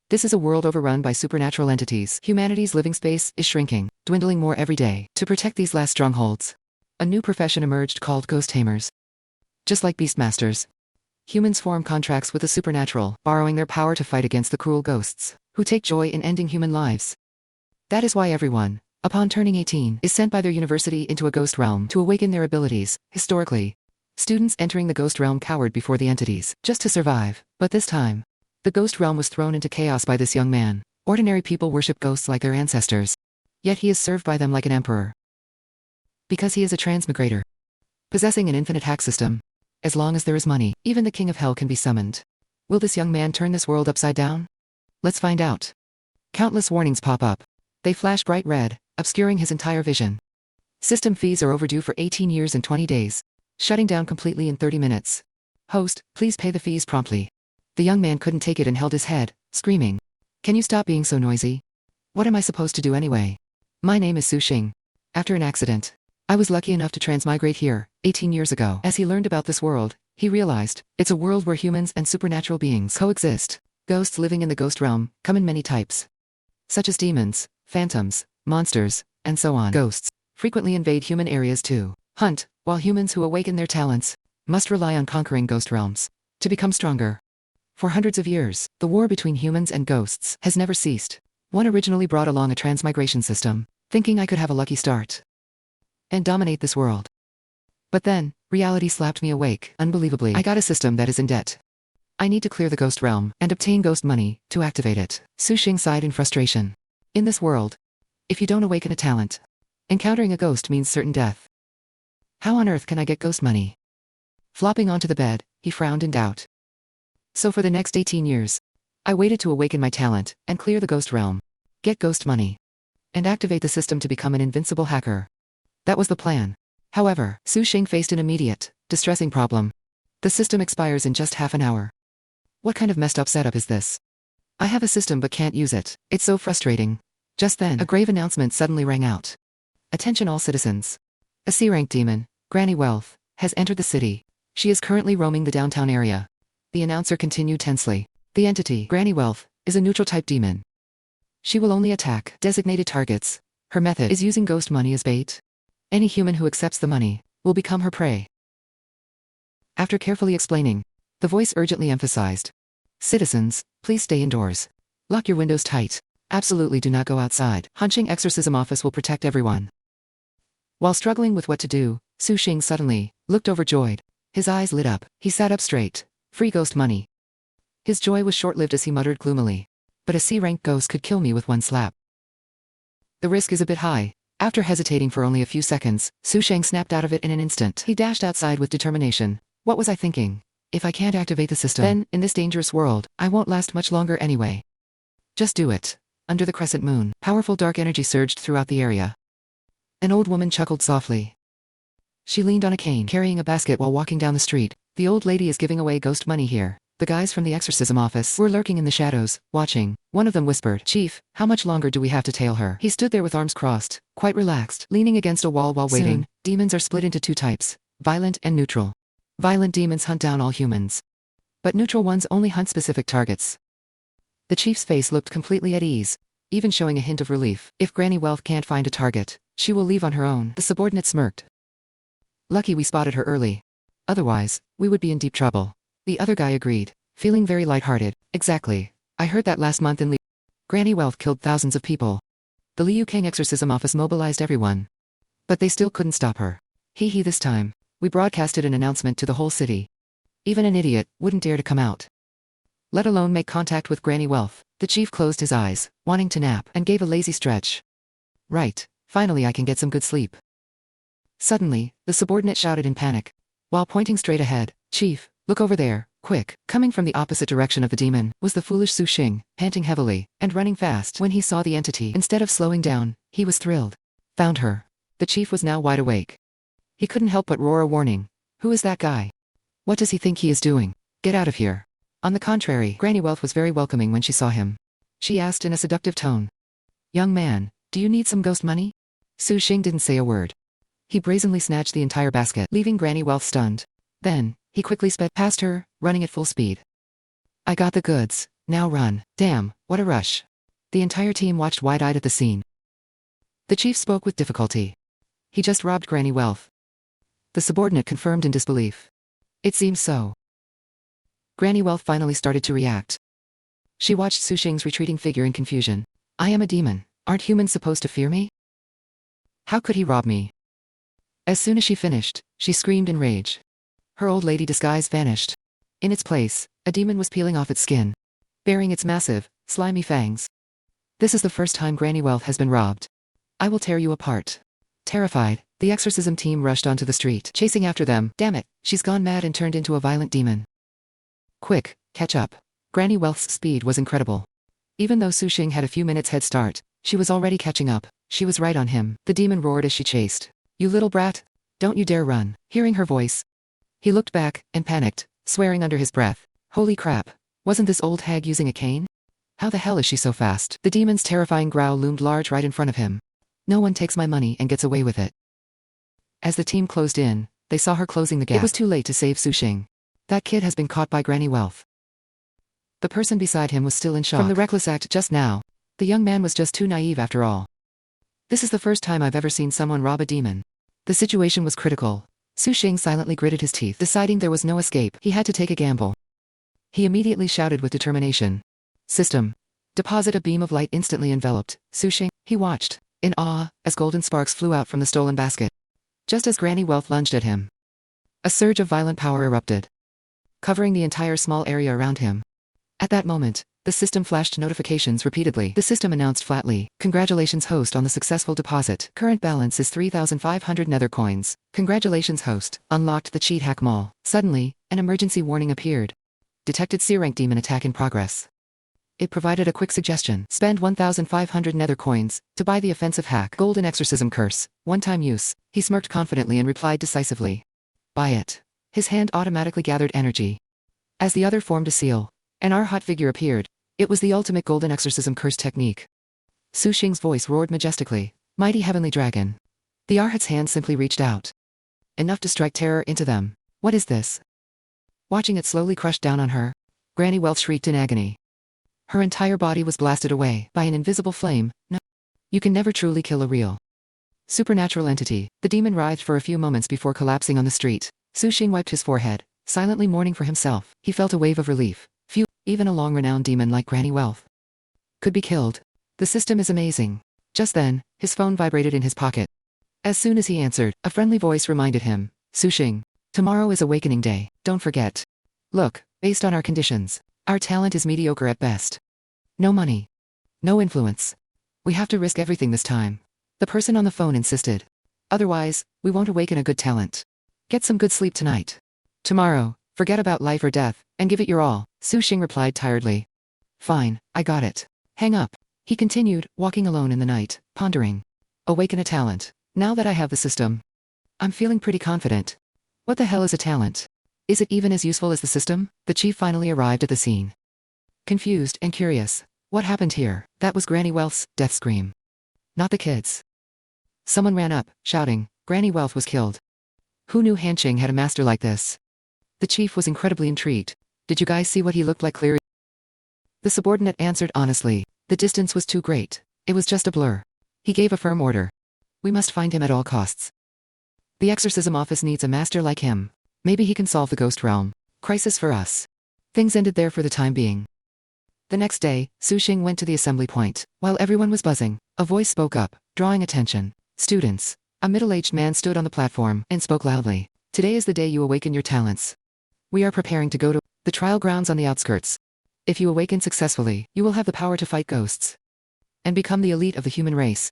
This is a world overrun by supernatural entities. Humanity's living space is shrinking, dwindling more every day. To protect these last strongholds, a new profession emerged called ghost tamers. Just like beastmasters, humans form contracts with the supernatural, borrowing their power to fight against the cruel ghosts, who take joy in ending human lives. That is why everyone, upon turning 18, is sent by their university into a ghost realm to awaken their abilities. Historically, students entering the ghost realm cowered before the entities, just to survive. But this time, the ghost realm was thrown into chaos by this young man. Ordinary people worship ghosts like their ancestors, yet he is served by them like an emperor. Because he is a transmigrator, possessing an infinite hack system. As long as there is money, even the king of hell can be summoned. Will this young man turn this world upside down? Let's find out. Countless warnings pop up. They flash bright red, obscuring his entire vision. System fees are overdue for 18 years and 20 days, shutting down completely in 30 minutes. Host, please pay the fees promptly. The young man couldn't take it and held his head, screaming. Can you stop being so noisy? What am I supposed to do anyway? My name is Su Xing. After an accident, I was lucky enough to transmigrate here, 18 years ago. As he learned about this world, he realized, it's a world where humans and supernatural beings coexist. Ghosts living in the ghost realm come in many types, such as demons, phantoms, monsters, and so on. Ghosts frequently invade human areas to hunt, while humans who awaken their talents must rely on conquering ghost realms to become stronger. For hundreds of years, the war between humans and ghosts has never ceased. One originally brought along a transmigration system, thinking I could have a lucky start and dominate this world. But then, reality slapped me awake. Unbelievably, I got a system that is in debt. I need to clear the ghost realm and obtain ghost money to activate it. Su Xing sighed in frustration. In this world, if you don't awaken a talent, encountering a ghost means certain death. How on earth can I get ghost money? Flopping onto the bed, he frowned in doubt. So for the next 18 years, I waited to awaken my talent and clear the ghost realm, get ghost money, and activate the system to become an invincible hacker. That was the plan. However, Su Xing faced an immediate, distressing problem. The system expires in just half an hour. What kind of messed up setup is this? I have a system but can't use it. It's so frustrating. Just then, a grave announcement suddenly rang out. Attention all citizens. A C-rank demon, Granny Wealth, has entered the city. She is currently roaming the downtown area. The announcer continued tensely. The entity, Granny Wealth, is a neutral-type demon. She will only attack designated targets. Her method is using ghost money as bait. Any human who accepts the money will become her prey. After carefully explaining, the voice urgently emphasized. Citizens, please stay indoors. Lock your windows tight. Absolutely do not go outside. Hunching exorcism office will protect everyone. While struggling with what to do, Su Xing suddenly looked overjoyed. His eyes lit up. He sat up straight. Free ghost money. His joy was short-lived as he muttered gloomily. But a C-rank ghost could kill me with one slap. The risk is a bit high. After hesitating for only a few seconds, Su Xing snapped out of it in an instant. He dashed outside with determination. What was I thinking? If I can't activate the system, then, in this dangerous world, I won't last much longer anyway. Just do it. Under the crescent moon, powerful dark energy surged throughout the area. An old woman chuckled softly. She leaned on a cane, carrying a basket while walking down the street. The old lady is giving away ghost money here. The guys from the exorcism office were lurking in the shadows, watching. One of them whispered, Chief, how much longer do we have to tail her? He stood there with arms crossed, quite relaxed, leaning against a wall while waiting. Soon, demons are split into two types, violent and neutral. Violent demons hunt down all humans, but neutral ones only hunt specific targets. The chief's face looked completely at ease, even showing a hint of relief. If Granny Wealth can't find a target, she will leave on her own. The subordinate smirked. Lucky we spotted her early. Otherwise, we would be in deep trouble. The other guy agreed, feeling very lighthearted. Exactly. I heard that last month in Liu. Granny Wealth killed thousands of people. The Liu Kang exorcism office mobilized everyone. But they still couldn't stop her. Hee this time, we broadcasted an announcement to the whole city. Even an idiot wouldn't dare to come out, let alone make contact with Granny Wealth. The chief closed his eyes, wanting to nap, and gave a lazy stretch. Right, finally I can get some good sleep. Suddenly, the subordinate shouted in panic. While pointing straight ahead, Chief, look over there, quick. Coming from the opposite direction of the demon was the foolish Su Xing, panting heavily and running fast. When he saw the entity, instead of slowing down, he was thrilled. Found her. The chief was now wide awake. He couldn't help but roar a warning. Who is that guy? What does he think he is doing? Get out of here. On the contrary, Granny Wealth was very welcoming when she saw him. She asked in a seductive tone. Young man, do you need some ghost money? Su Xing didn't say a word. He brazenly snatched the entire basket, leaving Granny Wealth stunned. Then, he quickly sped past her, running at full speed. I got the goods. Now run. Damn, what a rush. The entire team watched wide-eyed at the scene. The chief spoke with difficulty. He just robbed Granny Wealth. The subordinate confirmed in disbelief. It seems so. Granny Wealth finally started to react. She watched Su Xing's retreating figure in confusion. I am a demon. Aren't humans supposed to fear me? How could he rob me? As soon as she finished, she screamed in rage. Her old lady disguise vanished. In its place, a demon was peeling off its skin, bearing its massive, slimy fangs. This is the first time Granny Wealth has been robbed. I will tear you apart. Terrified, the exorcism team rushed onto the street, chasing after them. Damn it, she's gone mad and turned into a violent demon. Quick, catch up. Granny Wealth's speed was incredible. Even though Su Xing had a few minutes head start, she was already catching up. She was right on him. The demon roared as she chased. You little brat! Don't you dare run. Hearing her voice, he looked back and panicked, swearing under his breath. Holy crap! Wasn't this old hag using a cane? How the hell is she so fast? The demon's terrifying growl loomed large right in front of him. No one takes my money and gets away with it. As the team closed in, they saw her closing the gap. It was too late to save Su Xing. That kid has been caught by Granny Wealth. The person beside him was still in shock. From the reckless act just now, the young man was just too naive after all. This is the first time I've ever seen someone rob a demon. The situation was critical. Su Xing silently gritted his teeth, deciding there was no escape. He had to take a gamble. He immediately shouted with determination. System. Deposit. A beam of light instantly enveloped Su Xing. He watched, in awe, as golden sparks flew out from the stolen basket. Just as Granny Wealth lunged at him, a surge of violent power erupted, covering the entire small area around him. At that moment, the system flashed notifications repeatedly. The system announced flatly, congratulations host on the successful deposit. Current balance is 3,500 nether coins. Congratulations host, unlocked the cheat hack mall. Suddenly, an emergency warning appeared. Detected C-rank demon attack in progress. It provided a quick suggestion. Spend 1,500 nether coins to buy the offensive hack. Golden exorcism curse. One-time use. He smirked confidently and replied decisively. Buy it. His hand automatically gathered energy. As the other formed a seal, an Arhat figure appeared. It was the ultimate golden exorcism curse technique. Su Xing's voice roared majestically. Mighty heavenly dragon. The Arhat's hand simply reached out. Enough to strike terror into them. What is this? Watching it slowly crush down on her, Granny Wealth shrieked in agony. Her entire body was blasted away by an invisible flame. No. You can never truly kill a real supernatural entity. The demon writhed for a few moments before collapsing on the street. Su Xing wiped his forehead, silently mourning for himself. He felt a wave of relief. Even a long-renowned demon like Granny Wealth could be killed. The system is amazing. Just then, his phone vibrated in his pocket. As soon as he answered, a friendly voice reminded him, Su Xing, tomorrow is Awakening Day, don't forget. Look, based on our conditions, our talent is mediocre at best. No money. No influence. We have to risk everything this time. The person on the phone insisted. Otherwise, we won't awaken a good talent. Get some good sleep tonight. Tomorrow, forget about life or death, and give it your all. Su Xing replied tiredly. Fine, I got it. Hang up. He continued, walking alone in the night, pondering. Awaken a talent. Now that I have the system, I'm feeling pretty confident. What the hell is a talent? Is it even as useful as the system? The chief finally arrived at the scene. Confused and curious. What happened here? That was Granny Wealth's death scream. Not the kids. Someone ran up, shouting, Granny Wealth was killed. Who knew Han Qing had a master like this? The chief was incredibly intrigued. Did you guys see what he looked like clearly? The subordinate answered honestly. The distance was too great. It was just a blur. He gave a firm order. We must find him at all costs. The exorcism office needs a master like him. Maybe he can solve the ghost realm. Crisis for us. Things ended there for the time being. The next day, Su Xing went to the assembly point. While everyone was buzzing, a voice spoke up, drawing attention. Students. A middle-aged man stood on the platform and spoke loudly. Today is the day you awaken your talents. We are preparing to go to the trial grounds on the outskirts. If you awaken successfully, you will have the power to fight ghosts and become the elite of the human race.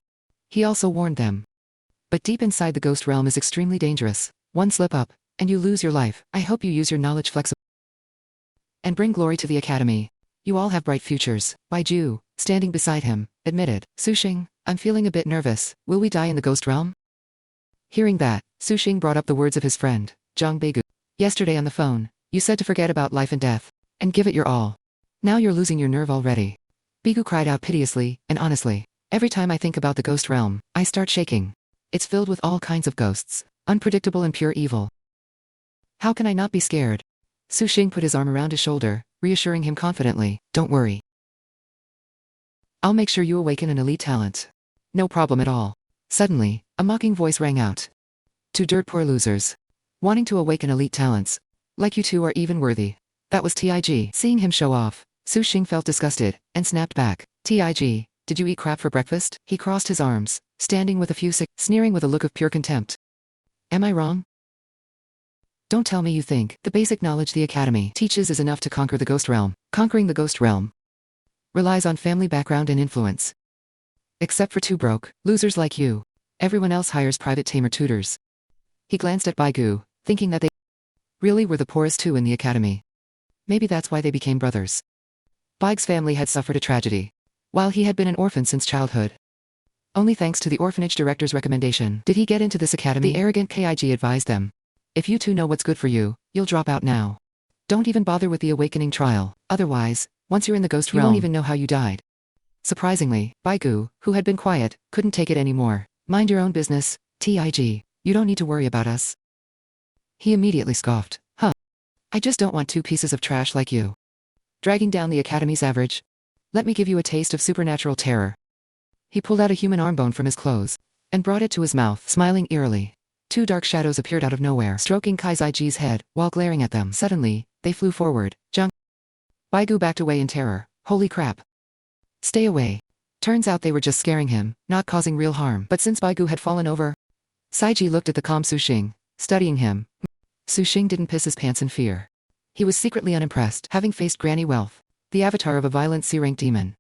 He also warned them. But deep inside the ghost realm is extremely dangerous. One slip up, and you lose your life. I hope you use your knowledge flexibly and bring glory to the academy. You all have bright futures. Bai Ju, standing beside him, admitted. Su Xing, I'm feeling a bit nervous. Will we die in the ghost realm? Hearing that, Su Xing brought up the words of his friend, Zhang Beigu. Yesterday on the phone, you said to forget about life and death, and give it your all. Now you're losing your nerve already. Beigu cried out piteously, and honestly. Every time I think about the ghost realm, I start shaking. It's filled with all kinds of ghosts, unpredictable and pure evil. How can I not be scared? Su Xing put his arm around his shoulder, reassuring him confidently, "Don't worry. I'll make sure you awaken an elite talent. No problem at all." Suddenly, a mocking voice rang out. "Two dirt poor losers. Wanting to awaken elite talents. Like you two are even worthy." That was Tig. Seeing him show off, Su Xing felt disgusted, and snapped back. "Tig, did you eat crap for breakfast?" He crossed his arms, standing with a few sneering with a look of pure contempt. "Am I wrong? Don't tell me you think the basic knowledge the Academy teaches is enough to conquer the Ghost Realm. Conquering the Ghost Realm relies on family background and influence. Except for two broke losers like you, everyone else hires private tamer tutors." He glanced at Baigu, thinking that they really were the poorest two in the Academy. Maybe that's why they became brothers. Baigu's family had suffered a tragedy, while he had been an orphan since childhood. Only thanks to the orphanage director's recommendation did he get into this academy. The arrogant Kig advised them, "If you two know what's good for you, you'll drop out now. Don't even bother with the awakening trial, otherwise, once you're in the Ghost Realm, you won't even know how you died." Surprisingly, Baigu, who had been quiet, couldn't take it anymore. "Mind your own business, Tig. You don't need to worry about us." He immediately scoffed. "Huh. I just don't want two pieces of trash like you dragging down the Academy's average. Let me give you a taste of supernatural terror." He pulled out a human arm bone from his clothes and brought it to his mouth, smiling eerily. Two dark shadows appeared out of nowhere, stroking Kai's head while glaring at them. Suddenly, they flew forward. Junk. Baigu backed away in terror. "Holy crap. Stay away." Turns out they were just scaring him, not causing real harm. But since Baigu had fallen over, Saiji looked at the calm Su Xing, studying him. Su Xing didn't piss his pants in fear. He was secretly unimpressed, having faced Granny Wealth, the avatar of a violent C-rank demon.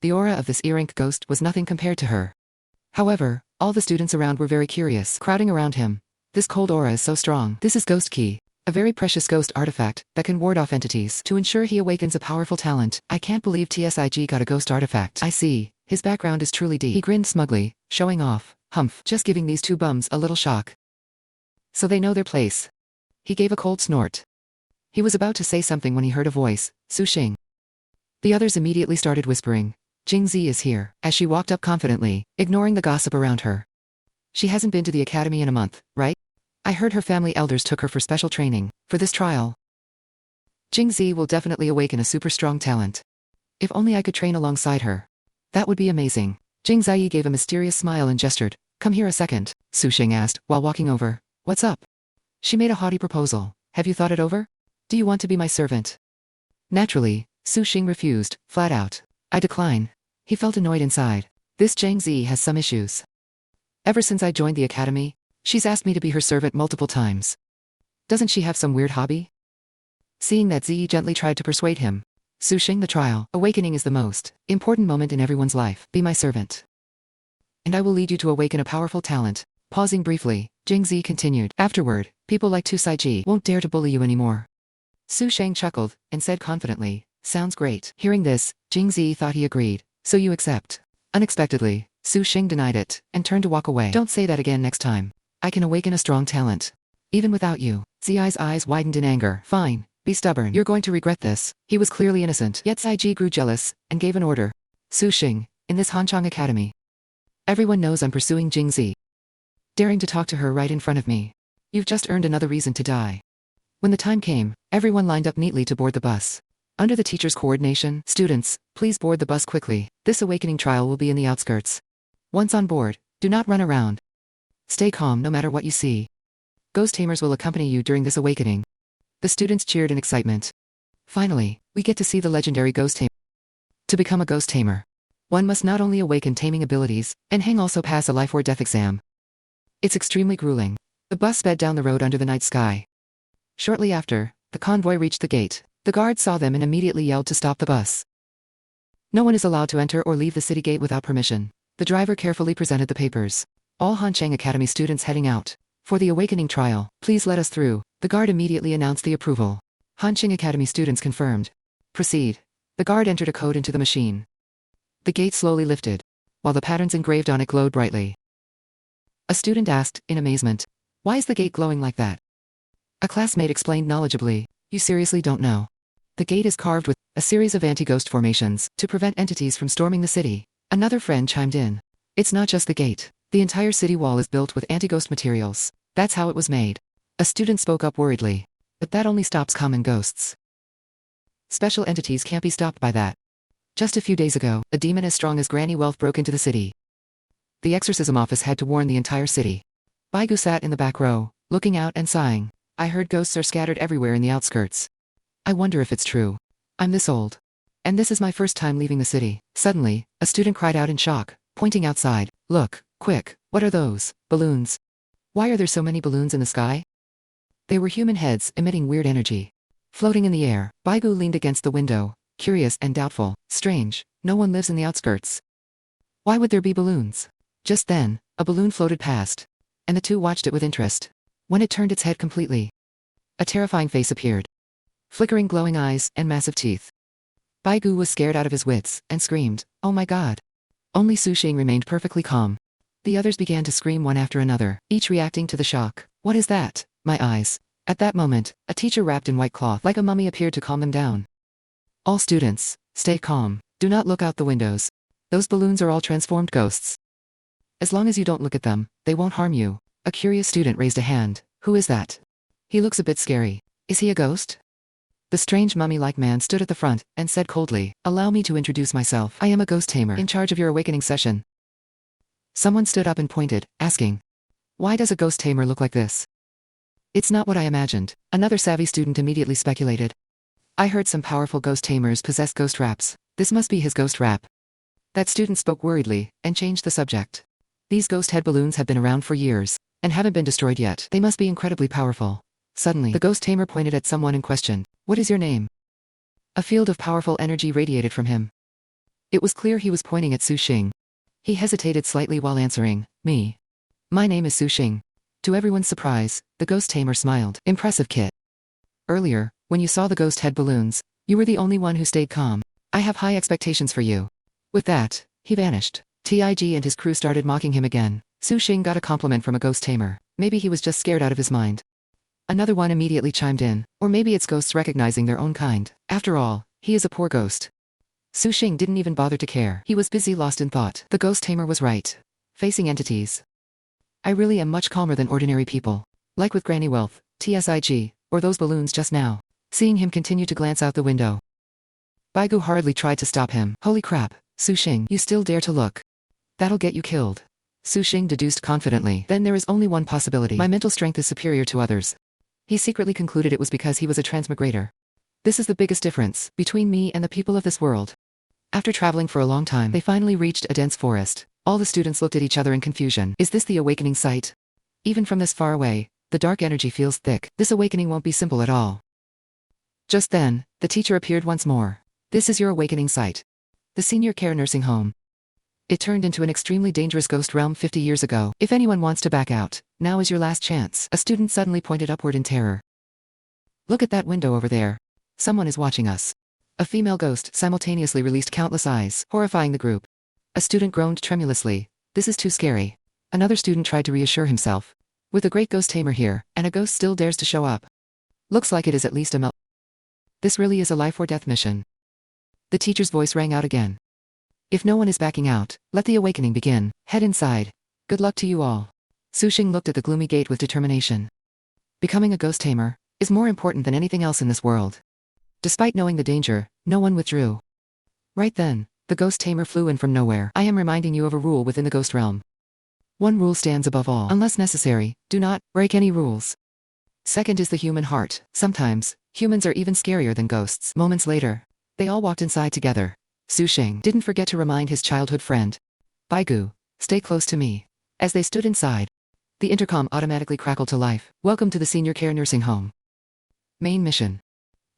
The aura of this E-rank ghost was nothing compared to her. However, all the students around were very curious, crowding around him. "This cold aura is so strong. This is Ghost Key, a very precious ghost artifact that can ward off entities to ensure he awakens a powerful talent. I can't believe TSIG got a ghost artifact. I see. His background is truly deep." He grinned smugly, showing off. "Humph, just giving these two bums a little shock. So they know their place." He gave a cold snort. He was about to say something when he heard a voice, "Su Xing." The others immediately started whispering, "Jingzi is here," as she walked up confidently, ignoring the gossip around her. "She hasn't been to the academy in a month, right? I heard her family elders took her for special training for this trial. Jingzi will definitely awaken a super strong talent. If only I could train alongside her. That would be amazing." Jingzi gave a mysterious smile and gestured. "Come here a second," Su Xing asked, while walking over. "What's up?" She made a haughty proposal. "Have you thought it over? Do you want to be my servant?" Naturally, Su Xing refused, flat out. "I decline." He felt annoyed inside. This Jingzi has some issues. Ever since I joined the academy, she's asked me to be her servant multiple times. Doesn't she have some weird hobby? Seeing that Zi gently tried to persuade him, Su Xing, the trial awakening is the most important moment in everyone's life. Be my servant, and I will lead you to awaken a powerful talent. Pausing briefly, Jingzi continued. Afterward, people like Tusaiji won't dare to bully you anymore. Su Xing chuckled and said confidently, "Sounds great." Hearing this, Jingzi thought he agreed. "So you accept?" Unexpectedly, Su Xing denied it and turned to walk away. "Don't say that again next time. I can awaken a strong talent, even without you." Zi's eyes widened in anger. "Fine, be stubborn. You're going to regret this." He was clearly innocent, yet Saiji grew jealous and gave an order. "Su Xing, in this Hanchang Academy, everyone knows I'm pursuing Jingzi. Daring to talk to her right in front of me, you've just earned another reason to die." When the time came, everyone lined up neatly to board the bus. Under the teacher's coordination, "Students, please board the bus quickly. This awakening trial will be in the outskirts. Once on board, do not run around. Stay calm no matter what you see. Ghost tamers will accompany you during this awakening." The students cheered in excitement. Finally, we get to see the legendary ghost tamer. To become a ghost tamer, one must not only awaken taming abilities, and also pass a life or death exam. It's extremely grueling. The bus sped down the road under the night sky. Shortly after, the convoy reached the gate. The guard saw them and immediately yelled to stop the bus. No one is allowed to enter or leave the city gate without permission. The driver carefully presented the papers. "All Hanchang Academy students heading out for the awakening trial, please let us through." The guard immediately announced the approval. Hanchang Academy students confirmed. "Proceed." The guard entered a code into the machine. The gate slowly lifted, while the patterns engraved on it glowed brightly. A student asked, in amazement, "Why is the gate glowing like that?" A classmate explained knowledgeably, "You seriously don't know? The gate is carved with a series of anti-ghost formations to prevent entities from storming the city." Another friend chimed in. "It's not just the gate. The entire city wall is built with anti-ghost materials. That's how it was made." A student spoke up worriedly. "But that only stops common ghosts. Special entities can't be stopped by that. Just a few days ago, a demon as strong as Granny Wealth broke into the city. The exorcism office had to warn the entire city. Baigu sat in the back row, looking out and sighing. I heard ghosts are scattered everywhere in the outskirts. I wonder if it's true. I'm this old. And this is my first time leaving the city. Suddenly, a student cried out in shock, pointing outside. Look, quick, what are those? Balloons. Why are there so many balloons in the sky? They were human heads emitting weird energy. Floating in the air, Baigu leaned against the window, curious and doubtful. Strange, no one lives in the outskirts. Why would there be balloons? Just then, a balloon floated past, and the two watched it with interest. When it turned its head completely, a terrifying face appeared. Flickering glowing eyes and massive teeth. Baigu was scared out of his wits and screamed, "Oh my god!" Only Sushing remained perfectly calm. The others began to scream one after another, each reacting to the shock. What is that? My eyes. At that moment, a teacher wrapped in white cloth like a mummy appeared to calm them down. All students, stay calm. Do not look out the windows. Those balloons are all transformed ghosts. As long as you don't look at them, they won't harm you. A curious student raised a hand. Who is that? He looks a bit scary. Is he a ghost? The strange mummy-like man stood at the front and said coldly, "Allow me to introduce myself. I am a ghost tamer in charge of your awakening session." Someone stood up and pointed, asking, "Why does a ghost tamer look like this?" "It's not what I imagined." Another savvy student immediately speculated. "I heard some powerful ghost tamers possess ghost raps. This must be his ghost rap." That student spoke worriedly and changed the subject. "These ghost head balloons have been around for years and haven't been destroyed yet. They must be incredibly powerful." Suddenly, the ghost tamer pointed at someone and questioned, "What is your name?" A field of powerful energy radiated from him. It was clear he was pointing at Sushing. He hesitated slightly while answering, "Me. My name is Sushing." To everyone's surprise, the ghost tamer smiled. "Impressive, kid. Earlier, when you saw the ghost head balloons, you were the only one who stayed calm. I have high expectations for you." With that, he vanished. Tig and his crew started mocking him again. Sushing got a compliment from a ghost tamer. Maybe he was just scared out of his mind. Another one immediately chimed in. Or maybe it's ghosts recognizing their own kind. After all, he is a poor ghost. Sushing didn't even bother to care. He was busy lost in thought. The ghost tamer was right. Facing entities. I really am much calmer than ordinary people. Like with Granny Wealth, TSIG, or those balloons just now. Seeing him continue to glance out the window, Baigu hardly tried to stop him. "Holy crap, Sushing, you still dare to look? That'll get you killed." Sushing deduced confidently. "Then there is only one possibility. My mental strength is superior to others." He secretly concluded it was because he was a transmigrator. "This is the biggest difference between me and the people of this world." After traveling for a long time, they finally reached a dense forest. All the students looked at each other in confusion. Is this the awakening site? Even from this far away, the dark energy feels thick. This awakening won't be simple at all. Just then, the teacher appeared once more. "This is your awakening site. The senior care nursing home. It turned into an extremely dangerous ghost realm 50 years ago. If anyone wants to back out, now is your last chance." A student suddenly pointed upward in terror. "Look at that window over there. Someone is watching us." A female ghost simultaneously released countless eyes, horrifying the group. A student groaned tremulously. "This is too scary." Another student tried to reassure himself. "With a great ghost tamer here, and a ghost still dares to show up. Looks like it is at least a This really is a life or death mission." The teacher's voice rang out again. "If no one is backing out, let the awakening begin. Head inside. Good luck to you all." Sushing looked at the gloomy gate with determination. Becoming a ghost tamer is more important than anything else in this world. Despite knowing the danger, no one withdrew. Right then, the ghost tamer flew in from nowhere. "I am reminding you of a rule within the ghost realm. One rule stands above all. Unless necessary, do not break any rules. Second is the human heart. Sometimes, humans are even scarier than ghosts." Moments later, they all walked inside together. Sushing didn't forget to remind his childhood friend. "Baigu, stay close to me." As they stood inside, the intercom automatically crackled to life. "Welcome to the senior care nursing home. Main mission.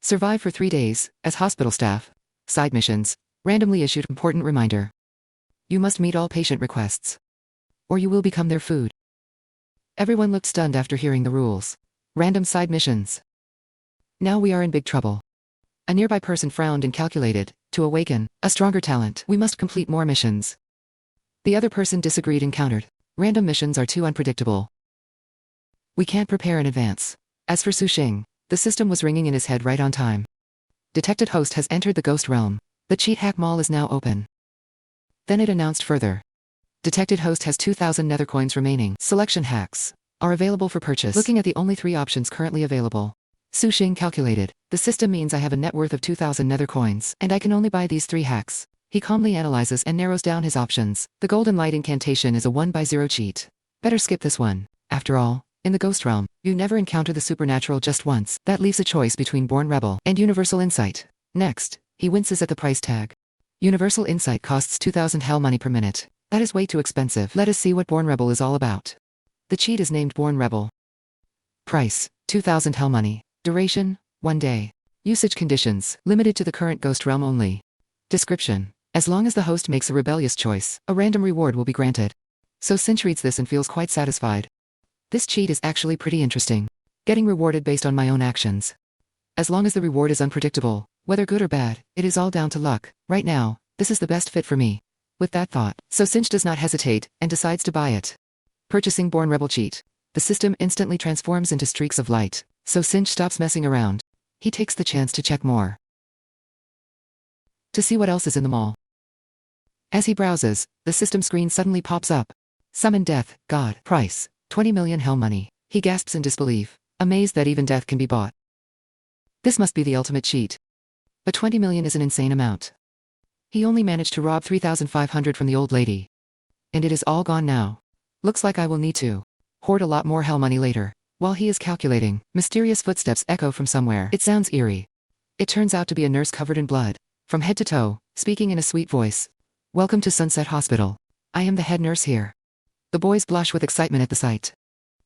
Survive for 3 days, as hospital staff. Side missions. Randomly issued important reminder. You must meet all patient requests, or you will become their food." Everyone looked stunned after hearing the rules. Random side missions. Now we are in big trouble. A nearby person frowned and calculated, "To awaken a stronger talent, we must complete more missions." The other person disagreed and countered, "Random missions are too unpredictable. We can't prepare in advance." As for Sushing, the system was ringing in his head right on time. Detected host has entered the ghost realm. The cheat hack mall is now open. Then it announced further. Detected host has 2,000 nether coins remaining. Selection hacks are available for purchase. Looking at the only 3 options currently available, Su Xing calculated. The system means I have a net worth of 2,000 nether coins, and I can only buy these 3 hacks. He calmly analyzes and narrows down his options. The golden light incantation is a 1/0 cheat. Better skip this one. After all, in the ghost realm, you never encounter the supernatural just once. That leaves a choice between Born Rebel and Universal Insight. Next, he winces at the price tag. Universal Insight costs 2,000 hell money per minute. That is way too expensive. Let us see what Born Rebel is all about. The cheat is named Born Rebel. Price, 2,000 hell money. Duration, 1 day. Usage conditions, limited to the current ghost realm only. Description: as long as the host makes a rebellious choice, a random reward will be granted. So Cinch reads this and feels quite satisfied. This cheat is actually pretty interesting. Getting rewarded based on my own actions. As long as the reward is unpredictable, whether good or bad, it is all down to luck. Right now, this is the best fit for me. With that thought, So Cinch does not hesitate, and decides to buy it. Purchasing Born Rebel cheat. The system instantly transforms into streaks of light, so Cinch stops messing around. He takes the chance to check more. To see what else is in the mall. As he browses, the system screen suddenly pops up. Summon Death, God. Price, 20 million hell money. He gasps in disbelief, amazed that even death can be bought. This must be the ultimate cheat. But 20 million is an insane amount. He only managed to rob 3,500 from the old lady. And it is all gone now. Looks like I will need to hoard a lot more hell money later. While he is calculating, mysterious footsteps echo from somewhere. It sounds eerie. It turns out to be a nurse covered in blood, from head to toe, speaking in a sweet voice. Welcome to Sunset Hospital. I am the head nurse here. The boys blush with excitement at the sight.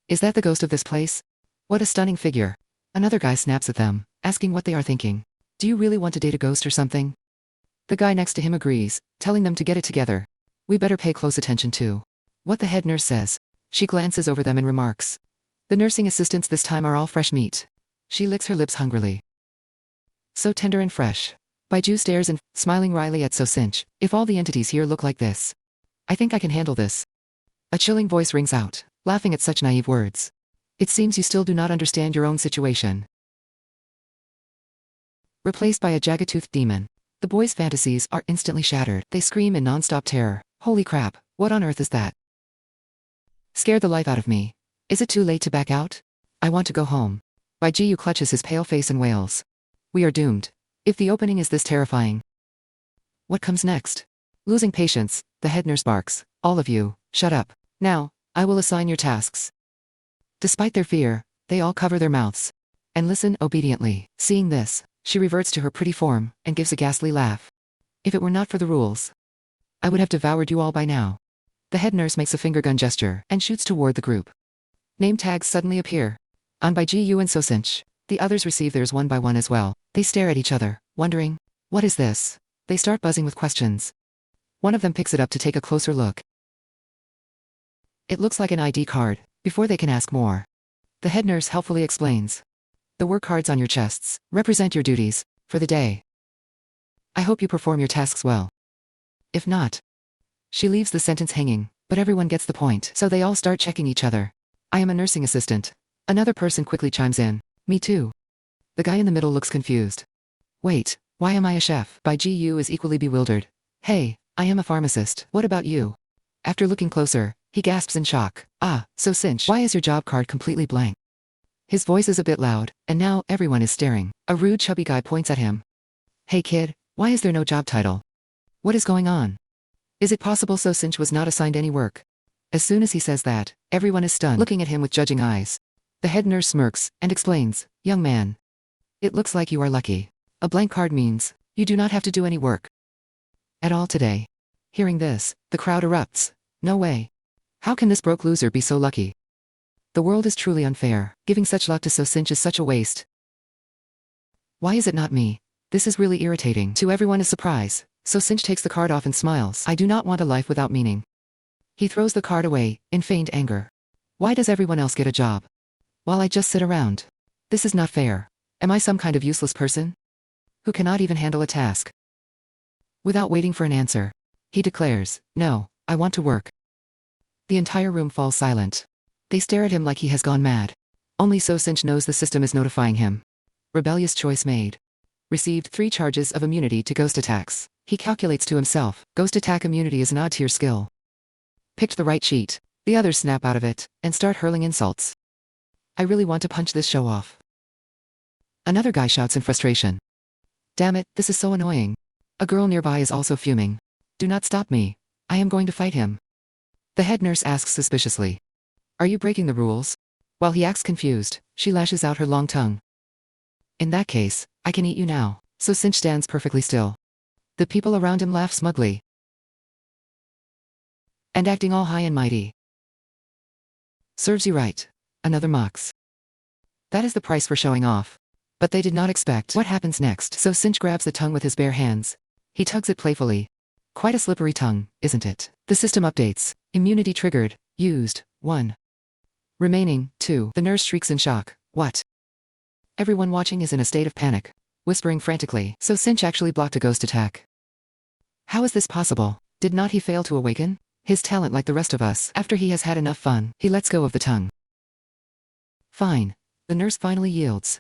Is that the ghost of this place? What a stunning figure. Another guy snaps at them, asking what they are thinking. Do you really want to date a ghost or something? The guy next to him agrees, telling them to get it together. We better pay close attention to what the head nurse says. She glances over them and remarks. The nursing assistants this time are all fresh meat. She licks her lips hungrily. So tender and fresh. Baiju stares and, smiling wryly at So Cinch. If all the entities here look like this, I think I can handle this. A chilling voice rings out, laughing at such naive words. It seems you still do not understand your own situation. Replaced by a jagged-toothed demon. The boys' fantasies are instantly shattered. They scream in non-stop terror. Holy crap, what on earth is that? Scared the life out of me. Is it too late to back out? I want to go home. Baiju clutches his pale face and wails. We are doomed. If the opening is this terrifying. What comes next? Losing patience, the head nurse barks. All of you, shut up. Now, I will assign your tasks. Despite their fear, they all cover their mouths and listen obediently. Seeing this, she reverts to her pretty form and gives a ghastly laugh. If it were not for the rules, I would have devoured you all by now. The head nurse makes a finger gun gesture and shoots toward the group. Name tags suddenly appear. On by Baiju and So Cinch. The others receive theirs one by one as well. They stare at each other, wondering, what is this? They start buzzing with questions. One of them picks it up to take a closer look. It looks like an ID card. Before they can ask more, the head nurse helpfully explains. The work cards on your chests represent your duties for the day. I hope you perform your tasks well. If not, she leaves the sentence hanging, but everyone gets the point, so they all start checking each other. I am a nursing assistant. Another person quickly chimes in. Me too. The guy in the middle looks confused. Wait, why am I a chef? Baiju is equally bewildered. Hey, I am a pharmacist. What about you? After looking closer, he gasps in shock. Ah, So Cinch, why is your job card completely blank? His voice is a bit loud, and now everyone is staring. A rude chubby guy points at him. Hey kid, why is there no job title? What is going on? Is it possible So Cinch was not assigned any work? As soon as he says that, everyone is stunned, looking at him with judging eyes. The head nurse smirks and explains, young man. It looks like you are lucky. A blank card means you do not have to do any work at all today. Hearing this, the crowd erupts. No way. How can this broke loser be so lucky? The world is truly unfair. Giving such luck to So Cinch is such a waste. Why is it not me? This is really irritating. To everyone is surprise. So Cinch takes the card off and smiles. I do not want a life without meaning. He throws the card away, in feigned anger. Why does everyone else get a job, while I just sit around? This is not fair. Am I some kind of useless person who cannot even handle a task? Without waiting for an answer, he declares, no, I want to work. The entire room falls silent. They stare at him like he has gone mad. Only So Cinch knows the system is notifying him. Rebellious choice made. Received 3 charges of immunity to ghost attacks. He calculates to himself, ghost attack immunity is an odd-tier skill. Picked the right cheat. The others snap out of it and start hurling insults. I really want to punch this show off. Another guy shouts in frustration. Damn it, this is so annoying. A girl nearby is also fuming. Do not stop me. I am going to fight him. The head nurse asks suspiciously. Are you breaking the rules? While he acts confused, she lashes out her long tongue. In that case, I can eat you now. So SYSTE stands perfectly still. The people around him laugh smugly. And acting all high and mighty. Serves you right. Another mocks. That is the price for showing off. But they did not expect what happens next. So SYSTE grabs the tongue with his bare hands. He tugs it playfully. Quite a slippery tongue, isn't it? The system updates. Immunity triggered. Used. 1. Remaining. 2. The nurse shrieks in shock. What? Everyone watching is in a state of panic, whispering frantically. So SYSTE actually blocked a ghost attack. How is this possible? Did not he fail to awaken his talent like the rest of us? After he has had enough fun, he lets go of the tongue. Fine. The nurse finally yields.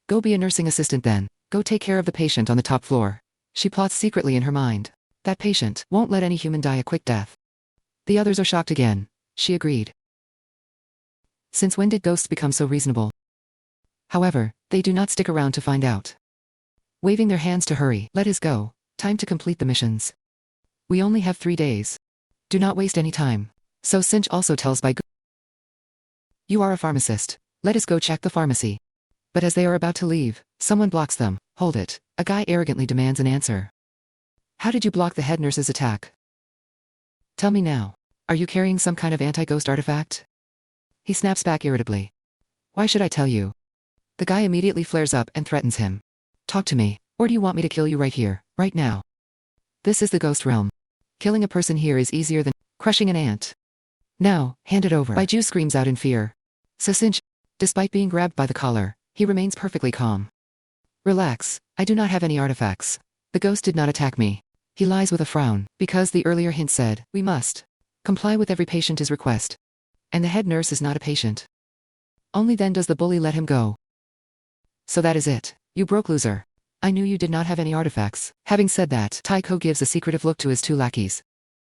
Go be a nursing assistant then. Go take care of the patient on the top floor. She plots secretly in her mind. That patient won't let any human die a quick death. The others are shocked again. She agreed. Since when did ghosts become so reasonable? However, they do not stick around to find out. Waving their hands to hurry, let us go. Time to complete the missions. We only have 3 days. Do not waste any time. So SYSTE also tells by You are a pharmacist. Let us go check the pharmacy. But as they are about to leave, someone blocks them. Hold it. A guy arrogantly demands an answer. How did you block the head nurse's attack? Tell me now. Are you carrying some kind of anti-ghost artifact? He snaps back irritably. Why should I tell you? The guy immediately flares up and threatens him. Talk to me, or do you want me to kill you right here, right now? This is the ghost realm. Killing a person here is easier than crushing an ant. Now, hand it over. Baiju screams out in fear. So SYSTE, despite being grabbed by the collar, he remains perfectly calm. Relax, I do not have any artifacts. The ghost did not attack me. He lies with a frown, because the earlier hint said, we must comply with every patient's request. And the head nurse is not a patient. Only then does the bully let him go. So that is it. You broke, loser. I knew you did not have any artifacts. Having said that, Taiko gives a secretive look to his 2 lackeys.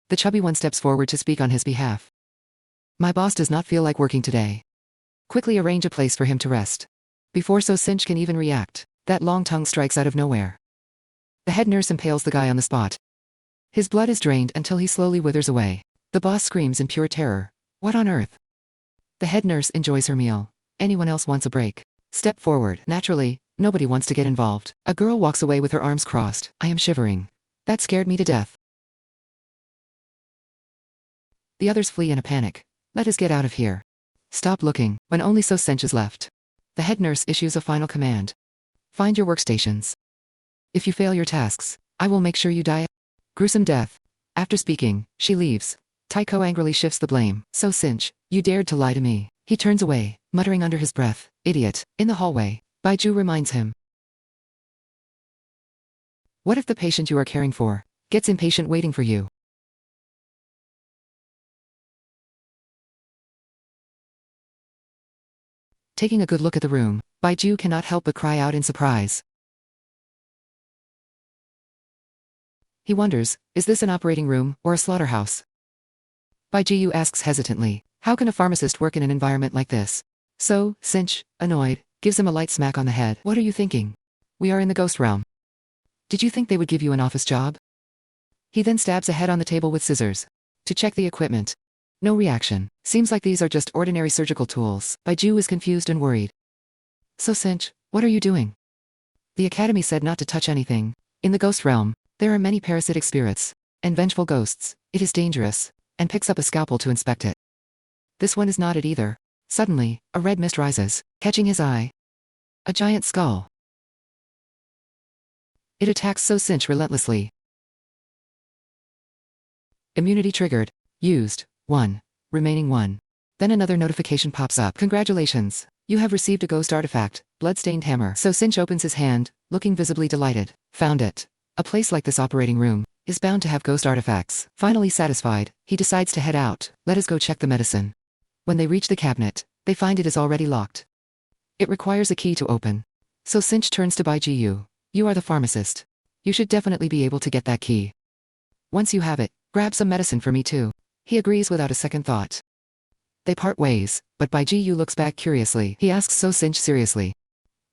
The chubby one steps forward to speak on his behalf. My boss does not feel like working today. Quickly arrange a place for him to rest. Before So SYSTE can even react, that long tongue strikes out of nowhere. The head nurse impales the guy on the spot. His blood is drained until he slowly withers away. The boss screams in pure terror. What on earth? The head nurse enjoys her meal. Anyone else wants a break? Step forward. Naturally, nobody wants to get involved. A girl walks away with her arms crossed. I am shivering. That scared me to death. The others flee in a panic. Let us get out of here. Stop looking, when only So SYSTE is left. The head nurse issues a final command. Find your workstations. If you fail your tasks, I will make sure you die a gruesome death. After speaking, she leaves. Taiko angrily shifts the blame. So SYSTE, you dared to lie to me. He turns away, muttering under his breath, idiot. In the hallway, Baiju reminds him. What if the patient you are caring for gets impatient waiting for you? Taking a good look at the room, Baiju cannot help but cry out in surprise. He wonders, is this an operating room or a slaughterhouse? Baiju asks hesitantly, how can a pharmacist work in an environment like this? So SYSTE, annoyed, gives him a light smack on the head. What are you thinking? We are in the ghost realm. Did you think they would give you an office job? He then stabs a head on the table with scissors. To check the equipment. No reaction. Seems like these are just ordinary surgical tools. Baiju is confused and worried. So SYSTE, what are you doing? The academy said not to touch anything. In the ghost realm, there are many parasitic spirits and vengeful ghosts. It is dangerous. And picks up a scalpel to inspect it. This one is not it either. Suddenly, a red mist rises, catching his eye. A giant skull. It attacks So SYSTE relentlessly. Immunity triggered. Used. 1. Remaining 1. Then another notification pops up. Congratulations. You have received a ghost artifact, blood-stained hammer. So SYSTE opens his hand, looking visibly delighted. Found it. A place like this operating room is bound to have ghost artifacts. Finally satisfied, he decides to head out. Let us go check the medicine. When they reach the cabinet, they find it is already locked. It requires a key to open. So SYSTE turns to Baiju. You are the pharmacist. You should definitely be able to get that key. Once you have it, grab some medicine for me too. He agrees without a second thought. They part ways, but Baiju looks back curiously. He asks So SYSTE seriously.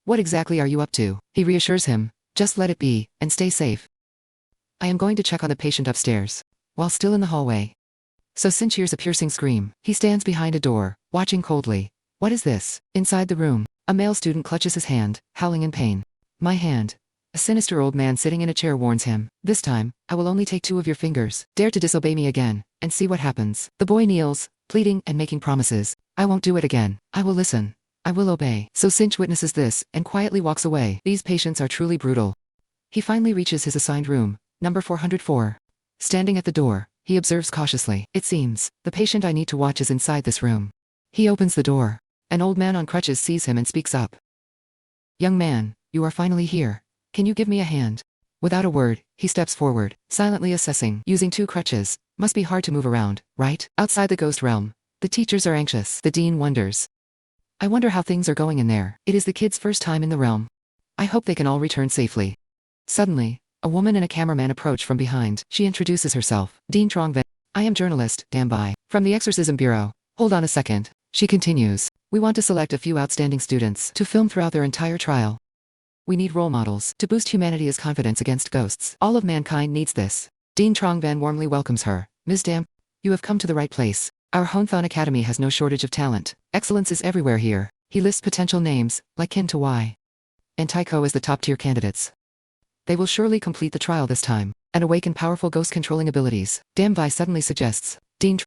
What exactly are you up to? He reassures him. Just let it be, and stay safe. I am going to check on the patient upstairs. While still in the hallway, So-sin hears a piercing scream. He stands behind a door, watching coldly. What is this? Inside the room, a male student clutches his hand, howling in pain. My hand. A sinister old man sitting in a chair warns him. This time, I will only take 2 of your fingers. Dare to disobey me again, and see what happens. The boy kneels, pleading and making promises. I won't do it again. I will listen. I will obey. So-sin witnesses this, and quietly walks away. These patients are truly brutal. He finally reaches his assigned room, number 404. Standing at the door, he observes cautiously. It seems, the patient I need to watch is inside this room. He opens the door. An old man on crutches sees him and speaks up. Young man, you are finally here. Can you give me a hand? Without a word, he steps forward, silently assessing. Using 2 crutches, must be hard to move around, right? Outside the ghost realm, the teachers are anxious. The dean wonders. I wonder how things are going in there. It is the kids' first time in the realm. I hope they can all return safely. Suddenly, a woman and a cameraman approach from behind. She introduces herself. Dean Trongvan. I am journalist, Dambai, from the Exorcism Bureau. Hold on a second. She continues. We want to select a few outstanding students to film throughout their entire trial. We need role models to boost humanity's confidence against ghosts. All of mankind needs this. Dean Trongvan warmly welcomes her. Ms. Dam, you have come to the right place. Our Honthon Academy has no shortage of talent. Excellence is everywhere here. He lists potential names, like Kin Tawai and Taiko as the top-tier candidates. They will surely complete the trial this time, and awaken powerful ghost-controlling abilities. Dambai suddenly suggests, Dean,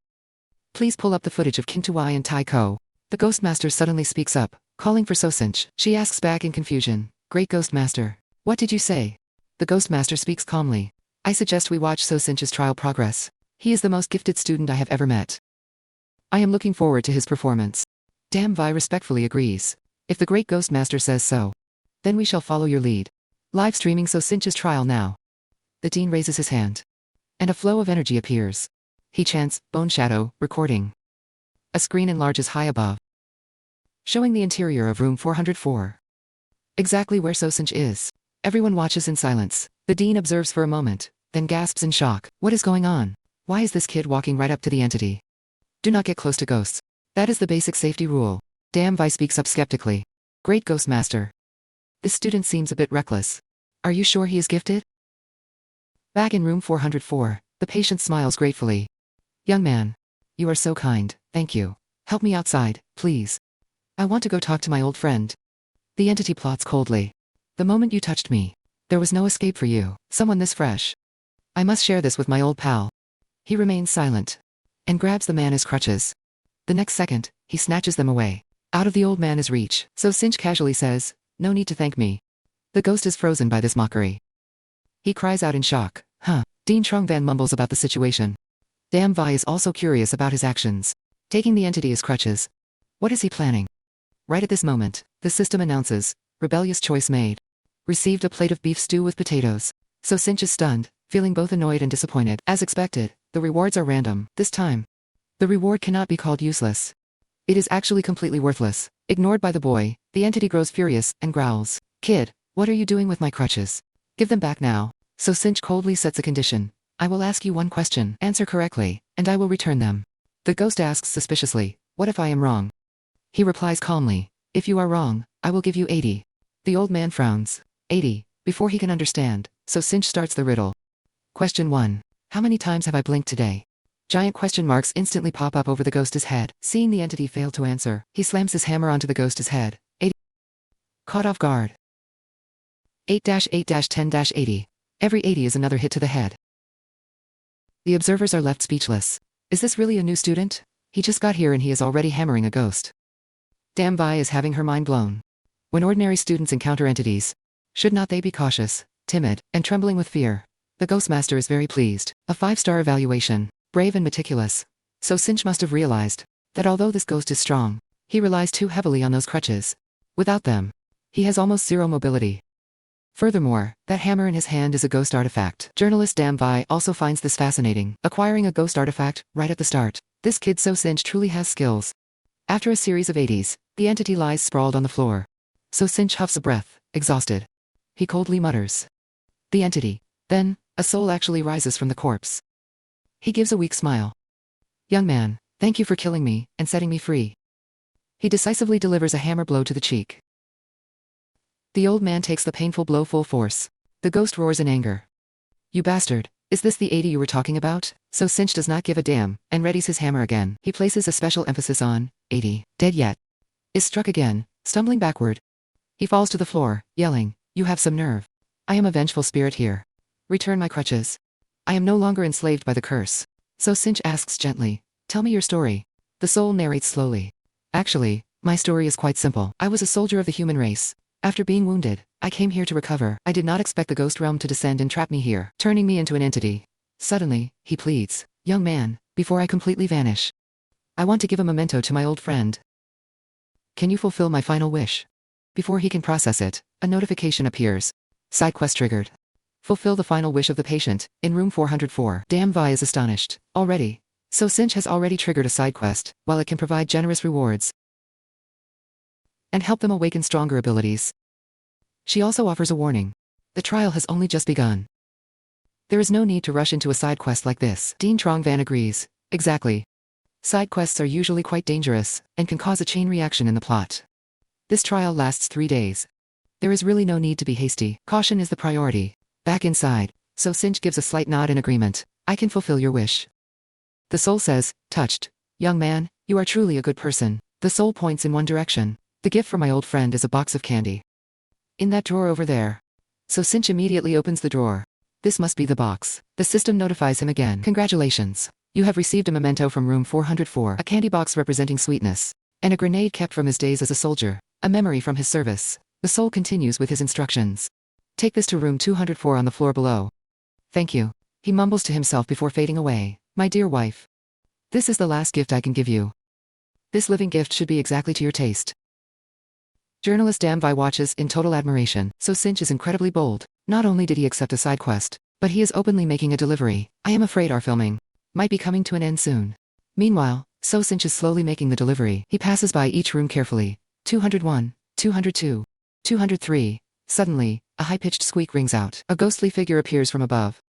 please pull up the footage of Kin Tawai and Taiko. The Ghostmaster suddenly speaks up, calling for So-sin. She asks back in confusion, Great Ghostmaster, what did you say? The Ghostmaster speaks calmly. I suggest we watch So-sin's trial progress. He is the most gifted student I have ever met. I am looking forward to his performance. Dambai respectfully agrees. If the Great Ghostmaster says so, then we shall follow your lead. Live streaming So-sin's trial now. The dean raises his hand, and a flow of energy appears. He chants, Bone Shadow, recording. A screen enlarges high above, showing the interior of room 404. Exactly where So-sin is. Everyone watches in silence. The dean observes for a moment, then gasps in shock. What is going on? Why is this kid walking right up to the entity? Do not get close to ghosts. That is the basic safety rule. Dambai speaks up skeptically. Great Ghostmaster. This student seems a bit reckless. Are you sure he is gifted? Back in room 404, the patient smiles gratefully. Young man. You are so kind, thank you. Help me outside, please. I want to go talk to my old friend. The entity plots coldly. The moment you touched me, there was no escape for you. Someone this fresh. I must share this with my old pal. He remains silent, and grabs the man his crutches. The next second, he snatches them away, out of the old man's reach. So-sin casually says, no need to thank me. The ghost is frozen by this mockery. He cries out in shock. Dean Trongvan mumbles about the situation. Dambai is also curious about his actions. Taking the entity as crutches. What is he planning? Right at this moment, the system announces, rebellious choice made. Received a plate of beef stew with potatoes. So-sin is stunned, feeling both annoyed and disappointed. As expected, the rewards are random. This time, the reward cannot be called useless. It is actually completely worthless. Ignored by the boy, the entity grows furious and growls. Kid, what are you doing with my crutches? Give them back now. So-sin coldly sets a condition. I will ask you one question. Answer correctly, and I will return them. The ghost asks suspiciously, what if I am wrong? He replies calmly, if you are wrong, I will give you 80. The old man frowns. 80. Before he can understand, So-sin starts the riddle. Question 1. How many times have I blinked today? Giant question marks instantly pop up over the ghost's head. Seeing the entity fail to answer, he slams his hammer onto the ghost's head. 80. Caught off guard. 8-8-10-80. Every 80 is another hit to the head. The observers are left speechless. Is this really a new student? He just got here and he is already hammering a ghost. Dambai is having her mind blown. When ordinary students encounter entities, should not they be cautious, timid, and trembling with fear? The Ghostmaster is very pleased. A 5-star evaluation. Brave and meticulous. So-sin must have realized that although this ghost is strong, he relies too heavily on those crutches. Without them, he has almost zero mobility. Furthermore, that hammer in his hand is a ghost artifact. Journalist Dambai also finds this fascinating, acquiring a ghost artifact right at the start. This kid So-sin truly has skills. After a series of 80s, the entity lies sprawled on the floor. So-sin huffs a breath, exhausted. He coldly mutters. The entity. Then, a soul actually rises from the corpse. He gives a weak smile. Young man, thank you for killing me and setting me free. He decisively delivers a hammer blow to the cheek. The old man takes the painful blow full force. The ghost roars in anger. You bastard, is this the 80 you were talking about? So Cinch does not give a damn, and readies his hammer again. He places a special emphasis on 80. Dead yet. Is struck again, stumbling backward. He falls to the floor, yelling, you have some nerve. I am a vengeful spirit here. Return my crutches. I am no longer enslaved by the curse. So Cinch asks gently, tell me your story. The soul narrates slowly. Actually, my story is quite simple. I was a soldier of the human race. After being wounded, I came here to recover. I did not expect the ghost realm to descend and trap me here, turning me into an entity. Suddenly, he pleads, young man, before I completely vanish. I want to give a memento to my old friend. Can you fulfill my final wish? Before he can process it, a notification appears. Side quest triggered. Fulfill the final wish of the patient, in room 404. Damn Vi is astonished. Already. So Cinch has already triggered a side quest, while it can provide generous rewards and help them awaken stronger abilities. She also offers a warning. The trial has only just begun. There is no need to rush into a side quest like this. Dean Trong Van agrees. Exactly. Side quests are usually quite dangerous, and can cause a chain reaction in the plot. This trial lasts 3 days. There is really no need to be hasty. Caution is the priority. Back inside, so Cinch gives a slight nod in agreement. I can fulfill your wish. The soul says, touched. Young man, you are truly a good person. The soul points in one direction. The gift for my old friend is a box of candy. In that drawer over there. So Cinch immediately opens the drawer. This must be the box. The system notifies him again. Congratulations. You have received a memento from room 404, a candy box representing sweetness, and a grenade kept from his days as a soldier, a memory from his service. The soul continues with his instructions. Take this to room 204 on the floor below. Thank you. He mumbles to himself before fading away. My dear wife. This is the last gift I can give you. This living gift should be exactly to your taste. Journalist Damvi watches in total admiration. So Cinch is incredibly bold. Not only did he accept a side quest, but he is openly making a delivery. I am afraid our filming might be coming to an end soon. Meanwhile, So Cinch is slowly making the delivery. He passes by each room carefully. 201, 202, 203. Suddenly, a high-pitched squeak rings out. A ghostly figure appears from above.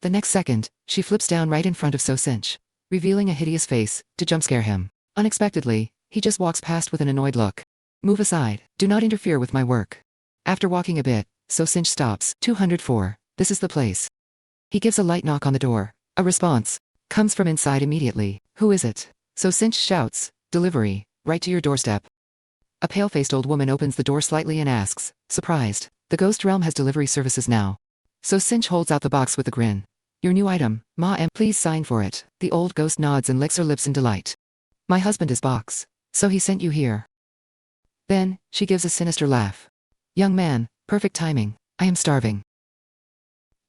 The next second, she flips down right in front of So Cinch, revealing a hideous face, to jumpscare him. Unexpectedly, he just walks past with an annoyed look. Move aside, do not interfere with my work. After walking a bit, So Cinch stops. 204, this is the place. He gives a light knock on the door. A response comes from inside immediately. Who is it? So Cinch shouts, delivery, right to your doorstep. A pale-faced old woman opens the door slightly and asks, surprised, the ghost realm has delivery services now. So Cinch holds out the box with a grin. Your new item, Ma and please sign for it. The old ghost nods and licks her lips in delight. My husband is Box, so he sent you here. Then, she gives a sinister laugh. Young man, perfect timing, I am starving.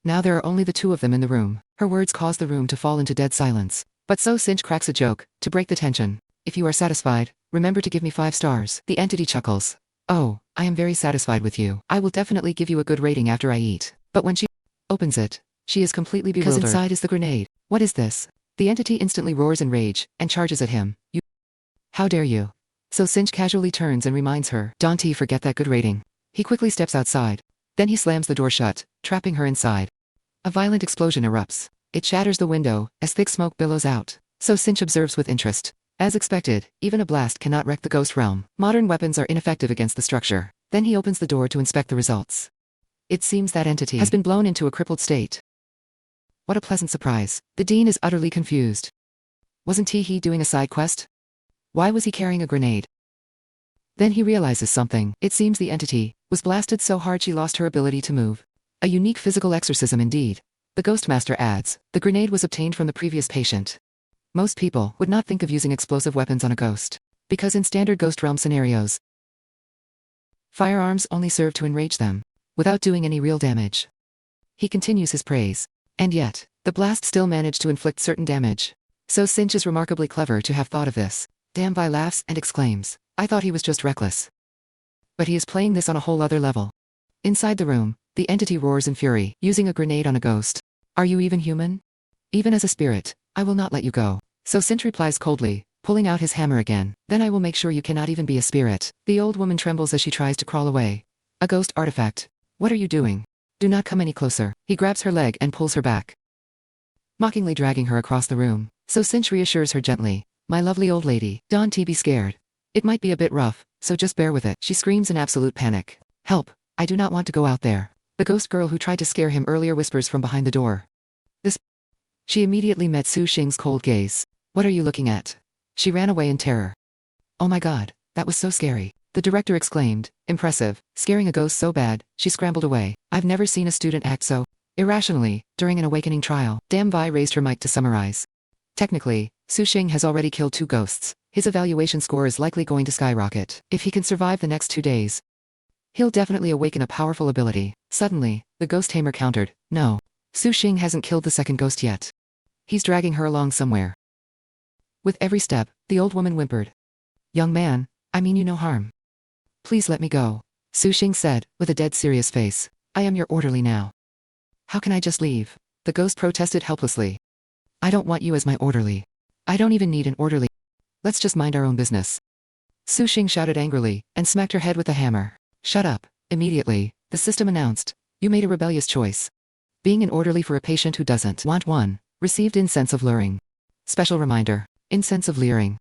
Now there are only the two of them in the room. Her words cause the room to fall into dead silence. But So Cinch cracks a joke, to break the tension. If you are satisfied, remember to give me 5 stars. The entity chuckles. Oh, I am very satisfied with you. I will definitely give you a good rating after I eat. But when she opens it, she is completely bewildered. Because inside is the grenade. What is this? The entity instantly roars in rage, and charges at him. You. How dare you? So Cinch casually turns and reminds her. Don't forget that good rating. He quickly steps outside. Then he slams the door shut, trapping her inside. A violent explosion erupts. It shatters the window, as thick smoke billows out. So Cinch observes with interest. As expected, even a blast cannot wreck the ghost realm. Modern weapons are ineffective against the structure. Then he opens the door to inspect the results. It seems that entity has been blown into a crippled state. What a pleasant surprise. The dean is utterly confused. Wasn't he doing a side quest? Why was he carrying a grenade? Then he realizes something. It seems the entity was blasted so hard she lost her ability to move. A unique physical exorcism indeed. The Ghostmaster adds, the grenade was obtained from the previous patient. Most people would not think of using explosive weapons on a ghost, because in standard ghost realm scenarios, firearms only serve to enrage them, without doing any real damage. He continues his praise. And yet, the blast still managed to inflict certain damage. So Cinch is remarkably clever to have thought of this. Damvi laughs and exclaims, I thought he was just reckless. But he is playing this on a whole other level. Inside the room, the entity roars in fury, using a grenade on a ghost. Are you even human? Even as a spirit, I will not let you go. So Cinch replies coldly, pulling out his hammer again. Then I will make sure you cannot even be a spirit. The old woman trembles as she tries to crawl away. A ghost artifact. What are you doing? Do not come any closer. He grabs her leg and pulls her back, mockingly dragging her across the room. So Cinch reassures her gently. My lovely old lady, don't be scared. It might be a bit rough, so just bear with it. She screams in absolute panic. Help! I do not want to go out there. The ghost girl who tried to scare him earlier whispers from behind the door. This. She immediately met Su Xing's cold gaze. What are you looking at? She ran away in terror. Oh my god, that was so scary. The director exclaimed. Impressive, scaring a ghost so bad, she scrambled away. I've never seen a student act so irrationally during an awakening trial. Damn Vi raised her mic to summarize. Technically, Su Xing has already killed 2 ghosts. His evaluation score is likely going to skyrocket. If he can survive the next 2 days, he'll definitely awaken a powerful ability. Suddenly, the ghost tamer countered. No. Su Xing hasn't killed the second ghost yet. He's dragging her along somewhere. With every step, the old woman whimpered. Young man, I mean you no harm. Please let me go, Su Xing said, with a dead serious face. I am your orderly now. How can I just leave? The ghost protested helplessly. I don't want you as my orderly. I don't even need an orderly. Let's just mind our own business. Su Xing shouted angrily, and smacked her head with a hammer. Shut up. Immediately, the system announced. You made a rebellious choice. Being an orderly for a patient who doesn't want one, received incense of luring. Special reminder. Incense of luring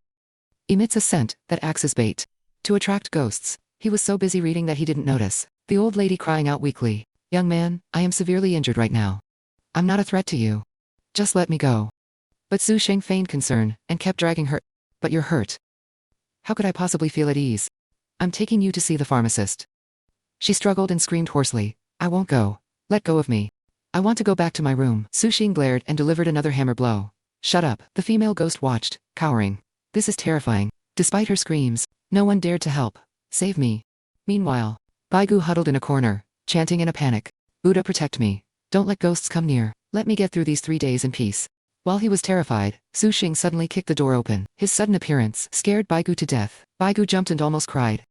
emits a scent that acts as bait to attract ghosts. He was so busy reading that he didn't notice the old lady crying out weakly. Young man, I am severely injured right now. I'm not a threat to you. Just let me go. But Su Xing feigned concern and kept dragging her. But you're hurt. How could I possibly feel at ease? I'm taking you to see the pharmacist. She struggled and screamed hoarsely. I won't go. Let go of me. I want to go back to my room. Su Xing glared and delivered another hammer blow. Shut up. The female ghost watched, cowering. This is terrifying. Despite her screams, no one dared to help. Save me. Meanwhile, Baigu huddled in a corner, chanting in a panic. Buddha, protect me. Don't let ghosts come near. Let me get through these 3 days in peace. While he was terrified, Su Xing suddenly kicked the door open. His sudden appearance scared Baigu to death. Baigu jumped and almost cried.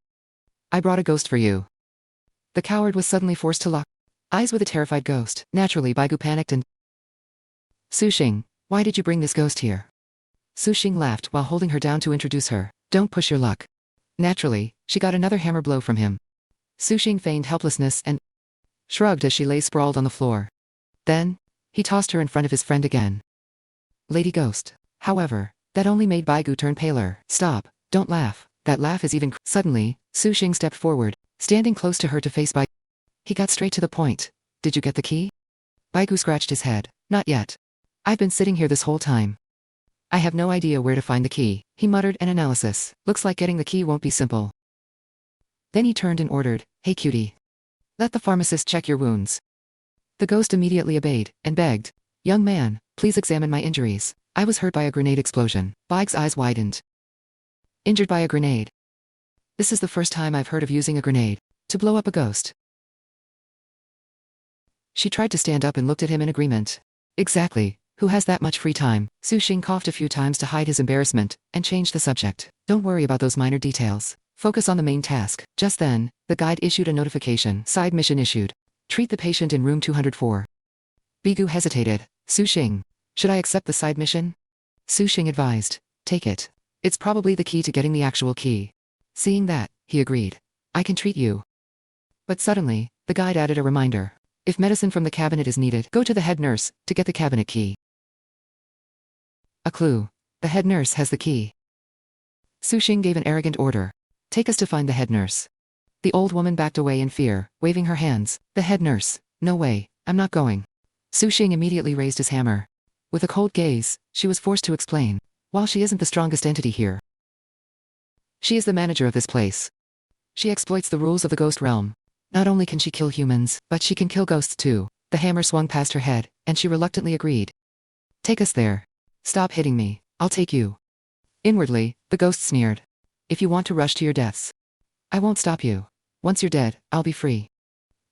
I brought a ghost for you. The coward was suddenly forced to lock eyes with a terrified ghost. Naturally, Baigu panicked and... Su Xing, why did you bring this ghost here? Su Xing laughed while holding her down to introduce her. Don't push your luck. Naturally, she got another hammer blow from him. Su Xing feigned helplessness and shrugged as she lay sprawled on the floor. Then, he tossed her in front of his friend again. Lady Ghost. However, that only made Baigu turn paler. Stop, don't laugh. That laugh is even... Suddenly, Su Xing stepped forward, standing close to her to face Baigu. He got straight to the point. Did you get the key? Baigu scratched his head. Not yet. I've been sitting here this whole time. I have no idea where to find the key, he muttered an analysis. Looks like getting the key won't be simple. Then he turned and ordered, Hey cutie. Let the pharmacist check your wounds. The ghost immediately obeyed, and begged. Young man, please examine my injuries. I was hurt by a grenade explosion. Baig's eyes widened. Injured by a grenade. This is the first time I've heard of using a grenade to blow up a ghost. She tried to stand up and looked at him in agreement. Exactly. Who has that much free time? Su Xing coughed a few times to hide his embarrassment, and changed the subject. Don't worry about those minor details. Focus on the main task. Just then, the guide issued a notification. Side mission issued. Treat the patient in room 204. Baigu hesitated. Su Xing. Should I accept the side mission? Su Xing advised. Take it. It's probably the key to getting the actual key. Seeing that, he agreed. I can treat you. But suddenly, the guide added a reminder. If medicine from the cabinet is needed, go to the head nurse to get the cabinet key. A clue. The head nurse has the key. Su Xing gave an arrogant order. Take us to find the head nurse. The old woman backed away in fear, waving her hands. The head nurse. No way, I'm not going. Su Xing immediately raised his hammer. With a cold gaze, she was forced to explain. While she isn't the strongest entity here, she is the manager of this place. She exploits the rules of the ghost realm. Not only can she kill humans, but she can kill ghosts too. The hammer swung past her head, and she reluctantly agreed. Take us there. Stop hitting me, I'll take you. Inwardly, the ghost sneered. If you want to rush to your deaths, I won't stop you. Once you're dead, I'll be free.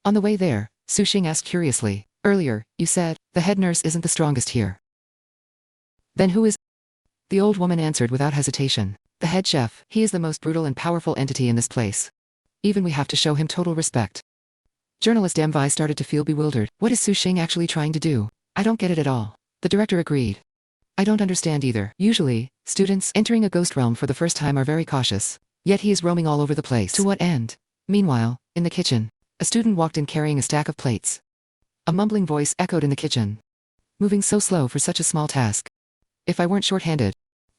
On the way there, Su Xing asked curiously. Earlier, you said, the head nurse isn't the strongest here. Then who is? The old woman answered without hesitation. The head chef. He is the most brutal and powerful entity in this place. Even we have to show him total respect. Journalist Mvi started to feel bewildered. What is Su Xing actually trying to do? I don't get it at all. The director agreed. I don't understand either. Usually, students entering a ghost realm for the first time are very cautious. Yet he is roaming all over the place. To what end? Meanwhile, in the kitchen, a student walked in carrying a stack of plates. A mumbling voice echoed in the kitchen. Moving so slow for such a small task. If I weren't short-handed,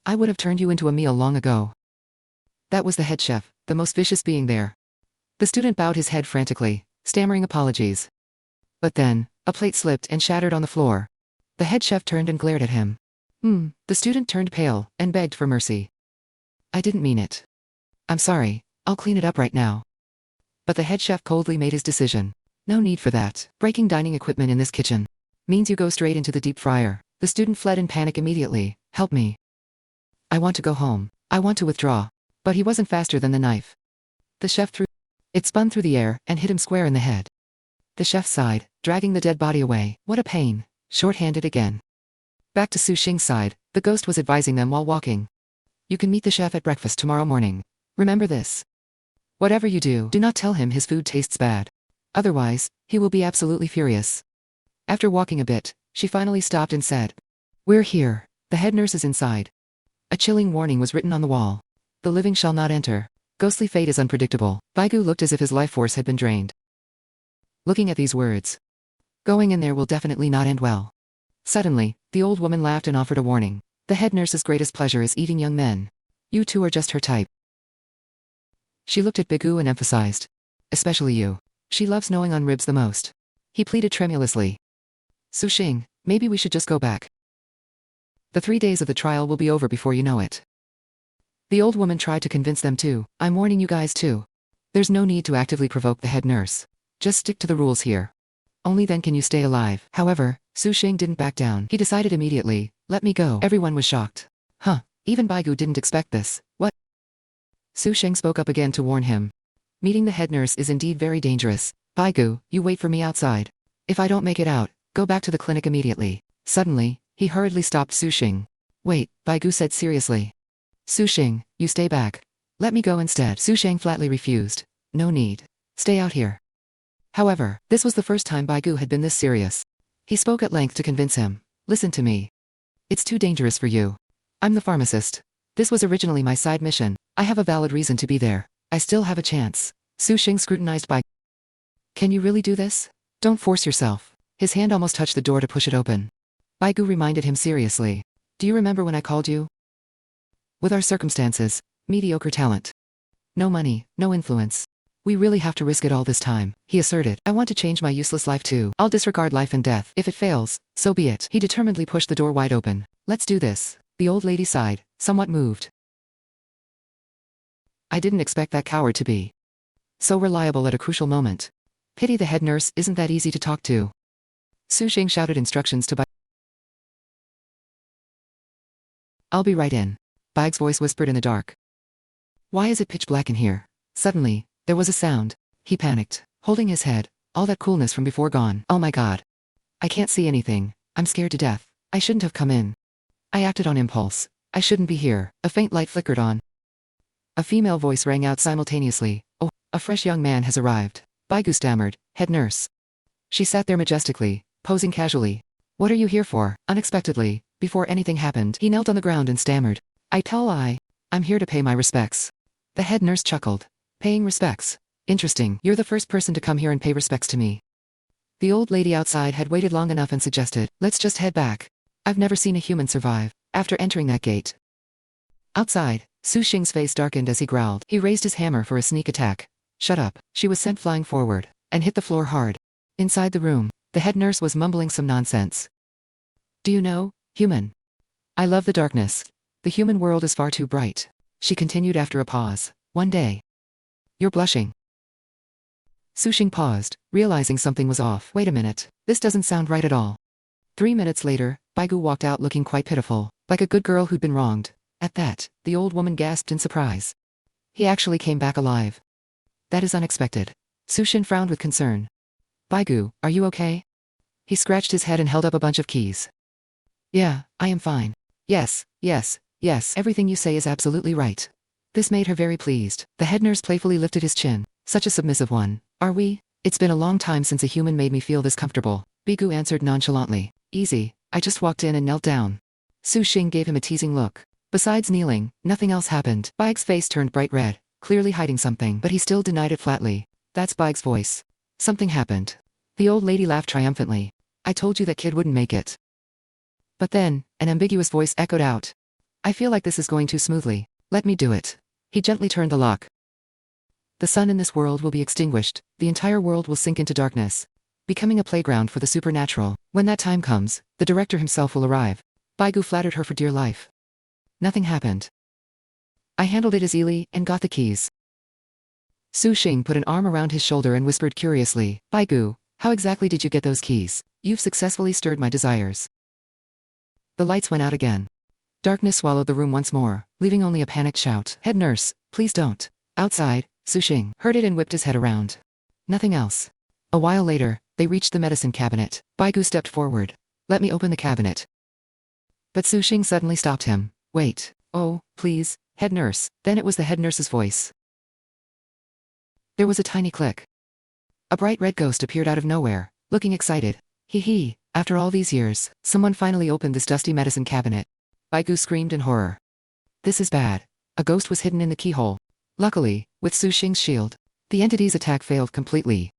I would have turned you into a meal long ago. That was the head chef, the most vicious being there. The student bowed his head frantically. stammering apologies. But then, a plate slipped and shattered on the floor. The head chef turned and glared at him. The student turned pale and begged for mercy. I didn't mean it. I'm sorry, I'll clean it up right now. But the head chef coldly made his decision. No need for that. Breaking dining equipment in this kitchen means you go straight into the deep fryer. The student fled in panic immediately. Help me. I want to go home. I want to withdraw. But he wasn't faster than the knife. The chef threw it, spun through the air and hit him square in the head. The chef sighed, dragging the dead body away. What a pain. Short-handed again. Back to Su Xing's side, the ghost was advising them while walking. You can meet the chef at breakfast tomorrow morning. Remember this. Whatever you do, do not tell him his food tastes bad. Otherwise, he will be absolutely furious. After walking a bit, she finally stopped and said, We're here. The head nurse is inside. A chilling warning was written on the wall. The living shall not enter. Ghostly fate is unpredictable. Baigu looked as if his life force had been drained. Looking at these words, going in there will definitely not end well. Suddenly, the old woman laughed and offered a warning. The head nurse's greatest pleasure is eating young men. You two are just her type. She looked at Bigu and emphasized. Especially you. She loves gnawing on ribs the most. He pleaded tremulously. Su Xing, maybe we should just go back. The 3 days of the trial will be over before you know it. The old woman tried to convince them too. I'm warning you guys too. There's no need to actively provoke the head nurse. Just stick to the rules here. Only then can you stay alive. However, Su Xing didn't back down. He decided immediately, let me go. Everyone was shocked. Even Baigu didn't expect this. What? Su Xing spoke up again to warn him. Meeting the head nurse is indeed very dangerous. Baigu, you wait for me outside. If I don't make it out, go back to the clinic immediately. Suddenly, he hurriedly stopped Su Xing. Wait, Baigu said seriously. Su Xing, you stay back. Let me go instead. Su Xing flatly refused. No need. Stay out here. However, this was the first time Baigu had been this serious. He spoke at length to convince him. Listen to me. It's too dangerous for you. I'm the pharmacist. This was originally my side mission. I have a valid reason to be there. I still have a chance. Su Xing scrutinized Baigu. Can you really do this? Don't force yourself. His hand almost touched the door to push it open. Baigu reminded him seriously. Do you remember when I called you? With our circumstances, mediocre talent. No money, no influence. We really have to risk it all this time, he asserted. I want to change my useless life too. I'll disregard life and death. If it fails, so be it. He determinedly pushed the door wide open. Let's do this. The old lady sighed, somewhat moved. I didn't expect that coward to be so reliable at a crucial moment. Pity the head nurse isn't that easy to talk to. Su Xing shouted instructions to Baigu. I'll be right in. Baig's voice whispered in the dark. Why is it pitch black in here? Suddenly, there was a sound. He panicked, holding his head, all that coolness from before gone. Oh my god. I can't see anything. I'm scared to death. I shouldn't have come in. I acted on impulse. I shouldn't be here. A faint light flickered on. A female voice rang out simultaneously. Oh, a fresh young man has arrived. Baigu stammered, head nurse. She sat there majestically, posing casually. What are you here for? Unexpectedly, before anything happened, he knelt on the ground and stammered. I'm here to pay my respects. The head nurse chuckled. Paying respects. Interesting. You're the first person to come here and pay respects to me. The old lady outside had waited long enough and suggested, let's just head back. I've never seen a human survive. After entering that gate. Outside, Su Xing's face darkened as he growled. He raised his hammer for a sneak attack. Shut up. She was sent flying forward, and hit the floor hard. Inside the room, the head nurse was mumbling some nonsense. Do you know, human? I love the darkness. The human world is far too bright. She continued after a pause. One day. You're blushing. Su Xing paused, realizing something was off. Wait a minute, this doesn't sound right at all. 3 minutes later, Baigu walked out looking quite pitiful, like a good girl who'd been wronged. At that, the old woman gasped in surprise. He actually came back alive. That is unexpected. Su Xing frowned with concern. Baigu, are you okay? He scratched his head and held up a bunch of keys. Yeah, I am fine. Yes, everything you say is absolutely right. This made her very pleased. The head nurse playfully lifted his chin. Such a submissive one. Are we? It's been a long time since a human made me feel this comfortable. Baigu answered nonchalantly. Easy, I just walked in and knelt down. Su Xing gave him a teasing look. Besides kneeling, nothing else happened. Baig's face turned bright red, clearly hiding something, but he still denied it flatly. That's Baig's voice. Something happened. The old lady laughed triumphantly. I told you that kid wouldn't make it. But then, an ambiguous voice echoed out. I feel like this is going too smoothly. Let me do it. He gently turned the lock. The sun in this world will be extinguished, the entire world will sink into darkness, becoming a playground for the supernatural. When that time comes, the director himself will arrive. Baigu flattered her for dear life. Nothing happened. I handled it as easily and got the keys. Su Xing put an arm around his shoulder and whispered curiously, Baigu, how exactly did you get those keys? You've successfully stirred my desires. The lights went out again. Darkness swallowed the room once more, leaving only a panicked shout. Head nurse, please don't. Outside, Su Xing heard it and whipped his head around. Nothing else. A while later, they reached the medicine cabinet. Baigu stepped forward. Let me open the cabinet. But Su Xing suddenly stopped him. Wait. Oh, please, head nurse. Then it was the head nurse's voice. There was a tiny click. A bright red ghost appeared out of nowhere, looking excited. Hee, after all these years, someone finally opened this dusty medicine cabinet. Baigu screamed in horror. This is bad. A ghost was hidden in the keyhole. Luckily, with Su Xing's shield, the entity's attack failed completely.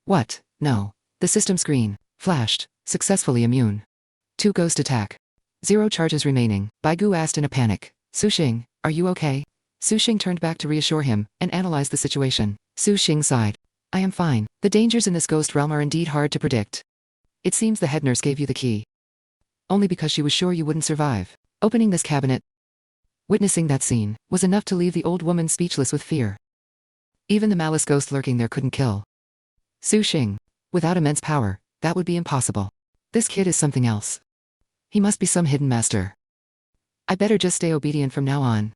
What? No. The system screen flashed, successfully immune. 2 ghost attack. 0 charges remaining. Baigu asked in a panic. Su Xing, are you okay? Su Xing turned back to reassure him and analyzed the situation. Su Xing sighed. I am fine. The dangers in this ghost realm are indeed hard to predict. It seems the head nurse gave you the key only because she was sure you wouldn't survive. Opening this cabinet, witnessing that scene, was enough to leave the old woman speechless with fear. Even the malice ghost lurking there couldn't kill Su Xing. Without immense power, that would be impossible. This kid is something else. He must be some hidden master. I better just stay obedient from now on.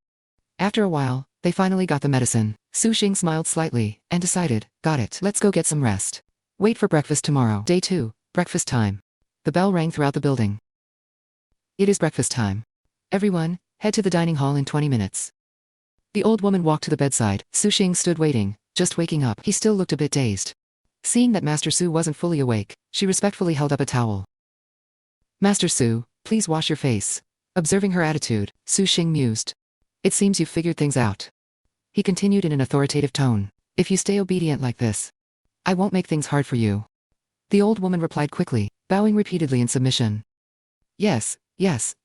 After a while, they finally got the medicine. Su Xing smiled slightly and decided, got it. Let's go get some rest. Wait for breakfast tomorrow. Day 2, breakfast time. The bell rang throughout the building. It is breakfast time. Everyone, head to the dining hall in 20 minutes. The old woman walked to the bedside. Su Xing stood waiting, just waking up. He still looked a bit dazed. Seeing that Master Su wasn't fully awake, she respectfully held up a towel. Master Su, please wash your face. Observing her attitude, Su Xing mused. It seems you've figured things out. He continued in an authoritative tone. If you stay obedient like this, I won't make things hard for you. The old woman replied quickly, bowing repeatedly in submission. Yes,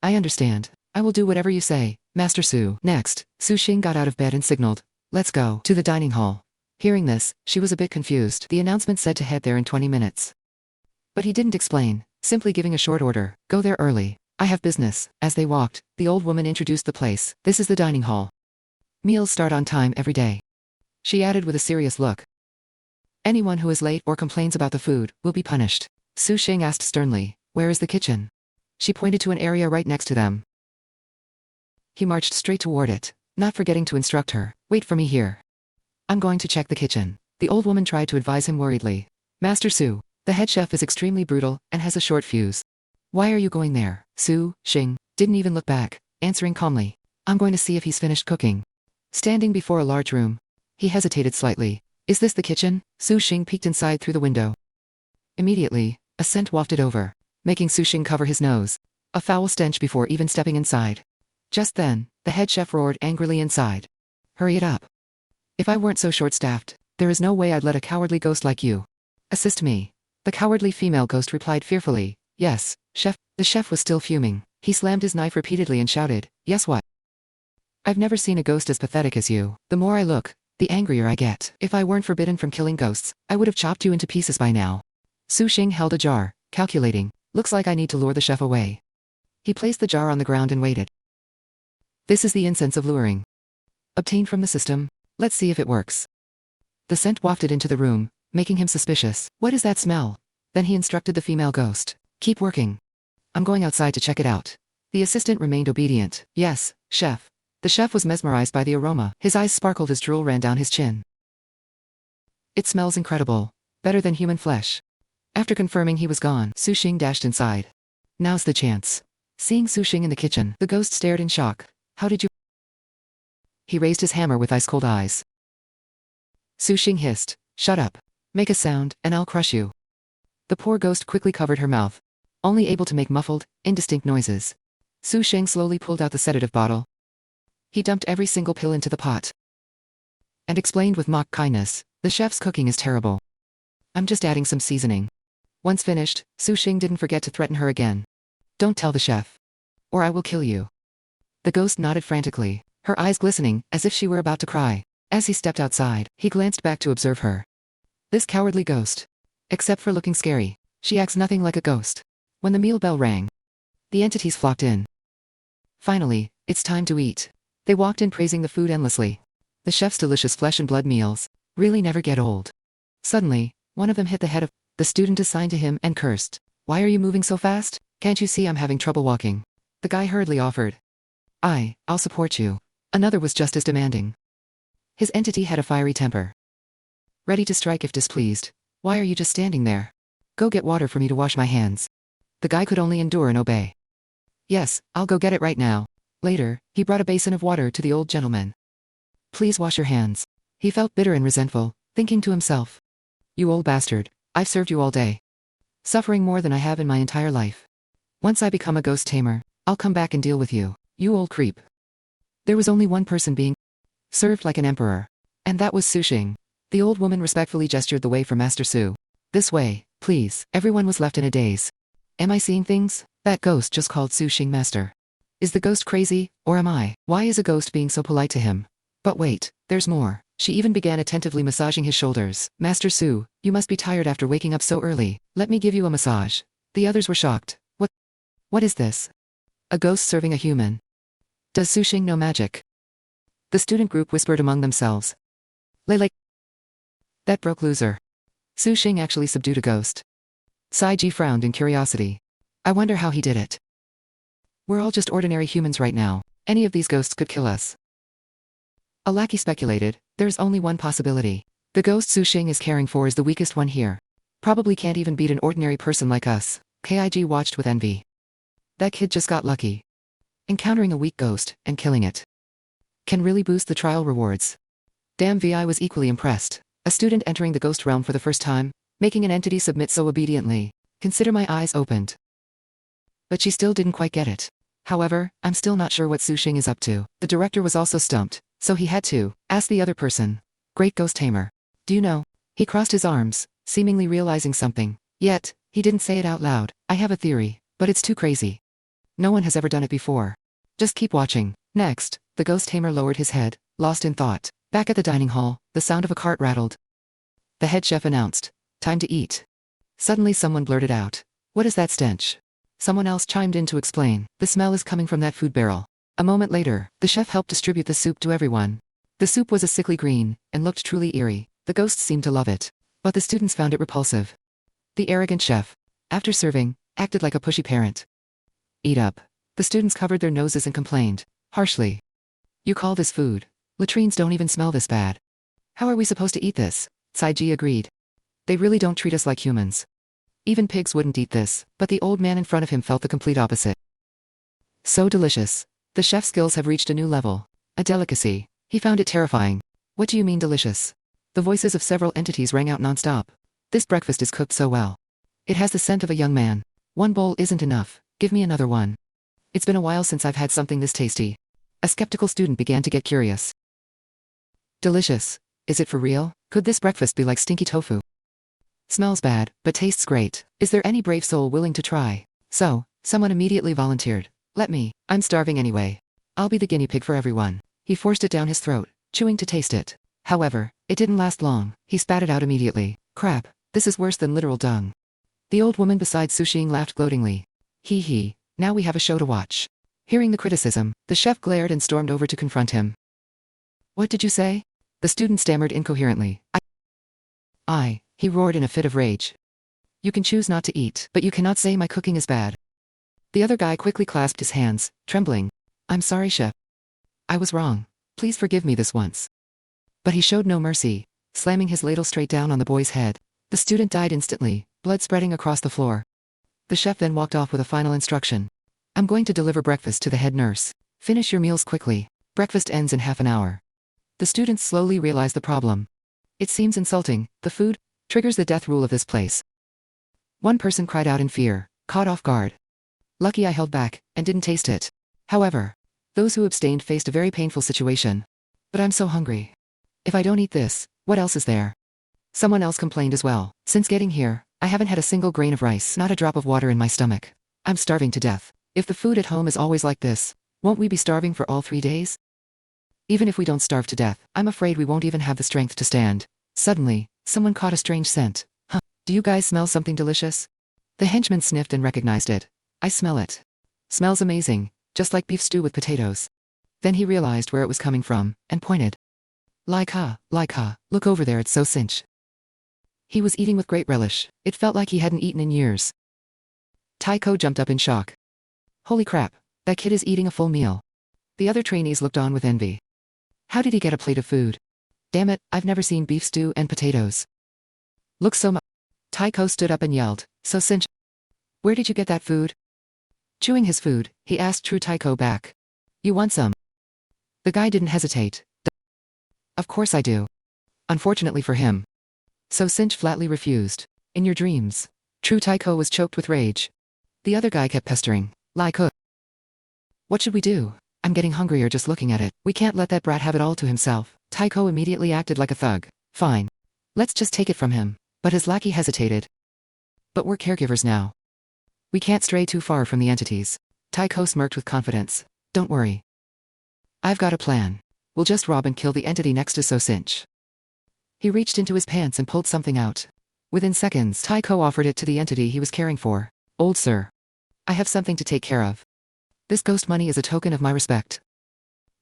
I understand. I will do whatever you say, Master Su. Next, Su Xing got out of bed and signaled, let's go to the dining hall. Hearing this, she was a bit confused. The announcement said to head there in 20 minutes. But he didn't explain, simply giving a short order, go there early. I have business. As they walked, the old woman introduced the place. This is the dining hall. Meals start on time every day. She added with a serious look. Anyone who is late or complains about the food will be punished. Su Xing asked sternly, where is the kitchen? She pointed to an area right next to them. He marched straight toward it, not forgetting to instruct her, wait for me here. I'm going to check the kitchen. The old woman tried to advise him worriedly. Master Su, the head chef is extremely brutal and has a short fuse. Why are you going there? Su Xing didn't even look back, answering calmly. I'm going to see if he's finished cooking. Standing before a large room, he hesitated slightly. Is this the kitchen? Su Xing peeked inside through the window. Immediately, a scent wafted over, making Su Xing cover his nose. A foul stench before even stepping inside. Just then, the head chef roared angrily inside. Hurry it up. If I weren't so short-staffed, there is no way I'd let a cowardly ghost like you assist me. The cowardly female ghost replied fearfully. Yes, chef. The chef was still fuming. He slammed his knife repeatedly and shouted, yes what? I've never seen a ghost as pathetic as you. The more I look, the angrier I get. If I weren't forbidden from killing ghosts, I would have chopped you into pieces by now. Su Xing held a jar, calculating, looks like I need to lure the chef away. He placed the jar on the ground and waited. This is the incense of luring. Obtained from the system. Let's see if it works. The scent wafted into the room, making him suspicious. What is that smell? Then he instructed the female ghost. Keep working. I'm going outside to check it out. The assistant remained obedient. Yes, chef. The chef was mesmerized by the aroma. His eyes sparkled as drool ran down his chin. It smells incredible. Better than human flesh. After confirming he was gone, Su Xing dashed inside. Now's the chance. Seeing Su Xing in the kitchen, the ghost stared in shock. How did you? He raised his hammer with ice-cold eyes. Su Xing hissed, shut up. Make a sound, and I'll crush you. The poor ghost quickly covered her mouth, only able to make muffled, indistinct noises. Su Xing slowly pulled out the sedative bottle. He dumped every single pill into the pot and explained with mock kindness, the chef's cooking is terrible. I'm just adding some seasoning. Once finished, Su Xing didn't forget to threaten her again. Don't tell the chef, or I will kill you. The ghost nodded frantically, her eyes glistening as if she were about to cry. As he stepped outside, he glanced back to observe her. This cowardly ghost. Except for looking scary, she acts nothing like a ghost. When the meal bell rang, the entities flocked in. Finally, it's time to eat. They walked in praising the food endlessly. The chef's delicious flesh and blood meals really never get old. Suddenly, one of them hit the head of the student assigned to him and cursed. Why are you moving so fast? Can't you see I'm having trouble walking? The guy hurriedly offered. I'll support you. Another was just as demanding. His entity had a fiery temper. Ready to strike if displeased. Why are you just standing there? Go get water for me to wash my hands. The guy could only endure and obey. Yes, I'll go get it right now. Later, he brought a basin of water to the old gentleman. Please wash your hands. He felt bitter and resentful, thinking to himself. You old bastard, I've served you all day. Suffering more than I have in my entire life. Once I become a ghost tamer, I'll come back and deal with you, you old creep. There was only one person being served like an emperor. And that was Su Xing. The old woman respectfully gestured the way for Master Su. This way, please. Everyone was left in a daze. Am I seeing things? That ghost just called Su Xing master. Is the ghost crazy, or am I? Why is a ghost being so polite to him? But wait, there's more. She even began attentively massaging his shoulders. Master Su, you must be tired after waking up so early. Let me give you a massage. The others were shocked. What is this? A ghost serving a human. Does Su Xing know magic? The student group whispered among themselves. Lele. That broke loser. Su Xing actually subdued a ghost. Sai Ji frowned in curiosity. I wonder how he did it. We're all just ordinary humans right now. Any of these ghosts could kill us. A lackey speculated, there's only one possibility. The ghost Su Xing is caring for is the weakest one here. Probably can't even beat an ordinary person like us. Kig watched with envy. That kid just got lucky. Encountering a weak ghost, and killing it. Can really boost the trial rewards. Damn, Vi was equally impressed. A student entering the ghost realm for the first time, making an entity submit so obediently. Consider my eyes opened. But she still didn't quite get it. However, I'm still not sure what Su Xing is up to. The director was also stumped, so he had to ask the other person. Great ghost tamer. Do you know? He crossed his arms, seemingly realizing something. Yet, he didn't say it out loud. I have a theory, but it's too crazy. No one has ever done it before. Just keep watching. Next, the ghost tamer lowered his head, lost in thought. Back at the dining hall, the sound of a cart rattled. The head chef announced, time to eat. Suddenly someone blurted out, what is that stench? Someone else chimed in to explain, the smell is coming from that food barrel. A moment later, the chef helped distribute the soup to everyone. The soup was a sickly green, and looked truly eerie. The ghosts seemed to love it. But the students found it repulsive. The arrogant chef, after serving, acted like a pushy parent. Eat up. The students covered their noses and complained, harshly. You call this food? Latrines don't even smell this bad. How are we supposed to eat this? Sai Ji agreed. They really don't treat us like humans. Even pigs wouldn't eat this, but the old man in front of him felt the complete opposite. So delicious. The chef's skills have reached a new level. A delicacy. He found it terrifying. What do you mean delicious? The voices of several entities rang out nonstop. This breakfast is cooked so well. It has the scent of a young man. One bowl isn't enough. Give me another one. It's been a while since I've had something this tasty. A skeptical student began to get curious. Delicious. Is it for real? Could this breakfast be like stinky tofu? Smells bad, but tastes great. Is there any brave soul willing to try? So, someone immediately volunteered. Let me. I'm starving anyway. I'll be the guinea pig for everyone. He forced it down his throat, chewing to taste it. However, it didn't last long. He spat it out immediately. Crap, this is worse than literal dung. The old woman beside Su Xing laughed gloatingly. Hee hee, now we have a show to watch. Hearing the criticism, the chef glared and stormed over to confront him. What did you say? The student stammered incoherently. He roared in a fit of rage. You can choose not to eat, but you cannot say my cooking is bad. The other guy quickly clasped his hands, trembling. I'm sorry, chef. I was wrong. Please forgive me this once. But he showed no mercy, slamming his ladle straight down on the boy's head. The student died instantly, blood spreading across the floor. The chef then walked off with a final instruction. I'm going to deliver breakfast to the head nurse. Finish your meals quickly. Breakfast ends in half an hour. The students slowly realized the problem. It seems insulting. The food triggers the death rule of this place. One person cried out in fear, caught off guard. Lucky I held back, and didn't taste it. However, those who abstained faced a very painful situation. But I'm so hungry. If I don't eat this, what else is there? Someone else complained as well. Since getting here, I haven't had a single grain of rice, not a drop of water in my stomach. I'm starving to death. If the food at home is always like this, won't we be starving for all 3 days? Even if we don't starve to death, I'm afraid we won't even have the strength to stand. Suddenly, someone caught a strange scent. Huh, do you guys smell something delicious? The henchman sniffed and recognized it. I smell it. Smells amazing, just like beef stew with potatoes. Then he realized where it was coming from, and pointed. Like ha, look over there, it's SYSTE. He was eating with great relish. It felt like he hadn't eaten in years. Taiko jumped up in shock. Holy crap, that kid is eating a full meal. The other trainees looked on with envy. How did he get a plate of food? Damn it, I've never seen beef stew and potatoes. Looks so much. Taiko stood up and yelled, SYSTE. Where did you get that food? Chewing his food, he asked True Taiko back. You want some? The guy didn't hesitate. Of course I do. Unfortunately for him. SYSTE flatly refused. In your dreams. True Taiko was choked with rage. The other guy kept pestering. Like who? What should we do? I'm getting hungrier just looking at it. We can't let that brat have it all to himself. Taiko immediately acted like a thug. Fine. Let's just take it from him. But his lackey hesitated. But we're caregivers now. We can't stray too far from the entities. Taiko smirked with confidence. Don't worry. I've got a plan. We'll just rob and kill the entity next to SYSTE. He reached into his pants and pulled something out. Within seconds, Taiko offered it to the entity he was caring for. Old sir. I have something to take care of. This ghost money is a token of my respect.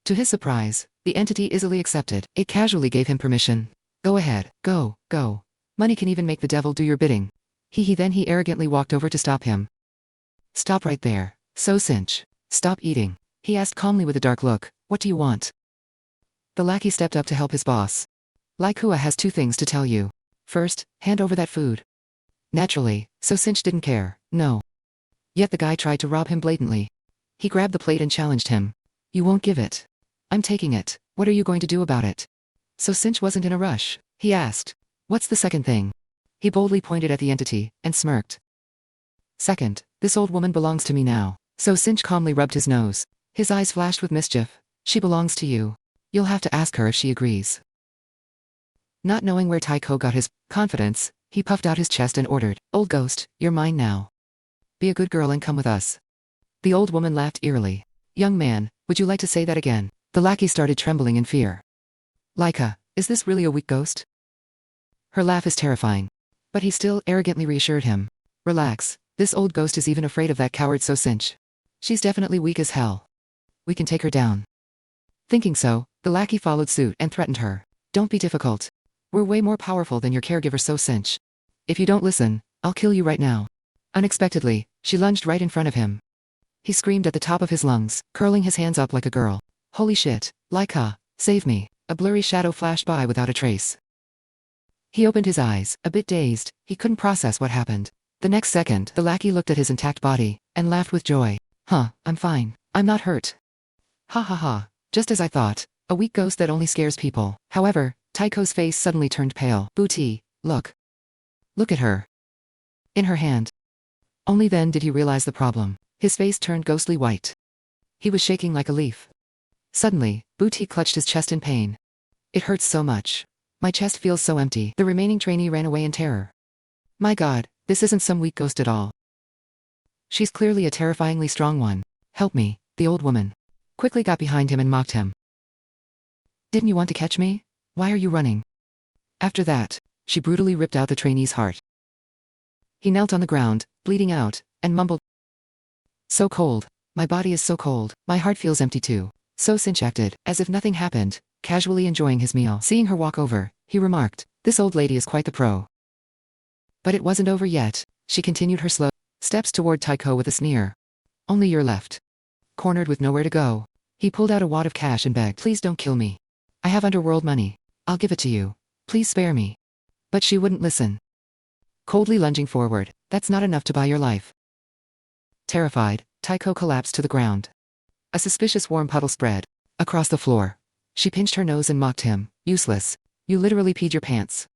To his surprise, the entity easily accepted. It casually gave him permission. Go ahead, go. Money can even make the devil do your bidding. Then he arrogantly walked over to stop him. Stop right there, SYSTE. Stop eating. He asked calmly with a dark look. What do you want? The lackey stepped up to help his boss. Likua has two things to tell you. First, hand over that food. Naturally, SYSTE didn't care, no. Yet the guy tried to rob him blatantly. He grabbed the plate and challenged him. You won't give it. I'm taking it. What are you going to do about it? SYSTE wasn't in a rush. He asked. What's the second thing? He boldly pointed at the entity, and smirked. Second, this old woman belongs to me now. SYSTE calmly rubbed his nose. His eyes flashed with mischief. She belongs to you. You'll have to ask her if she agrees. Not knowing where Taiko got his confidence, he puffed out his chest and ordered, Old ghost, you're mine now. Be a good girl and come with us. The old woman laughed eerily. Young man, would you like to say that again? The lackey started trembling in fear. Laika, is this really a weak ghost? Her laugh is terrifying. But he still arrogantly reassured him. Relax, this old ghost is even afraid of that coward SYSTE. She's definitely weak as hell. We can take her down. Thinking so, the lackey followed suit and threatened her. Don't be difficult. We're way more powerful than your caregiver SYSTE. If you don't listen, I'll kill you right now. Unexpectedly, she lunged right in front of him. He screamed at the top of his lungs, curling his hands up like a girl. Holy shit, Laika, save me. A blurry shadow flashed by without a trace. He opened his eyes, a bit dazed. He couldn't process what happened. The next second, the lackey looked at his intact body, and laughed with joy. Huh, I'm fine. I'm not hurt. Ha ha ha, just as I thought. A weak ghost that only scares people. However, Taiko's face suddenly turned pale. Booty, look. Look at her. In her hand. Only then did he realize the problem. His face turned ghostly white. He was shaking like a leaf. Suddenly, Booty clutched his chest in pain. It hurts so much. My chest feels so empty. The remaining trainee ran away in terror. My god, this isn't some weak ghost at all. She's clearly a terrifyingly strong one. Help me, the old woman. Quickly got behind him and mocked him. Didn't you want to catch me? Why are you running? After that, she brutally ripped out the trainee's heart. He knelt on the ground, bleeding out, and mumbled. So cold. My body is so cold. My heart feels empty too. SYSTE acted, as if nothing happened, casually enjoying his meal. Seeing her walk over, he remarked, this old lady is quite the pro. But it wasn't over yet. She continued her slow steps toward Taiko with a sneer. Only you're left. Cornered with nowhere to go. He pulled out a wad of cash and begged, please don't kill me. I have underworld money. I'll give it to you. Please spare me. But she wouldn't listen. Coldly lunging forward, that's not enough to buy your life. Terrified, Taiko collapsed to the ground. A suspicious warm puddle spread across the floor. She pinched her nose and mocked him. Useless. You literally peed your pants.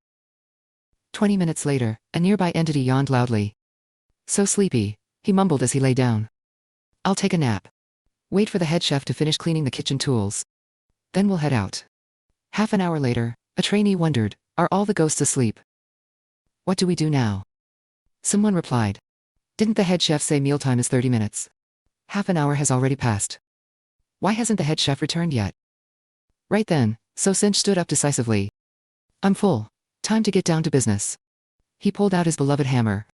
20 minutes later, a nearby entity yawned loudly. So sleepy, he mumbled as he lay down. I'll take a nap. Wait for the head chef to finish cleaning the kitchen tools. Then we'll head out. Half an hour later, a trainee wondered, are all the ghosts asleep? What do we do now? Someone replied. Didn't the head chef say mealtime is 30 minutes? Half an hour has already passed. Why hasn't the head chef returned yet? Right then, So Sinch stood up decisively. I'm full. Time to get down to business. He pulled out his beloved hammer.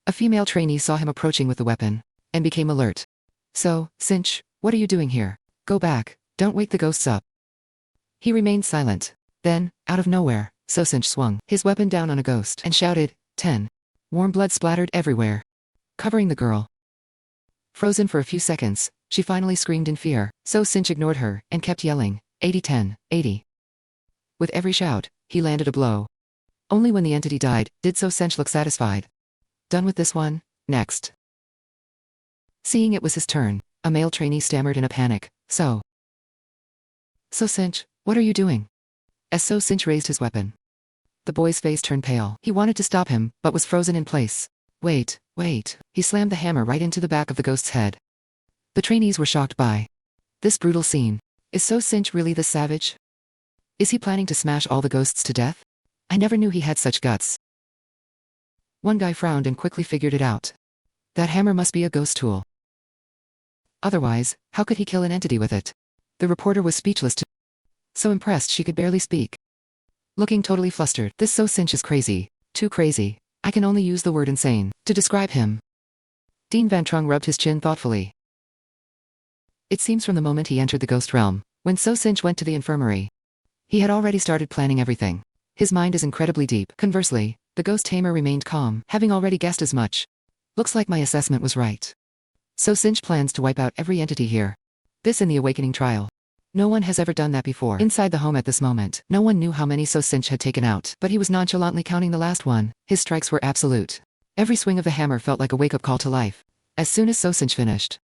A female trainee saw him approaching with the weapon, and became alert. So, Sinch, what are you doing here? Go back, don't wake the ghosts up. He remained silent. Then, out of nowhere, So Sinch swung his weapon down on a ghost and shouted, 10. Warm blood splattered everywhere, covering the girl. Frozen for a few seconds, she finally screamed in fear. So Sinch ignored her and kept yelling, 80 10, 80. With every shout, he landed a blow. Only when the entity died did So Sinch look satisfied. Done with this one, next. Seeing it was his turn, a male trainee stammered in a panic, So Sinch, what are you doing? As So Sinch raised his weapon, the boy's face turned pale. He wanted to stop him, but was frozen in place. Wait. He slammed the hammer right into the back of the ghost's head. The trainees were shocked by this brutal scene. Is So Sinch really this savage? Is he planning to smash all the ghosts to death? I never knew he had such guts. One guy frowned and quickly figured it out. That hammer must be a ghost tool. Otherwise, how could he kill an entity with it? The reporter was speechless too. So impressed she could barely speak. Looking totally flustered. This So Sinch is crazy. Too crazy. I can only use the word insane to describe him. Dean Van Trung rubbed his chin thoughtfully. It seems from the moment he entered the ghost realm, when So Sinch went to the infirmary, he had already started planning everything. His mind is incredibly deep. Conversely, the ghost tamer remained calm, having already guessed as much. Looks like my assessment was right. So Sinch plans to wipe out every entity here. This in the awakening trial. No one has ever done that before. Inside the home at this moment, no one knew how many So Sinch had taken out, but he was nonchalantly counting the last one. His strikes were absolute. Every swing of the hammer felt like a wake-up call to life. As soon as So Sinch finished,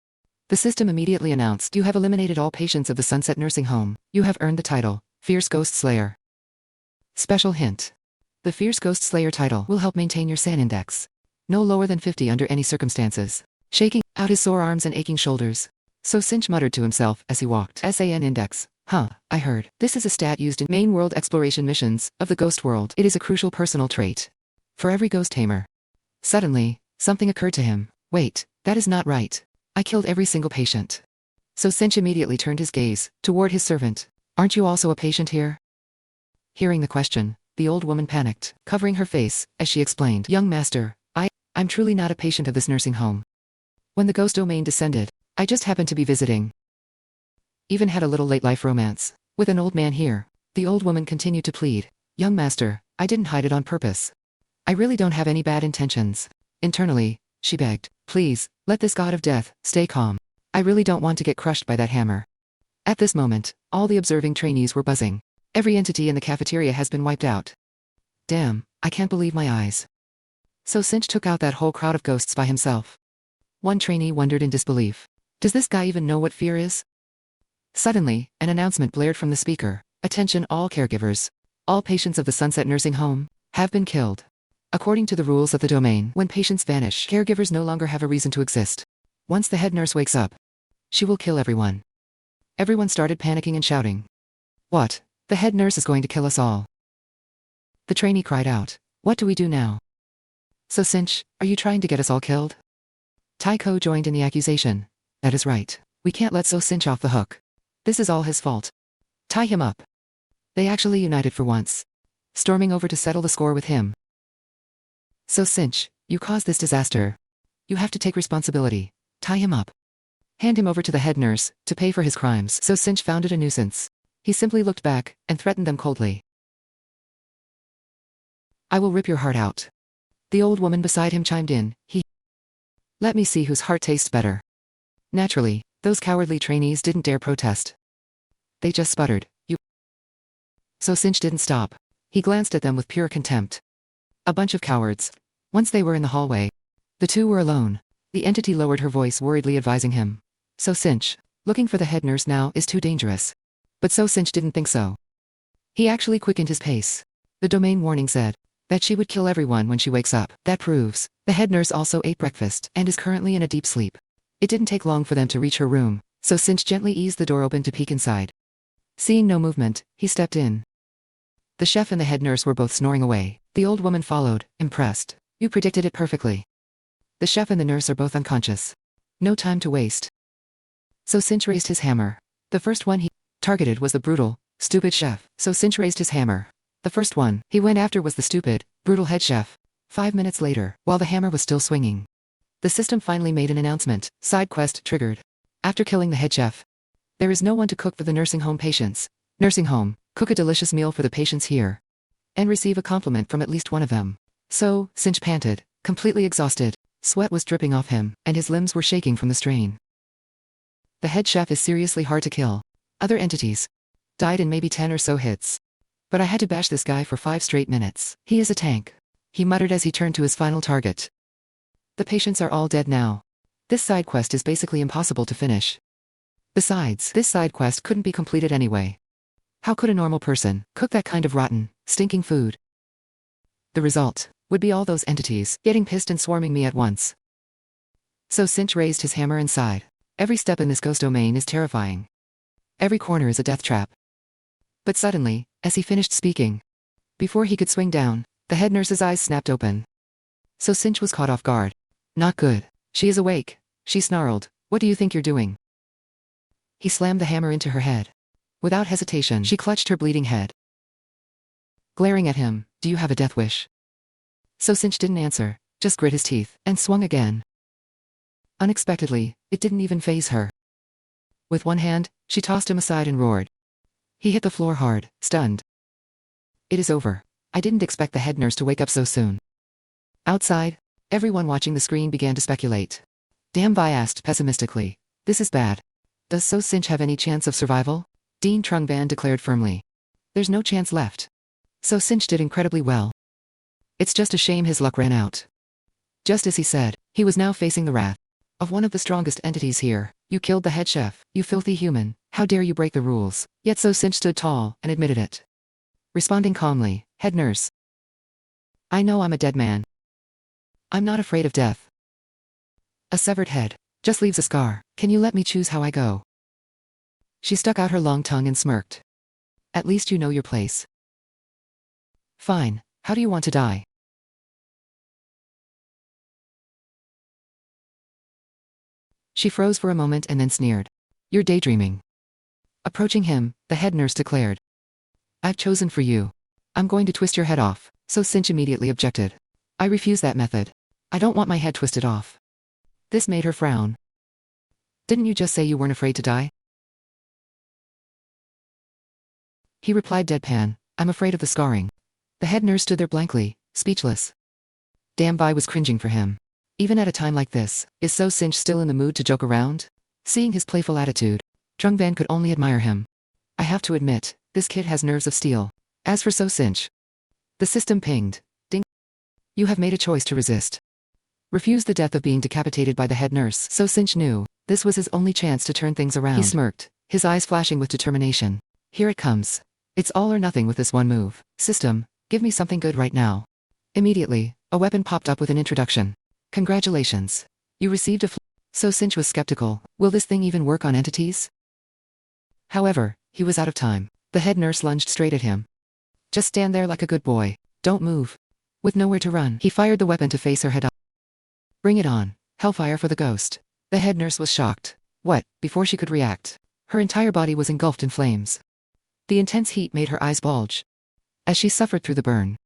the system immediately announced, you have eliminated all patients of the Sunset Nursing Home. You have earned the title, Fierce Ghost Slayer. Special hint. The Fierce Ghost Slayer title will help maintain your SAN index. No lower than 50 under any circumstances. Shaking out his sore arms and aching shoulders, So Sinch muttered to himself as he walked. SAN index. Huh, I heard. This is a stat used in main world exploration missions of the ghost world. It is a crucial personal trait for every ghost tamer. Suddenly, something occurred to him. Wait, that is not right. I killed every single patient. So Sinch immediately turned his gaze toward his servant. Aren't you also a patient here? Hearing the question, the old woman panicked, covering her face, as she explained. Young master, I'm truly not a patient of this nursing home. When the ghost domain descended, I just happened to be visiting. Even had a little late-life romance with an old man here. The old woman continued to plead. Young master, I didn't hide it on purpose. I really don't have any bad intentions. Internally, she begged, please, let this god of death stay calm. I really don't want to get crushed by that hammer. At this moment, all the observing trainees were buzzing. Every entity in the cafeteria has been wiped out. Damn, I can't believe my eyes. So Sinch took out that whole crowd of ghosts by himself. One trainee wondered in disbelief. Does this guy even know what fear is? Suddenly, an announcement blared from the speaker. Attention all caregivers. All patients of the Sunset Nursing Home have been killed. According to the rules of the domain, when patients vanish, caregivers no longer have a reason to exist. Once the head nurse wakes up, she will kill everyone. Everyone started panicking and shouting. What? The head nurse is going to kill us all. The trainee cried out. What do we do now? So Sinch, are you trying to get us all killed? Taiko joined in the accusation. That is right. We can't let So Sinch off the hook. This is all his fault. Tie him up. They actually united for once, storming over to settle the score with him. So Sinch, you caused this disaster. You have to take responsibility. Tie him up. Hand him over to the head nurse to pay for his crimes. So Sinch found it a nuisance. He simply looked back and threatened them coldly. I will rip your heart out. The old woman beside him chimed in. Let me see whose heart tastes better. Naturally, those cowardly trainees didn't dare protest. They just sputtered, you. So Sinch didn't stop. He glanced at them with pure contempt. A bunch of cowards. Once they were in the hallway, the two were alone. The entity lowered her voice worriedly advising him. So Sinch, looking for the head nurse now is too dangerous. But So Sinch didn't think so. He actually quickened his pace. The domain warning said that she would kill everyone when she wakes up. That proves the head nurse also ate breakfast and is currently in a deep sleep. It didn't take long for them to reach her room, so Sinch gently eased the door open to peek inside. Seeing no movement, he stepped in. The chef and the head nurse were both snoring away. The old woman followed, impressed. You predicted it perfectly. The chef and the nurse are both unconscious. No time to waste. So Sinch raised his hammer. The first one he targeted was the brutal, Stupid chef. So Cinch raised his hammer. The first one he went after was the stupid, brutal head chef. 5 minutes later, while the hammer was still swinging, the system finally made an announcement. Side quest triggered. After killing the head chef, there is no one to cook for the nursing home patients. Nursing home, cook a delicious meal for the patients here, and receive a compliment from at least one of them. So, Cinch panted, completely exhausted. Sweat was dripping off him, and his limbs were shaking from the strain. The head chef is seriously hard to kill. Other entities died in maybe 10 or so hits. But I had to bash this guy for 5 straight minutes. He is a tank, he muttered as he turned to his final target. The patients are all dead now. This side quest is basically impossible to finish. Besides, this side quest couldn't be completed anyway. How could a normal person cook that kind of rotten, stinking food? The result would be all those entities getting pissed and swarming me at once. So Cinch raised his hammer and sighed. Every step in this ghost domain is terrifying. Every corner is a death trap. But suddenly, as he finished speaking, before he could swing down, the head nurse's eyes snapped open. So Cinch was caught off guard. Not good. She is awake, she snarled. What do you think you're doing? He slammed the hammer into her head. Without hesitation, she clutched her bleeding head. Glaring at him, do you have a death wish? So Cinch didn't answer, just grit his teeth, and swung again. Unexpectedly, it didn't even faze her. With one hand, she tossed him aside and roared. He hit the floor hard, stunned. It is over. I didn't expect the head nurse to wake up so soon. Outside, everyone watching the screen began to speculate. Damn, Vi asked pessimistically. This is bad. Does So Cinch have any chance of survival? Dean Trungban declared firmly. There's no chance left. So Cinch did incredibly well. It's just a shame his luck ran out. Just as he said, he was now facing the wrath of one of the strongest entities here. You killed the head chef, you filthy human. How dare you break the rules? Yet So Cinch stood tall and admitted it. Responding calmly, head nurse. I know I'm a dead man. I'm not afraid of death. A severed head just leaves a scar. Can you let me choose how I go? She stuck out her long tongue and smirked. At least you know your place. Fine, how do you want to die? She froze for a moment and then sneered. You're daydreaming. Approaching him, the head nurse declared. I've chosen for you. I'm going to twist your head off. So Cinch immediately objected. I refuse that method. I don't want my head twisted off. This made her frown. Didn't you just say you weren't afraid to die? He replied deadpan, I'm afraid of the scarring. The head nurse stood there blankly, speechless. Damn, Vi was cringing for him. Even at a time like this, is So Cinch still in the mood to joke around? Seeing his playful attitude, Trungban could only admire him. I have to admit, this kid has nerves of steel. As for So Cinch, the system pinged. Ding. You have made a choice to resist. Refuse the death of being decapitated by the head nurse. So Cinch knew this was his only chance to turn things around. He smirked, his eyes flashing with determination. Here it comes. It's all or nothing with this one move. System, give me something good right now. Immediately, a weapon popped up with an introduction. Congratulations. You received a So Cinch was skeptical. Will this thing even work on entities? However, he was out of time. The head nurse lunged straight at him. Just stand there like a good boy. Don't move. With nowhere to run, he fired the weapon to face her head up. Bring it on. Hellfire for the ghost. The head nurse was shocked. What? Before she could react, her entire body was engulfed in flames. The intense heat made her eyes bulge as she suffered through the burn.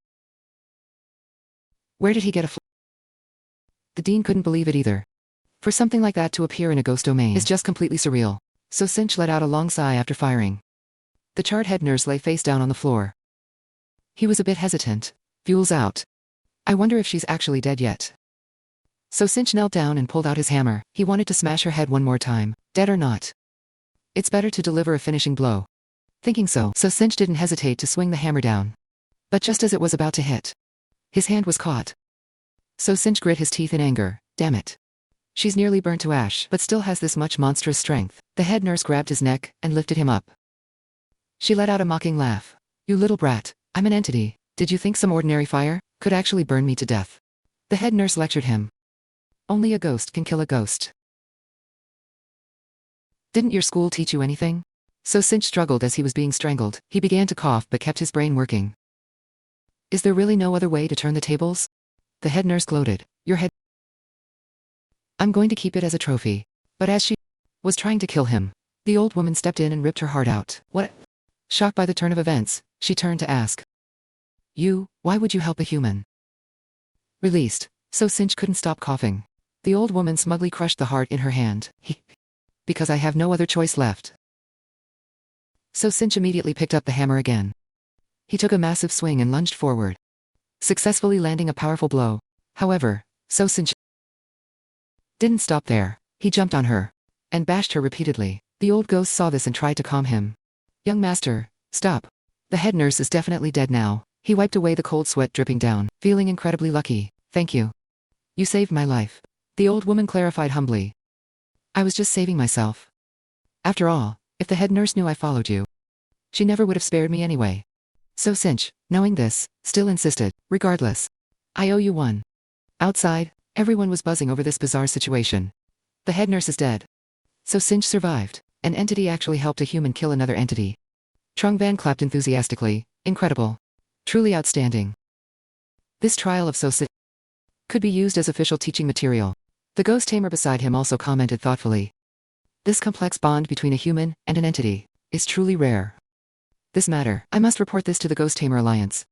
Where did he get a The dean couldn't believe it either. For something like that to appear in a ghost domain is just completely surreal. So Cinch let out a long sigh after firing. The charred head nurse lay face down on the floor. He was a bit hesitant. Fuel's out. I wonder if she's actually dead yet. So Cinch knelt down and pulled out his hammer. He wanted to smash her head one more time, dead or not. It's better to deliver a finishing blow. Thinking so Cinch didn't hesitate to swing the hammer down. But just as it was about to hit, his hand was caught. So Cinch grit his teeth in anger. Damn it. She's nearly burnt to ash, but still has this much monstrous strength. The head nurse grabbed his neck and lifted him up. She let out a mocking laugh. You little brat, I'm an entity. Did you think some ordinary fire could actually burn me to death? The head nurse lectured him. Only a ghost can kill a ghost. Didn't your school teach you anything? So Cinch struggled as he was being strangled. He began to cough but kept his brain working. Is there really no other way to turn the tables? The head nurse gloated. Your head. I'm going to keep it as a trophy. But as she was trying to kill him, the old woman stepped in and ripped her heart out. What? Shocked by the turn of events, she turned to ask. You, why would you help a human? Released, So Sinch couldn't stop coughing. The old woman smugly crushed the heart in her hand. Because I have no other choice left. So Sinch immediately picked up the hammer again. He took a massive swing and lunged forward, successfully landing a powerful blow. However, So Sinch didn't stop there. He jumped on her and bashed her repeatedly. The old ghost saw this and tried to calm him. Young master, stop. The head nurse is definitely dead now. He wiped away the cold sweat dripping down, feeling incredibly lucky. Thank you. You saved my life. The old woman clarified humbly. I was just saving myself. After all, if the head nurse knew I followed you, she never would have spared me anyway. So Sinch, knowing this, still insisted. Regardless, I owe you one. Outside, everyone was buzzing over this bizarre situation. The head nurse is dead. So Sinch survived. An entity actually helped a human kill another entity. Trung Van clapped enthusiastically. Incredible. Truly outstanding. This trial of So Sinch could be used as official teaching material. The ghost tamer beside him also commented thoughtfully. This complex bond between a human and an entity is truly rare. This matter, I must report this to the Ghost Tamer Alliance.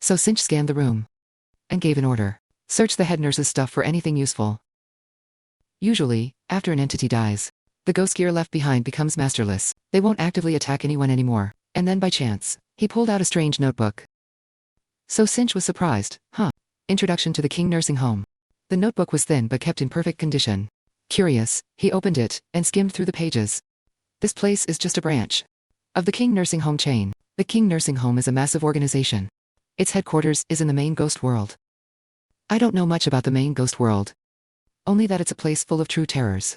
So Sinch scanned the room and gave an order. Search the head nurse's stuff for anything useful. Usually, after an entity dies, the ghost gear left behind becomes masterless. They won't actively attack anyone anymore. And then by chance, he pulled out a strange notebook. So Sinch was surprised. Introduction to the King Nursing Home. The notebook was thin but kept in perfect condition. Curious, he opened it and skimmed through the pages. This place is just a branch of the King Nursing Home chain. The King Nursing Home is a massive organization. Its headquarters is in the main ghost world. I don't know much about the main ghost world. Only that it's a place full of true terrors.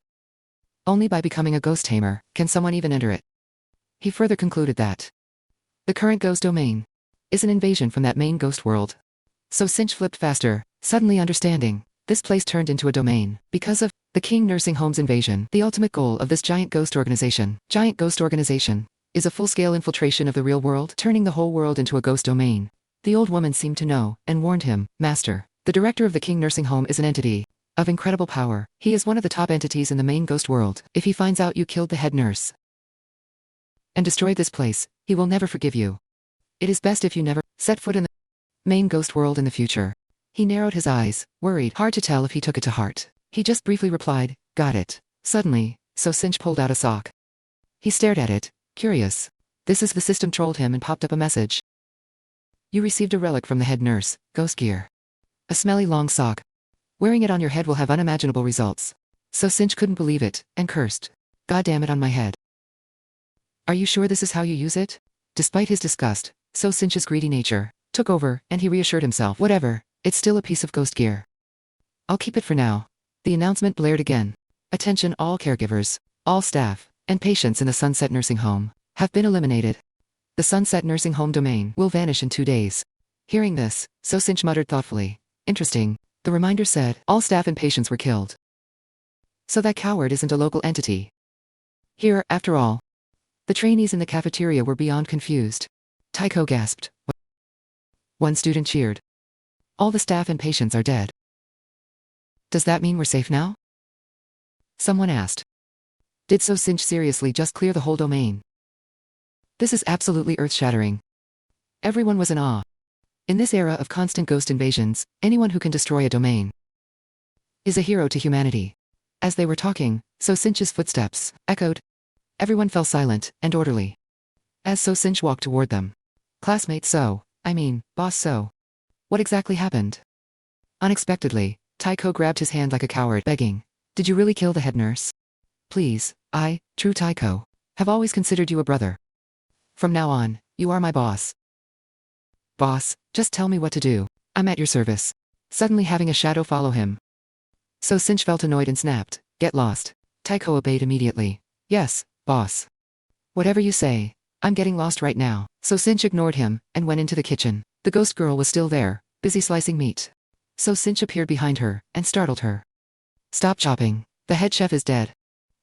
Only by becoming a ghost tamer can someone even enter it. He further concluded that the current ghost domain is an invasion from that main ghost world. So Sinch flipped faster, suddenly understanding. This place turned into a domain because of the King Nursing Home's invasion. The ultimate goal of this giant ghost organization is a full-scale infiltration of the real world, turning the whole world into a ghost domain. The old woman seemed to know and warned him. Master, the director of the King Nursing Home is an entity of incredible power. He is one of the top entities in the main ghost world. If he finds out you killed the head nurse and destroyed this place, he will never forgive you. It is best if you never set foot in the main ghost world in the future. He narrowed his eyes, worried. Hard to tell if he took it to heart. He just briefly replied, got it. Suddenly, So Sinch pulled out a sock. He stared at it, curious. This is the system trolled him and popped up a message. You received a relic from the head nurse, ghost gear. A smelly long sock. Wearing it on your head will have unimaginable results. So Sinch couldn't believe it, and cursed. God damn it on my head. Are you sure this is how you use it? Despite his disgust, So Sinch's greedy nature took over, and he reassured himself. Whatever, it's still a piece of ghost gear. I'll keep it for now. The announcement blared again. Attention all caregivers, all staff, and patients in the Sunset Nursing Home have been eliminated. The Sunset Nursing Home domain will vanish in 2 days. Hearing this, So Sinch muttered thoughtfully. Interesting. The reminder said all staff and patients were killed. So that coward isn't a local entity. Here, after all. The trainees in the cafeteria were beyond confused. Tycho gasped. One student cheered. All the staff and patients are dead. Does that mean we're safe now? Someone asked. Did So Sinch seriously just clear the whole domain? This is absolutely earth-shattering. Everyone was in awe. In this era of constant ghost invasions, anyone who can destroy a domain is a hero to humanity. As they were talking, So Sinch's footsteps echoed. Everyone fell silent and orderly as So Sinch walked toward them. Classmate Boss So. What exactly happened? Unexpectedly, Tycho grabbed his hand like a coward, begging, did you really kill the head nurse? Please, True Tycho, have always considered you a brother. From now on, you are my boss. Boss, just tell me what to do. I'm at your service. Suddenly having a shadow follow him. So Sinch felt annoyed and snapped, get lost. Tycho obeyed immediately. Yes, boss. Whatever you say, I'm getting lost right now. So Sinch ignored him and went into the kitchen. The ghost girl was still there, busy slicing meat. So Sinch appeared behind her and startled her. Stop chopping. The head chef is dead.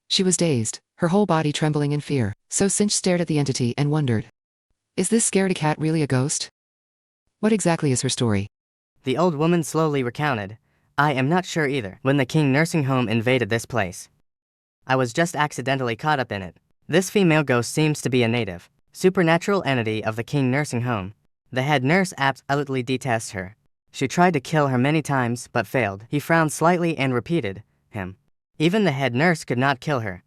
She was dazed, her whole body trembling in fear. So Sinch stared at the entity and wondered. Is this scaredy cat really a ghost? What exactly is her story? The old woman slowly recounted. I am not sure either. When the King Nursing Home invaded this place, I was just accidentally caught up in it. This female ghost seems to be a native. Supernatural entity of the King nursing home. The head nurse absolutely detests her. She tried to kill her many times but failed. He frowned slightly and repeated, him. Even the head nurse could not kill her.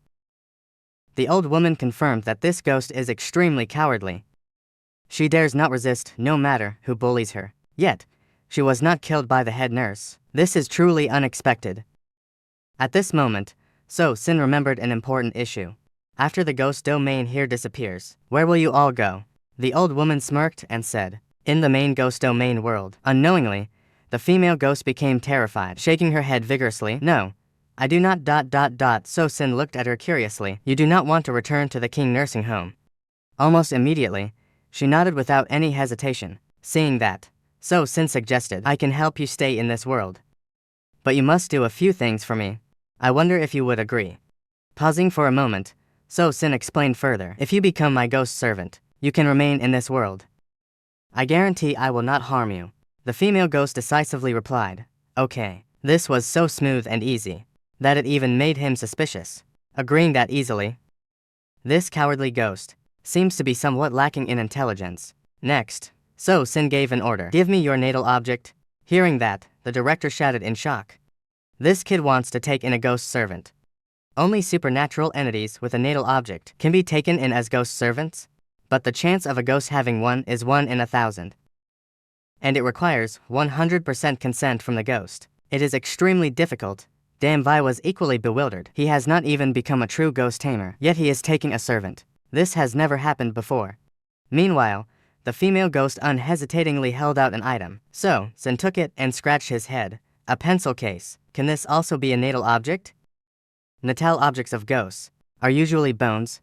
The old woman confirmed that this ghost is extremely cowardly. She dares not resist no matter who bullies her. Yet, she was not killed by the head nurse. This is truly unexpected. At this moment, So-sin remembered an important issue. After the ghost domain here disappears, where will you all go? The old woman smirked and said, in the main ghost domain world. Unknowingly, the female ghost became terrified, shaking her head vigorously. No, I do not. So-sin looked at her curiously. You do not want to return to the King nursing home. Almost immediately, she nodded without any hesitation. Seeing that, So-sin suggested, I can help you stay in this world. But you must do a few things for me. I wonder if you would agree. Pausing for a moment, So-sin explained further. If you become my ghost servant, you can remain in this world. I guarantee I will not harm you. The female ghost decisively replied. Okay. This was so smooth and easy that it even made him suspicious. Agreeing that easily, this cowardly ghost seems to be somewhat lacking in intelligence. Next, So-sin gave an order. Give me your natal object. Hearing that, the director shouted in shock. This kid wants to take in a ghost servant. Only supernatural entities with a natal object can be taken in as ghost servants, but the chance of a ghost having one is 1 in 1,000. And it requires 100% consent from the ghost. It is extremely difficult. Damvi was equally bewildered. He has not even become a true ghost tamer, yet he is taking a servant. This has never happened before. Meanwhile, the female ghost unhesitatingly held out an item. So-sin took it and scratched his head. A pencil case. Can this also be a natal object? Natal objects of ghosts are usually bones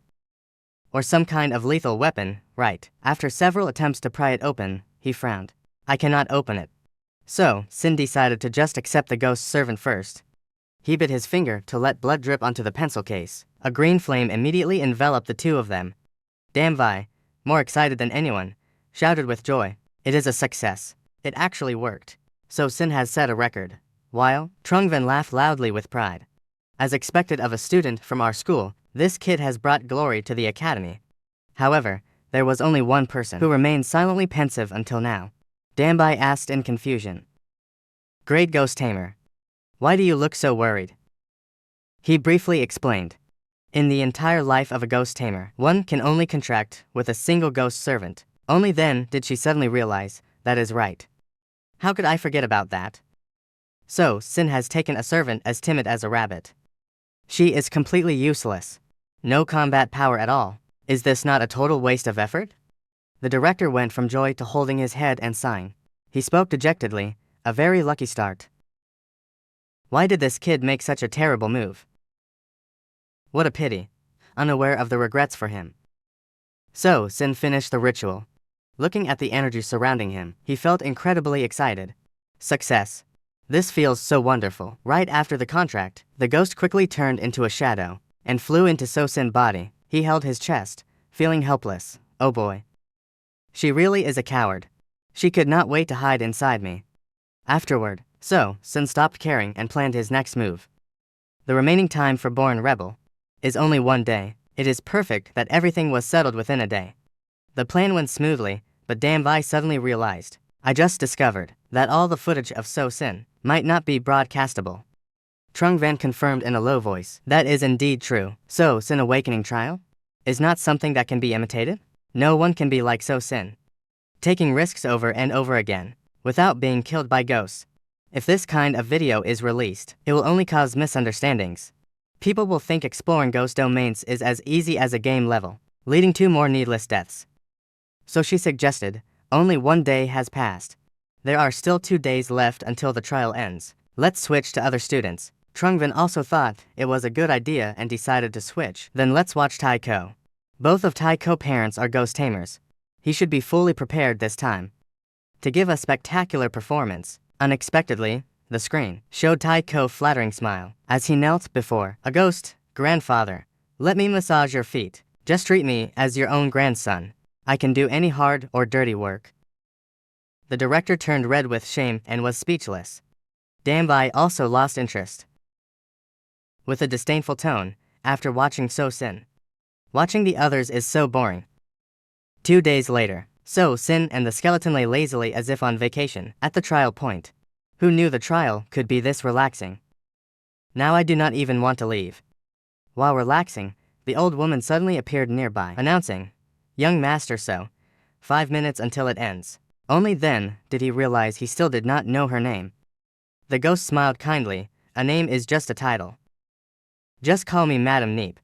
or some kind of lethal weapon, right? After several attempts to pry it open, he frowned. I cannot open it. So-sin decided to just accept the ghost servant first. He bit his finger to let blood drip onto the pencil case. A green flame immediately enveloped the two of them. Damvi, more excited than anyone, shouted with joy. It is a success. It actually worked. So-sin has set a record. While Trungvan laughed loudly with pride. As expected of a student from our school, this kid has brought glory to the academy. However, there was only one person who remained silently pensive until now. Dambi asked in confusion. Great ghost tamer. Why do you look so worried? He briefly explained. In the entire life of a ghost tamer, one can only contract with a single ghost servant. Only then did she suddenly realize that is right. How could I forget about that? So-sin has taken a servant as timid as a rabbit. She is completely useless. No combat power at all. Is this not a total waste of effort? The director went from joy to holding his head and sighing. He spoke dejectedly, a very lucky start. Why did this kid make such a terrible move? What a pity, unaware of the regrets for him. So-sin finished the ritual. Looking at the energy surrounding him, he felt incredibly excited. Success. This feels so wonderful. Right after the contract, the ghost quickly turned into a shadow and flew into So-sin's body. He held his chest, feeling helpless. Oh boy. She really is a coward. She could not wait to hide inside me. Afterward, So-sin stopped caring and planned his next move. The remaining time for Born Rebel is only 1 day. It is perfect that everything was settled within a day. The plan went smoothly, but Damvi suddenly realized. I just discovered that all the footage of So-sin might not be broadcastable. Trungvan confirmed in a low voice. That is indeed true. So-sin awakening trial is not something that can be imitated. No one can be like So-sin, taking risks over and over again, without being killed by ghosts. If this kind of video is released, it will only cause misunderstandings. People will think exploring ghost domains is as easy as a game level, leading to more needless deaths. So she suggested, only 1 day has passed. There are still 2 days left until the trial ends. Let's switch to other students. Trungvan also thought it was a good idea and decided to switch. Then let's watch Taiko. Both of Taiko's parents are ghost tamers. He should be fully prepared this time to give a spectacular performance. Unexpectedly, the screen showed Taiko's flattering smile as he knelt before a ghost. Grandfather, let me massage your feet. Just treat me as your own grandson. I can do any hard or dirty work. The director turned red with shame and was speechless. Dambi also lost interest. With a disdainful tone, after watching So-sin. Watching the others is so boring. 2 days later, So Sin and the skeleton lay lazily as if on vacation at the trial point. Who knew the trial could be this relaxing? Now I do not even want to leave. While relaxing, the old woman suddenly appeared nearby, announcing, "Young master, so 5 minutes until it ends." Only then did he realize he still did not know her name. The ghost smiled kindly. "A name is just a title. Just call me Madame Neep."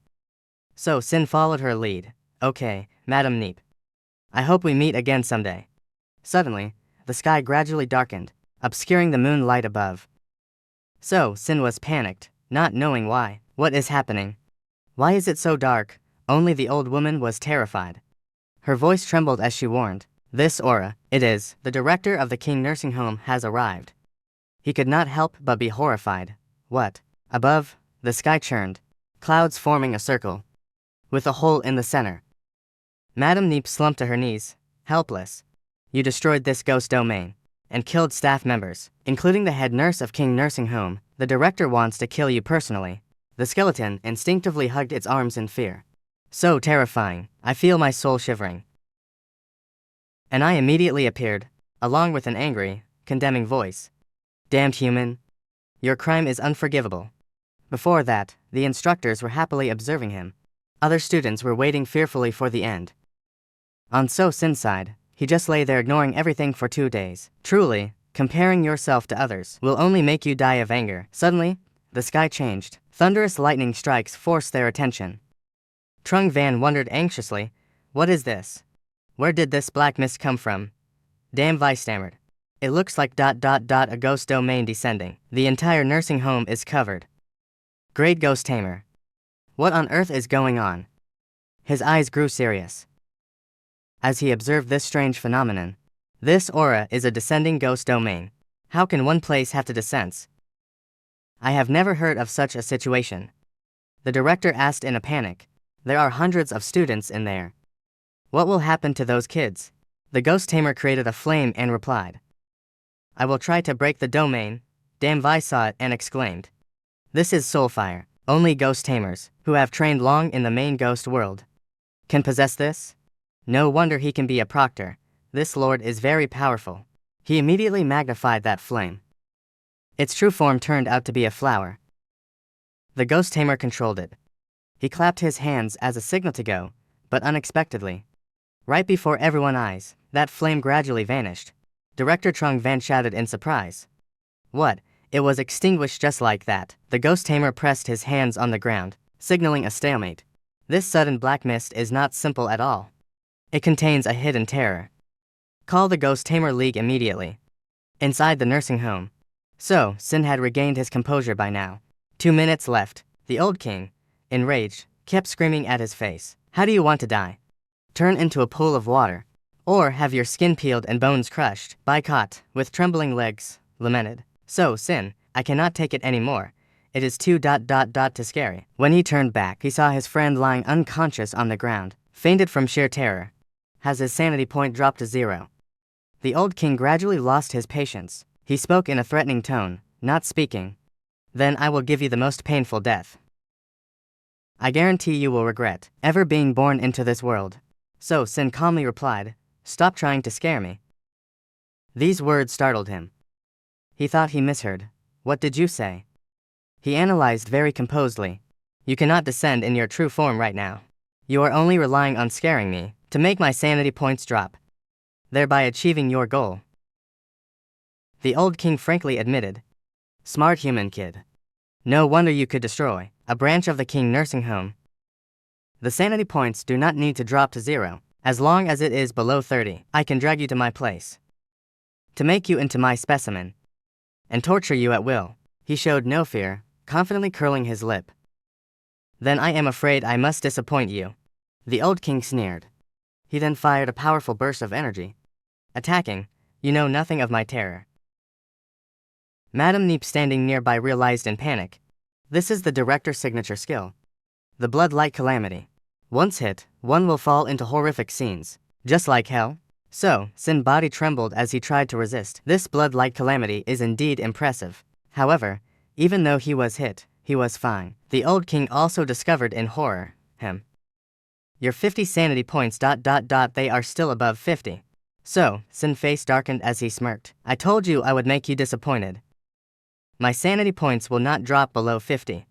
So Sin followed her lead. "Okay, Madame Neep. I hope we meet again someday." Suddenly, the sky gradually darkened, obscuring the moonlight above. So Sin was panicked, not knowing why. What is happening? Why is it so dark? Only the old woman was terrified. Her voice trembled as she warned, "This aura, it is, the director of the King Nursing Home has arrived." He could not help but be horrified. What? Above, the sky churned, clouds forming a circle, with a hole in the center. Madame Neep slumped to her knees, helpless. "You destroyed this ghost domain, and killed staff members, including the head nurse of King Nursing Home. The director wants to kill you personally." The skeleton instinctively hugged its arms in fear. "So terrifying, I feel my soul shivering." And I immediately appeared, along with an angry, condemning voice. "Damned human. Your crime is unforgivable." Before that, the instructors were happily observing him. Other students were waiting fearfully for the end. On So Sin's side, he just lay there ignoring everything for 2 days. Truly, comparing yourself to others will only make you die of anger. Suddenly, the sky changed. Thunderous lightning strikes forced their attention. Trung Van wondered anxiously, "What is this? Where did this black mist come from?" "Damn," Vi stammered. "It looks like ... a ghost domain descending. The entire nursing home is covered." "Great Ghost Tamer. What on earth is going on?" His eyes grew serious as he observed this strange phenomenon. "This aura is a descending ghost domain. How can one place have 2 descents? I have never heard of such a situation." The director asked in a panic. "There are hundreds of students in there. What will happen to those kids?" The ghost tamer created a flame and replied, "I will try to break the domain." Damn, Vi saw it and exclaimed, "This is soulfire. Only ghost tamers, who have trained long in the main ghost world, can possess this. No wonder he can be a proctor. This lord is very powerful." He immediately magnified that flame. Its true form turned out to be a flower. The ghost tamer controlled it. He clapped his hands as a signal to go, but unexpectedly, right before everyone's eyes, that flame gradually vanished. Director Trung Van shouted in surprise. "What? It was extinguished just like that." The ghost tamer pressed his hands on the ground, signaling a stalemate. "This sudden black mist is not simple at all. It contains a hidden terror. Call the Ghost Tamer League immediately." Inside the nursing home, So Sin had regained his composure by now. 2 minutes left. The old king, enraged, kept screaming at his face. "How do you want to die? Turn into a pool of water, or have your skin peeled and bones crushed?" Boycott, with trembling legs, lamented. "So Sin, I cannot take it anymore. It is too ... too scary." When he turned back, he saw his friend lying unconscious on the ground, fainted from sheer terror. Has his sanity point dropped to 0? The old king gradually lost his patience. He spoke in a threatening tone, not speaking. "Then I will give you the most painful death. I guarantee you will regret ever being born into this world." So Sin calmly replied, "Stop trying to scare me." These words startled him. He thought he misheard. "What did you say?" He analyzed very composedly. "You cannot descend in your true form right now. You are only relying on scaring me to make my sanity points drop, thereby achieving your goal." The old king frankly admitted. "Smart human kid. No wonder you could destroy a branch of the King Nursing Home. The sanity points do not need to drop to 0. As long as it is below 30, I can drag you to my place, to make you into my specimen, and torture you at will." He showed no fear, confidently curling his lip. "Then I am afraid I must disappoint you." The old king sneered. He then fired a powerful burst of energy, attacking. "You know nothing of my terror." Madame Neep standing nearby realized in panic. This is the director's signature skill. The blood-like calamity. Once hit, one will fall into horrific scenes, just like hell. So Sin's body trembled as he tried to resist. This blood-like calamity is indeed impressive. However, even though he was hit, he was fine. The old king also discovered in horror, him. Your 50 sanity points. They are still above 50. So, Sin's face darkened as he smirked. I told you I would make you disappointed. My sanity points will not drop below 50.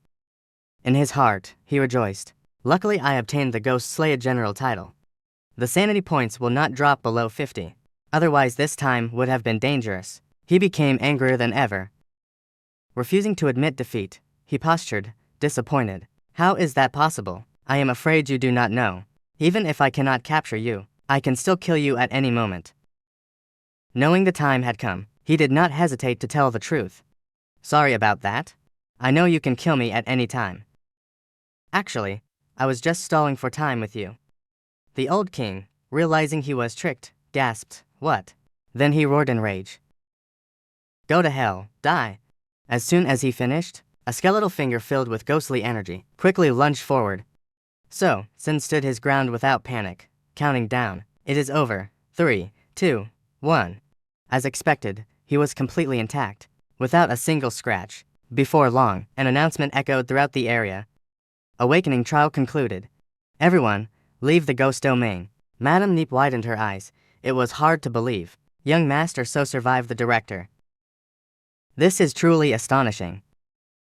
In his heart, he rejoiced. Luckily I obtained the Ghost Slayer General title. The sanity points will not drop below 50. Otherwise this time would have been dangerous. He became angrier than ever. Refusing to admit defeat, he postured, disappointed. How is that possible? I am afraid you do not know. Even if I cannot capture you, I can still kill you at any moment. Knowing the time had come, he did not hesitate to tell the truth. Sorry about that. I know you can kill me at any time. Actually, I was just stalling for time with you. The old king, realizing he was tricked, gasped, What? Then he roared in rage. Go to hell, die. As soon as he finished, a skeletal finger filled with ghostly energy quickly lunged forward. So, Sin stood his ground without panic, counting down. It is over. 3, 2, 1. As expected, he was completely intact, without a single scratch. Before long, an announcement echoed throughout the area. Awakening trial concluded. Everyone, leave the ghost domain. Madame Neep widened her eyes. It was hard to believe. Young Master So survived the director. This is truly astonishing.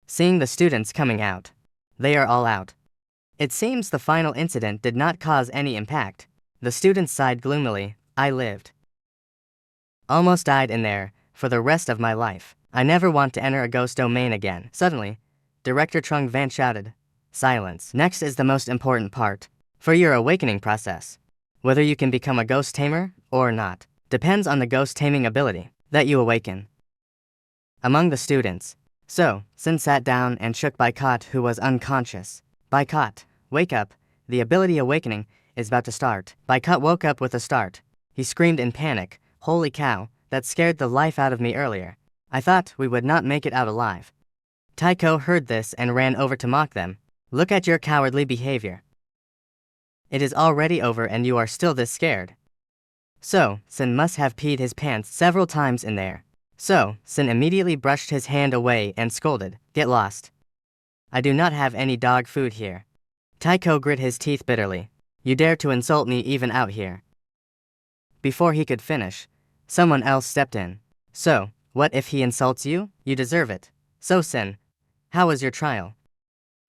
Seeing the students coming out. They are all out. It seems the final incident did not cause any impact. The students sighed gloomily. I lived. Almost died in there, for the rest of my life. I never want to enter a ghost domain again. Suddenly, Director Trung Van shouted. Silence. Next is the most important part. For your awakening process. Whether you can become a ghost tamer, or not, depends on the ghost taming ability that you awaken. Among the students, So, Sin sat down and shook Baikot, who was unconscious. Baikot, wake up, the ability awakening is about to start. Baikot woke up with a start. He screamed in panic, holy cow, that scared the life out of me earlier. I thought we would not make it out alive. Taiko heard this and ran over to mock them. Look at your cowardly behavior. It is already over and you are still this scared. So, Sin must have peed his pants several times in there. So, Sin immediately brushed his hand away and scolded, Get lost. I do not have any dog food here. Taiko grit his teeth bitterly. You dare to insult me even out here. Before he could finish, someone else stepped in. So, what if he insults you? You deserve it. So Sin, how was your trial?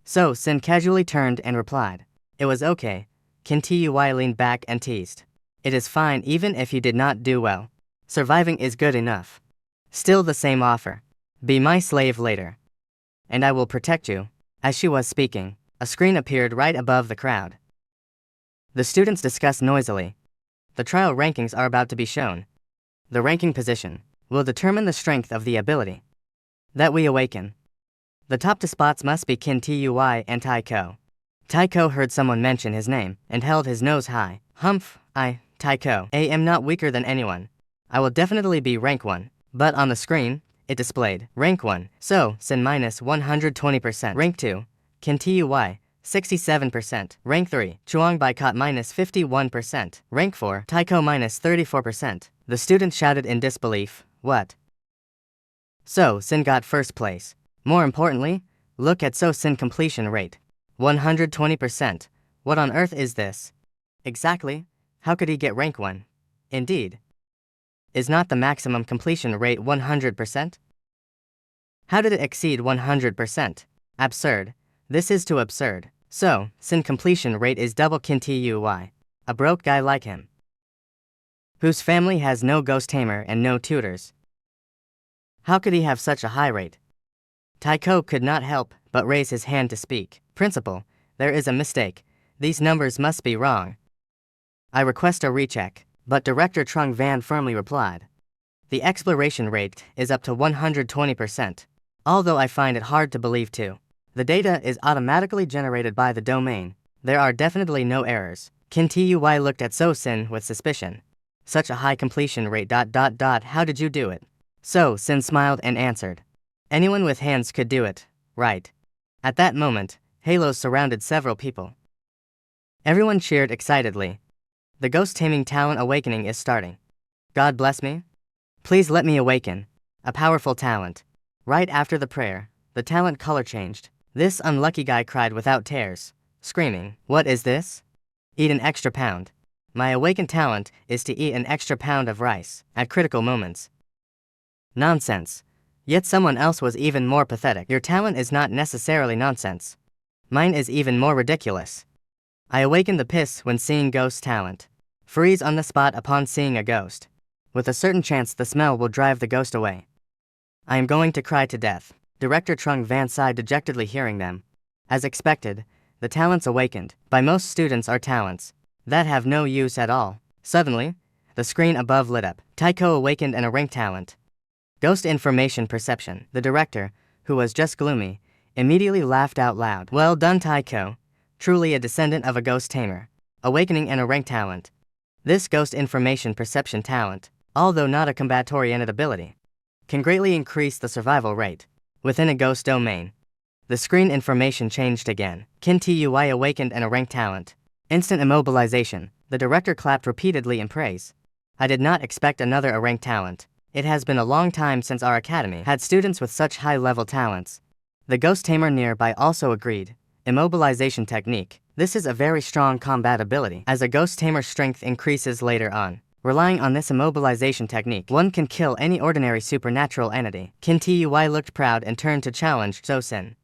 So Sin casually turned and replied. It was okay. Kin Tui leaned back and teased. It is fine even if you did not do well. Surviving is good enough. Still the same offer. Be my slave later. And I will protect you. As she was speaking, a screen appeared right above the crowd. The students discussed noisily. The trial rankings are about to be shown. The ranking position will determine the strength of the ability that we awaken. The top 2 spots must be Kin Tui and Taiko. Taiko heard someone mention his name and held his nose high. Humph, Taiko, am not weaker than anyone. I will definitely be rank 1. But on the screen, it displayed rank 1. So, Sin minus 120%. Rank 2, Kin Tui, 67%. Rank 3, Chuang Baikot minus 51%. Rank 4, Taiko minus 34%. The students shouted in disbelief, What? So Sin got first place. More importantly, look at So Sin completion rate. 120%. What on earth is this? Exactly, how could he get rank 1? Indeed. Is not the maximum completion rate 100%? How did it exceed 100%? Absurd. This is too absurd. So, Sin completion rate is double Kin Tui. A broke guy like him, whose family has no ghost tamer and no tutors. How could he have such a high rate? Taiko could not help but raise his hand to speak. Principal, there is a mistake. These numbers must be wrong. I request a recheck, but Director Trung Van firmly replied. The exploration rate is up to 120%, although I find it hard to believe too. The data is automatically generated by the domain. There are definitely no errors. Kin Tui looked at So Sin with suspicion. Such a high completion rate. How did you do it? So Sin smiled and answered. Anyone with hands could do it, right? At that moment, halos surrounded several people. Everyone cheered excitedly. The ghost taming talent awakening is starting. God bless me. Please let me awaken. A powerful talent. Right after the prayer, the talent color changed. This unlucky guy cried without tears, screaming, What is this? Eat an extra pound. My awakened talent is to eat an extra pound of rice at critical moments. Nonsense. Yet someone else was even more pathetic. Your talent is not necessarily nonsense. Mine is even more ridiculous. I awaken the piss when seeing ghost talent. Freeze on the spot upon seeing a ghost. With a certain chance the smell will drive the ghost away. I am going to cry to death. Director Trung Van sighed dejectedly hearing them. As expected, the talents awakened by most students are talents that have no use at all. Suddenly, the screen above lit up. Taiko awakened an A-rank talent. Ghost information perception. The director, who was just gloomy, immediately laughed out loud. Well done, Taiko. Truly a descendant of a ghost tamer. Awakening an A-rank talent. This ghost information perception talent, although not a combat-oriented ability, can greatly increase the survival rate within a ghost domain. The screen information changed again. Kin Tui awakened an A-rank talent. Instant immobilization. The director clapped repeatedly in praise. I did not expect another A-rank talent. It has been a long time since our academy had students with such high-level talents. The ghost tamer nearby also agreed. Immobilization technique. This is a very strong combat ability, as a ghost tamer's strength increases later on. Relying on this immobilization technique, one can kill any ordinary supernatural entity. Kin Tui looked proud and turned to challenge So Sin.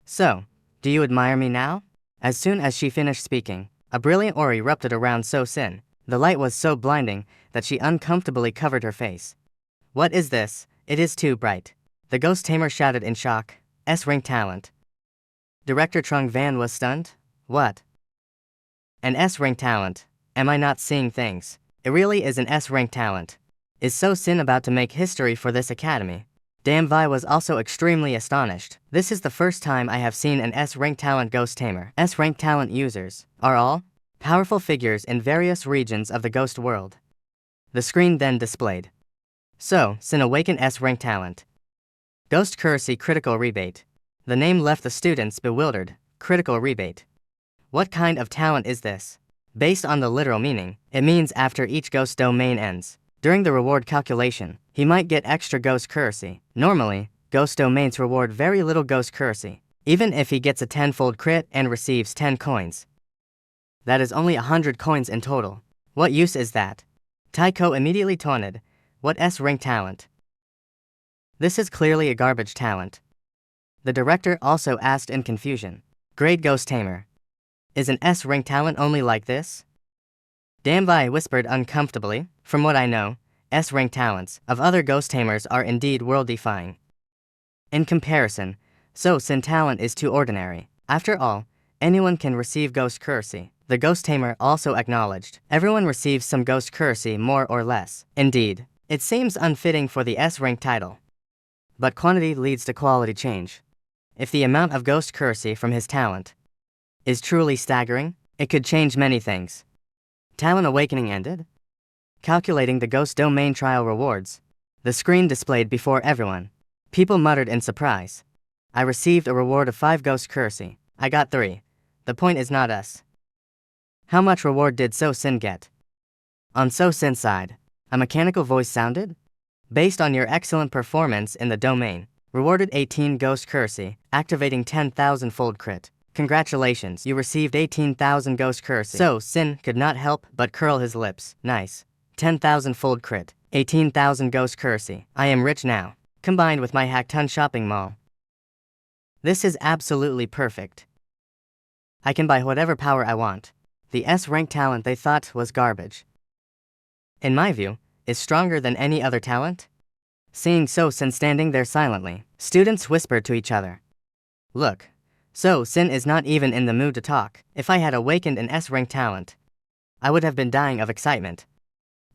So, do you admire me now? As soon as she finished speaking, a brilliant aura erupted around So Sin. The light was so blinding that she uncomfortably covered her face. What is this? It is too bright. The ghost tamer shouted in shock. S-rank talent. Director Trung Van was stunned. What? An S-rank talent. Am I not seeing things? It really is an S-rank talent. Is So Sin about to make history for this academy? Dam Vi was also extremely astonished. This is the first time I have seen an S-rank talent ghost tamer. S-rank talent users are all powerful figures in various regions of the ghost world. The screen then displayed So Sin awakened S-rank talent. Ghost Currency Critical Rebate. The name left the students bewildered. Critical rebate. What kind of talent is this? Based on the literal meaning, it means after each ghost domain ends, during the reward calculation, he might get extra ghost currency. Normally, ghost domains reward very little ghost currency, even if he gets a 10-fold crit and receives 10 coins. That is only 100 coins in total. What use is that? Taiko immediately taunted. What S-rank talent? This is clearly a garbage talent. The director also asked in confusion. Grade Ghost Tamer. Is an S-rank talent only like this? Dambai whispered uncomfortably. From what I know, S-rank talents of other ghost tamers are indeed world-defying. In comparison, So Sin talent is too ordinary. After all, anyone can receive ghost currency. The ghost tamer also acknowledged. Everyone receives some ghost currency more or less. Indeed, it seems unfitting for the S-rank title. But quantity leads to quality change. If the amount of ghost currency from his talent is truly staggering, it could change many things. Talent awakening ended. Calculating the ghost domain trial rewards. The screen displayed before everyone. People muttered in surprise. I received a reward of 5 ghost currency. I got 3. The point is not us. How much reward did So Sin get? On So Sin's side, a mechanical voice sounded. Based on your excellent performance in the domain, rewarded 18 ghost currency, activating 10,000-fold crit. Congratulations, you received 18,000 ghost currency. So Sin could not help but curl his lips. Nice. 10,000-fold crit. 18,000 ghost currency. I am rich now, combined with my Hackton shopping mall. This is absolutely perfect. I can buy whatever power I want. The S-rank talent they thought was garbage, in my view, is stronger than any other talent. Seeing So Sin standing there silently, students whispered to each other. Look, So Sin is not even in the mood to talk. If I had awakened an S-rank talent, I would have been dying of excitement.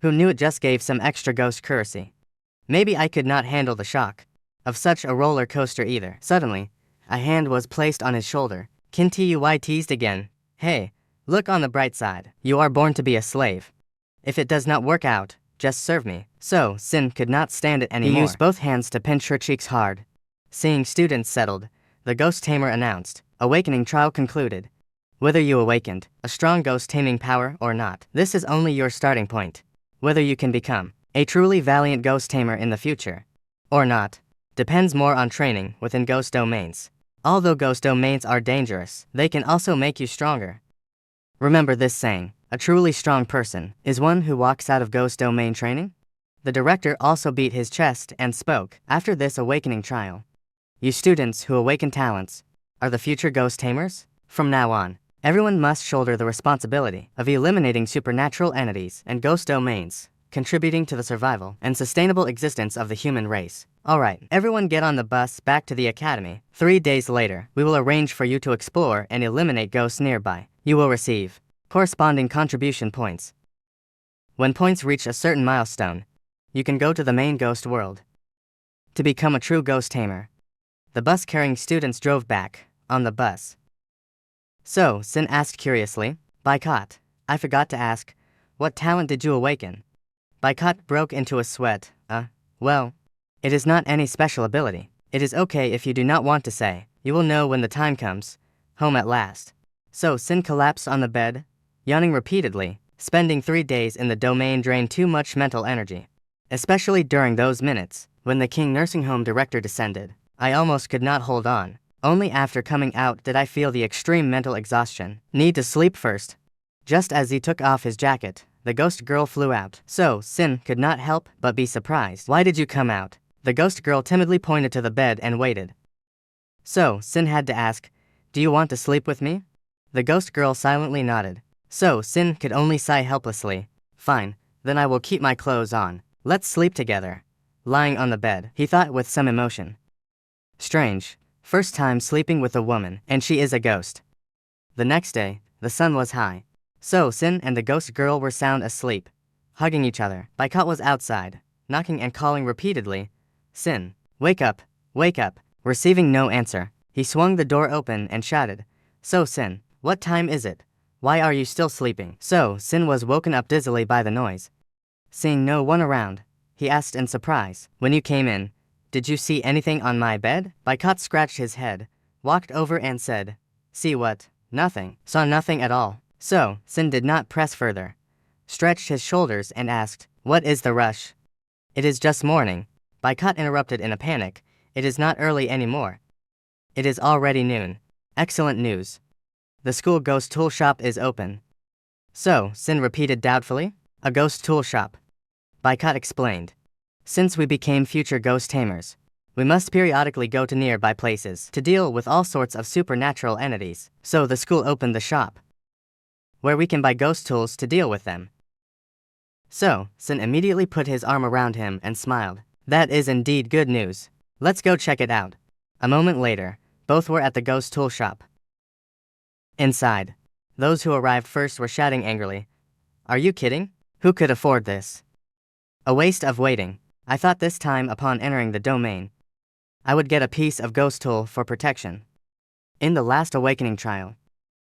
Who knew it just gave some extra ghost currency? Maybe I could not handle the shock of such a roller coaster either. Suddenly, a hand was placed on his shoulder. Kin Tui teased again. Hey, look on the bright side. You are born to be a slave. If it does not work out, just serve me. So Sin could not stand it anymore. He used both hands to pinch her cheeks hard. Seeing students settled, the ghost tamer announced. Awakening trial concluded. Whether you awakened a strong ghost taming power or not, this is only your starting point. Whether you can become a truly valiant ghost tamer in the future or not depends more on training within ghost domains. Although ghost domains are dangerous, they can also make you stronger. Remember this saying, a truly strong person is one who walks out of ghost domain training? The director also beat his chest and spoke after this awakening trial. You students who awaken talents are the future ghost tamers? From now on, everyone must shoulder the responsibility of eliminating supernatural entities and ghost domains, contributing to the survival and sustainable existence of the human race. Alright, everyone get on the bus back to the academy. 3 days later, we will arrange for you to explore and eliminate ghosts nearby. You will receive corresponding contribution points. When points reach a certain milestone, you can go to the main ghost world to become a true ghost tamer. The bus carrying students drove back on the bus. So, Sin asked curiously, Baikot, I forgot to ask, what talent did you awaken? Baikot broke into a sweat. Well, it is not any special ability. It is okay if you do not want to say. You will know when the time comes. Home at last. So Sin collapsed on the bed, yawning repeatedly. Spending 3 days in the domain drained too much mental energy. Especially during those minutes, when the King Nursing Home director descended. I almost could not hold on. Only after coming out did I feel the extreme mental exhaustion. Need to sleep first. Just as he took off his jacket, the ghost girl flew out. So Sin could not help but be surprised. Why did you come out? The ghost girl timidly pointed to the bed and waited. So Sin had to ask, do you want to sleep with me? The ghost girl silently nodded. So Sin could only sigh helplessly. Fine, then I will keep my clothes on. Let's sleep together. Lying on the bed, he thought with some emotion. Strange. First time sleeping with a woman, and she is a ghost. The next day, the sun was high. So Sin and the ghost girl were sound asleep, hugging each other. Baikot was outside, knocking and calling repeatedly. Sin, wake up, wake up. Receiving no answer, he swung the door open and shouted, So Sin, what time is it? Why are you still sleeping? So Sin was woken up dizzily by the noise. Seeing no one around, he asked in surprise, when you came in, did you see anything on my bed? Baikot scratched his head, walked over and said, see what? Nothing. Saw nothing at all. So Sin did not press further, stretched his shoulders and asked, what is the rush? It is just morning. Baikot interrupted in a panic, it is not early anymore. It is already noon. Excellent news. The school ghost tool shop is open. So, Sin repeated doubtfully, a ghost tool shop. Baikot explained. Since we became future ghost tamers, we must periodically go to nearby places to deal with all sorts of supernatural entities. So the school opened the shop, where we can buy ghost tools to deal with them. So, Sin immediately put his arm around him and smiled. That is indeed good news. Let's go check it out. A moment later, both were at the ghost tool shop. Inside, those who arrived first were shouting angrily, are you kidding? Who could afford this? A waste of waiting. I thought this time upon entering the domain, I would get a piece of ghost tool for protection. In the last awakening trial,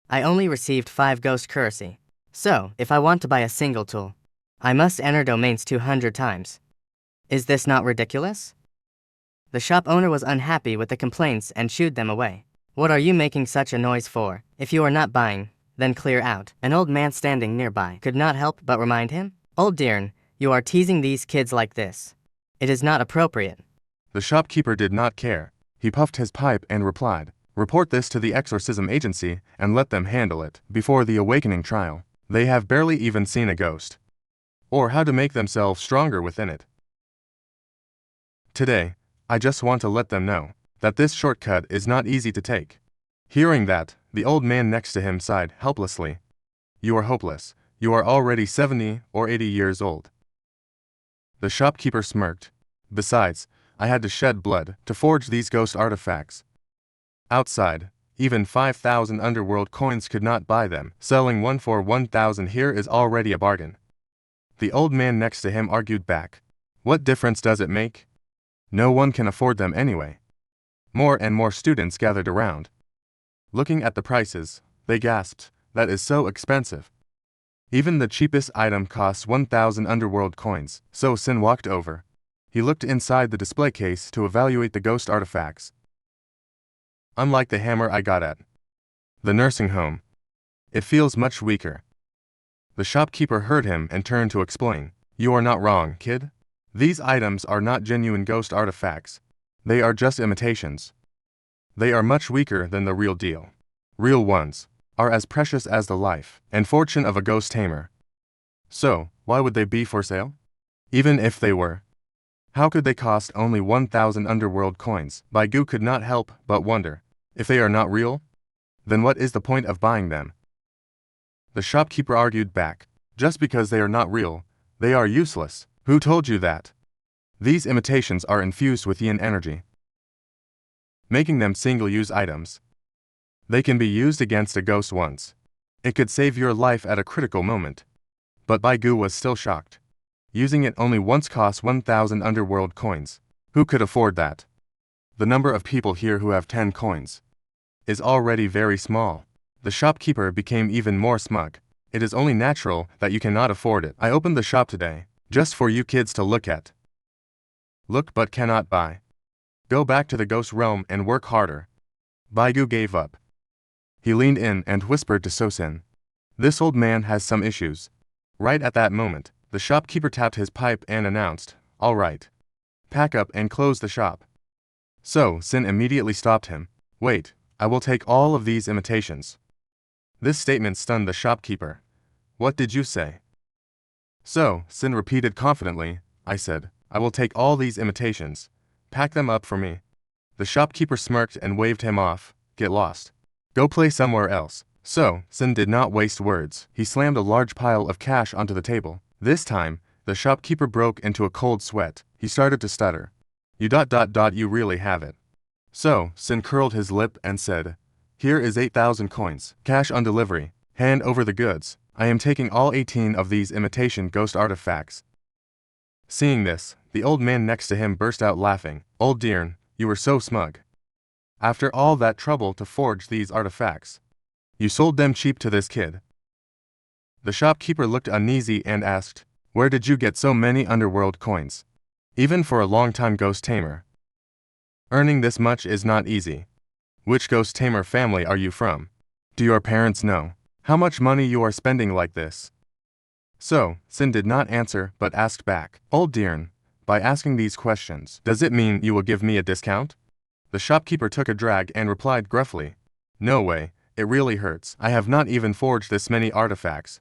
I only received 5 ghost currency. So, if I want to buy a single tool, I must enter domains 200 times. Is this not ridiculous? The shop owner was unhappy with the complaints and shooed them away. What are you making such a noise for? If you are not buying, then clear out. An old man standing nearby could not help but remind him, Old dearn, you are teasing these kids like this. It is not appropriate. The shopkeeper did not care. He puffed his pipe and replied, report this to the exorcism agency and let them handle it. Before the awakening trial, they have barely even seen a ghost, or how to make themselves stronger within it. Today, I just want to let them know that this shortcut is not easy to take. Hearing that, the old man next to him sighed helplessly. You are hopeless. You are already 70 or 80 years old. The shopkeeper smirked. Besides, I had to shed blood to forge these ghost artifacts. Outside, even 5,000 underworld coins could not buy them. Selling one for 1,000 here is already a bargain. The old man next to him argued back. What difference does it make? No one can afford them anyway. More and more students gathered around. Looking at the prices, they gasped, that is so expensive. Even the cheapest item costs 1,000 underworld coins. So Sin walked over. He looked inside the display case to evaluate the ghost artifacts. Unlike the hammer I got at the nursing home, it feels much weaker. The shopkeeper heard him and turned to explain. You are not wrong, kid. These items are not genuine ghost artifacts. They are just imitations. They are much weaker than the real deal. Real ones are as precious as the life and fortune of a ghost tamer. So, why would they be for sale? Even if they were, how could they cost only 1,000 underworld coins? Baigu could not help but wonder. If they are not real, then what is the point of buying them? The shopkeeper argued back. Just because they are not real, they are useless. Who told you that? These imitations are infused with yin energy, making them single-use items. They can be used against a ghost once. It could save your life at a critical moment. But Baigu was still shocked. Using it only once costs 1,000 underworld coins. Who could afford that? The number of people here who have 10 coins is already very small. The shopkeeper became even more smug. It is only natural that you cannot afford it. I opened the shop today, just for you kids to look at. Look but cannot buy. Go back to the ghost realm and work harder. Baigu gave up. He leaned in and whispered to So-sin. This old man has some issues. Right at that moment, the shopkeeper tapped his pipe and announced, "All right. Pack up and close the shop." So-sin immediately stopped him. "Wait, I will take all of these imitations." This statement stunned the shopkeeper. "What did you say?" So-sin repeated confidently, "I said, I will take all these imitations. Pack them up for me." The shopkeeper smirked and waved him off. "Get lost. Go play somewhere else." So-sin did not waste words. He slammed a large pile of cash onto the table. This time, the shopkeeper broke into a cold sweat. He started to stutter. You really have it." So-sin curled his lip and said, "Here is 8,000 coins. Cash on delivery. Hand over the goods. I am taking all 18 of these imitation ghost artifacts." Seeing this, the old man next to him burst out laughing. "Old Deern, you were so smug. After all that trouble to forge these artifacts, you sold them cheap to this kid." The shopkeeper looked uneasy and asked, "Where did you get so many underworld coins? Even for a long-time ghost tamer, earning this much is not easy. Which ghost tamer family are you from? Do your parents know how much money you are spending like this?" So-sin did not answer but asked back, "Old Deern, by asking these questions, does it mean you will give me a discount?" The shopkeeper took a drag and replied gruffly, "No way, it really hurts. I have not even forged this many artifacts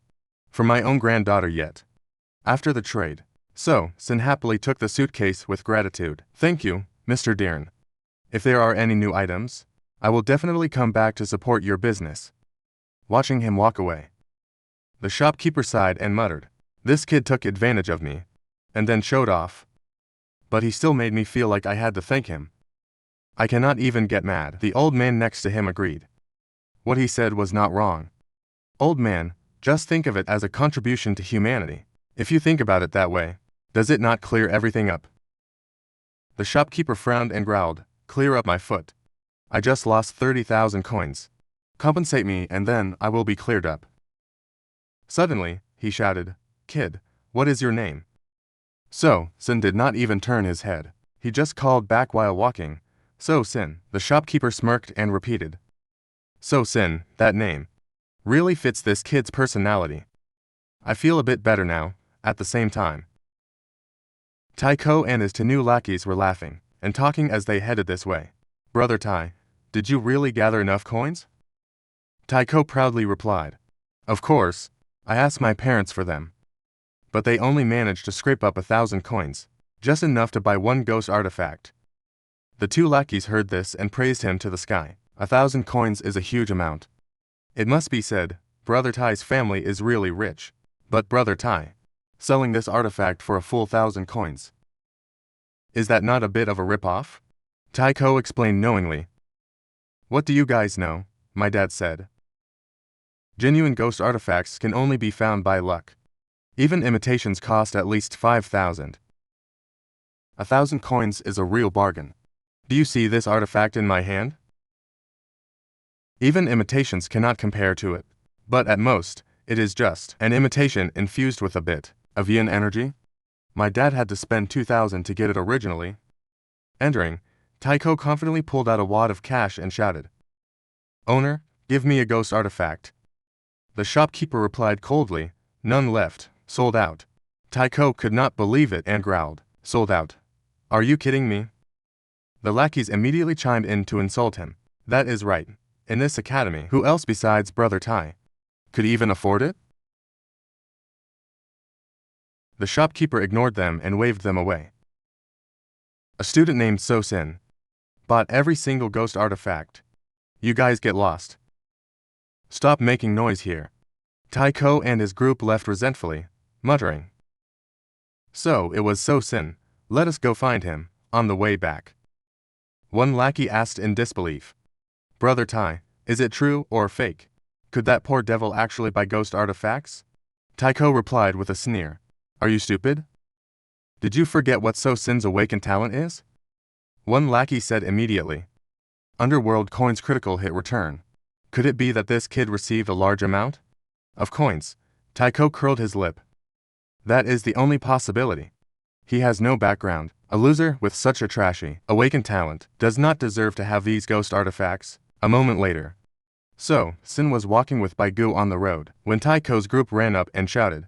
for my own granddaughter yet." After the trade, So-sin happily took the suitcase with gratitude. "Thank you, Mr. Deern. If there are any new items, I will definitely come back to support your business." Watching him walk away, the shopkeeper sighed and muttered, "This kid took advantage of me, and then showed off. But he still made me feel like I had to thank him. I cannot even get mad." The old man next to him agreed. What he said was not wrong. "Old man, just think of it as a contribution to humanity. If you think about it that way, does it not clear everything up?" The shopkeeper frowned and growled, "Clear up my foot. I just lost 30,000 coins. Compensate me and then I will be cleared up." Suddenly, he shouted, "Kid, what is your name?" So-sin did not even turn his head. He just called back while walking, "So-sin." The shopkeeper smirked and repeated, "So-sin, that name really fits this kid's personality." I feel a bit better now. At the same time, Taiko and his two new lackeys were laughing and talking as they headed this way. "Brother Tai, did you really gather enough coins?" Taiko proudly replied, "Of course, I asked my parents for them. But they only managed to scrape up 1,000 coins, just enough to buy one ghost artifact." The two lackeys heard this and praised him to the sky. 1,000 coins is a huge amount. It must be said, Brother Tai's family is really rich. But Brother Tai, selling this artifact for a full 1,000 coins, is that not a bit of a rip-off? Taiko explained knowingly. "What do you guys know?" my dad said. "Genuine ghost artifacts can only be found by luck. Even imitations cost at least 5,000. 1,000 coins is a real bargain. Do you see this artifact in my hand? Even imitations cannot compare to it. But at most, it is just an imitation infused with a bit of yin energy. My dad had to spend 2,000 to get it originally." Entering, Taiko confidently pulled out a wad of cash and shouted, "Owner, give me a ghost artifact." The shopkeeper replied coldly, "None left, sold out." Taiko could not believe it and growled, "Sold out? Are you kidding me?" The lackeys immediately chimed in to insult him. "That is right. In this academy, who else besides Brother Tai could even afford it? The shopkeeper ignored them and waved them away. A student named So Sin bought every single ghost artifact. You guys get lost. Stop making noise here. Taiko and his group left resentfully, muttering. So it was So Sin. Let us go find him. On the way back, one lackey asked in disbelief. Brother Tai, is it true or fake? Could that poor devil actually buy ghost artifacts? Taiko replied with a sneer. Are you stupid? Did you forget what So Sin's awakened talent is? One lackey said immediately. Underworld coins critical hit return. Could it be that this kid received a large amount of coins? Taiko curled his lip. That is the only possibility. He has no background. A loser with such a trashy, awakened talent does not deserve to have these ghost artifacts. A moment later, So Sin was walking with Baigu on the road when Taiko's group ran up and shouted.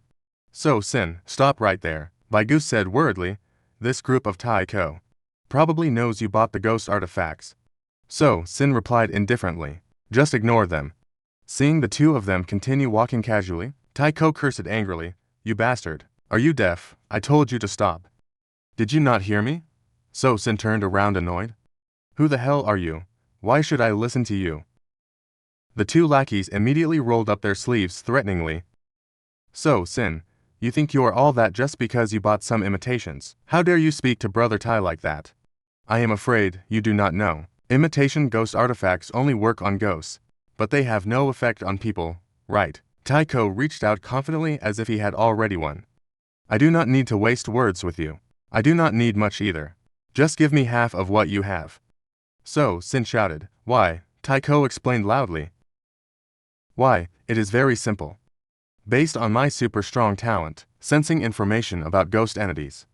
So Sin, stop right there. Baigu said worriedly. This group of Taiko probably knows you bought the ghost artifacts. So Sin replied indifferently. Just ignore them. Seeing the two of them continue walking casually, Taiko cursed angrily. You bastard. Are you deaf? I told you to stop. Did you not hear me? So Sin turned around annoyed. Who the hell are you? Why should I listen to you? The two lackeys immediately rolled up their sleeves threateningly. So Sin, you think you are all that just because you bought some imitations? How dare you speak to Brother Tai like that? I am afraid you do not know. Imitation ghost artifacts only work on ghosts, but they have no effect on people, right? Taiko reached out confidently as if he had already won. I do not need to waste words with you. I do not need much either. Just give me half of what you have. So Sin shouted. Why? Taiko explained loudly. Why, it is very simple. Based on my super strong talent, sensing information about ghost entities.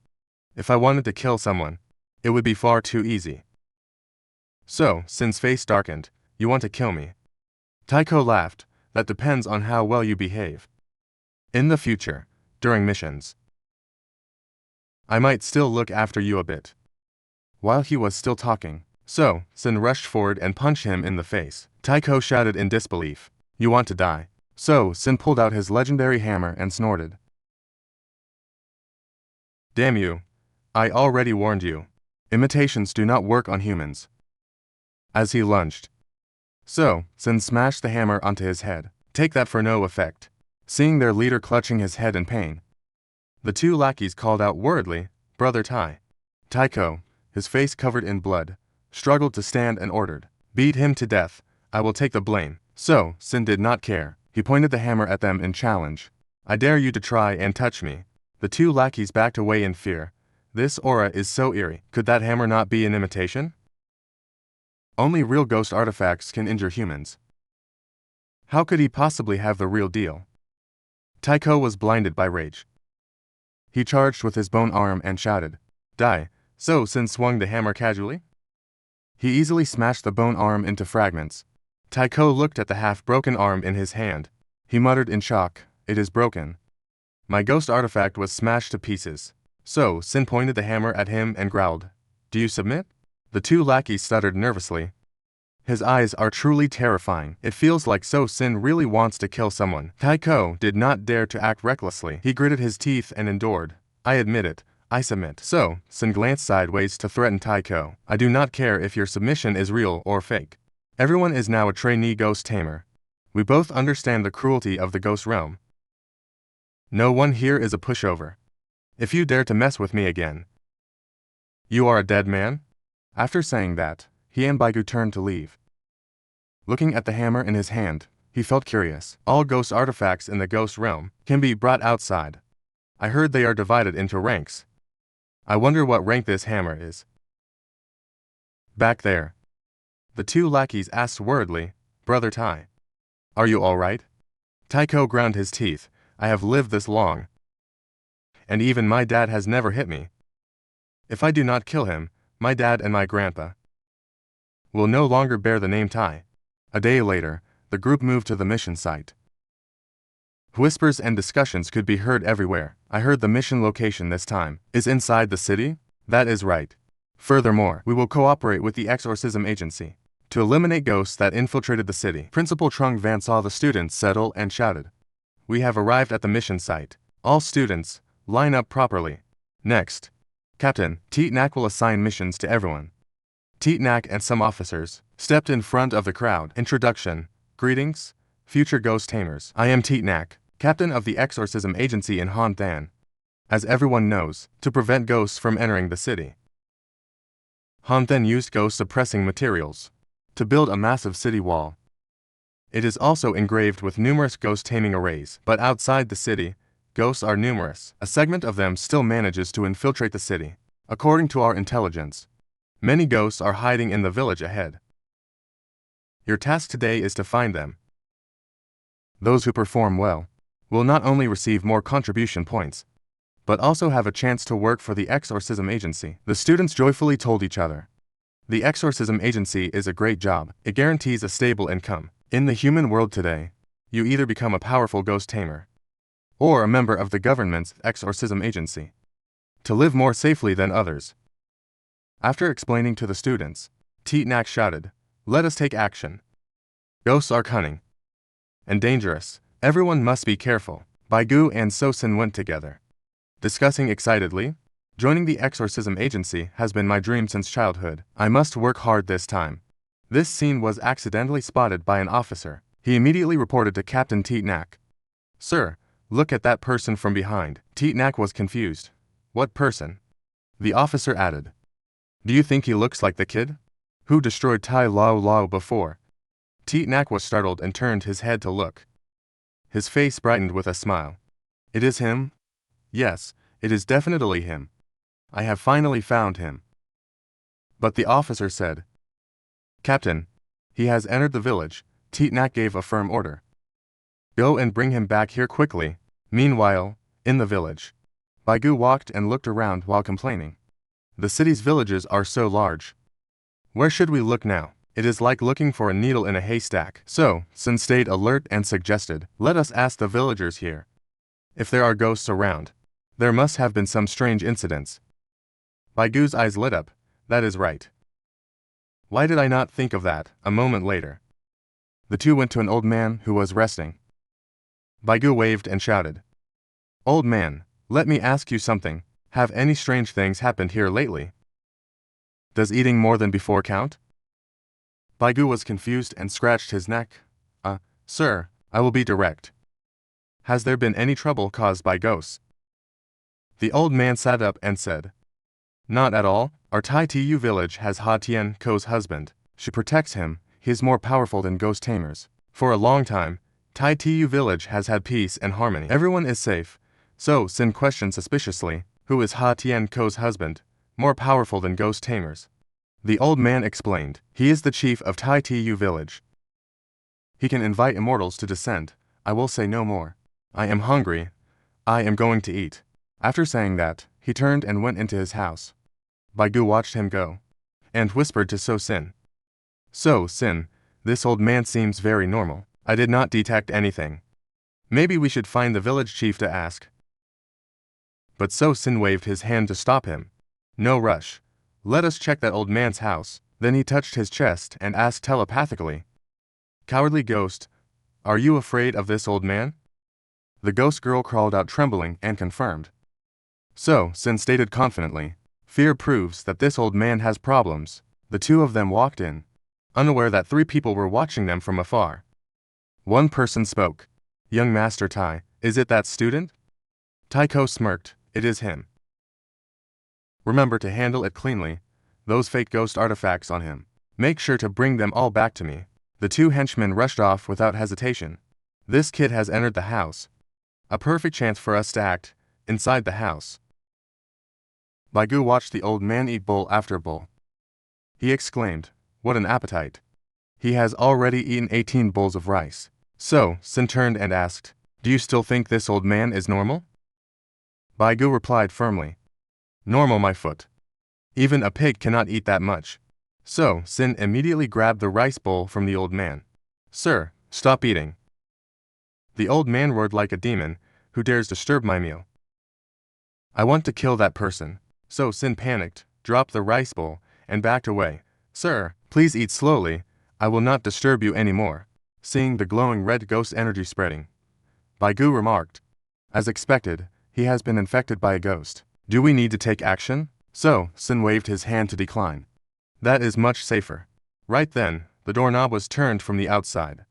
If I wanted to kill someone, it would be far too easy. So Sin's face darkened. You want to kill me? Taiko laughed. That depends on how well you behave. In the future, during missions, I might still look after you a bit. While he was still talking, So Sin rushed forward and punched him in the face. Taiko shouted in disbelief. You want to die? So Sin pulled out his legendary hammer and snorted. Damn you. I already warned you. Imitations do not work on humans. As he lunged, So Sin smashed the hammer onto his head. Take that for no effect. Seeing their leader clutching his head in pain, the two lackeys called out worriedly, Brother Tai. Taiko, his face covered in blood, struggled to stand and ordered. Beat him to death. I will take the blame. So Sin did not care. He pointed the hammer at them in challenge. I dare you to try and touch me. The two lackeys backed away in fear. This aura is so eerie. Could that hammer not be an imitation? Only real ghost artifacts can injure humans. How could he possibly have the real deal? Taiko was blinded by rage. He charged with his bone arm and shouted, Die. So Sin swung the hammer casually. He easily smashed the bone arm into fragments. Taiko looked at the half-broken arm in his hand. He muttered in shock, It is broken. My ghost artifact was smashed to pieces. So Sin pointed the hammer at him and growled, Do you submit? The two lackeys stuttered nervously. His eyes are truly terrifying. It feels like So Sin really wants to kill someone. Taiko did not dare to act recklessly. He gritted his teeth and endured. I admit it. I submit. So Sin glanced sideways to threaten Taiko. I do not care if your submission is real or fake. Everyone is now a trainee ghost tamer. We both understand the cruelty of the ghost realm. No one here is a pushover. If you dare to mess with me again, you are a dead man? After saying that, he and Baigu turned to leave. Looking at the hammer in his hand, he felt curious. All ghost artifacts in the ghost realm can be brought outside. I heard they are divided into ranks. I wonder what rank this hammer is. Back there, the two lackeys asked worriedly, Brother Tai, are you all right? Taiko ground his teeth. I have lived this long, and even my dad has never hit me. If I do not kill him, my dad and my grandpa will no longer bear the name Tai. A day later, the group moved to the mission site. Whispers and discussions could be heard everywhere. I heard the mission location this time is inside the city? That is right. Furthermore, we will cooperate with the exorcism agency. to eliminate ghosts that infiltrated the city. Principal Trung Van saw the students settle and shouted, "We have arrived at the mission site. All students, line up properly. Next, Captain Teet Nak will assign missions to everyone." Teet Nak and some officers stepped in front of the crowd. Introduction. Greetings, future ghost tamers. I am Teet Nak, captain of the exorcism agency in Han Than. As everyone knows, to prevent ghosts from entering the city, Han then used ghost-suppressing materials to build a massive city wall. It is also engraved with numerous ghost-taming arrays, but outside the city, ghosts are numerous. A segment of them still manages to infiltrate the city. According to our intelligence, many ghosts are hiding in the village ahead. Your task today is to find them. Those who perform well will not only receive more contribution points, but also have a chance to work for the exorcism agency. The students joyfully told each other. The exorcism agency is a great job. It guarantees a stable income. In the human world today, you either become a powerful ghost tamer or a member of the government's exorcism agency to live more safely than others. After explaining to the students, Teet Nak shouted, "Let us take action. Ghosts are cunning and dangerous. Everyone must be careful." Baigu and So Sin went together, discussing excitedly, "Joining the exorcism agency has been my dream since childhood. I must work hard this time." This scene was accidentally spotted by an officer. He immediately reported to Captain Teet Nak. "Sir, look at that person from behind." Teet Nak was confused. "What person?" The officer added. "Do you think he looks like the kid who destroyed Tai Lao Lao before?" Teet Nak was startled and turned his head to look. His face brightened with a smile. "It is him? Yes, it is definitely him. I have finally found him." But the officer said, "Captain, he has entered the village." Teet Nak gave a firm order. "Go and bring him back here quickly." Meanwhile, in the village, Baigu walked and looked around while complaining. "The city's villages are so large. Where should we look now? It is like looking for a needle in a haystack." So, Sin stayed alert and suggested, "Let us ask the villagers here. If there are ghosts around, there must have been some strange incidents." Baigu's eyes lit up. "That is right. Why did I not think of that?" A moment later, the two went to an old man who was resting. Baigu waved and shouted, "Old man, let me ask you something. Have any strange things happened here lately? Does eating more than before count?" Baigu was confused and scratched his neck. Sir, I will be direct. Has there been any trouble caused by ghosts?" The old man sat up and said, "Not at all. Our Tai Tu village has Ha Tien Ko's husband. She protects him. He is more powerful than ghost tamers. For a long time, Tai Tu village has had peace and harmony. Everyone is safe." So Sin questioned suspiciously, "Who is Ha Tien Ko's husband, more powerful than ghost tamers?" The old man explained, "He is the chief of Tai Tu village. He can invite immortals to descend. I will say no more. I am hungry. I am going to eat." After saying that, he turned and went into his house. Baigu watched him go, and whispered to So Sin, "So Sin, this old man seems very normal. I did not detect anything. Maybe we should find the village chief to ask." But So Sin waved his hand to stop him. "No rush. Let us check that old man's house." Then he touched his chest and asked telepathically, "Cowardly ghost, are you afraid of this old man?" The ghost girl crawled out trembling and confirmed. So Sin stated confidently, "Fear proves that this old man has problems." The two of them walked in, unaware that three people were watching them from afar. One person spoke. "Young Master Tai, is it that student?" Taiko smirked. "It is him. Remember to handle it cleanly. Those fake ghost artifacts on him. Make sure to bring them all back to me." The two henchmen rushed off without hesitation. "This kid has entered the house. A perfect chance for us to act inside the house." Baigu watched the old man eat bowl after bowl. He exclaimed, "What an appetite. He has already eaten 18 bowls of rice." So Sin turned and asked, "Do you still think this old man is normal?" Baigu replied firmly, "Normal, my foot. Even a pig cannot eat that much." So Sin immediately grabbed the rice bowl from the old man. "Sir, stop eating." The old man roared like a demon. "Who dares disturb my meal? I want to kill that person." So Sin panicked, dropped the rice bowl, and backed away. "Sir, please eat slowly. I will not disturb you anymore. Seeing the glowing red ghost energy spreading, Baigu remarked. As expected, he has been infected by a ghost. Do we need to take action? So, Sin waved his hand to decline. That is much safer. Right then, the doorknob was turned from the outside.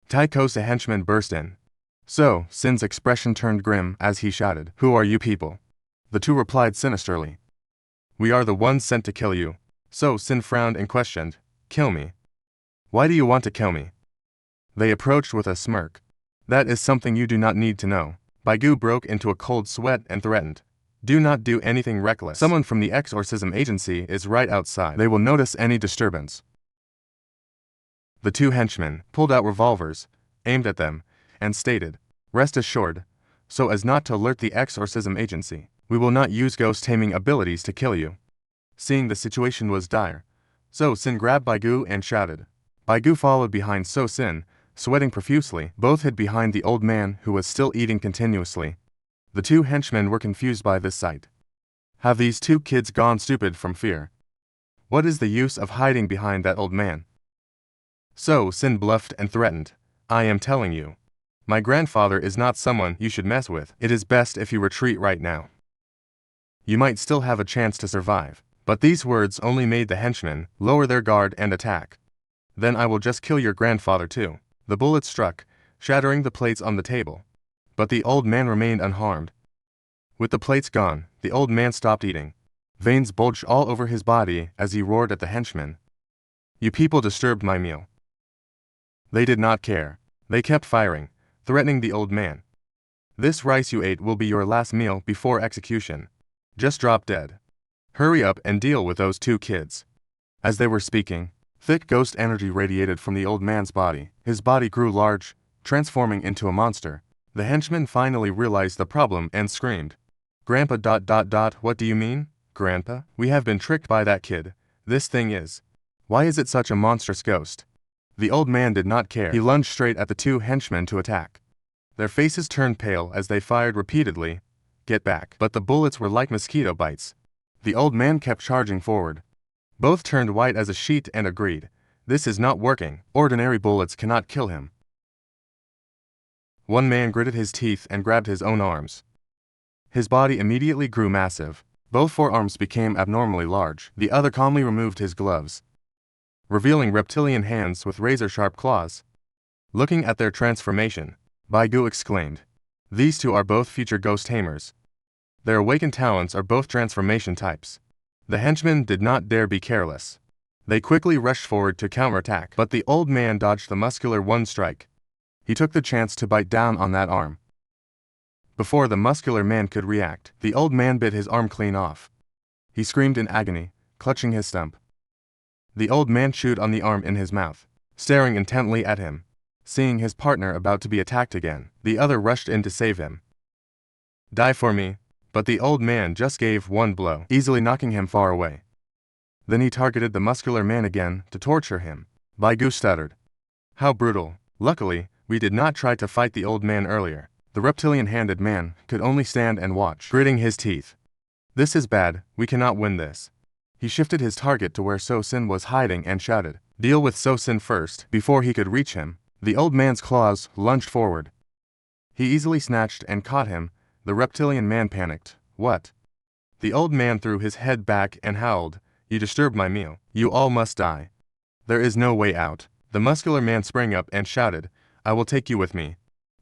Taiko's henchman burst in. So, Sin's expression turned grim as he shouted, "Who are you people?" The two replied sinisterly. "We are the ones sent to kill you." So Sin frowned and questioned, "Kill me? Why do you want to kill me?" They approached with a smirk. "That is something you do not need to know." Baigu broke into a cold sweat and threatened, "Do not do anything reckless. Someone from the exorcism agency is right outside. They will notice any disturbance." The two henchmen pulled out revolvers, aimed at them, and stated, "Rest assured, so as not to alert the exorcism agency, we will not use ghost taming abilities to kill you." Seeing the situation was dire, So Sin grabbed Baigu and shouted. Baigu followed behind So Sin, sweating profusely. Both hid behind the old man who was still eating continuously. The two henchmen were confused by this sight. Have these two kids gone stupid from fear? What is the use of hiding behind that old man? So Sin bluffed and threatened. I am telling you. My grandfather is not someone you should mess with. It is best if you retreat right now. You might still have a chance to survive. But these words only made the henchmen lower their guard and attack. Then I will just kill your grandfather too. The bullet struck, shattering the plates on the table. But the old man remained unharmed. With the plates gone, the old man stopped eating. Veins bulged all over his body as he roared at the henchmen. You people disturbed my meal. They did not care. They kept firing, threatening the old man. This rice you ate will be your last meal before execution. Just drop dead. Hurry up and deal with those two kids. As they were speaking, thick ghost energy radiated from the old man's body. His body grew large, transforming into a monster. The henchman finally realized the problem and screamed. Grandpa ... What do you mean, Grandpa? We have been tricked by that kid. This thing is. Why is it such a monstrous ghost? The old man did not care. He lunged straight at the two henchmen to attack. Their faces turned pale as they fired repeatedly. Get back. But the bullets were like mosquito bites. The old man kept charging forward. Both turned white as a sheet and agreed. This is not working. Ordinary bullets cannot kill him. One man gritted his teeth and grabbed his own arms. His body immediately grew massive. Both forearms became abnormally large. The other calmly removed his gloves, revealing reptilian hands with razor-sharp claws. Looking at their transformation, Baigu exclaimed, These two are both future ghost tamers. Their awakened talents are both transformation types. The henchmen did not dare be careless. They quickly rushed forward to counterattack, but the old man dodged the muscular one strike. He took the chance to bite down on that arm. Before the muscular man could react, the old man bit his arm clean off. He screamed in agony, clutching his stump. The old man chewed on the arm in his mouth, staring intently at him. Seeing his partner about to be attacked again, the other rushed in to save him. Die for me. But the old man just gave one blow, easily knocking him far away. Then he targeted the muscular man again to torture him. Baigu stuttered. How brutal. Luckily, we did not try to fight the old man earlier. The reptilian-handed man could only stand and watch, gritting his teeth. This is bad, we cannot win this. He shifted his target to where So Sin was hiding and shouted, Deal with So Sin first. Before he could reach him, the old man's claws lunged forward. He easily snatched and caught him. The reptilian man panicked. What? The old man threw his head back and howled, You disturbed my meal. You all must die. There is no way out. The muscular man sprang up and shouted, I will take you with me.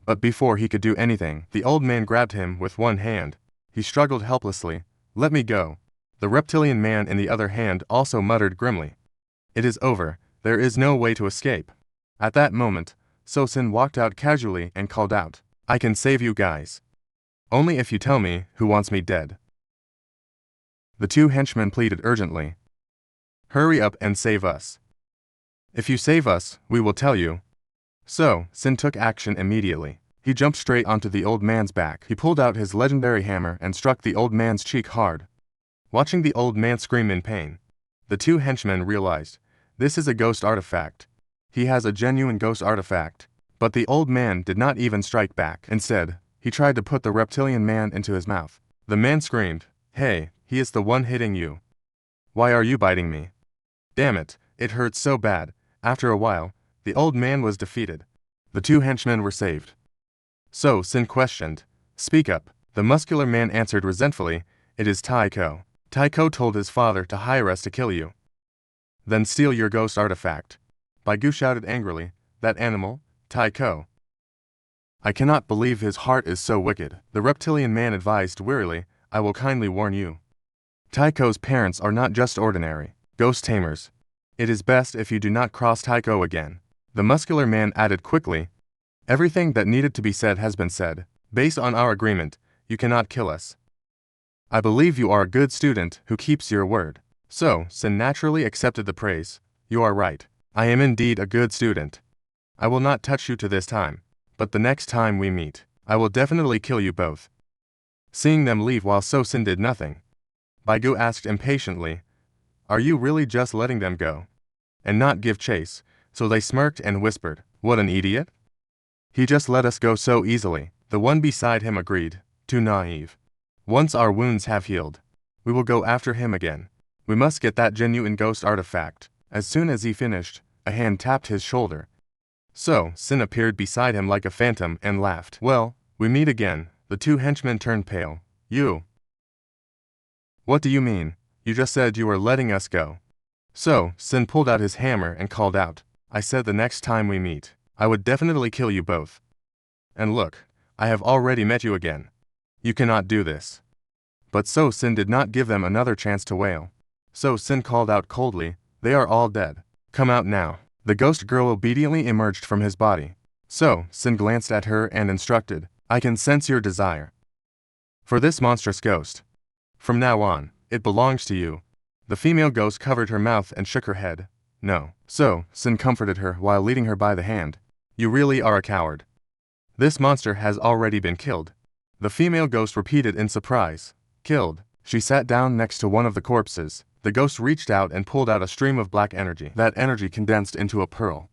But before he could do anything, the old man grabbed him with one hand. He struggled helplessly. Let me go. The reptilian man in the other hand also muttered grimly. It is over. There is no way to escape. At that moment, So Sin walked out casually and called out, I can save you guys. Only if you tell me who wants me dead. The two henchmen pleaded urgently. Hurry up and save us. If you save us, we will tell you. So, Sin took action immediately. He jumped straight onto the old man's back. He pulled out his legendary hammer and struck the old man's cheek hard. Watching the old man scream in pain, the two henchmen realized, this is a ghost artifact. He has a genuine ghost artifact. But the old man did not even strike back. Instead, he tried to put the reptilian man into his mouth. The man screamed, Hey, he is the one hitting you. Why are you biting me? Damn it, it hurts so bad. After a while, the old man was defeated. The two henchmen were saved. So Sin questioned, "Speak up." The muscular man answered resentfully, "It is Taiko. Taiko told his father to hire us to kill you. Then steal your ghost artifact." Baigu shouted angrily, "That animal, Taiko. I cannot believe his heart is so wicked." The reptilian man advised wearily, "I will kindly warn you. Taiko's parents are not just ordinary ghost tamers. It is best if you do not cross Taiko again." The muscular man added quickly, "Everything that needed to be said has been said. Based on our agreement, you cannot kill us. I believe you are a good student who keeps your word." So Sin naturally accepted the praise. "You are right. I am indeed a good student. I will not touch you to this time, but the next time we meet, I will definitely kill you both." Seeing them leave while So Sin did nothing, Baigu asked impatiently, "Are you really just letting them go and not give chase?" So they smirked and whispered, "What an idiot. He just let us go so easily." The one beside him agreed, "Too naive. Once our wounds have healed, we will go after him again. We must get that genuine ghost artifact." As soon as he finished, a hand tapped his shoulder. So Sin appeared beside him like a phantom and laughed. "Well, we meet again." The two henchmen turned pale. "You? What do you mean? You just said you were letting us go." So Sin pulled out his hammer and called out, "I said the next time we meet, I would definitely kill you both. And look, I have already met you again. You cannot do this." But So Sin did not give them another chance to wail. So Sin called out coldly, "They are all dead. Come out now." The ghost girl obediently emerged from his body. So Sin glanced at her and instructed, "I can sense your desire for this monstrous ghost. From now on, it belongs to you." The female ghost covered her mouth and shook her head. "No." So Sin comforted her while leading her by the hand. "You really are a coward. This monster has already been killed." The female ghost repeated in surprise, "Killed?" She sat down next to one of the corpses. The ghost reached out and pulled out a stream of black energy. That energy condensed into a pearl.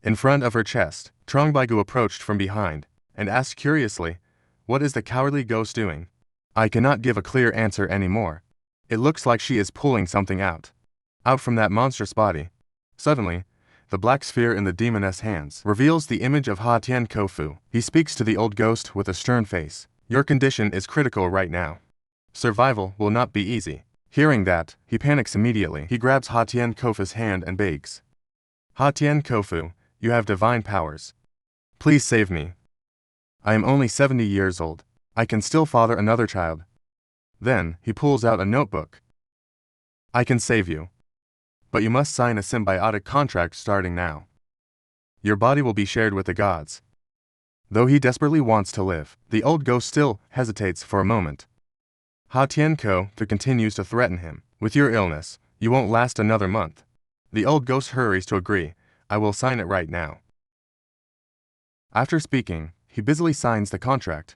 In front of her chest, Trong Baigu approached from behind and asked curiously, "What is the cowardly ghost doing?" "I cannot give a clear answer anymore. It looks like she is pulling something out from that monstrous body." Suddenly, the black sphere in the demoness hands reveals the image of Ha Tian Kofu. He speaks to the old ghost with a stern face. "Your condition is critical right now. Survival will not be easy." Hearing that, he panics immediately. He grabs Ha Tian Kofu's hand and begs, "Ha Tian Kofu, you have divine powers. Please save me. I am only 70 years old. I can still father another child." Then, he pulls out a notebook. "I can save you. But you must sign a symbiotic contract starting now. Your body will be shared with the gods." Though he desperately wants to live, the old ghost still hesitates for a moment. Ha Tianko continues to threaten him. "With your illness, you won't last another month." The old ghost hurries to agree, "I will sign it right now." After speaking, he busily signs the contract.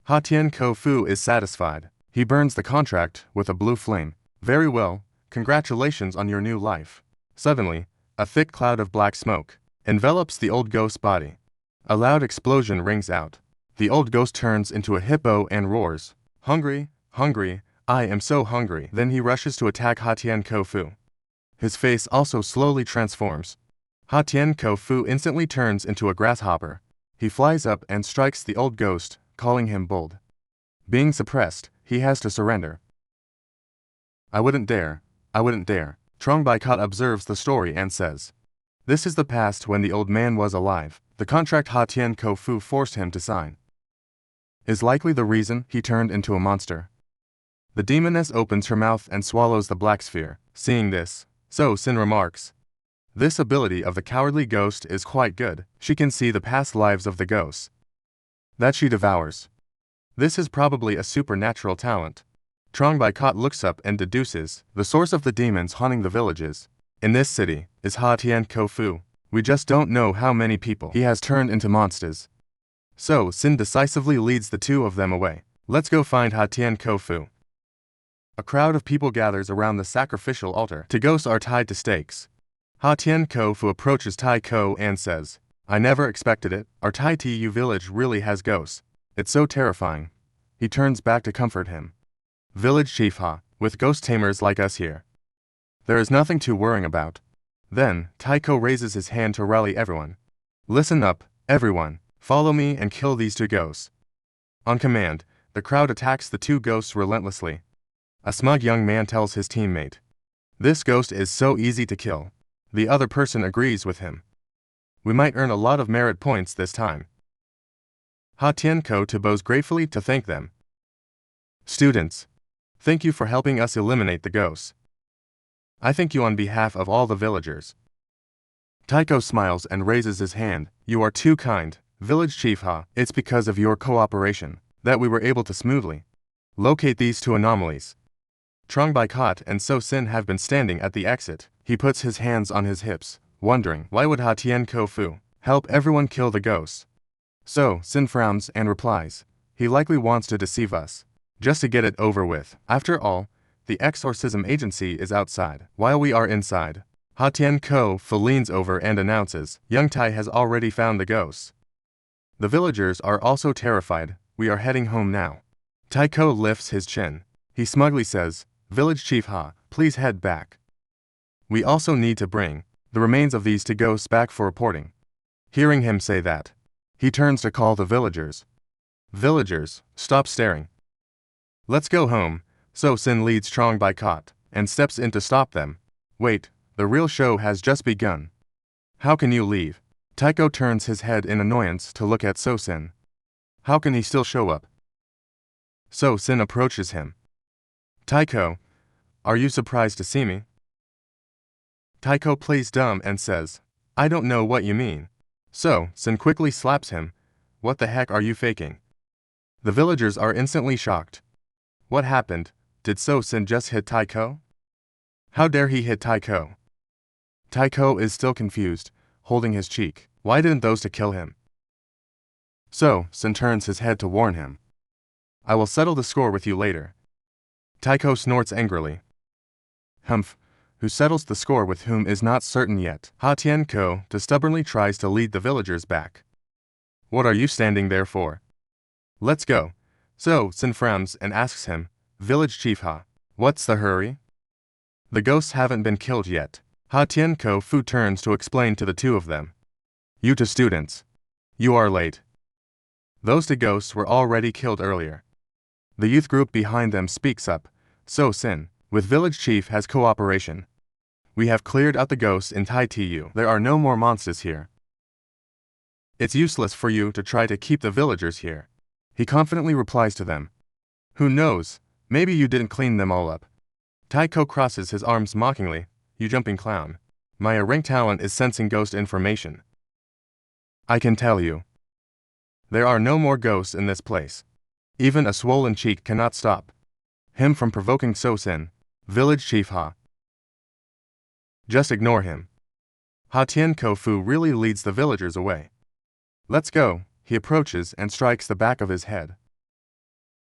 Ha Tianko Fu is satisfied. He burns the contract with a blue flame. "Very well, congratulations on your new life." Suddenly, a thick cloud of black smoke envelops the old ghost's body. A loud explosion rings out. The old ghost turns into a hippo and roars, "Hungry, hungry, I am so hungry." Then he rushes to attack Ha Tian Kofu. His face also slowly transforms. Ha Tian Kofu instantly turns into a grasshopper. He flies up and strikes the old ghost, calling him bold. Being suppressed, he has to surrender. "I wouldn't dare, I wouldn't dare." Trong Baikat observes the story and says, "This is the past when the old man was alive. The contract Ha Tian Kofu forced him to sign is likely the reason he turned into a monster." The demoness opens her mouth and swallows the black sphere. Seeing this, So Sin remarks, "This ability of the cowardly ghost is quite good. She can see the past lives of the ghosts that she devours. This is probably a supernatural talent." Trong Baikat looks up and deduces, "The source of the demons haunting the villages in this city is Ha Tian Kofu. We just don't know how many people he has turned into monsters." So Sin decisively leads the two of them away. "Let's go find Ha Tian Kofu." A crowd of people gathers around the sacrificial altar. Two ghosts are tied to stakes. Ha Tian Kofu approaches Tai Ko and says, "I never expected it. Our Tai Tu village really has ghosts. It's so terrifying." He turns back to comfort him. "Village Chief Ha, with ghost tamers like us here, there is nothing to worrying about. Then, Taiko raises his hand to rally everyone. Listen up, everyone. Follow me and kill these two ghosts. On command, the crowd attacks the two ghosts relentlessly. A smug young man tells his teammate, "This ghost is so easy to kill." The other person agrees with him. "We might earn a lot of merit points this time." Ha Tianko bows gratefully to thank them. "Students, thank you for helping us eliminate the ghosts. I thank you on behalf of all the villagers." Taiko smiles and raises his hand. "You are too kind, Village Chief Ha. It's because of your cooperation that we were able to smoothly locate these two anomalies." Trong Bai-Kot and So Sin have been standing at the exit. He puts his hands on his hips, wondering why would Ha Tianko help everyone kill the ghosts. So Sin frowns and replies, "He likely wants to deceive us, just to get it over with. After all, the exorcism agency is outside, while we are inside." Ha Tianko leans over and announces, "Young Tai has already found the ghosts." The villagers are also terrified. "We are heading home now." Taiko lifts his chin. He smugly says, "Village Chief Ha, please head back. We also need to bring the remains of these two ghosts back for reporting." Hearing him say that, he turns to call the villagers. "Villagers, stop staring. Let's go home." So Sin leads Trong Bai-Kot and steps in to stop them. "Wait, the real show has just begun. How can you leave?" Taiko turns his head in annoyance to look at So Sin. How can he still show up? So Sin approaches him. "Taiko, are you surprised to see me?" Taiko plays dumb and says, "I don't know what you mean." So Sin quickly slaps him. "What the heck are you faking?" The villagers are instantly shocked. What happened? Did So Sin just hit Taiko? How dare he hit Taiko? Taiko is still confused, holding his cheek. Why didn't those two kill him? So Sin turns his head to warn him. "I will settle the score with you later." Taiko snorts angrily. Humph, who settles the score with whom is not certain yet. Ha Tianko stubbornly tries to lead the villagers back. "What are you standing there for? Let's go." So Sin frowns and asks him, "Village Chief Ha, what's the hurry? The ghosts haven't been killed yet." Ha Tianko turns to explain to the two of them. "You two students, you are late. Those two ghosts were already killed earlier." The youth group behind them speaks up. So Sin, with Village Chief has cooperation. "We have cleared out the ghosts in Tai Tu. There are no more monsters here. It's useless for you to try to keep the villagers here." He confidently replies to them. "Who knows, maybe you didn't clean them all up." Taiko crosses his arms mockingly. "You jumping clown. My rank talent is sensing ghost information. I can tell you. There are no more ghosts in this place. Even a swollen cheek cannot stop him from provoking So Sin, Village Chief Ha. Just ignore him." Ha Tianko really leads the villagers away. "Let's go." He approaches and strikes the back of his head.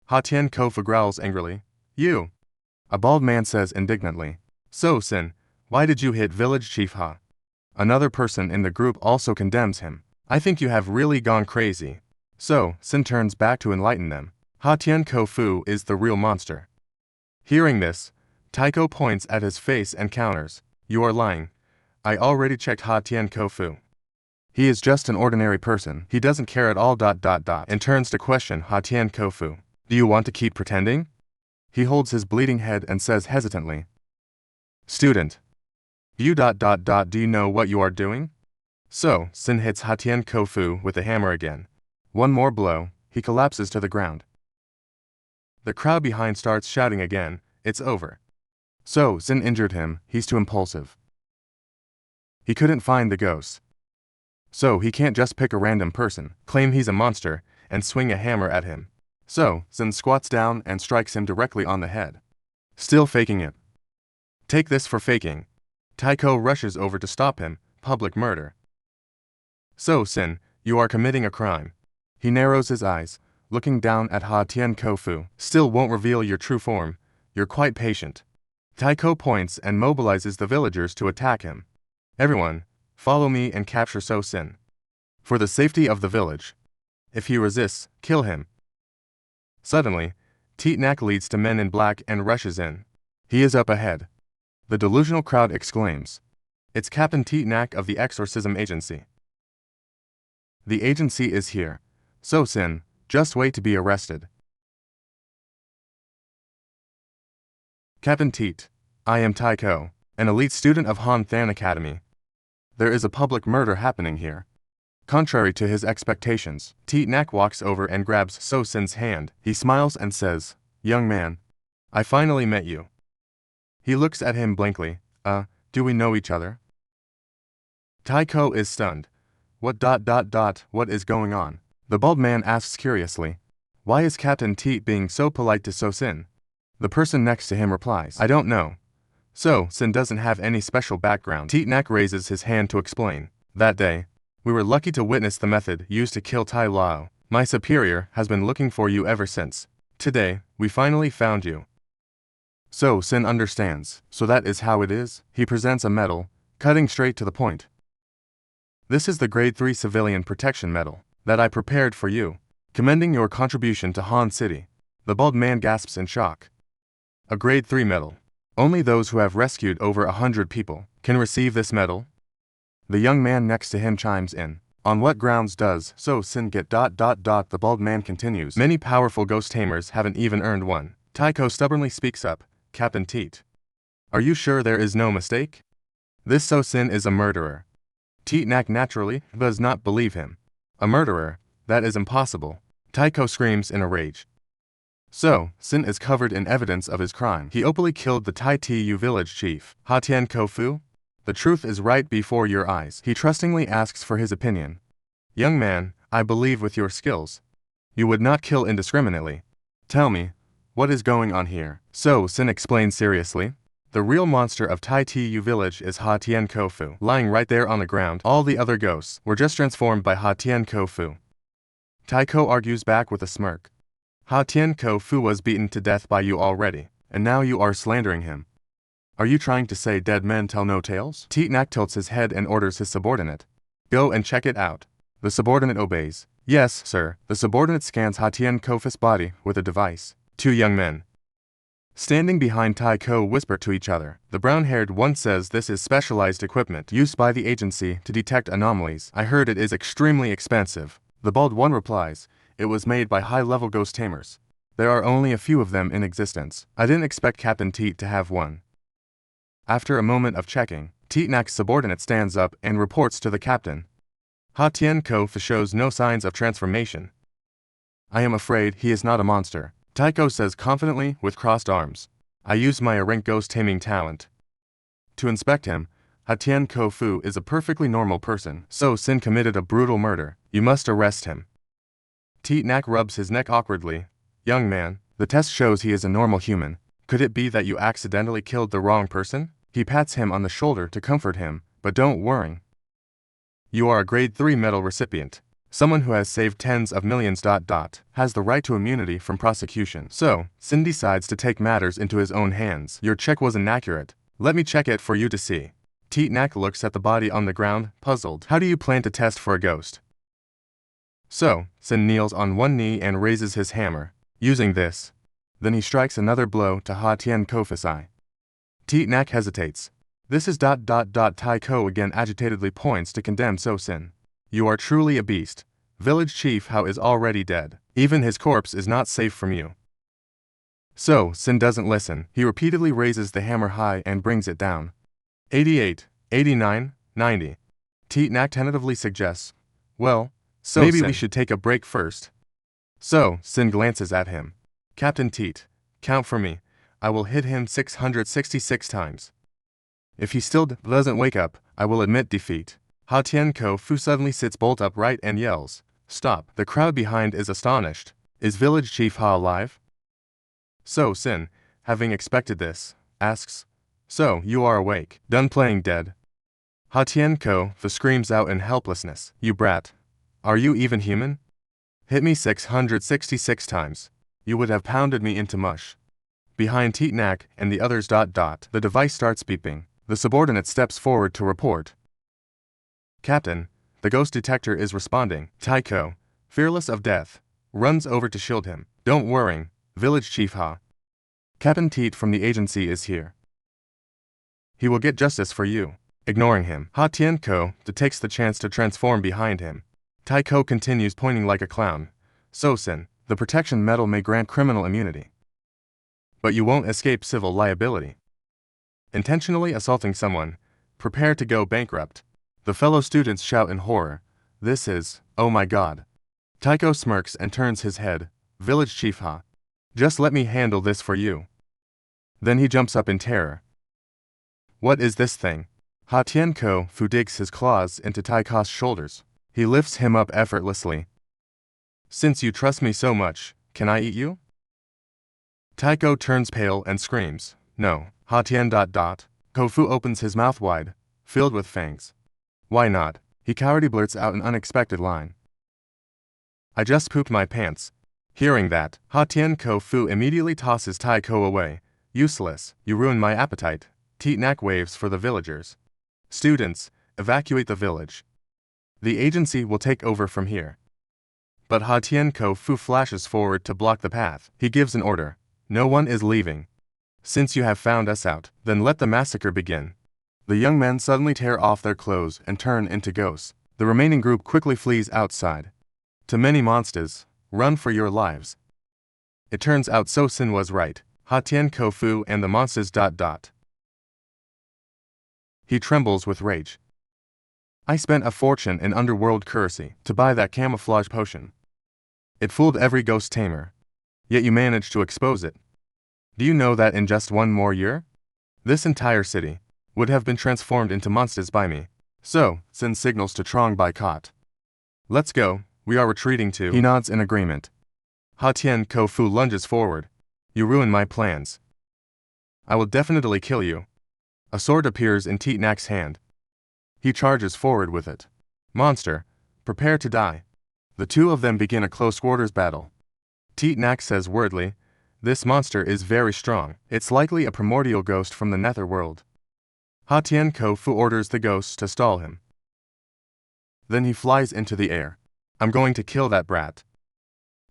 Ha Tianko growls angrily. "You!" A bald man says indignantly. "So Sin, why did you hit Village Chief Ha?" Another person in the group also condemns him. "I think you have really gone crazy." So Sin turns back to enlighten them. Ha Tianko is the real monster. Hearing this, Taiko points at his face and counters. "You are lying. I already checked Ha Tianko. He is just an ordinary person. He doesn't care at all. And turns to question Ha Tianko. "Do you want to keep pretending?" He holds his bleeding head and says hesitantly, "Student, you do you know what you are doing?" So Sin hits Ha Tianko with the hammer again. One more blow, he collapses to the ground. The crowd behind starts shouting again. It's over. So Sin injured him. He's too impulsive. He couldn't find the ghosts. So he can't just pick a random person, claim he's a monster, and swing a hammer at him. So Sin squats down and strikes him directly on the head. Still faking it. "Take this for faking." Taiko rushes over to stop him. Public murder. "So Sin, you are committing a crime." He narrows his eyes, looking down at Ha Tianko. "Still won't reveal your true form. You're quite patient." Taiko points and mobilizes the villagers to attack him. "Everyone, follow me and capture So Sin. For the safety of the village. If he resists, kill him." Suddenly, Teetnak leads to Men in Black and rushes in. He is up ahead. The delusional crowd exclaims, It's Captain Teetnak of the Exorcism Agency. The agency is here. So Sin, just wait to be arrested. Captain Teet, I am Taiko, an elite student of Han Than Academy. There is a public murder happening here. Contrary to his expectations, Teetnak walks over and grabs So Sin's hand. He smiles and says, "Young man, I finally met you." He looks at him blankly. Do we know each other? Taiko is stunned. What is going on? The bald man asks curiously. Why is Captain Teet being so polite to So Sin? The person next to him replies, I don't know. So Sin doesn't have any special background. Teetnak raises his hand to explain. That day, we were lucky to witness the method used to kill Tai Lao. My superior has been looking for you ever since. Today, we finally found you. So Sin understands. So that is how it is? He presents a medal, cutting straight to the point. This is the Grade 3 Civilian Protection Medal that I prepared for you, commending your contribution to Han City. The bald man gasps in shock. A Grade 3 medal. Only those who have rescued over 100 people can receive this medal? The young man next to him chimes in. On what grounds does So Sin get ... The bald man continues. Many powerful ghost tamers haven't even earned one. Taiko stubbornly speaks up. Captain Teet. Are you sure there is no mistake? This So Sin is a murderer. Teetnak naturally does not believe him. A murderer? That is impossible. Taiko screams in a rage. So Sin is covered in evidence of his crime. He openly killed the Tai Tu village chief, Ha Tian Kofu. The truth is right before your eyes. He trustingly asks for his opinion. Young man, I believe with your skills, you would not kill indiscriminately. Tell me, what is going on here? So Sin explains seriously. The real monster of Tai Tu village is Ha Tian Kofu. Lying right there on the ground, all the other ghosts were just transformed by Ha Tian Kofu. Taiko argues back with a smirk. Ha Tian Kofu was beaten to death by you already, and now you are slandering him. Are you trying to say dead men tell no tales? Teetnak tilts his head and orders his subordinate. Go and check it out. The subordinate obeys. Yes, sir. The subordinate scans Ha Tian Kofu's body with a device. Two young men, standing behind Taiko, whisper to each other. The brown-haired one says this is specialized equipment used by the agency to detect anomalies. I heard it is extremely expensive. The bald one replies, it was made by high-level ghost tamers. There are only a few of them in existence. I didn't expect Captain Teet to have one. After a moment of checking, Teetnak's subordinate stands up and reports to the captain. Ha Tian Kofu shows no signs of transformation. I am afraid he is not a monster, Taiko says confidently with crossed arms. I used my rank ghost taming talent to inspect him. Ha Tian Kofu is a perfectly normal person. So Sin committed a brutal murder. You must arrest him. Teetnak rubs his neck awkwardly. Young man, the test shows he is a normal human. Could it be that you accidentally killed the wrong person? He pats him on the shoulder to comfort him, but don't worry. You are a Grade 3 medal recipient. Someone who has saved tens of millions ... has the right to immunity from prosecution. So, Sin decides to take matters into his own hands. Your check was inaccurate. Let me check it for you to see. Teetnak looks at the body on the ground, puzzled. How do you plan to test for a ghost? So, Sin kneels on one knee and raises his hammer. Using this, then he strikes another blow to Ha Tian Kofu's eye. Teetnak hesitates. This is ... Taiko again agitatedly points to condemn So Sin. You are truly a beast. Village Chief Hao is already dead. Even his corpse is not safe from you. So Sin doesn't listen. He repeatedly raises the hammer high and brings it down. 88, 89, 90. Teetnak tentatively suggests. Well, so maybe we should take a break first. So Sin glances at him. Captain Teet, count for me. I will hit him 666 times. If he still doesn't wake up, I will admit defeat. Ha Tian Kofu suddenly sits bolt upright and yells, Stop! The crowd behind is astonished. Is Village Chief Ha alive? So Sin, having expected this, asks, So, you are awake, done playing dead? Ha Tian Kofu screams out in helplessness, You brat! Are you even human? Hit me 666 times. You would have pounded me into mush. Behind Teetnak and the others ... The device starts beeping. The subordinate steps forward to report. Captain, the ghost detector is responding. Taiko, fearless of death, runs over to shield him. Don't worry, Village Chief Ha. Captain Teet from the agency is here. He will get justice for you. ignoring him. Ha Tianko takes the chance to transform behind him. Taiko continues pointing like a clown. So Sin, the protection medal may grant criminal immunity, but you won't escape civil liability. Intentionally assaulting someone, prepare to go bankrupt. The fellow students shout in horror. This is, oh my god. Taiko smirks and turns his head. Village Chief Ha. Just let me handle this for you. Then he jumps up in terror. What is this thing? Ha Tianko Fu digs his claws into Taiko's shoulders. He lifts him up effortlessly. Since you trust me so much, can I eat you? Taiko turns pale and screams. No. Ha Tian. Kofu opens his mouth wide, filled with fangs. Why not? He cowardly blurts out an unexpected line. I just pooped my pants. Hearing that, Ha Tian Kofu immediately tosses Taiko away. Useless, you ruined my appetite. Teetnak waves for the villagers. Students, evacuate the village. The agency will take over from here. But Ha Tian Kofu flashes forward to block the path. He gives an order. No one is leaving. Since you have found us out, then let the massacre begin. The young men suddenly tear off their clothes and turn into ghosts. The remaining group quickly flees outside. To many monsters, run for your lives. It turns out So Sin was right. Ha Tian Kofu and the monsters. He trembles with rage. I spent a fortune in underworld currency to buy that camouflage potion. It fooled every ghost tamer. Yet you managed to expose it. Do you know that in just one more year, this entire city would have been transformed into monsters by me? So, Sin signals to Trong Baikot. Let's go, we are retreating to. He nods in agreement. Ha Tian Kofu lunges forward. You ruined my plans. I will definitely kill you. A sword appears in Teetnak's hand. He charges forward with it. Monster, prepare to die. The two of them begin a close quarters battle. Teetnak says wordly, this monster is very strong. It's likely a primordial ghost from the netherworld. Ha Tian Kofu orders the ghosts to stall him. Then he flies into the air. I'm going to kill that brat.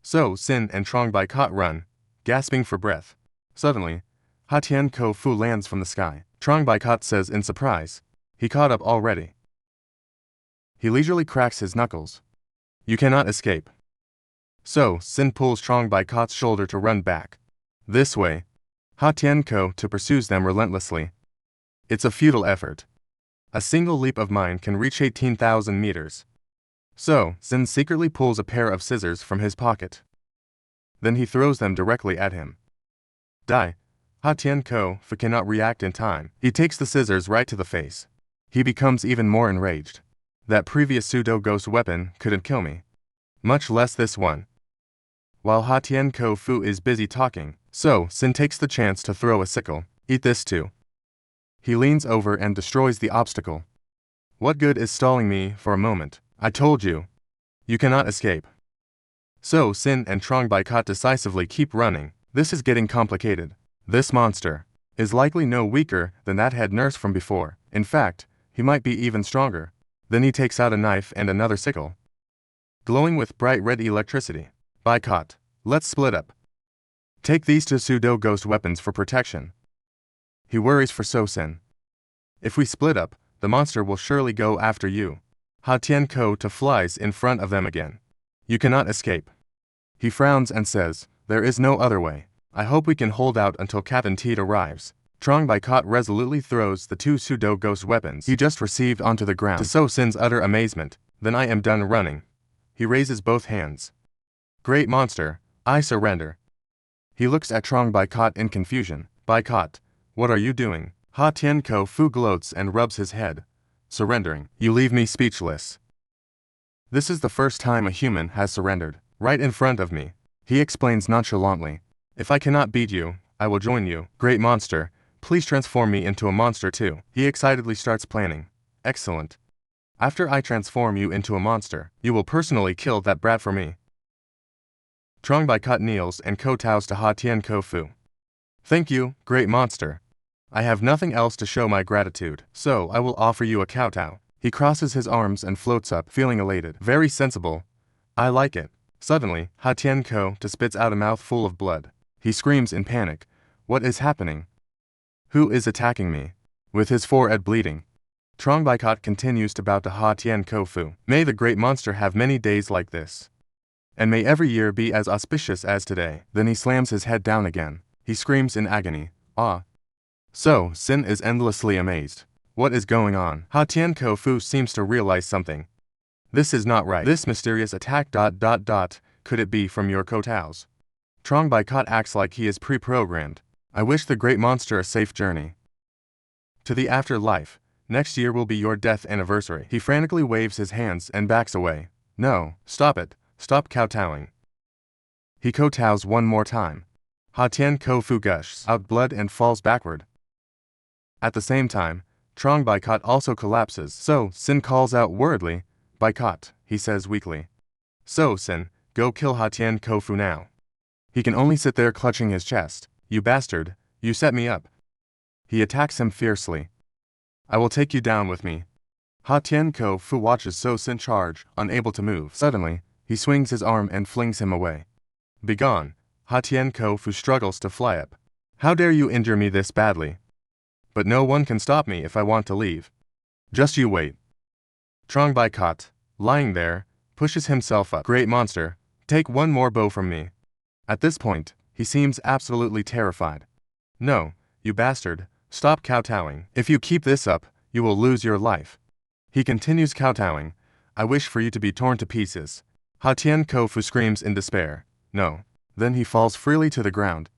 So Sin and Trong Baikot run, gasping for breath. Suddenly, Ha Tian Kofu lands from the sky. Trong Baikot says in surprise, he caught up already. He leisurely cracks his knuckles. You cannot escape. So Sin pulls Trong Baikot's shoulder to run back. This way. Ha Tianko pursues them relentlessly. It's a futile effort. A single leap of mine can reach 18,000 meters. So Sin secretly pulls a pair of scissors from his pocket. Then he throws them directly at him. Die. Ha Tianko cannot react in time. He takes the scissors right to the face. He becomes even more enraged. That previous pseudo-ghost weapon couldn't kill me. Much less this one. While Ha Tianko is busy talking, So Sin takes the chance to throw a sickle. Eat this too. He leans over and destroys the obstacle. What good is stalling me for a moment? I told you. You cannot escape. So Sin and Trong Baikot decisively keep running. This is getting complicated. This monster is likely no weaker than that head nurse from before. In fact, he might be even stronger. Then he takes out a knife and another sickle, glowing with bright red electricity. Baikot, let's split up. Take these two pseudo-ghost weapons for protection. He worries for So Sin. If we split up, the monster will surely go after you. Ha Tianko flies in front of them again. You cannot escape. He frowns and says, there is no other way. I hope we can hold out until Captain Teed arrives. Trong Baikot resolutely throws the two pseudo-ghost weapons he just received onto the ground. To So Sin's utter amazement, then I am done running. He raises both hands. Great monster, I surrender. He looks at Trong Baikot in confusion. Baikot, what are you doing? Ha Tianko gloats and rubs his head. Surrendering. You leave me speechless. This is the first time a human has surrendered. Right in front of me. He explains nonchalantly. If I cannot beat you, I will join you. Great monster, please transform me into a monster too. He excitedly starts planning. Excellent. After I transform you into a monster, you will personally kill that brat for me. Trong Baikot kneels and kowtows to Ha Tianko. Thank you, great monster. I have nothing else to show my gratitude, so I will offer you a kowtow. He crosses his arms and floats up, feeling elated. Very sensible. I like it. Suddenly, Ha Tianko spits out a mouthful of blood. He screams in panic. What is happening? Who is attacking me? With his forehead bleeding, Trong Baikat continues to bow to Ha Tian Kofu. May the great monster have many days like this. And may every year be as auspicious as today. Then he slams his head down again. He screams in agony. Ah. So, Sin is endlessly amazed. What is going on? Ha Tian Kofu seems to realize something. This is not right. This mysterious attack ... Could it be from your Kotaos? Trong Baikat acts like he is pre-programmed. I wish the great monster a safe journey to the afterlife. Next year will be your death anniversary. He frantically waves his hands and backs away. No, stop it. Stop kowtowing. He kowtows one more time. Ha Tian Kofu gushes out blood and falls backward. At the same time, Trong Baikat also collapses. So, Sin calls out worriedly. Baikat, he says weakly. So, Sin, go kill Ha Tian Kofu now. He can only sit there clutching his chest. You bastard, you set me up. He attacks him fiercely. I will take you down with me. Ha Tian Kofu watches So Sin charge, unable to move. Suddenly, he swings his arm and flings him away. Begone. Ha Tian Kofu struggles to fly up. How dare you injure me this badly? But no one can stop me if I want to leave. Just you wait. Trong Baikat, lying there, pushes himself up. Great monster, take one more bow from me. At this point, he seems absolutely terrified. No, you bastard, stop kowtowing. If you keep this up, you will lose your life. He continues kowtowing. I wish for you to be torn to pieces. Ha Tian Kofu screams in despair. No. Then he falls freely to the ground.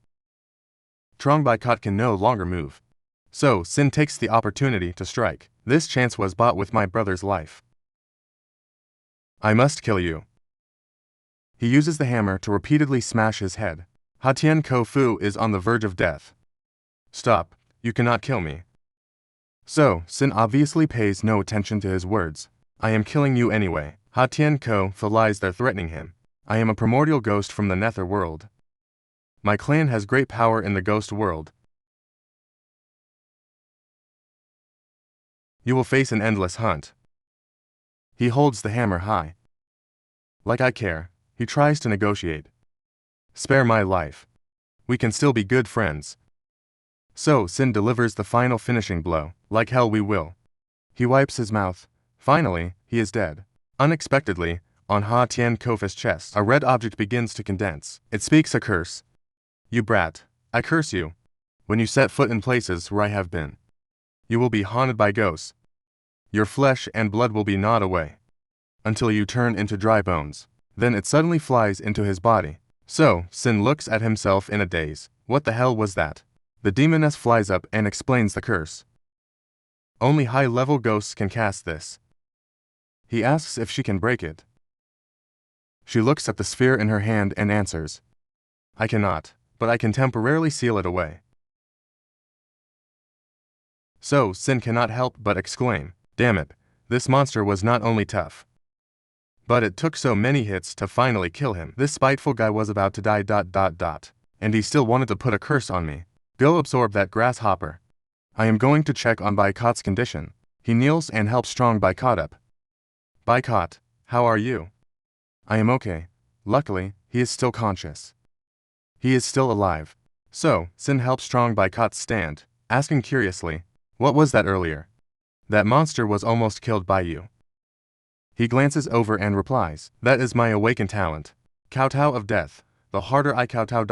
Trong Baikat can no longer move. So, Sin takes the opportunity to strike. This chance was bought with my brother's life. I must kill you. He uses the hammer to repeatedly smash his head. Ha Tian Kofu is on the verge of death. Stop, you cannot kill me. So, Sin obviously pays no attention to his words. I am killing you anyway. Ha Tian Kofu lies there threatening him. I am a primordial ghost from the nether world. My clan has great power in the ghost world. You will face an endless hunt. He holds the hammer high. Like I care, he tries to negotiate. Spare my life. We can still be good friends. So, Sin delivers the final finishing blow. Like hell we will. He wipes his mouth. Finally, he is dead. Unexpectedly, on Ha Tian Kofu's chest, a red object begins to condense. It speaks a curse. You brat, I curse you. When you set foot in places where I have been, you will be haunted by ghosts. Your flesh and blood will be gnawed away until you turn into dry bones. Then it suddenly flies into his body. So, Sin looks at himself in a daze. What the hell was that? The demoness flies up and explains the curse. Only high-level ghosts can cast this. He asks if she can break it. She looks at the sphere in her hand and answers. I cannot, but I can temporarily seal it away. So, Sin cannot help but exclaim, damn it, this monster was not only tough, but it took so many hits to finally kill him. This spiteful guy was about to die ... And he still wanted to put a curse on me. Go absorb that grasshopper. I am going to check on Baikat's condition. He kneels and helps Strong Baikat up. Baikat, how are you? I am okay. Luckily, he is still conscious. He is still alive. So, Sin helps Strong Baikat stand, asking curiously, what was that earlier? That monster was almost killed by you. He glances over and replies, that is my awakened talent. Kowtow of death. The harder I kowtow ...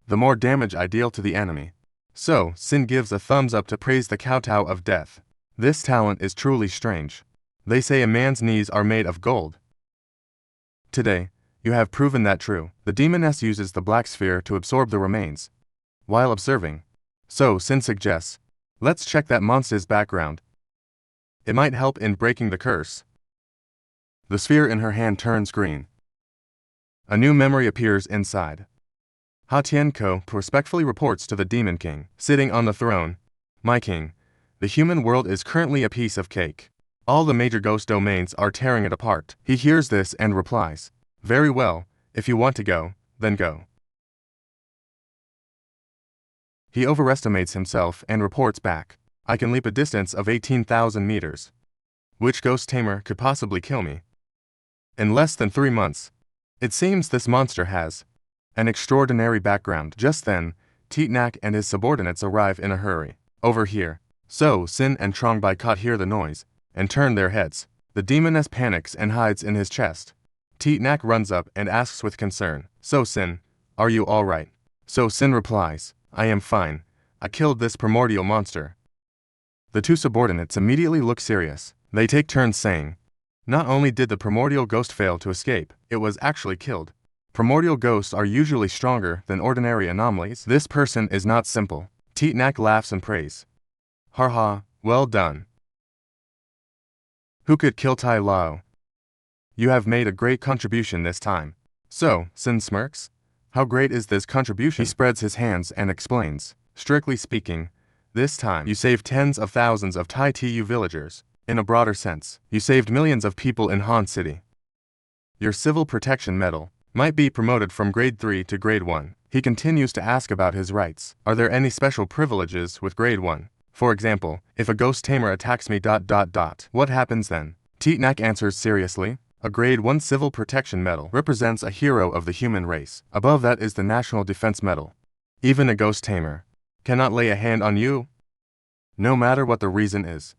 the more damage I deal to the enemy. So, Sin gives a thumbs up to praise the kowtow of death. This talent is truly strange. They say a man's knees are made of gold. Today, you have proven that true. The demoness uses the black sphere to absorb the remains. While observing, so Sin suggests, let's check that monster's background. It might help in breaking the curse. The sphere in her hand turns green. A new memory appears inside. Ha Tian Kofu respectfully reports to the Demon King, sitting on the throne. My king, the human world is currently a piece of cake. All the major ghost domains are tearing it apart. He hears this and replies, very well, if you want to go, then go. He overestimates himself and reports back, I can leap a distance of 18,000 meters. Which ghost tamer could possibly kill me? In less than 3 months. It seems this monster has an extraordinary background. Just then, Titnak and his subordinates arrive in a hurry. Over here. So Sin and Trongbai caught hear the noise, and turned their heads. The demoness panics and hides in his chest. Titnak runs up and asks with concern, So Sin, are you alright? So Sin replies, I am fine. I killed this primordial monster. The two subordinates immediately look serious. They take turns saying, Not only did the primordial ghost fail to escape, it was actually killed. Primordial ghosts are usually stronger than ordinary anomalies. This person is not simple. Titnak laughs and prays. Harha, well done. Who could kill Tai Lao? You have made a great contribution this time. So, Sin smirks. How great is this contribution? He spreads his hands and explains. Strictly speaking, this time you saved tens of thousands of Tai Tu villagers. In a broader sense, you saved millions of people in Han City. Your civil protection medal might be promoted from grade 3 to grade 1. He continues to ask about his rights. Are there any special privileges with grade 1? For example, if a ghost tamer attacks me ... What happens then? Titnak answers seriously. A grade 1 civil protection medal represents a hero of the human race. Above that is the National Defense Medal. Even a ghost tamer cannot lay a hand on you, no matter what the reason is.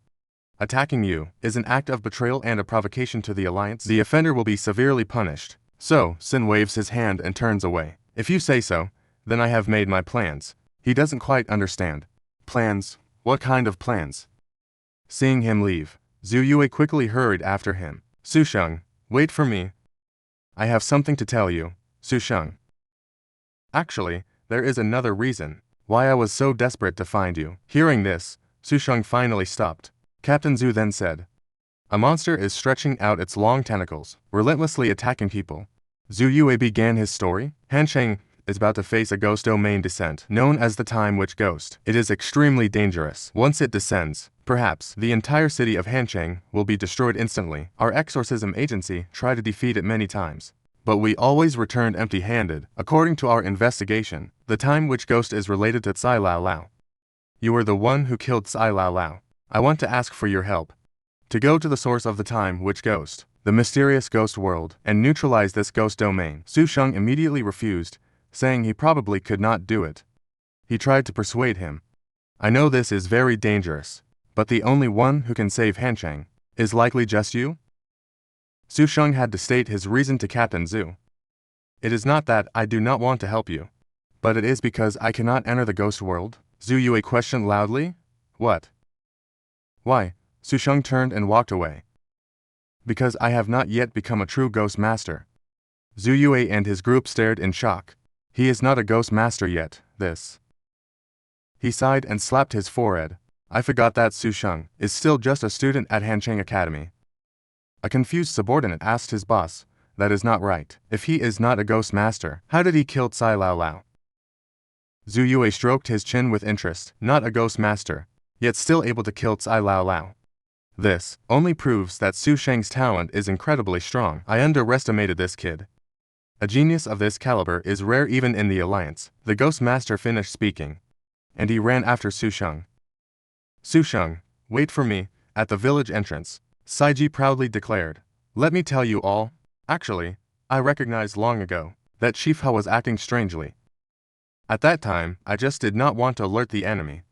Attacking you is an act of betrayal and a provocation to the Alliance. The offender will be severely punished. So, Sin waves his hand and turns away. If you say so, then I have made my plans. He doesn't quite understand. Plans? What kind of plans? Seeing him leave, Zhu Yue quickly hurried after him. Su Sheng, wait for me. I have something to tell you, Su Sheng. Actually, there is another reason why I was so desperate to find you. Hearing this, Su Sheng finally stopped. Captain Zhu then said, A monster is stretching out its long tentacles, relentlessly attacking people. Zhu Yue began his story. Hansheng is about to face a ghost domain descent, known as the Time Witch Ghost. It is extremely dangerous. Once it descends, perhaps the entire city of Hansheng will be destroyed instantly. Our exorcism agency tried to defeat it many times, but we always returned empty-handed. According to our investigation, the Time Witch Ghost is related to Tsai Lao Lao. You were the one who killed Tsai Lao Lao. I want to ask for your help to go to the source of the Time Witch Ghost, the mysterious ghost world, and neutralize this ghost domain. Su Sheng immediately refused, saying he probably could not do it. He tried to persuade him. I know this is very dangerous, but the only one who can save Hansheng is likely just you? Su Sheng had to state his reason to Captain Zhu. It is not that I do not want to help you, but it is because I cannot enter the ghost world. Zhu Yue questioned loudly. What? Why? Su Sheng turned and walked away. Because I have not yet become a true ghost master. Zhu Yue and his group stared in shock. He is not a ghost master yet, this. He sighed and slapped his forehead. I forgot that Su Sheng is still just a student at Hansheng Academy. A confused subordinate asked his boss, that is not right. If he is not a ghost master, how did he kill Tsai Lao Lao? Zhu Yue stroked his chin with interest. Not a ghost master, yet still able to kill Tsai Lao Lao. This only proves that Su Sheng's talent is incredibly strong. I underestimated this kid. A genius of this caliber is rare even in the Alliance. The ghost master finished speaking, and he ran after Su Sheng. Su Sheng, wait for me, at the village entrance, Saiji proudly declared. Let me tell you all. Actually, I recognized long ago that Chief Ha was acting strangely. At that time, I just did not want to alert the enemy,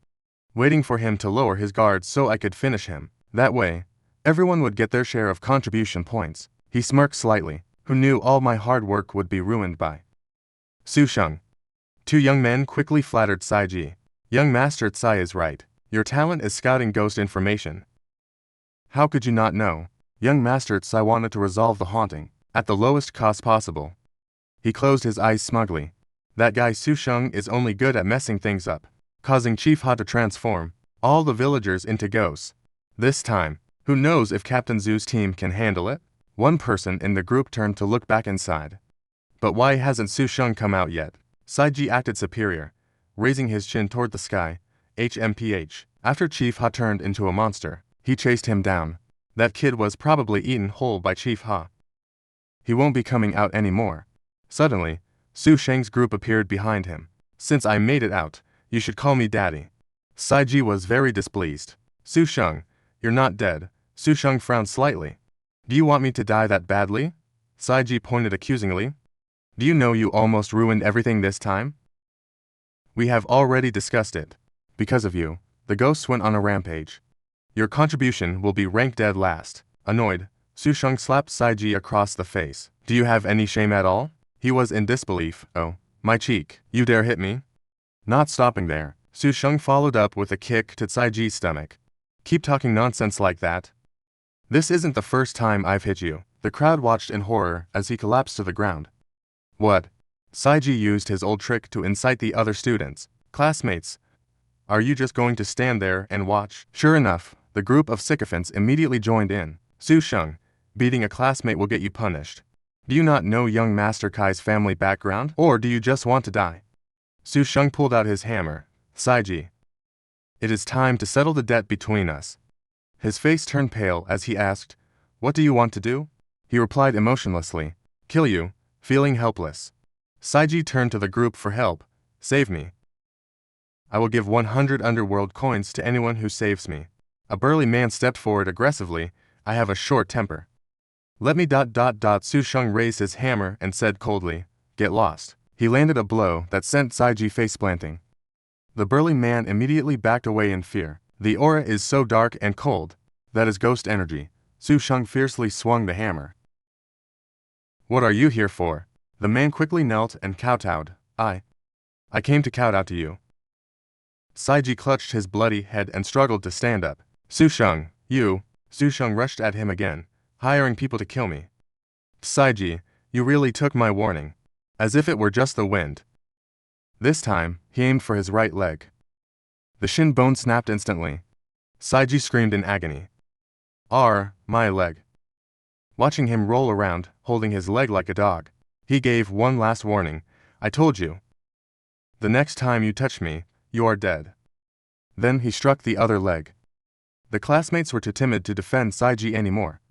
waiting for him to lower his guard so I could finish him. That way, everyone would get their share of contribution points. He smirked slightly. Who knew all my hard work would be ruined by Su Sheng? Two young men quickly flattered Saiji. Young Master Tsai is right. Your talent is scouting ghost information. How could you not know? Young Master Tsai wanted to resolve the haunting at the lowest cost possible. He closed his eyes smugly. That guy Su Sheng is only good at messing things up, causing Chief Ha to transform all the villagers into ghosts. This time, who knows if Captain Zhu's team can handle it? One person in the group turned to look back inside. But why hasn't Su Sheng come out yet? Saiji acted superior, raising his chin toward the sky. HMPH. After Chief Ha turned into a monster, he chased him down. That kid was probably eaten whole by Chief Ha. He won't be coming out anymore. Suddenly, Su Sheng's group appeared behind him. Since I made it out, you should call me Daddy. Saiji was very displeased. Su Sheng, you're not dead. Su Sheng frowned slightly. Do you want me to die that badly? Saiji pointed accusingly. Do you know you almost ruined everything this time? We have already discussed it. Because of you, The ghosts went on a rampage. Your contribution will be ranked dead last. Annoyed, Su Sheng slapped Saiji across the face. Do you have any shame at all? He was in disbelief. Oh, my cheek. You dare hit me? Not stopping there, Su Sheng followed up with a kick to Saiji's stomach. Keep talking nonsense like that. This isn't the first time I've hit you. The crowd watched in horror as he collapsed to the ground. What? Saiji used his old trick to incite the other students. Classmates, are you just going to stand there and watch? Sure enough, the group of sycophants immediately joined in. Su Sheng, beating a classmate will get you punished. Do you not know young Master Kai's family background? Or do you just want to die? Su Sheng pulled out his hammer. Saiji, it is time to settle the debt between us. His face turned pale as he asked, what do you want to do? He replied emotionlessly, kill you, feeling helpless. Saiji turned to the group for help. Save me. I will give 100 underworld coins to anyone who saves me. A burly man stepped forward aggressively. I have a short temper. Let me ... Su Sheng raised his hammer and said coldly, get lost. He landed a blow that sent Saiji face-planting. The burly man immediately backed away in fear. The aura is so dark and cold. That is ghost energy. Su Sheng fiercely swung the hammer. What are you here for? The man quickly knelt and kowtowed. I came to kowtow to you. Saiji clutched his bloody head and struggled to stand up. Su Sheng, you. Su Sheng rushed at him again, hiring people to kill me. Saiji, you really took my warning. As if it were just the wind. This time, he aimed for his right leg. The shin bone snapped instantly. Saiji screamed in agony. My leg. Watching him roll around, holding his leg like a dog, he gave one last warning. I told you. The next time you touch me, you are dead. Then he struck the other leg. The classmates were too timid to defend Saiji anymore.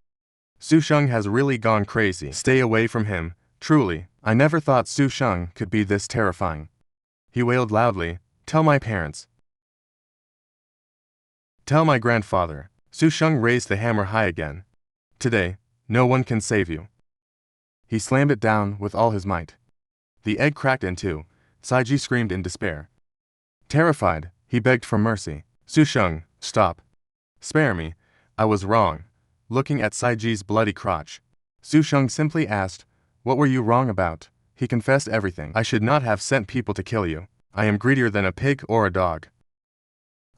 Su Sheng has really gone crazy. Stay away from him, truly. I never thought Su Sheng could be this terrifying. He wailed loudly, tell my parents. Tell my grandfather. Su Sheng raised the hammer high again. Today, no one can save you. He slammed it down with all his might. The egg cracked in two. Saiji screamed in despair. Terrified, he begged for mercy. Su Sheng, stop. Spare me. I was wrong. Looking at Saiji's bloody crotch, Su Sheng simply asked, what were you wrong about? He confessed everything. I should not have sent people to kill you. I am greedier than a pig or a dog.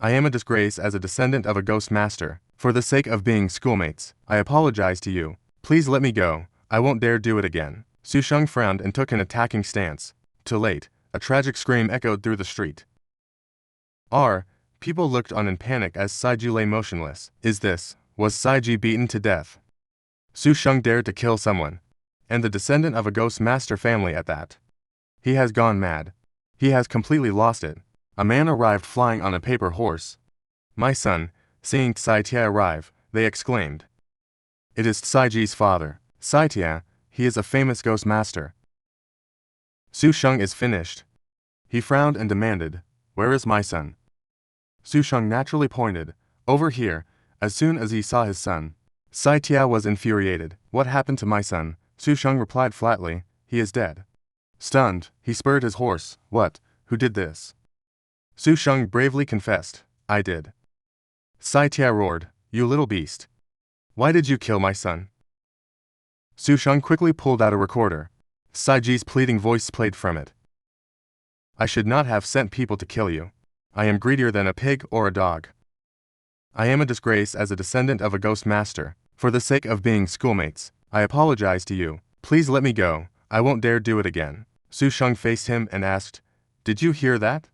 I am a disgrace as a descendant of a ghost master. For the sake of being schoolmates, I apologize to you. Please let me go. I won't dare do it again. Su Sheng frowned and took an attacking stance. Too late, a tragic scream echoed through the street. People looked on in panic as Saiji lay motionless. Was Saiji beaten to death? Su Sheng dared to kill someone. And the descendant of a ghost master family at that. He has gone mad. He has completely lost it. A man arrived flying on a paper horse. My son, seeing Saitia arrive, they exclaimed. It is Saiji's father. Saitia, he is a famous ghost master. Su Sheng is finished. He frowned and demanded, where is my son? Su Sheng naturally pointed, over here, as soon as he saw his son. Saitia was infuriated. What happened to my son? Su Sheng replied flatly, he is dead. Stunned, he spurred his horse. What? Who did this? Su Sheng bravely confessed, I did. Saitia roared, you little beast. Why did you kill my son? Su Sheng quickly pulled out a recorder. Saiji's pleading voice played from it. I should not have sent people to kill you. I am greedier than a pig or a dog. I am a disgrace as a descendant of a ghost master. For the sake of being schoolmates, I apologize to you. Please let me go. I won't dare do it again. Su Sheng faced him and asked, did you hear that?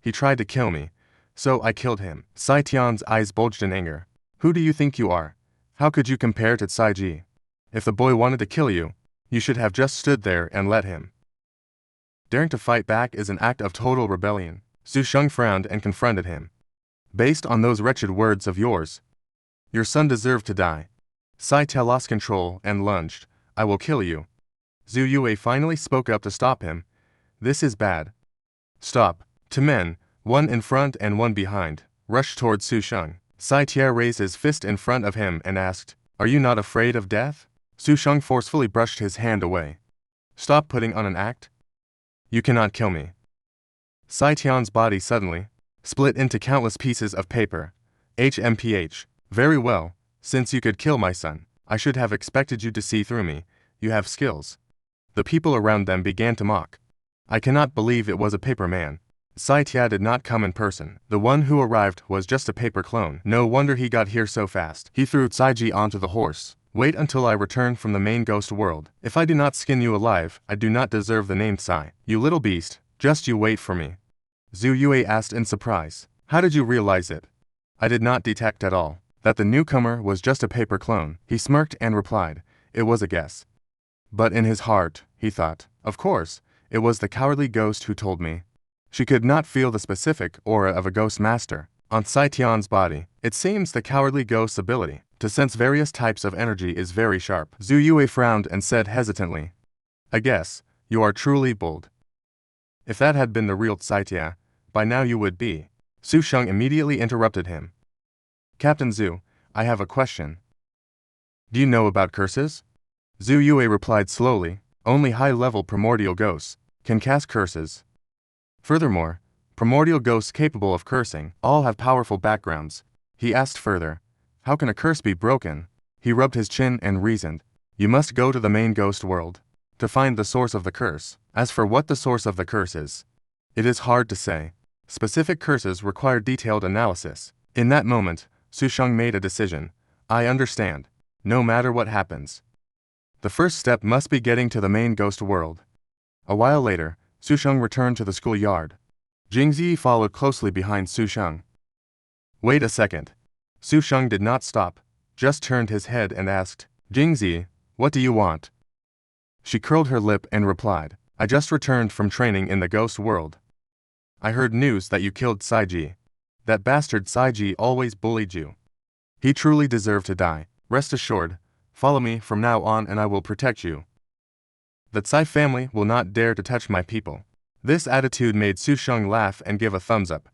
He tried to kill me, so I killed him. Saitian's eyes bulged in anger. Who do you think you are? How could you compare to Saiji? If the boy wanted to kill you, you should have just stood there and let him. Daring to fight back is an act of total rebellion. Su Sheng frowned and confronted him. Based on those wretched words of yours, your son deserved to die. Saitia lost control and lunged. I will kill you. Zhu Yue finally spoke up to stop him. This is bad. Stop. Two men, one in front and one behind, rushed towards Su Sheng. Saitia raised his fist in front of him and asked, are you not afraid of death? Su Sheng forcefully brushed his hand away. Stop putting on an act. You cannot kill me. Saitian's body suddenly split into countless pieces of paper. HMPH. Very well, since you could kill my son, I should have expected you to see through me. You have skills. The people around them began to mock. I cannot believe it was a paper man. SYSTE did not come in person. The one who arrived was just a paper clone. No wonder he got here so fast. He threw Saiji onto the horse. Wait until I return from the main ghost world. If I do not skin you alive, I do not deserve the name Psy. You little beast, just you wait for me. Zhu Yue asked in surprise. How did you realize it? I did not detect at all that the newcomer was just a paper clone. He smirked and replied, it was a guess. But in his heart, he thought, of course, it was the cowardly ghost who told me. She could not feel the specific aura of a ghost master on Sai Tian's body. It seems the cowardly ghost's ability to sense various types of energy is very sharp. Zhu Yue frowned and said hesitantly, I guess, you are truly bold. If that had been the real SYSTE, by now you would be. Su Sheng immediately interrupted him. Captain Zhu, I have a question. Do you know about curses? Zhu Yue replied slowly, only high-level primordial ghosts can cast curses. Furthermore, primordial ghosts capable of cursing all have powerful backgrounds. He asked further, how can a curse be broken? He rubbed his chin and reasoned, you must go to the main ghost world to find the source of the curse. As for what the source of the curse is, it is hard to say. Specific curses require detailed analysis. In that moment, Su Sheng made a decision. I understand. No matter what happens, the first step must be getting to the main ghost world. A while later, Su Sheng returned to the schoolyard. Jingzi followed closely behind Su Sheng. Wait a second. Su Sheng did not stop, just turned his head and asked, Jingzi, what do you want? She curled her lip and replied, I just returned from training in the ghost world. I heard news that you killed Saiji. That bastard Saiji always bullied you. He truly deserved to die. Rest assured, follow me from now on and I will protect you. The Tsai family will not dare to touch my people. This attitude made Su Sheng laugh and give a thumbs up.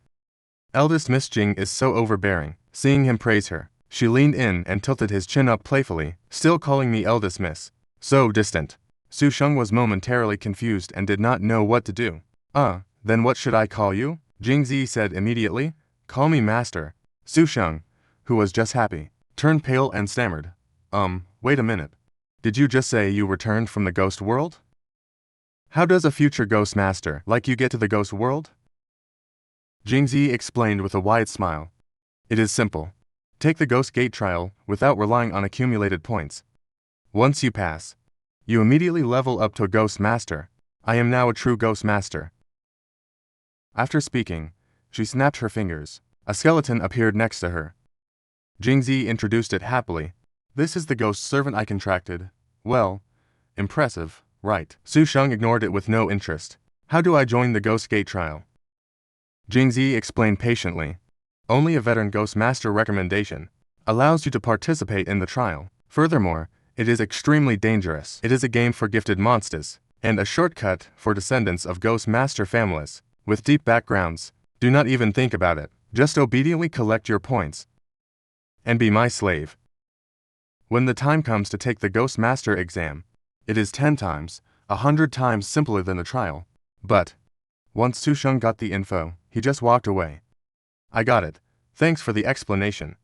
Eldest Miss Jing is so overbearing. Seeing him praise her, she leaned in and tilted his chin up playfully, still calling me eldest miss. So distant. Su Sheng was momentarily confused and did not know what to do. Then what should I call you? Jingzi said immediately. Call me master. Su Sheng, who was just happy, turned pale and stammered. Wait a minute. Did you just say you returned from the ghost world? How does a future ghost master like you get to the ghost world? Jingzi explained with a wide smile. It is simple. Take the ghost gate trial without relying on accumulated points. Once you pass, you immediately level up to a ghost master. I am now a true ghost master. After speaking, she snapped her fingers. A skeleton appeared next to her. Jingzi introduced it happily. This is the ghost servant I contracted. Well, impressive, right? Su Sheng ignored it with no interest. How do I join the ghost gate trial? Jingzi explained patiently. Only a veteran ghost master recommendation allows you to participate in the trial. Furthermore, it is extremely dangerous. It is a game for gifted monsters, and a shortcut for descendants of ghost master families with deep backgrounds. Do not even think about it. Just obediently collect your points and be my slave. When the time comes to take the ghost master exam, it is 10 times, 100 times simpler than the trial. But once Su Sheng got the info, he just walked away. I got it. Thanks for the explanation.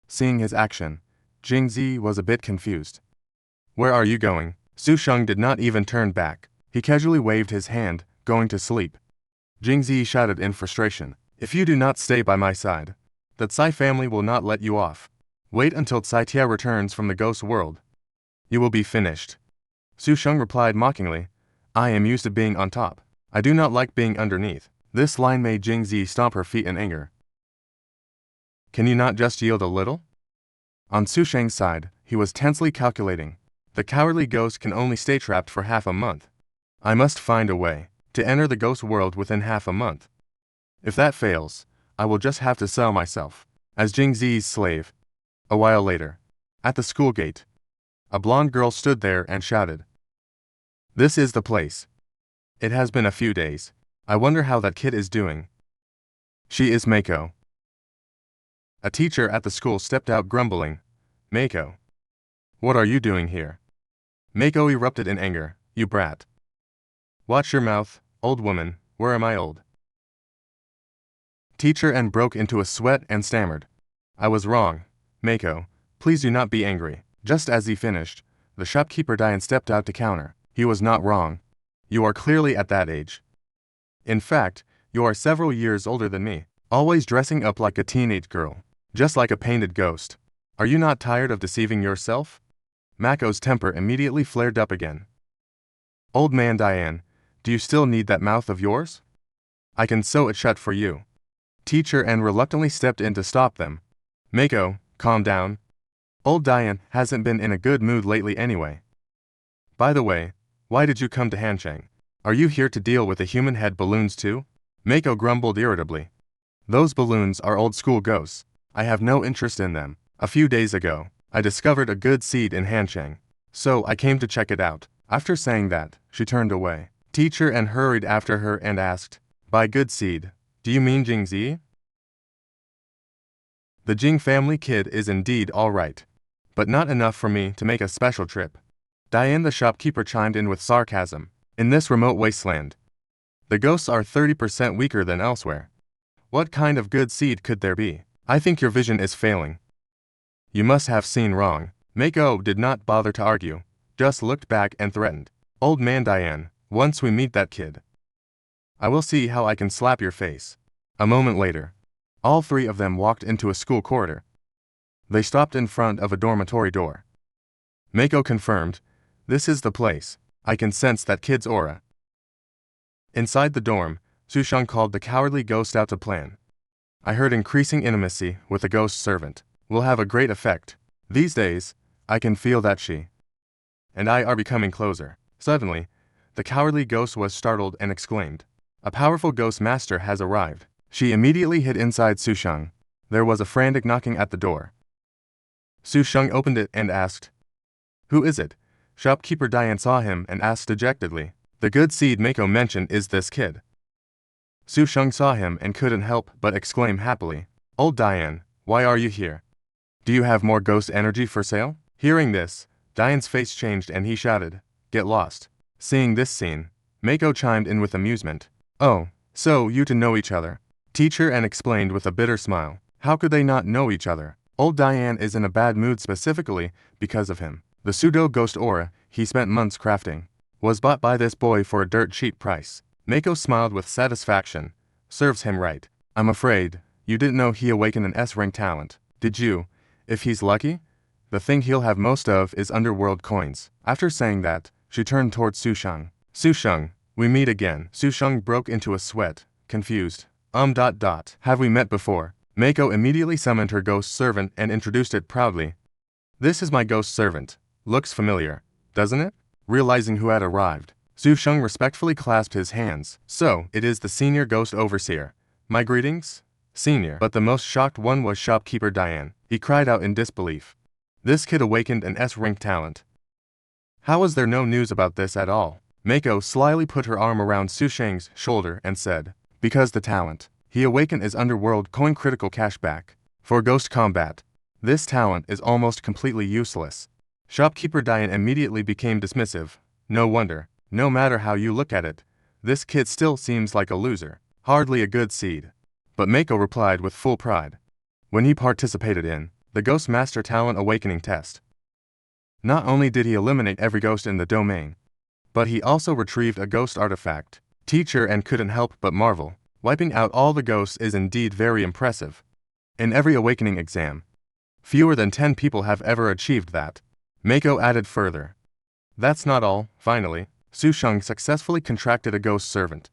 Seeing his action, Jingzi was a bit confused. Where are you going? Su Sheng did not even turn back. He casually waved his hand, going to sleep. Jingzi shouted in frustration. If you do not stay by my side, the Tsai family will not let you off. Wait until SYSTE returns from the ghost world. You will be finished. Su Sheng replied mockingly. I am used to being on top. I do not like being underneath. This line made Jingzi stomp her feet in anger. Can you not just yield a little? On Su Sheng's side, he was tensely calculating. The cowardly ghost can only stay trapped for half a month. I must find a way to enter the ghost world within half a month. If that fails, I will just have to sell myself as Jingzi's slave. A while later, at the school gate, a blonde girl stood there and shouted. This is the place. It has been a few days. I wonder how that kid is doing. She is Mako. A teacher at the school stepped out grumbling. Mako. What are you doing here? Mako erupted in anger. You brat. Watch your mouth, old woman. Where am I old? Teacher and broke into a sweat and stammered. I was wrong. Mako, please do not be angry. Just as he finished, the shopkeeper Diane stepped out to counter. He was not wrong. You are clearly at that age. In fact, you are several years older than me, always dressing up like a teenage girl, just like a painted ghost. Are you not tired of deceiving yourself? Mako's temper immediately flared up again. Old man Diane, do you still need that mouth of yours? I can sew it shut for you. Teacher and reluctantly stepped in to stop them. Mako, calm down. Old Diane hasn't been in a good mood lately anyway. By the way, why did you come to Hanchang? Are you here to deal with the human head balloons too? Mako grumbled irritably. Those balloons are old school ghosts. I have no interest in them. A few days ago, I discovered a good seed in Hanchang, so I came to check it out. After saying that, she turned away. Teacher and hurried after her and asked, by good seed, do you mean Jingzi? The Jing family kid is indeed all right, but not enough for me to make a special trip. Diane the shopkeeper chimed in with sarcasm. In this remote wasteland, the ghosts are 30% weaker than elsewhere. What kind of good seed could there be? I think your vision is failing. You must have seen wrong. Mako did not bother to argue, just looked back and threatened. Old man Diane, once we meet that kid, I will see how I can slap your face. A moment later, all three of them walked into a school corridor. They stopped in front of a dormitory door. Mako confirmed, this is the place. I can sense that kid's aura. Inside the dorm, Sushang called the cowardly ghost out to plan. I heard increasing intimacy with the ghost servant will have a great effect. These days, I can feel that she and I are becoming closer. Suddenly, the cowardly ghost was startled and exclaimed, a powerful ghost master has arrived. She immediately hid inside Sushang. There was a frantic knocking at the door. Sushang opened it and asked, who is it? Shopkeeper Diane saw him and asked dejectedly, the good seed Mako mentioned is this kid. Sushang saw him and couldn't help but exclaim happily, old Diane, why are you here? Do you have more ghost energy for sale? Hearing this, Diane's face changed and he shouted, get lost. Seeing this scene, Mako chimed in with amusement. Oh, so you two know each other. Teacher and explained with a bitter smile. How could they not know each other? Old Diane is in a bad mood specifically because of him. The pseudo-ghost aura he spent months crafting was bought by this boy for a dirt cheap price. Mako smiled with satisfaction. Serves him right. I'm afraid you didn't know he awakened an S-rank talent, did you? If he's lucky, the thing he'll have most of is underworld coins. After saying that, she turned towards Sushang. Sushang, we meet again. Sushang broke into a sweat, confused. Have we met before? Mako immediately summoned her ghost servant and introduced it proudly. This is my ghost servant. Looks familiar, doesn't it? Realizing who had arrived, Sushang respectfully clasped his hands. So, it is the senior ghost overseer. My greetings, senior. But the most shocked one was shopkeeper Diane. He cried out in disbelief. This kid awakened an S-rank talent. How was there no news about this at all? Mako slyly put her arm around Sushang's shoulder and said, because the talent he awakened is underworld coin critical cashback. For ghost combat, this talent is almost completely useless. Shopkeeper Diane immediately became dismissive. No wonder, no matter how you look at it, this kid still seems like a loser, hardly a good seed. But Mako replied with full pride. When he participated in the Ghost Master Talent Awakening test, not only did he eliminate every ghost in the domain, but he also retrieved a ghost artifact. Teacher and couldn't help but marvel. Wiping out all the ghosts is indeed very impressive. In every awakening exam, fewer than 10 people have ever achieved that. Mako added further. That's not all. Finally, Sushang successfully contracted a ghost servant,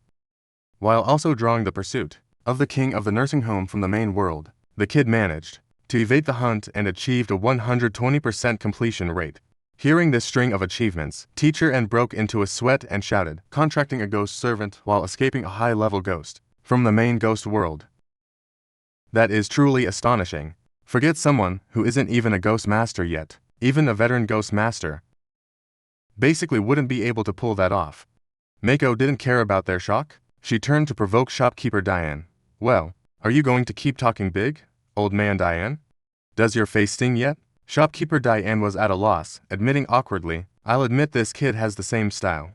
while also drawing the pursuit of the king of the nursing home from the main world. The kid managed to evade the hunt and achieved a 120% completion rate. Hearing this string of achievements, Teacher and broke into a sweat and shouted, contracting a ghost servant while escaping a high-level ghost from the main ghost world. That is truly astonishing. Forget someone who isn't even a ghost master yet. Even a veteran ghost master basically wouldn't be able to pull that off. Mako didn't care about their shock. She turned to provoke shopkeeper Diane. Well, are you going to keep talking big, old man Diane? Does your face sting yet? Shopkeeper Diane was at a loss, admitting awkwardly, I'll admit this kid has the same style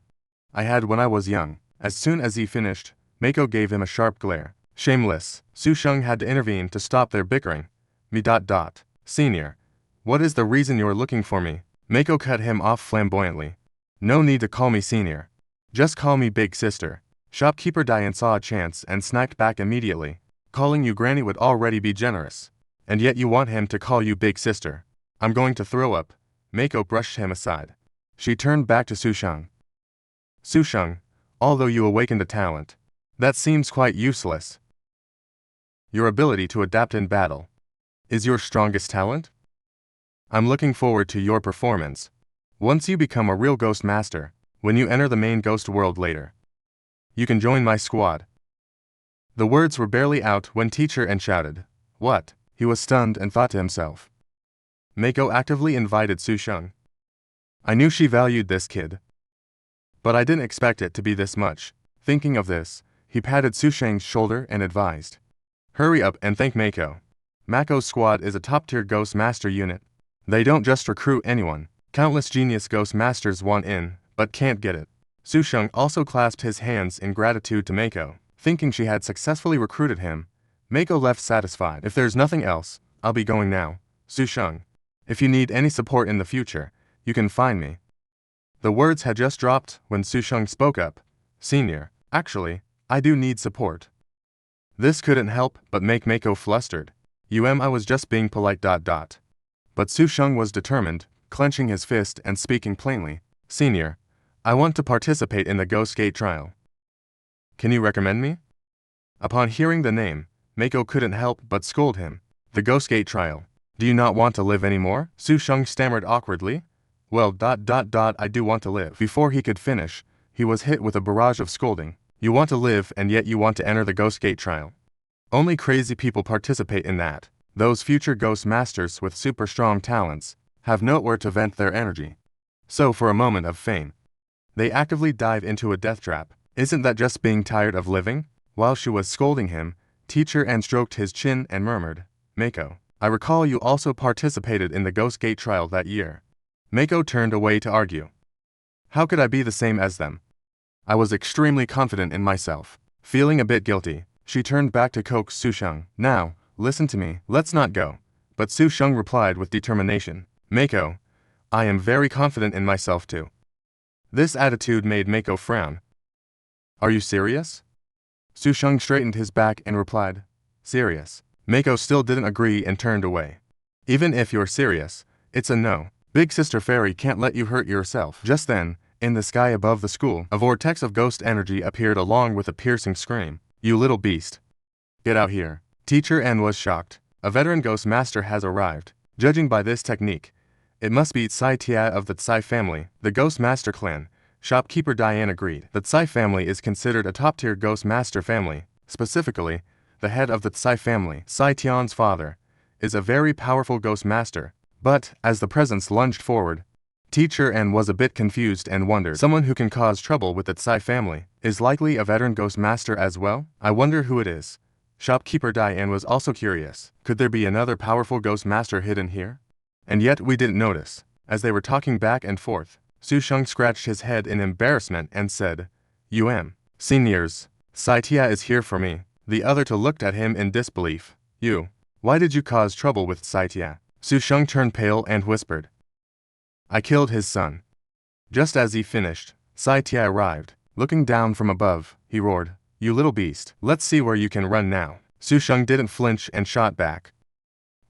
I had when I was young. As soon as he finished, Mako gave him a sharp glare. Shameless. Su Sheng had to intervene to stop their bickering. Me. Senior. What is the reason you're looking for me? Mako cut him off flamboyantly. No need to call me senior. Just call me big sister. Shopkeeper Diane saw a chance and sniped back immediately. Calling you granny would already be generous. And yet you want him to call you big sister. I'm going to throw up. Mako brushed him aside. She turned back to Su Sheng. Su Sheng, although you awakened a talent, that seems quite useless. Your ability to adapt in battle is your strongest talent? I'm looking forward to your performance. Once you become a real ghost master, when you enter the main ghost world later, you can join my squad. The words were barely out when teacher and shouted, "What?" He was stunned and thought to himself. Mako actively invited Su Sheng. I knew she valued this kid, but I didn't expect it to be this much. Thinking of this, he patted Su Sheng's shoulder and advised, hurry up and thank Mako. Mako's squad is a top-tier ghost master unit. They don't just recruit anyone. Countless genius ghost masters want in, but can't get it. Su Sheng also clasped his hands in gratitude to Mako. Thinking she had successfully recruited him, Mako left satisfied. If there's nothing else, I'll be going now. Su Sheng, if you need any support in the future, you can find me. The words had just dropped when Su Sheng spoke up. Senior, actually, I do need support. This couldn't help but make Mako flustered. I was just being polite. But Su Sheng was determined, clenching his fist and speaking plainly. Senior, I want to participate in the Ghost Gate trial. Can you recommend me? Upon hearing the name, Mako couldn't help but scold him. The Ghost Gate trial. Do you not want to live anymore? Su Sheng stammered awkwardly. Well, I do want to live. Before he could finish, he was hit with a barrage of scolding. You want to live and yet you want to enter the Ghost Gate trial. Only crazy people participate in that. Those future ghost masters with super strong talents have nowhere to vent their energy. So for a moment of fame, they actively dive into a death trap. Isn't that just being tired of living? While she was scolding him, teacher and stroked his chin and murmured, Mako, I recall you also participated in the Ghost Gate trial that year. Mako turned away to argue. How could I be the same as them? I was extremely confident in myself. Feeling a bit guilty, she turned back to coax Su Sheng. Now, listen to me, let's not go. But Su Sheng replied with determination. Mako, I am very confident in myself too. This attitude made Mako frown. Are you serious? Su Sheng straightened his back and replied, serious. Mako still didn't agree and turned away. Even if you're serious, it's a no. Big Sister Fairy can't let you hurt yourself. Just then, in the sky above the school, a vortex of ghost energy appeared along with a piercing scream. You little beast. Get out here. Teacher N was shocked. A veteran ghost master has arrived. Judging by this technique, it must be Tsai Tia of the Tsai family, the ghost master clan. Shopkeeper Diane agreed. The Tsai family is considered a top-tier ghost master family. Specifically, the head of the Tsai family, Tsai Tian's father, is a very powerful ghost master. But, as the presence lunged forward, Teacher N was a bit confused and wondered, someone who can cause trouble with the Tsai family is likely a veteran ghost master as well? I wonder who it is. Shopkeeper Diane was also curious. Could there be another powerful ghost master hidden here? And yet we didn't notice. As they were talking back and forth, Su Sheng scratched his head in embarrassment and said, Seniors, Tsai Tia is here for me. The other two looked at him in disbelief. Why did you cause trouble with Tsai Tia? Su Sheng turned pale and whispered, I killed his son. Just as he finished, Tsai Tia arrived. Looking down from above, he roared, You little beast, let's see where you can run now. Su Sheng didn't flinch and shot back.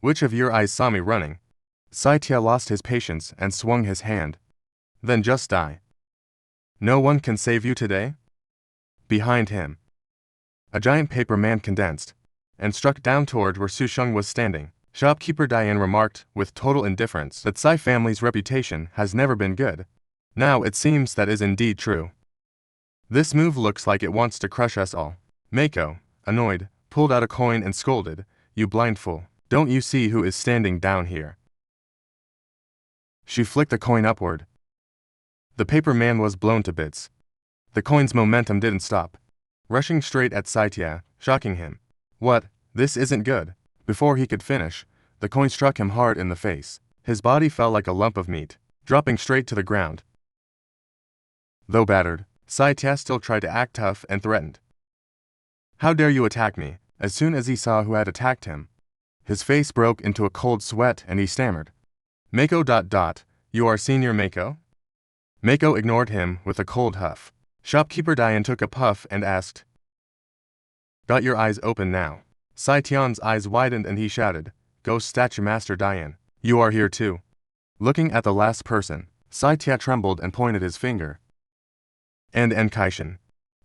Which of your eyes saw me running? Tsai Tia lost his patience and swung his hand. Then just die. No one can save you today? Behind him, a giant paper man condensed and struck down toward where Su Sheng was standing. Shopkeeper Diane remarked, with total indifference, that Tsai family's reputation has never been good. Now it seems that is indeed true. This move looks like it wants to crush us all. Mako, annoyed, pulled out a coin and scolded, You blind fool, don't you see who is standing down here? She flicked the coin upward. The paper man was blown to bits. The coin's momentum didn't stop, rushing straight at Tsai Tia, shocking him. What? This isn't good. Before he could finish, the coin struck him hard in the face. His body fell like a lump of meat, dropping straight to the ground. Though battered, Tsai Tia still tried to act tough and threatened. How dare you attack me? As soon as he saw who had attacked him, his face broke into a cold sweat and he stammered. Mako ... You are Senior Mako? Mako ignored him with a cold huff. Shopkeeper Diane took a puff and asked, Got your eyes open now? Sai Tian's eyes widened and he shouted, Ghost Statue Master Diane, you are here too. Looking at the last person, Sai Tia trembled and pointed his finger. And Kaishin,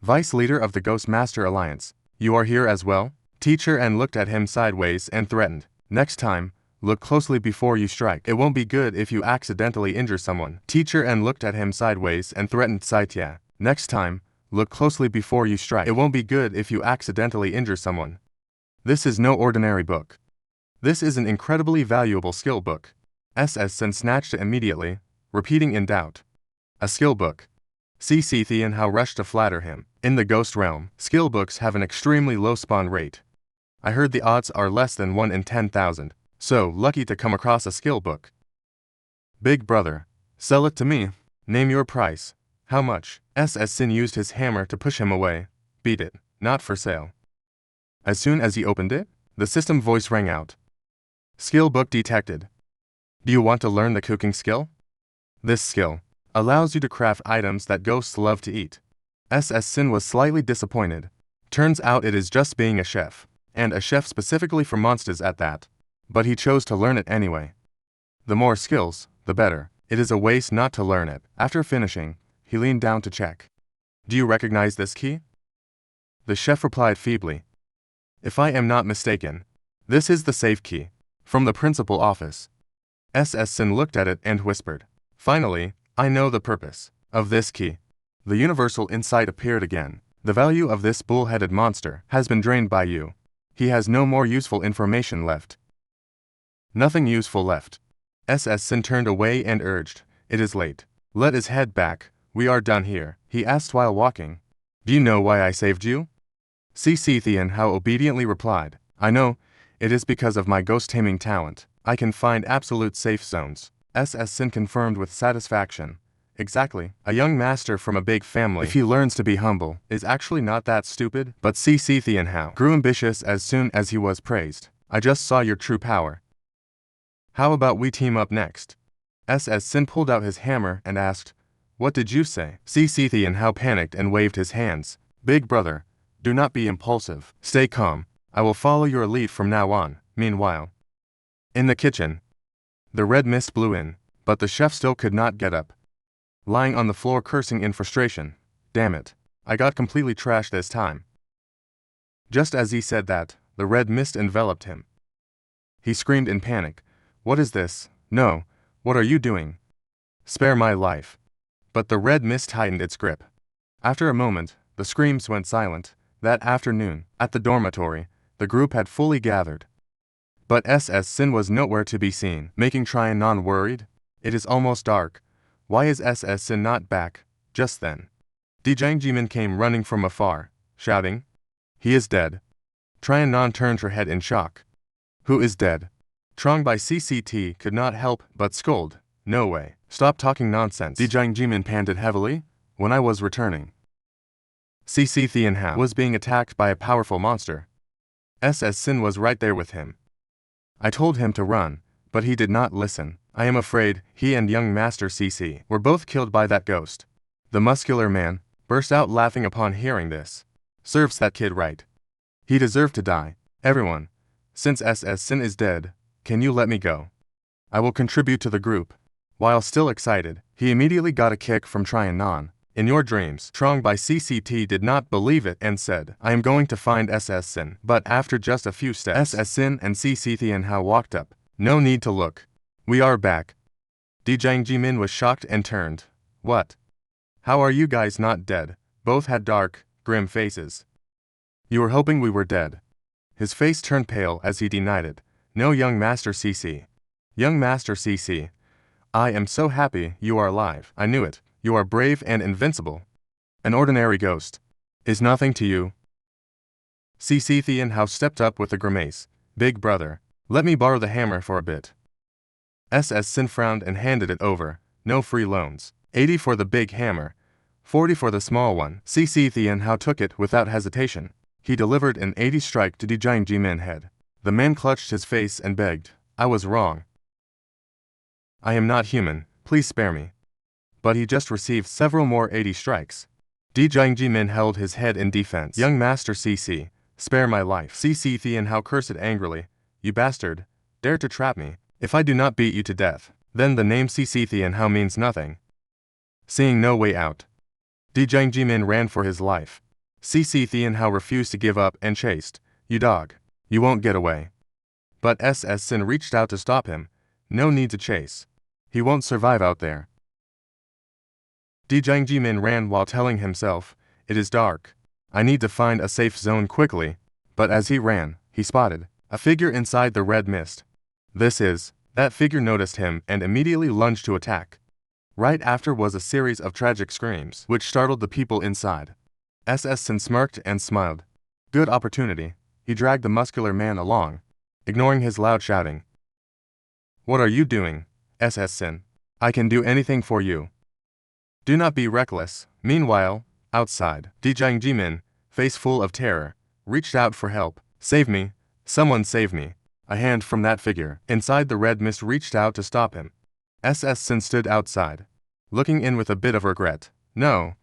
Vice Leader of the Ghost Master Alliance, you are here as well? Teacher N looked at him sideways and threatened, Next time, look closely before you strike. It won't be good if you accidentally injure someone. Teacher N looked at him sideways and threatened Sai Tia, Next time, look closely before you strike. It won't be good if you accidentally injure someone. This is no ordinary book. This is an incredibly valuable skill book. Sen snatched it immediately, repeating in doubt. A skill book. CC Tianhao rushed to flatter him. In the ghost realm, skill books have an extremely low spawn rate. I heard the odds are less than 1 in 10,000, so lucky to come across a skill book. Big brother, sell it to me. Name your price. How much? Sin used his hammer to push him away. Beat it. Not for sale. As soon as he opened it, the system voice rang out. Skill book detected. Do you want to learn the cooking skill? This skill allows you to craft items that ghosts love to eat. Sin was slightly disappointed. Turns out it is just being a chef, and a chef specifically for monsters at that. But he chose to learn it anyway. The more skills, the better. It is a waste not to learn it. After finishing, he leaned down to check. Do you recognize this key? The chef replied feebly. If I am not mistaken, this is the safe key. From the principal office. Sin looked at it and whispered. Finally, I know the purpose of this key. The universal insight appeared again. The value of this bull-headed monster has been drained by you. He has no more useful information left. Nothing useful left. Sin turned away and urged, It is late. Let us head back. We are done here, he asked while walking. Do you know why I saved you? CC Tianhao obediently replied, I know, it is because of my ghost taming talent. I can find absolute safe zones. Sin confirmed with satisfaction. Exactly. A young master from a big family, if he learns to be humble, is actually not that stupid. But CC Tianhao grew ambitious as soon as he was praised. I just saw your true power. How about we team up next? Sin pulled out his hammer and asked, What did you say? CC Tianhao panicked and waved his hands. Big brother, do not be impulsive. Stay calm. I will follow your lead from now on. Meanwhile, in the kitchen, the red mist blew in, but the chef still could not get up. Lying on the floor cursing in frustration. Damn it. I got completely trashed this time. Just as he said that, the red mist enveloped him. He screamed in panic. What is this? No, what are you doing? Spare my life. But the red mist tightened its grip. After a moment, the screams went silent. That afternoon, at the dormitory, the group had fully gathered. But Sin was nowhere to be seen, making Trianon worried. It is almost dark. Why is Sin not back? Just then, Jiang Jimin came running from afar, shouting, He is dead. Trianon turned her head in shock. Who is dead? Trong by CCT could not help but scold. No way. Stop talking nonsense. Jiang Jimin panted heavily. When I was returning, CC Tianhao was being attacked by a powerful monster. Sin was right there with him. I told him to run, but he did not listen. I am afraid he and young Master CC were both killed by that ghost. The muscular man burst out laughing upon hearing this. Serves that kid right. He deserved to die. Everyone, since Sin is dead, can you let me go? I will contribute to the group. While still excited, he immediately got a kick from Trianon. In your dreams, Trong by CCT did not believe it and said, I am going to find Sin. But after just a few steps, Sin and CC Tianhao walked up. No need to look. We are back. Jiang Jimin was shocked and turned. What? How are you guys not dead? Both had dark, grim faces. You were hoping we were dead. His face turned pale as he denied it. No, young Master CC. Young Master CC. I am so happy you are alive. I knew it. You are brave and invincible. An ordinary ghost is nothing to you. CC Tianhao stepped up with a grimace. Big brother, let me borrow the hammer for a bit. Sin frowned and handed it over. No free loans. 80 for the big hammer, 40 for the small one. CC Tianhao took it without hesitation. He delivered an 80 strike to Jiang Jimin head. The man clutched his face and begged, I was wrong. I am not human, please spare me. But he just received several more 80 strikes. Jiang Jimin held his head in defense. Young Master CC, spare my life. CC Tianhao cursed angrily, you bastard, dare to trap me. If I do not beat you to death, then the name CC Tianhao means nothing. Seeing no way out, Jiang Jimin ran for his life. CC Tianhao refused to give up and chased, you dog, you won't get away. But SYSTE reached out to stop him, no need to chase. He won't survive out there. Jiang Jimin ran while telling himself, it is dark. I need to find a safe zone quickly. But as he ran, he spotted a figure inside the red mist. That figure noticed him and immediately lunged to attack. Right after was a series of tragic screams, which startled the people inside. SYSTE smirked and smiled. Good opportunity. He dragged the muscular man along, ignoring his loud shouting. What are you doing, SYSTE? I can do anything for you. Do not be reckless. Meanwhile, outside, Jiang Jimin, face full of terror, reached out for help. Save me. Someone save me. A hand from that figure inside the red mist reached out to stop him. SYSTE stood outside, looking in with a bit of regret. No.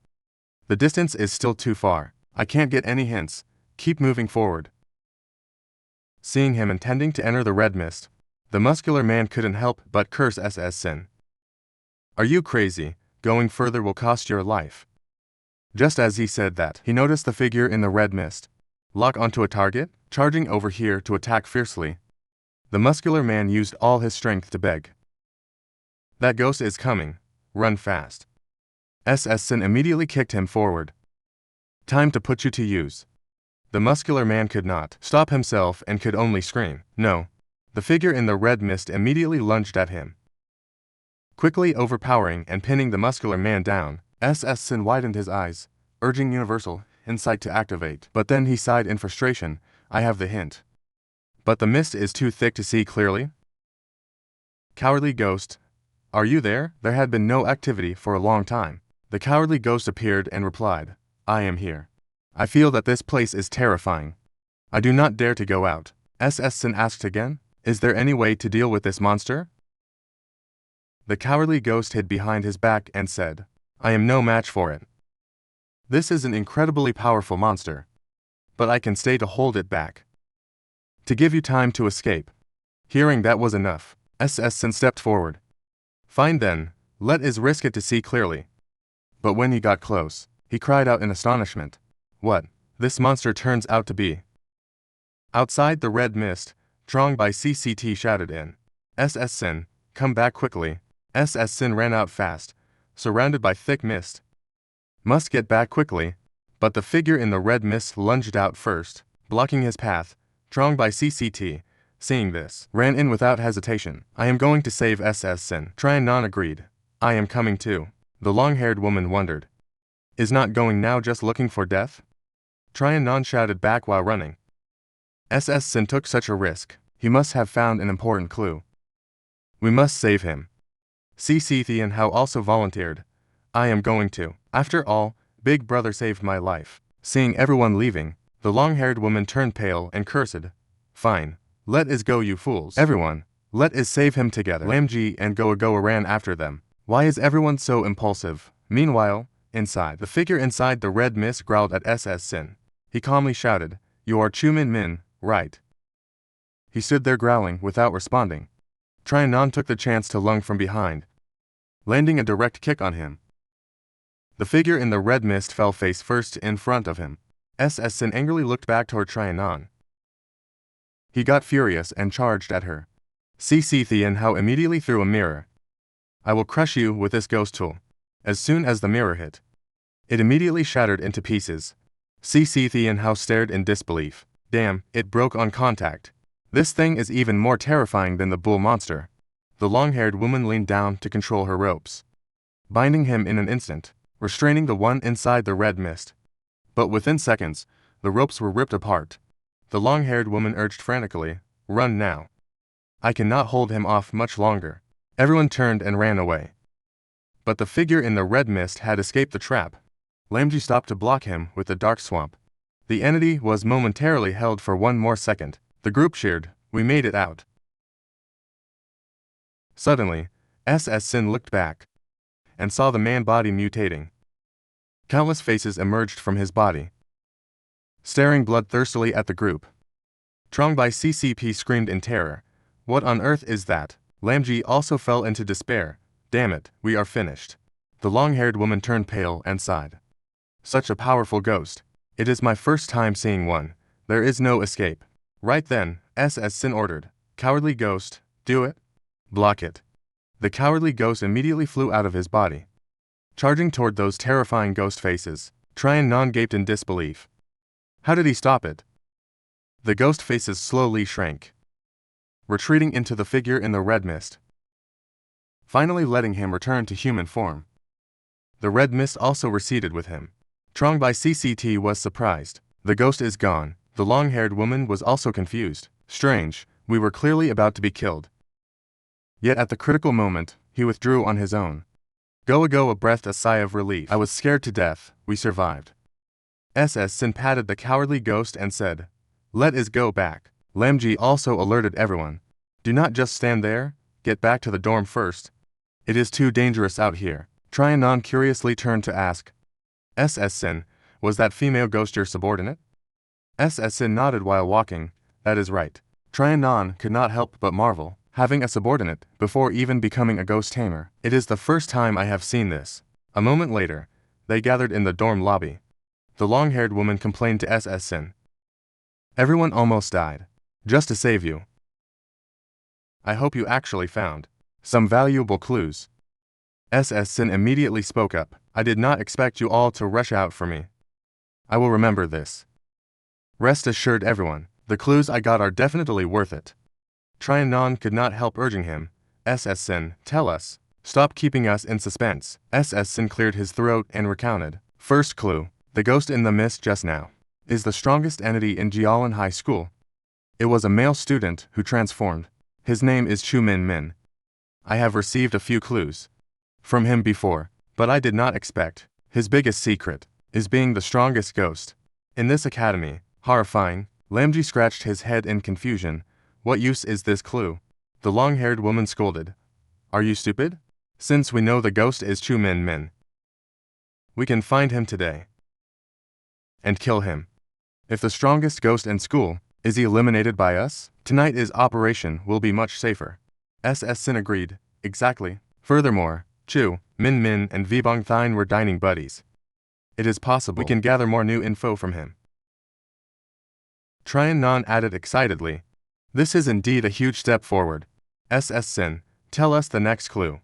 The distance is still too far. I can't get any hints. Keep moving forward. Seeing him intending to enter the red mist, the muscular man couldn't help but curse SYSTE. Are you crazy? Going further will cost your life. Just as he said that, he noticed the figure in the red mist lock onto a target, charging over here to attack fiercely. The muscular man used all his strength to beg. That ghost is coming. Run fast. SYSTE immediately kicked him forward. Time to put you to use. The muscular man could not stop himself and could only scream, no. The figure in the red mist immediately lunged at him. Quickly overpowering and pinning the muscular man down, SYSTE widened his eyes, urging universal insight to activate. But then he sighed in frustration, I have the hint. But the mist is too thick to see clearly. Cowardly ghost. Are you there? There had been no activity for a long time. The cowardly ghost appeared and replied, I am here. I feel that this place is terrifying. I do not dare to go out. SYSTE asked again, is there any way to deal with this monster? The cowardly ghost hid behind his back and said, I am no match for it. This is an incredibly powerful monster. But I can stay to hold it back. To give you time to escape. Hearing that was enough, SYSTE stepped forward. Fine then, let us risk it to see clearly. But when he got close, he cried out in astonishment. What? This monster turns out to be. Outside the red mist, Trong by CCT shouted in. SYSTE, come back quickly. SYSTE ran out fast, surrounded by thick mist. Must get back quickly. But the figure in the red mist lunged out first, blocking his path. Trong by CCT, seeing this, ran in without hesitation. I am going to save SYSTE. Trianon agreed. I am coming too. The long-haired woman wondered. Is not going now just looking for death? Trianon shouted back while running. SYSTE took such a risk. He must have found an important clue. We must save him. CC Tianhao also volunteered. I am going to. After all, Big Brother saved my life. Seeing everyone leaving, the long-haired woman turned pale and cursed. Fine. Let us go, you fools. Everyone, let us save him together. Lamji and Goa ran after them. Why is everyone so impulsive? Meanwhile, inside, the figure inside the red mist growled at SYSTE. He calmly shouted, You are Chumin Min, right? He stood there growling without responding. Trianon took the chance to lung from behind, landing a direct kick on him. The figure in the red mist fell face first in front of him. SYSTE angrily looked back toward Trianon. He got furious and charged at her. CC Tianhao immediately threw a mirror. I will crush you with this ghost tool. As soon as the mirror hit, it immediately shattered into pieces. CC Tianhao stared in disbelief. Damn, it broke on contact. This thing is even more terrifying than the bull monster. The long-haired woman leaned down to control her ropes, binding him in an instant, restraining the one inside the red mist. But within seconds, the ropes were ripped apart. The long-haired woman urged frantically, Run now. I cannot hold him off much longer. Everyone turned and ran away. But the figure in the red mist had escaped the trap. Lamji stopped to block him with the dark swamp. The entity was momentarily held for one more second. The group cheered. We made it out. Suddenly, SYSTE looked back and saw the man body mutating. Countless faces emerged from his body, staring bloodthirstily at the group. Trong by CCP screamed in terror. What on earth is that? Lamji also fell into despair. Damn it, we are finished. The long-haired woman turned pale and sighed. Such a powerful ghost. It is my first time seeing one. There is no escape. Right then, SYSTE ordered. Cowardly ghost, do it. Block it. The cowardly ghost immediately flew out of his body, charging toward those terrifying ghost faces. Trianon gaped in disbelief. How did he stop it? The ghost faces slowly shrank, retreating into the figure in the red mist, finally letting him return to human form. The red mist also receded with him. Trong by CCT was surprised. The ghost is gone. The long-haired woman was also confused. Strange, we were clearly about to be killed. Yet at the critical moment, he withdrew on his own. Goa breathed a sigh of relief. I was scared to death. We survived. SYSTE patted the cowardly ghost and said, let us go back. Lamji also alerted everyone. Do not just stand there, get back to the dorm first. It is too dangerous out here. Trianon curiously turned to ask, SYSTE, was that female ghost your subordinate? SYSTE nodded while walking. That is right. Trianon could not help but marvel. Having a subordinate before even becoming a ghost tamer. It is the first time I have seen this. A moment later, they gathered in the dorm lobby. The long-haired woman complained to SYSTE. Everyone almost died. Just to save you. I hope you actually found some valuable clues. SYSTE immediately spoke up. I did not expect you all to rush out for me. I will remember this. Rest assured everyone, the clues I got are definitely worth it. Trianon could not help urging him. SYSTE, tell us. Stop keeping us in suspense. SYSTE cleared his throat and recounted. First clue, the ghost in the mist just now is the strongest entity in Jialan High School. It was a male student who transformed. His name is Chu Min Min. I have received a few clues from him before, but I did not expect his biggest secret is being the strongest ghost in this academy. Horrifying. Lamji scratched his head in confusion. What use is this clue? The long-haired woman scolded. Are you stupid? Since we know the ghost is Chu Min Min, we can find him today and kill him. If the strongest ghost in school is eliminated by us, tonight's operation will be much safer. SYSTE agreed. Exactly. Furthermore, Chu Min Min and Vibong Thine were dining buddies. It is possible we can gather more new info from him. Trianon added excitedly. This is indeed a huge step forward. SYSTE, tell us the next clue.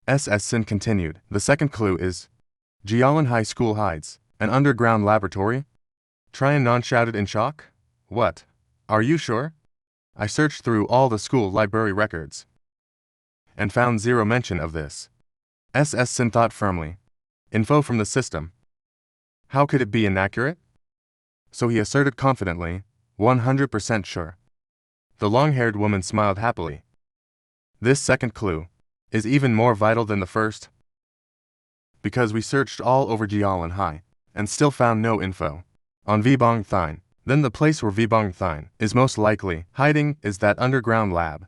SYSTE continued. The second clue is Jialan High School hides an underground laboratory. Trianon shouted in shock. What? Are you sure? I searched through all the school library records and found zero mention of this. SYSTE thought firmly. Info from the system. How could it be inaccurate? So he asserted confidently, 100% sure. The long-haired woman smiled happily. This second clue is even more vital than the first, because we searched all over Jialan High and still found no info on Vibong Thine. Then the place where Vibong Thine is most likely hiding is that underground lab.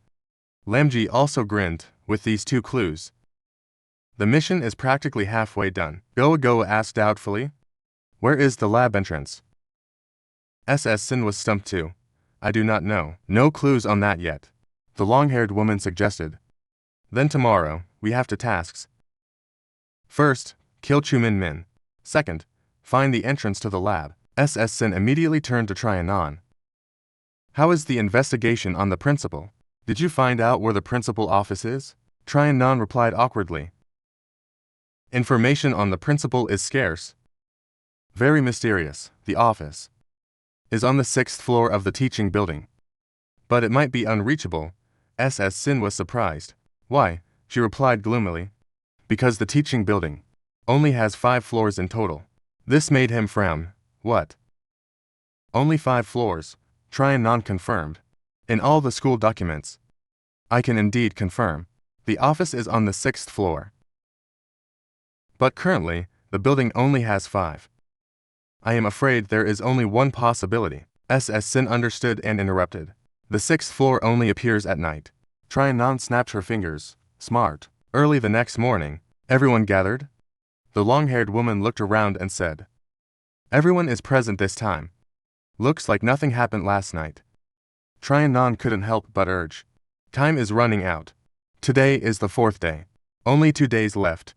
Lamji also grinned with these two clues. The mission is practically halfway done. Goa asked doubtfully. Where is the lab entrance? SYSTE was stumped too. I do not know. No clues on that yet. The long-haired woman suggested. Then tomorrow, we have two tasks. First, kill Chu Min Min. Second, find the entrance to the lab. SYSTE immediately turned to Trianon. How is the investigation on the principal? Did you find out where the principal office is? Trianon replied awkwardly. Information on the principal is scarce. Very mysterious. The office is on the 6th floor of the teaching building. But it might be unreachable. SYSTE was surprised. Why? She replied gloomily. Because the teaching building only has 5 floors in total. This made him frown. What? Only 5 floors? Trianon confirmed. In all the school documents, I can indeed confirm. The office is on the 6th floor. But currently, the building only has 5. I am afraid there is only one possibility. SYSTE understood and interrupted. The 6th floor only appears at night. Tryon snapped her fingers. Smart. Early the next morning, everyone gathered. The long-haired woman looked around and said, "Everyone is present this time. Looks like nothing happened last night." Tryon couldn't help but urge. Time is running out. Today is the 4th day. Only 2 days left.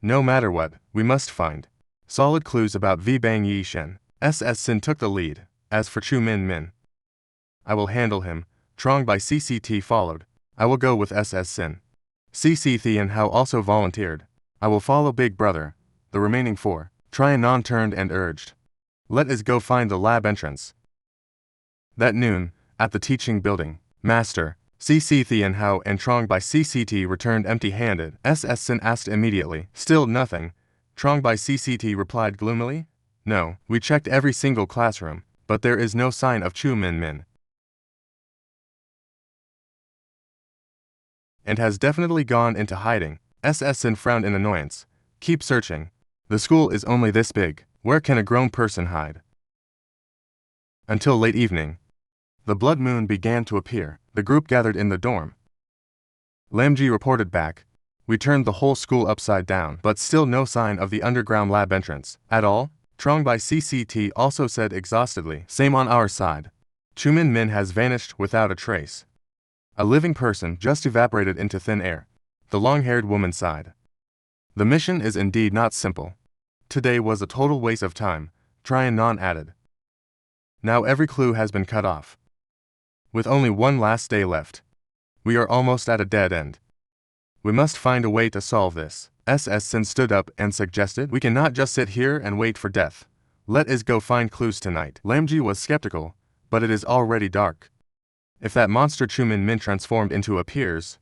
No matter what, we must find solid clues about V Bang Yi Shen. SYSTE took the lead. As for Chu Min Min, I will handle him. Trong by CCT followed. I will go with SYSTE. CC and Hao also volunteered. I will follow Big Brother. The remaining 4. Tryon turned and urged. Let us go find the lab entrance. That noon, at the teaching building, Master, CC and Hao and Trong by CCT returned empty-handed. SYSTE asked immediately. Still nothing. Trong by CCT replied gloomily. No, we checked every single classroom, but there is no sign of Chu Min Min. And has definitely gone into hiding. SYSTE frowned in annoyance. Keep searching. The school is only this big. Where can a grown person hide? Until late evening. The blood moon began to appear. The group gathered in the dorm. Lamji reported back. We turned the whole school upside down, but still no sign of the underground lab entrance. At all? Trong by CCT also said exhaustedly. Same on our side. Chu Min Min has vanished without a trace. A living person just evaporated into thin air. The long-haired woman sighed. The mission is indeed not simple. Today was a total waste of time, Tryon added. Now every clue has been cut off. With only one last day left. We are almost at a dead end. We must find a way to solve this. SYSTE stood up and suggested. We cannot just sit here and wait for death. Let us go find clues tonight. Lamji was skeptical, but it is already dark. If that monster Chu Min Min transformed into appears,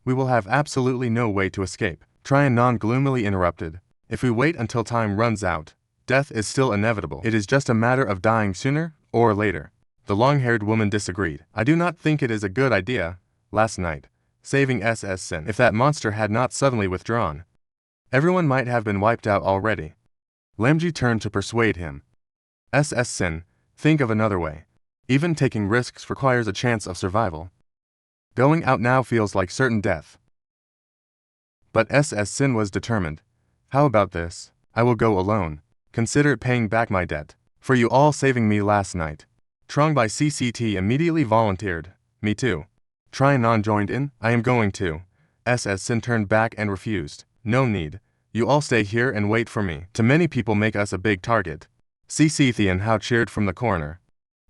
we will have absolutely no way to escape. Tryon gloomily interrupted. If we wait until time runs out, death is still inevitable. It is just a matter of dying sooner or later. The long-haired woman disagreed. I do not think it is a good idea. Last night, saving SYSTE. If that monster had not suddenly withdrawn, everyone might have been wiped out already. Lamji turned to persuade him. SYSTE, think of another way. Even taking risks requires a chance of survival. Going out now feels like certain death. But SYSTE was determined. How about this? I will go alone. Consider paying back my debt. For you all saving me last night. Trong by CCT immediately volunteered. Me too. Tryon joined in. I am going to. SYSTE turned back and refused. No need. You all stay here and wait for me. Too many people make us a big target. CC and Hao cheered from the corner.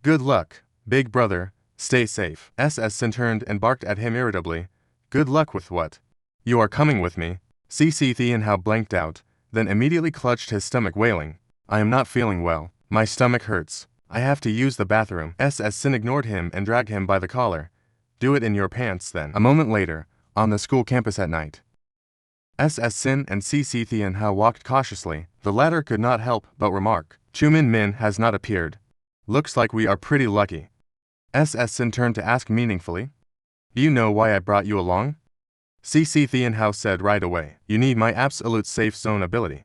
Good luck, Big Brother. Stay safe. SYSTE turned and barked at him irritably. Good luck with what? You are coming with me. CC and Hao blanked out, then immediately clutched his stomach wailing. I am not feeling well. My stomach hurts. I have to use the bathroom. SYSTE ignored him and dragged him by the collar. Do it in your pants then. A moment later, on the school campus at night. SYSTE and CC and Hao walked cautiously. The latter could not help but remark. Chu Min Min has not appeared. Looks like we are pretty lucky. SYSTE turned to ask meaningfully. Do you know why I brought you along? CC and Hao said right away. You need my absolute safe zone ability.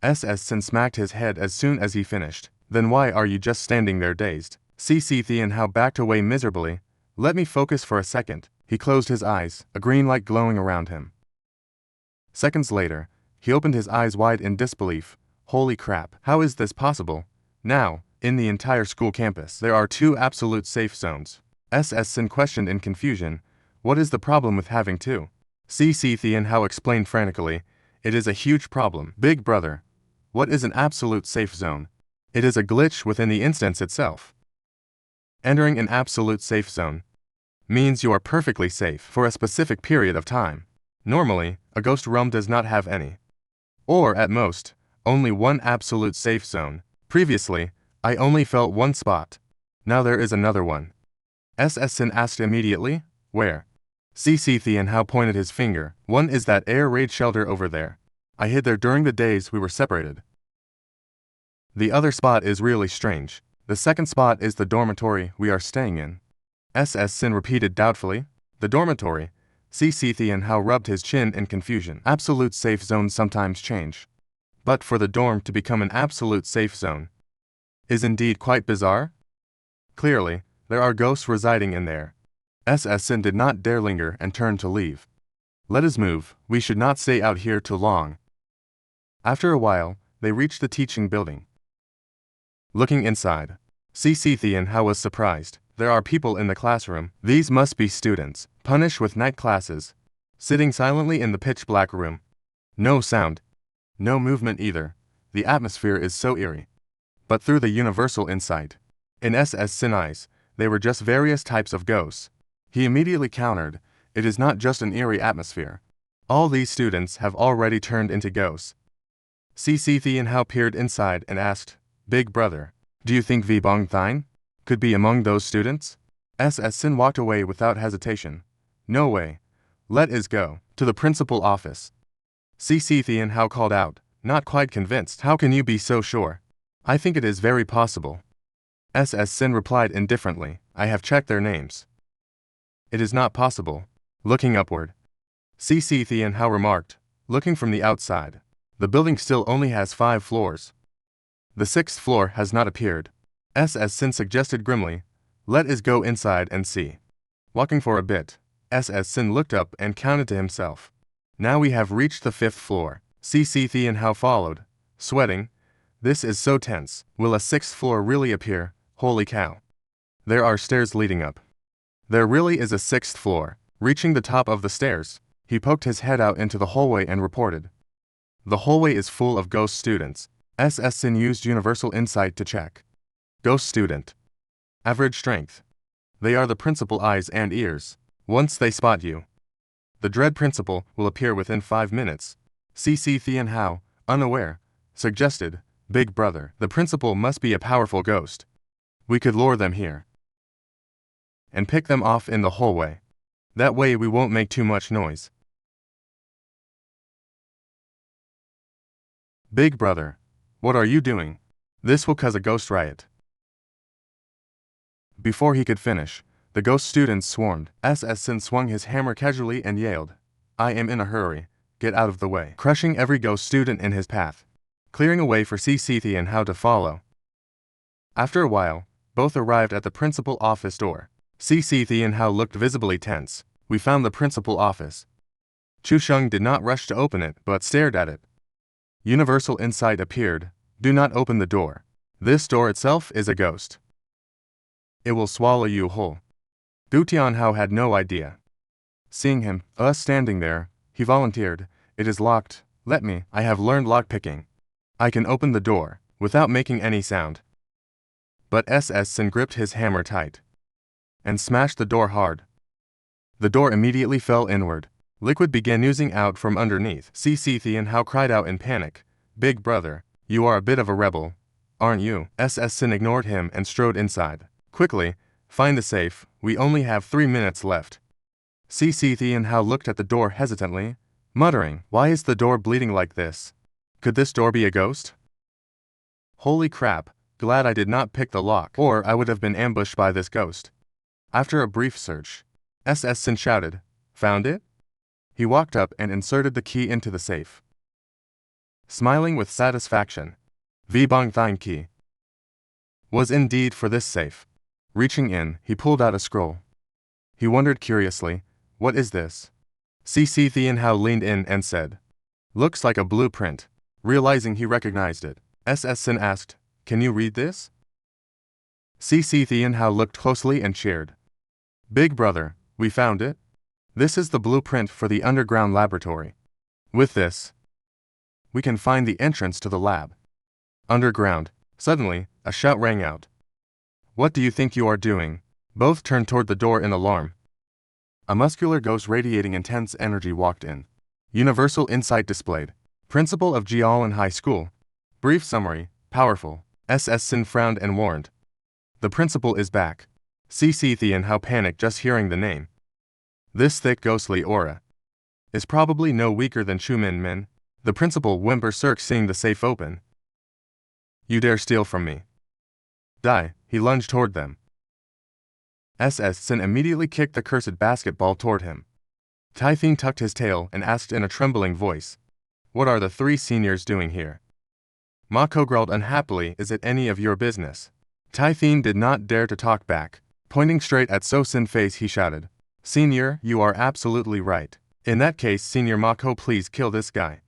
SYSTE smacked his head as soon as he finished. Then why are you just standing there dazed? CC and Hao backed away miserably. Let me focus for a second. He closed his eyes, a green light glowing around him. Seconds later, he opened his eyes wide in disbelief. Holy crap, how is this possible? Now, in the entire school campus, there are 2 absolute safe zones. SYSTE questioned in confusion. What is the problem with having 2? CC and Hao explained frantically. It is a huge problem. Big Brother. What is an absolute safe zone? It is a glitch within the instance itself. Entering an absolute safe zone means you are perfectly safe for a specific period of time. Normally, a ghost realm does not have any. Or, at most, only one absolute safe zone. Previously, I only felt one spot. Now there is another one. SYSTE asked immediately. Where? CC and Hao pointed his finger. One is that air raid shelter over there. I hid there during the days we were separated. The other spot is really strange. The second spot is the dormitory we are staying in. SYSTE repeated doubtfully. The dormitory. CC and Hao rubbed his chin in confusion. Absolute safe zones sometimes change. but for the dorm to become an absolute safe zone is indeed quite bizarre. Clearly, there are ghosts residing in there. SYSTE did not dare linger and turned to leave. Let us move, we should not stay out here too long. After a while, they reached the teaching building. Looking inside, SYSTE and How was surprised. There are people in the classroom. These must be students, punished with night classes, sitting silently in the pitch-black room. No sound. No movement either. The atmosphere is so eerie. But through the universal insight, in SYSTE's eyes, they were just various types of ghosts. He immediately countered, it is not just an eerie atmosphere. All these students have already turned into ghosts. SYSTE and How peered inside and asked, Big brother, do you think Vbong Thine could be among those students? SYSTE walked away without hesitation. No way. Let us go to the principal office. SYSTE and How called out, not quite convinced. How can you be so sure? I think it is very possible. SYSTE replied indifferently, I have checked their names. It is not possible. Looking upward, SYSTE and How remarked, looking from the outside, the building still only has 5 floors. The 6th floor has not appeared. SYSTE suggested grimly, let us go inside and see. Walking for a bit, SYSTE looked up and counted to himself. Now we have reached the 5th floor. SYSTE and How followed, sweating. This is so tense. Will a 6th floor really appear? Holy cow. There are stairs leading up. There really is a 6th floor. Reaching the top of the stairs, he poked his head out into the hallway and reported. The hallway is full of ghost students. SYSTE used universal insight to check. Ghost student. Average strength. They are the principal eyes and ears. Once they spot you, the dread principal will appear within 5 minutes. SYSTE and How, unaware, suggested, Big brother, the principal must be a powerful ghost. We could lure them here and pick them off in the hallway. That way we won't make too much noise. Big brother, what are you doing? This will cause a ghost riot. Before he could finish, the ghost students swarmed. SYSTE swung his hammer casually and yelled, I am in a hurry, get out of the way, crushing every ghost student in his path, clearing a way for SYSTE and How to follow. After a while, both arrived at the principal office door. SYSTE and How looked visibly tense. We found the principal office. Chusheng did not rush to open it but stared at it. Universal insight appeared, do not open the door. This door itself is a ghost. It will swallow you whole. Gutian Hao had no idea. Seeing him, standing there, he volunteered, it is locked, let me, I have learned lockpicking. I can open the door, without making any sound. But SYSTE gripped his hammer tight and smashed the door hard. The door immediately fell inward. Liquid began oozing out from underneath. SYSTE and How cried out in panic, Big brother, you are a bit of a rebel, aren't you? SYSTE ignored him and strode inside. Quickly, find the safe, we only have 3 minutes left. SYSTE and How looked at the door hesitantly, muttering, why is the door bleeding like this? Could this door be a ghost? Holy crap, glad I did not pick the lock, or I would have been ambushed by this ghost. After a brief search, SYSTE shouted, found it? He walked up and inserted the key into the safe. Smiling with satisfaction, Vbong Thine key was indeed for this safe. Reaching in, he pulled out a scroll. He wondered curiously, what is this? SYSTE and How leaned in and said, looks like a blueprint. Realizing he recognized it, SYSTE asked, can you read this? SYSTE and How looked closely and cheered. Big brother, we found it. This is the blueprint for the underground laboratory. With this, we can find the entrance to the lab. Underground. Suddenly, a shout rang out. What do you think you are doing? Both turned toward the door in alarm. A muscular ghost radiating intense energy walked in. Universal insight displayed. Principal of Jialan High School. Brief summary, powerful. SYSTE frowned and warned. The principal is back. SYSTE and How panicked just hearing the name. This thick ghostly aura is probably no weaker than Chu Min Min. The principal went berserk seeing the safe open. You dare steal from me? Die, he lunged toward them. SYSTE immediately kicked the cursed basketball toward him. Typhine tucked his tail and asked in a trembling voice, what are the 3 seniors doing here? Mako growled unhappily, is it any of your business? Typhine did not dare to talk back. Pointing straight at So-Sin's face, he shouted, Senior, you are absolutely right. In that case, Senior Mako, please kill this guy.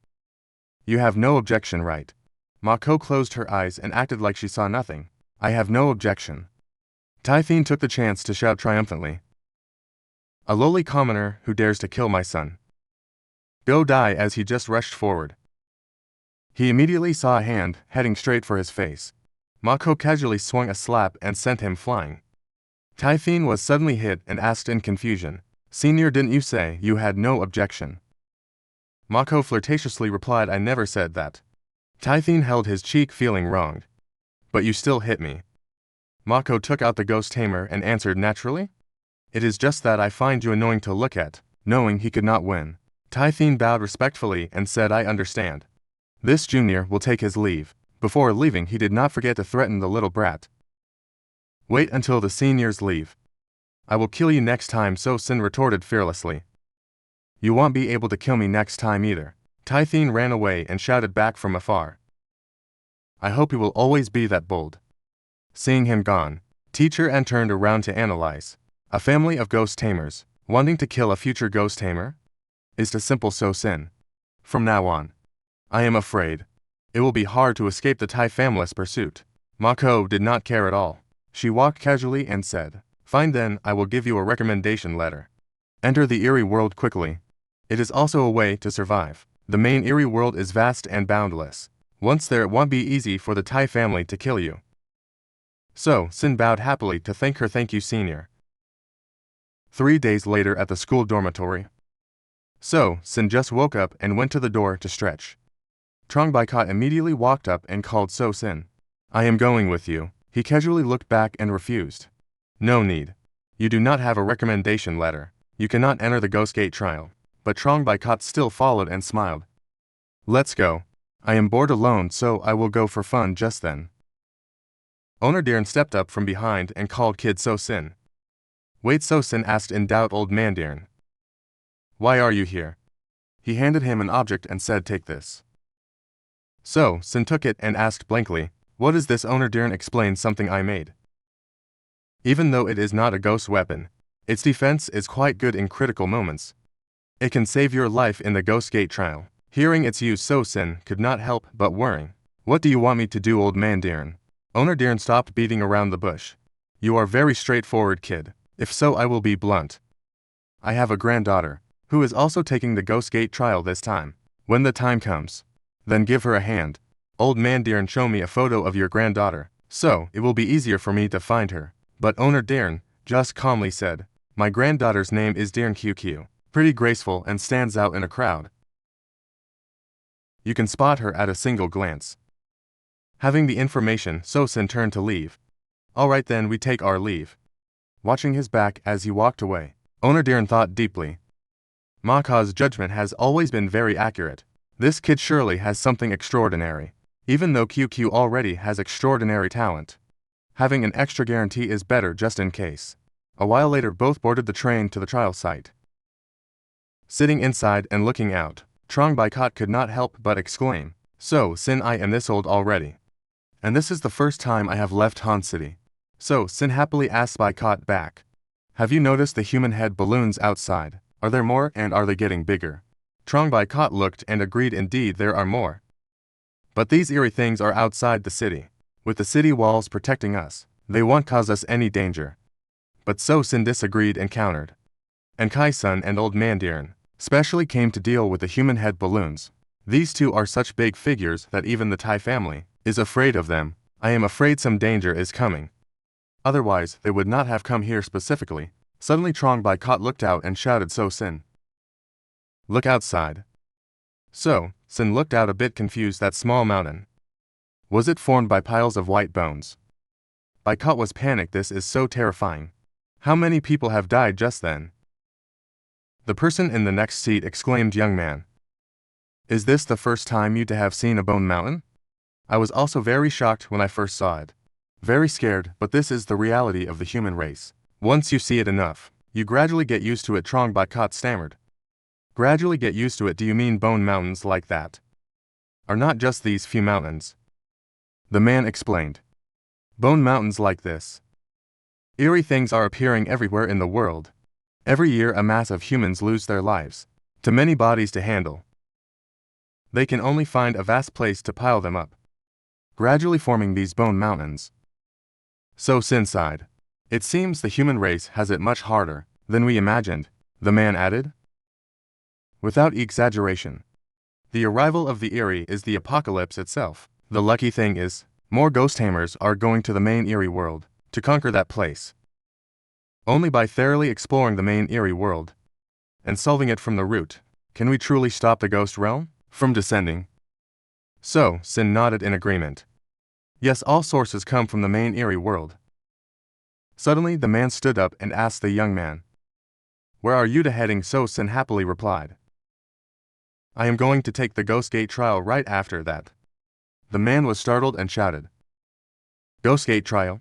You have no objection, right? Mako closed her eyes and acted like she saw nothing. I have no objection. Typhine took the chance to shout triumphantly. A lowly commoner who dares to kill my son. Go die, as he just rushed forward. He immediately saw a hand heading straight for his face. Mako casually swung a slap and sent him flying. Typhine was suddenly hit and asked in confusion, Senior, didn't you say you had no objection? Mako flirtatiously replied, I never said that. Typhine held his cheek, feeling wronged. But you still hit me. Mako took out the ghost tamer and answered naturally, It is just that I find you annoying to look at. Knowing he could not win, Typhine bowed respectfully and said, I understand. This junior will take his leave. Before leaving, he did not forget to threaten the little brat. Wait until the seniors leave. I will kill you next time, So-Sin retorted fearlessly. You won't be able to kill me next time either. Typhine ran away and shouted back from afar. I hope you will always be that bold. Seeing him gone, Teacher N turned around to analyze. A family of ghost tamers, wanting to kill a future ghost tamer? Is to simple So-Sin. From now on, I am afraid it will be hard to escape the Tai family's pursuit. Mako did not care at all. She walked casually and said, Fine then, I will give you a recommendation letter. Enter the eerie world quickly. It is also a way to survive. The main eerie world is vast and boundless. Once there, it won't be easy for the Tai family to kill you. So-Sin bowed happily to thank her. Thank you, Senior. 3 days later at the school dormitory. So-Sin just woke up and went to the door to stretch. Trongbaikot immediately walked up and called So-Sin. I am going with you. He casually looked back and refused. No need. You do not have a recommendation letter. You cannot enter the Ghost Gate trial. But Trongbaikot still followed and smiled. Let's go. I am bored alone, so I will go for fun just then. Owner Diren stepped up from behind and called Kid So-Sin. Wait, So-Sin asked in doubt old man Diren. Why are you here? He handed him an object and said, take this. So-Sin took it and asked blankly, what is this? Owner Diren explained, something I made. Even though it is not a ghost weapon, its defense is quite good in critical moments. It can save your life in the Ghost Gate trial. Hearing its use, So-Sin could not help but worrying. What do you want me to do, old man Diren? Owner Diren stopped beating around the bush. You are very straightforward, kid. If so, I will be blunt. I have a granddaughter, who is also taking the Ghost Gate trial this time. When the time comes, then give her a hand. Old man Diren, show me a photo of your granddaughter, so it will be easier for me to find her. But Owner Diren just calmly said, my granddaughter's name is Diren QQ. Pretty graceful and stands out in a crowd. You can spot her at a single glance. Having the information, So-Sin turned to leave. All right then, we take our leave. Watching his back as he walked away, Owner Diren thought deeply. Mako's judgment has always been very accurate. This kid surely has something extraordinary. Even though QQ already has extraordinary talent, having an extra guarantee is better just in case. A while later, both boarded the train to the trial site. Sitting inside and looking out, Trongbaikot could not help but exclaim, So-Sin, I am this old already. And this is the first time I have left Han City. So-Sin happily asked Baikot back. Have you noticed the human head balloons outside? Are there more, and are they getting bigger? Trongbaikot looked and agreed, indeed there are more. But these eerie things are outside the city. With the city walls protecting us, they won't cause us any danger. But So-Sin disagreed and countered. And Kai-sun and old man Diren specially came to deal with the human head balloons. These two are such big figures that even the Tai family is afraid of them. I am afraid some danger is coming. Otherwise, they would not have come here specifically. Suddenly Trongbaikot looked out and shouted, So-Sin, look outside. So-Sin looked out a bit confused. That small mountain, was it formed by piles of white bones? Baikot was panicked. This is so terrifying. How many people have died just then? The person in the next seat exclaimed, young man, is this the first time you to have seen a bone mountain? I was also very shocked when I first saw it. Very scared, but this is the reality of the human race. Once you see it enough, you gradually get used to it. Trongbaikot stammered. Gradually get used to it? Do you mean bone mountains like that? Are not just these few mountains? The man explained. Bone mountains like this. Eerie things are appearing everywhere in the world. Every year a mass of humans lose their lives. Too many bodies to handle. They can only find a vast place to pile them up, gradually forming these bone mountains. So Sin sighed. It seems the human race has it much harder than we imagined, the man added. Without exaggeration. The arrival of the Eerie is the apocalypse itself. The lucky thing is, more ghost tamers are going to the main Eerie world to conquer that place. Only by thoroughly exploring the main Eerie world and solving it from the root can we truly stop the ghost realm from descending. So, Sin nodded in agreement. Yes, all sources come from the main Eerie world. Suddenly the man stood up and asked the young man, "Where are you heading?" So Sin happily replied, "I am going to take the Ghost Gate trial right after that." The man was startled and shouted, "Ghost Gate trial?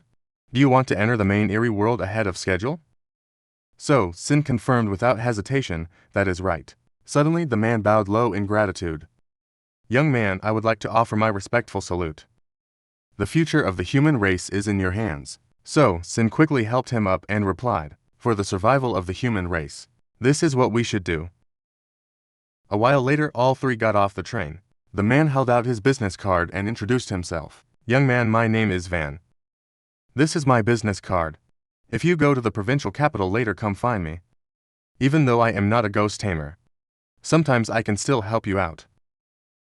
Do you want to enter the main Eerie world ahead of schedule?" So Sin confirmed without hesitation, "That is right." Suddenly the man bowed low in gratitude. "Young man, I would like to offer my respectful salute. The future of the human race is in your hands." So Sin quickly helped him up and replied, "For the survival of the human race, this is what we should do." A while later all three got off the train. The man held out his business card and introduced himself. "Young man, my name is Van. This is my business card. If you go to the provincial capital later, come find me. Even though I am not a ghost tamer, sometimes I can still help you out."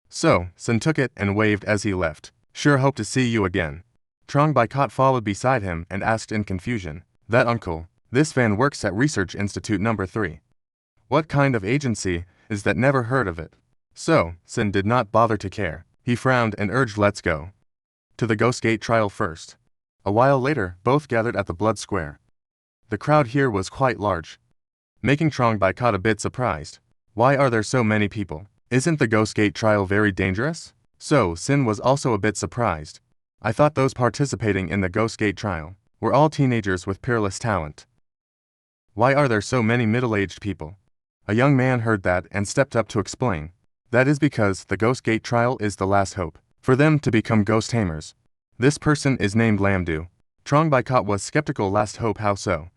So Sin took it and waved as he left. "Sure, hope to see you again." Trong Baikot followed beside him and asked in confusion, "That uncle, this Van works at Research Institute number 3. What kind of agency is that? Never heard of it." So Sin did not bother to care. He frowned and urged, "Let's go to the Ghost Gate trial first." A while later, both gathered at the Blood Square. The crowd here was quite large, making Trong Baikot a bit surprised. "Why are there so many people? Isn't the Ghost Gate trial very dangerous?" So Sin was also a bit surprised. "I thought those participating in the Ghost Gate trial were all teenagers with peerless talent. Why are there so many middle-aged people?" A young man heard that and stepped up to explain. "That is because the Ghost Gate trial is the last hope for them to become ghost tamers. This person is named Lamdu." Trong Baikot was skeptical. "Last hope, how so?"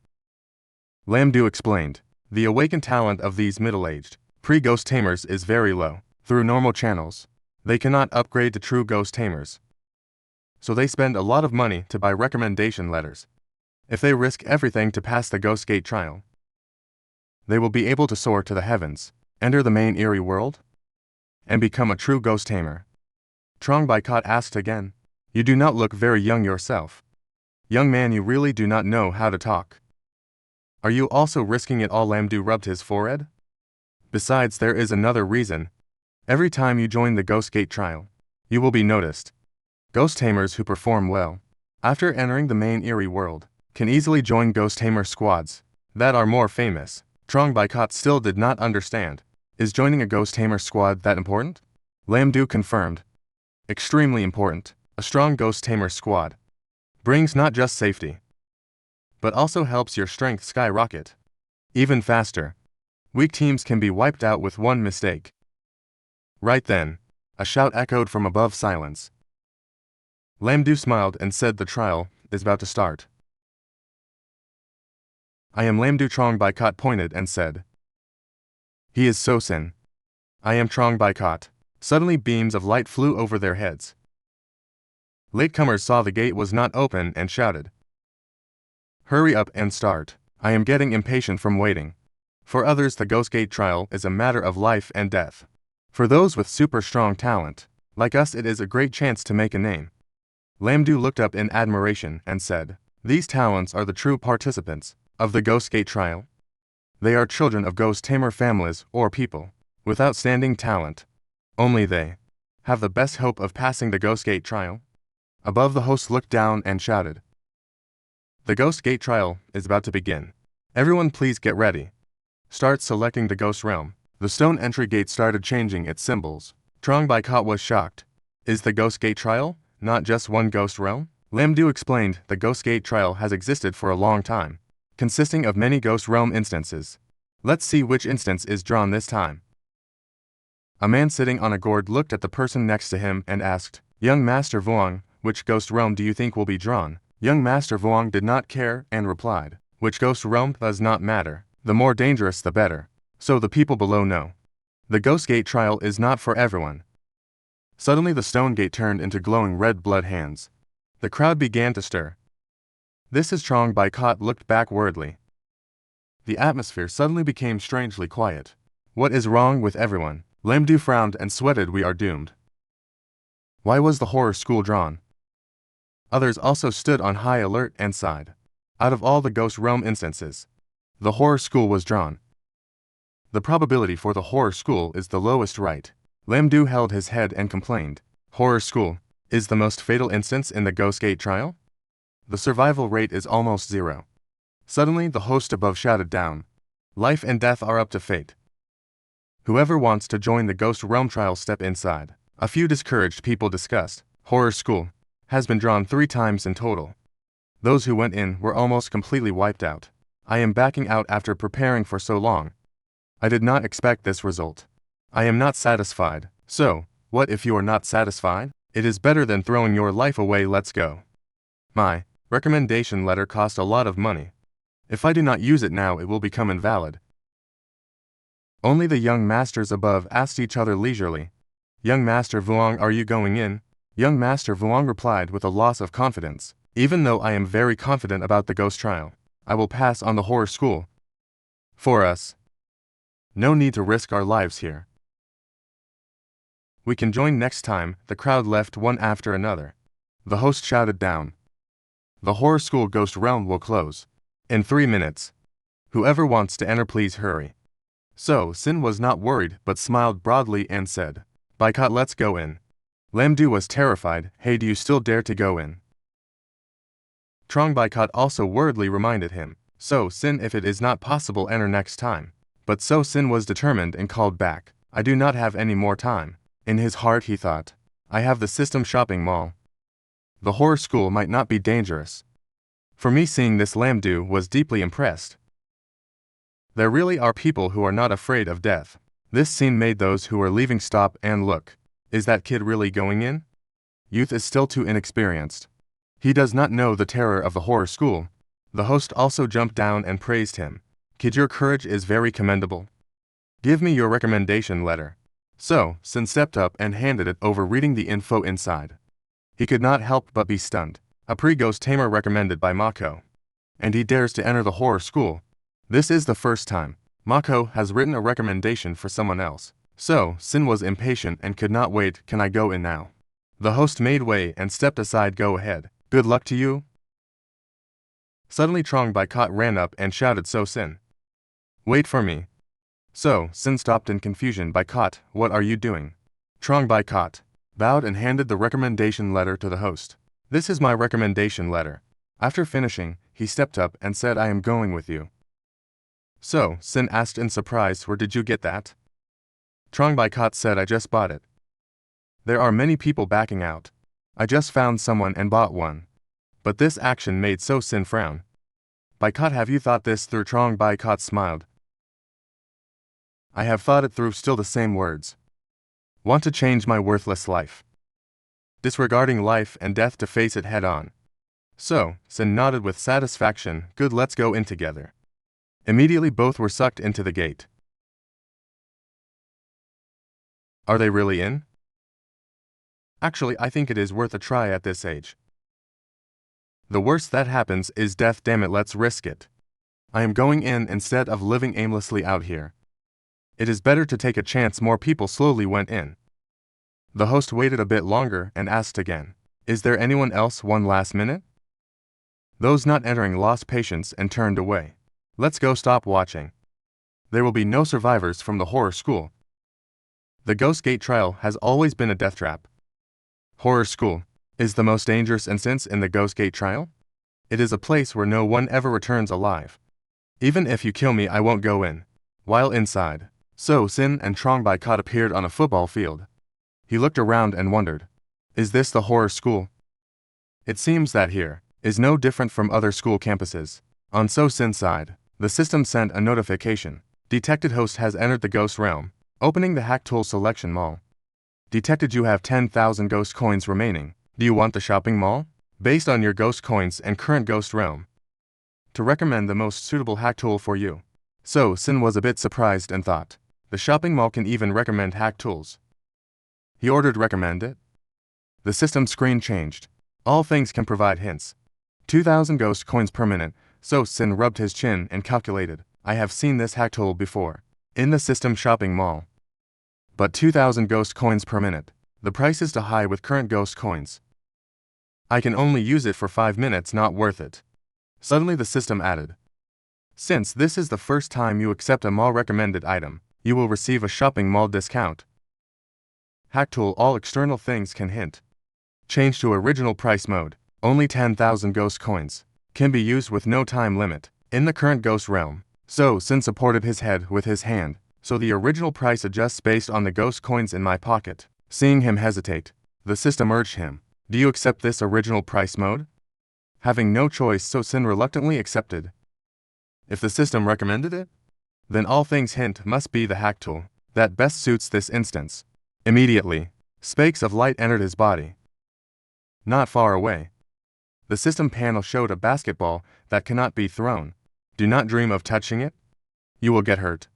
Lamdu explained. "The awakened talent of these middle-aged pre-ghost tamers is very low. Through normal channels, they cannot upgrade to true ghost tamers. So they spend a lot of money to buy recommendation letters. If they risk everything to pass the Ghost Gate trial, they will be able to soar to the heavens, enter the main Eerie world, and become a true ghost tamer." Trong Baikot asked again, "You do not look very young yourself. Young man, you really do not know how to talk. Are you also risking it all?" Lamdu rubbed his forehead. "Besides, there is another reason. Every time you join the Ghost Gate trial, you will be noticed. Ghost tamers who perform well after entering the main Eerie world can easily join ghost tamer squads that are more famous." Trong Baikot still did not understand. "Is joining a ghost tamer squad that important?" Lamdu confirmed. "Extremely important. A strong ghost tamer squad brings not just safety, but also helps your strength skyrocket even faster. Weak teams can be wiped out with one mistake." Right then, a shout echoed from above silence. Lamdu smiled and said, "The trial is about to start." "I am Lamdu." Trong Baikot pointed and said, "He is so Sin." "I am Trong Baikot." Suddenly beams of light flew over their heads. Latecomers saw the gate was not open and shouted, "Hurry up and start. I am getting impatient from waiting." For others, the Ghost Gate trial is a matter of life and death. For those with super strong talent, like us, it is a great chance to make a name. Lamdu looked up in admiration and said, "These talents are the true participants of the Ghost Gate trial. They are children of ghost tamer families or people with outstanding talent. Only they have the best hope of passing the Ghost Gate trial." Above, the host looked down and shouted, "The Ghost Gate trial is about to begin. Everyone please get ready. Start selecting the ghost realm." The stone entry gate started changing its symbols. Trong Baikot was shocked. "Is the Ghost Gate trial not just one ghost realm?" Lamdu explained, "The Ghost Gate trial has existed for a long time, consisting of many ghost realm instances. Let's see which instance is drawn this time." A man sitting on a gourd looked at the person next to him and asked, "Young Master Vuong, which ghost realm do you think will be drawn? Young Master Vuong did not care and replied, which ghost realm does not matter. The more dangerous the better. So the people below know. The Ghost Gate trial is not for everyone. Suddenly the stone gate turned into glowing red blood hands. The crowd began to stir. This is Trong Bai Kot looked back worriedly. The atmosphere suddenly became strangely quiet. What is wrong with everyone? Lam Du frowned and sweated. We are doomed. Why was the horror school drawn? Others also stood on high alert and sighed. Out of all the ghost realm instances, the horror school was drawn. The probability for the horror school is the lowest, right? Lam Du held his head and complained. Horror school is the most fatal instance in the Ghost Gate trial? The survival rate is almost 0. Suddenly the host above shouted down. Life and death are up to fate. Whoever wants to join the Ghost Realm trial step inside. A few discouraged people discussed. Horror school has been drawn 3 times in total. Those who went in were almost completely wiped out. I am backing out after preparing for so long. I did not expect this result. I am not satisfied. So, what if you are not satisfied? It is better than throwing your life away. Let's go. My recommendation letter cost a lot of money. If I do not use it now, it will become invalid. Only the young masters above asked each other leisurely. Young Master Vuong, are you going in? Young Master Vuong replied with a loss of confidence. Even though I am very confident about the ghost trial, I will pass on the horror school. For us. No need to risk our lives here. We can join next time. The crowd left one after another. The host shouted down. The horror school ghost realm will close in 3 minutes. Whoever wants to enter, please hurry. So Sin was not worried but smiled broadly and said, Bai Kot, let's go in. Lam Du was terrified. Hey, do you still dare to go in? Trong Bai Kot also worriedly reminded him. So Sin, if it is not possible, enter next time. But So Sin was determined and called back. I do not have any more time. In his heart he thought, I have the system shopping mall. The horror school might not be dangerous. For me, seeing this, Lam Du was deeply impressed. There really are people who are not afraid of death. This scene made those who were leaving stop and look. Is that kid really going in? Youth is still too inexperienced. He does not know the terror of the horror school. The host also jumped down and praised him. Kid, your courage is very commendable. Give me your recommendation letter. So, Sin stepped up and handed it over, reading the info inside. He could not help but be stunned. A pre-ghost tamer recommended by Mako. And he dares to enter the horror school. This is the first time Mako has written a recommendation for someone else. So, Sin was impatient and could not wait. Can I go in now? The host made way and stepped aside. Go ahead. Good luck to you. Suddenly Trong Bai Kot ran up and shouted, So Sin, wait for me. So Sin stopped in confusion. Bai Kot, what are you doing? Trong Bai Kot bowed and handed the recommendation letter to the host. This is my recommendation letter. After finishing, he stepped up and said, I am going with you. So Sin asked in surprise, where did you get that? Trong Bai Kot said, I just bought it. There are many people backing out. I just found someone and bought one. But this action made So Sin frown. Bai Kot, have you thought this through? Trong Bai Kot smiled. I have thought it through. Still the same words. Want to change my worthless life. Disregarding life and death to face it head on. So Sin nodded with satisfaction. Good, let's go in together. Immediately both were sucked into the gate. Are they really in? Actually, I think it is worth a try at this age. The worst that happens is death. Damn it, let's risk it. I am going in instead of living aimlessly out here. It is better to take a chance. More people slowly went in. The host waited a bit longer and asked again, is there anyone else? One last minute? Those not entering lost patience and turned away. Let's go. Stop watching. There will be no survivors from the horror school. The Ghost Gate trial has always been a death trap. Horror school is the most dangerous instance in the Ghost Gate trial. It is a place where no one ever returns alive. Even if you kill me, I won't go in. While inside, So Sin and Trong Bai Kot appeared on a football field. He looked around and wondered, is this the horror school? It seems that here is no different from other school campuses. On So Sin's side, the system sent a notification. Detected host has entered the ghost realm, opening the hack tool selection mall. Detected, you have 10,000 ghost coins remaining. Do you want the shopping mall? Based on your ghost coins and current ghost realm, to recommend the most suitable hack tool for you. So Sin was a bit surprised and thought, the shopping mall can even recommend hack tools. He ordered recommend it. The system screen changed. All things can provide hints. 2,000 ghost coins per minute, so Sin rubbed his chin and calculated, I have seen this hack tool before. In the system shopping mall. But 2,000 ghost coins per minute. The price is too high with current ghost coins. I can only use it for 5 minutes, not worth it. Suddenly the system added, since this is the first time you accept a mall recommended item, you will receive a shopping mall discount. Hack tool, all external things can hint. Change to original price mode. Only 10,000 ghost coins. Can be used with no time limit. In the current ghost realm. So Sin supported his head with his hand, so the original price adjusts based on the ghost coins in my pocket. Seeing him hesitate, the system urged him, do you accept this original price mode? Having no choice, so Sin reluctantly accepted. If the system recommended it, then all things hint must be the hack tool that best suits this instance. Immediately, spakes of light entered his body. Not far away, the system panel showed a basketball that cannot be thrown. Do not dream of touching it. You will get hurt.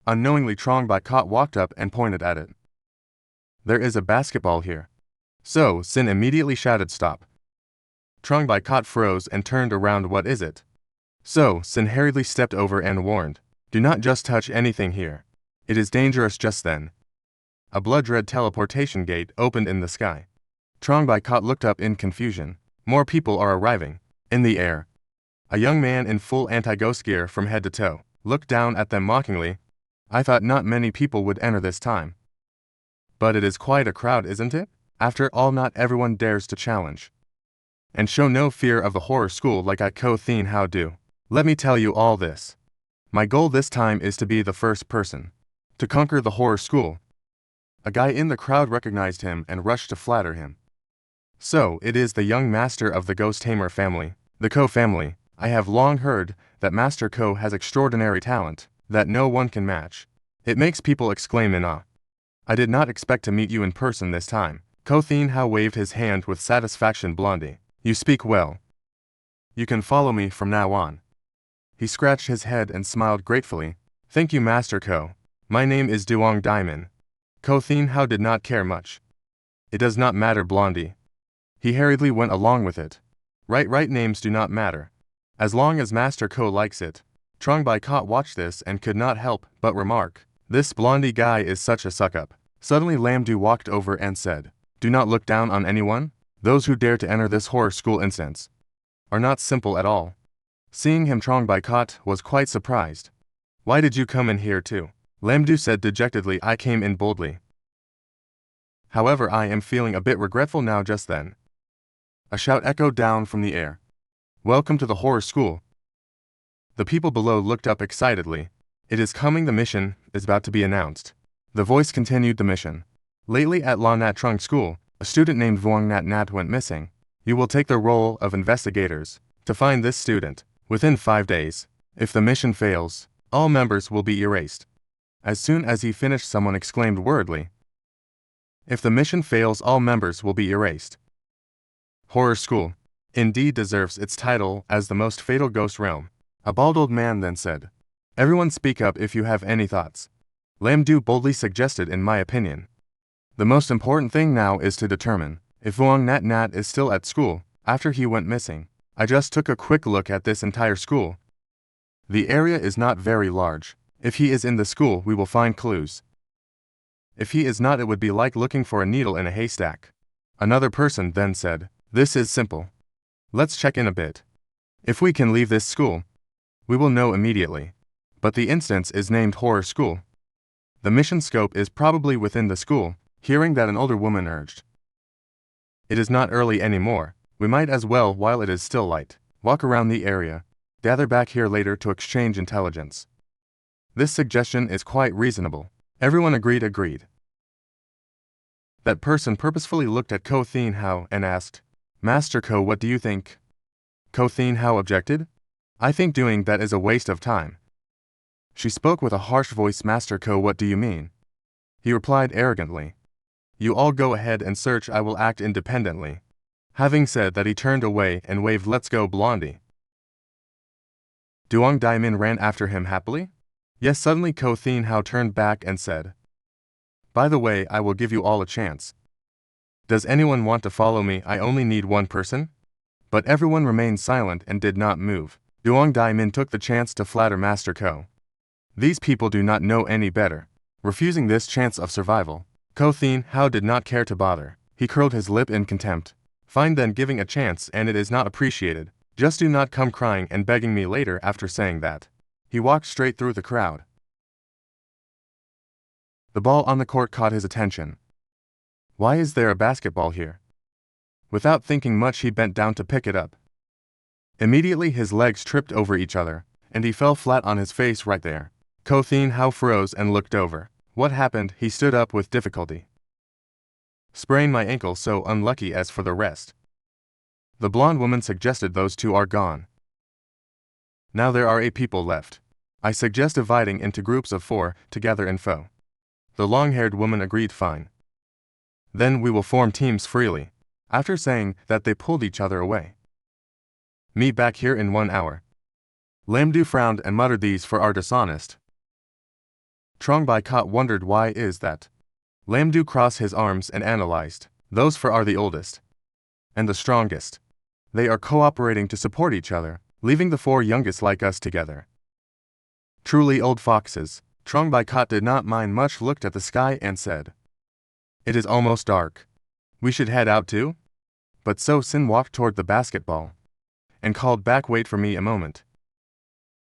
Unknowingly, Trong Bai Kot walked up and pointed at it. There is a basketball here. So Sin immediately shouted stop. Trong Bai Kot froze and turned around. What is it? So Sin hurriedly stepped over and warned, do not just touch anything here. It is dangerous. Just then, a blood-red teleportation gate opened in the sky. Trong Bai Kot looked up in confusion. More people are arriving. In the air, a young man in full anti-ghost gear from head to toe looked down at them mockingly. I thought not many people would enter this time. But it is quite a crowd, isn't it? After all, not everyone dares to challenge and show no fear of the horror school like I Ko Thin How do. Let me tell you all this. My goal this time is to be the first person to conquer the horror school. A guy in the crowd recognized him and rushed to flatter him. So it is the young master of the Ghost Tamer family, the Ko family. I have long heard that Master Ko has extraordinary talent that no one can match. It makes people exclaim in awe. I did not expect to meet you in person this time. Ko Thin How waved his hand with satisfaction. Blondie, you speak well. You can follow me from now on. He scratched his head and smiled gratefully. Thank you, Master Ko. My name is Duong Diamond. Ko Thin How did not care much. It does not matter, Blondie. He hurriedly went along with it. Right, names do not matter. As long as Master Ko likes it. Trong Bai Kot watched this and could not help but remark, this Blondie guy is such a suck-up. Suddenly Lam Du walked over and said, do not look down on anyone. Those who dare to enter this horror school instance are not simple at all. Seeing him, Trong Bai Kot was quite surprised. Why did you come in here too? Lam Du said dejectedly. I came in boldly. However, I am feeling a bit regretful now. Just then, a shout echoed down from the air. Welcome to the horror school. The people below looked up excitedly. It is coming. The mission is about to be announced. The voice continued. The mission. Lately at La Nat Trung School, a student named Vuong Nat Nat went missing. You will take the role of investigators to find this student within 5 days. If the mission fails, all members will be erased. As soon as he finished, someone exclaimed worriedly, if the mission fails, all members will be erased. Horror School indeed deserves its title as the most fatal ghost realm. A bald old man then said, everyone speak up if you have any thoughts. Lam Du boldly suggested, in my opinion, the most important thing now is to determine if Vuong Nat Nat is still at school after he went missing. I just took a quick look at this entire school. The area is not very large. If he is in the school, we will find clues. If he is not, it would be like looking for a needle in a haystack. Another person then said, this is simple. Let's check in a bit. If we can leave this school, we will know immediately. But the instance is named Horror School. The mission scope is probably within the school. Hearing that, an older woman urged, it is not early anymore. We might as well, while it is still light, walk around the area, gather back here later to exchange intelligence. This suggestion is quite reasonable. Everyone agreed. That person purposefully looked at Ko Thin How and asked, Master Ko, what do you think? Ko Thin How objected. I think doing that is a waste of time. She spoke with a harsh voice. Master Ko, what do you mean? He replied arrogantly. You all go ahead and search, I will act independently. Having said that, he turned away and waved, let's go, Blondie. Duong Daimin ran after him happily. Yes, suddenly Ko Thin Hao turned back and said, by the way, I will give you all a chance. Does anyone want to follow me? I only need one person. But everyone remained silent and did not move. Duong Daimin took the chance to flatter Master Ko. These people do not know any better. Refusing this chance of survival, Ko Thin Hao did not care to bother. He curled his lip in contempt. Fine then, giving a chance and it is not appreciated. Just do not come crying and begging me later. After saying that, he walked straight through the crowd. The ball on the court caught his attention. Why is there a basketball here? Without thinking much, he bent down to pick it up. Immediately his legs tripped over each other, and he fell flat on his face right there. Ko Thin Hao froze and looked over. What happened? He stood up with difficulty. Sprained my ankle, so unlucky. As for the rest, the blonde woman suggested, those two are gone. Now there are 8 people left. I suggest dividing into groups of 4 to gather info. The long-haired woman agreed, fine. Then we will form teams freely. After saying that, they pulled each other away. Meet back here in 1 hour. Lam Du frowned and muttered, these 4 are dishonest. Trong Bai Kot wondered, why is that? Lam Du crossed his arms and analyzed. Those 4 are the oldest and the strongest. They are cooperating to support each other, leaving the 4 youngest like us together. Truly old foxes. Trong Bai Kot did not mind much, looked at the sky and said, it is almost dark. We should head out too? But So Sin walked toward the basketball and called back, wait for me a moment.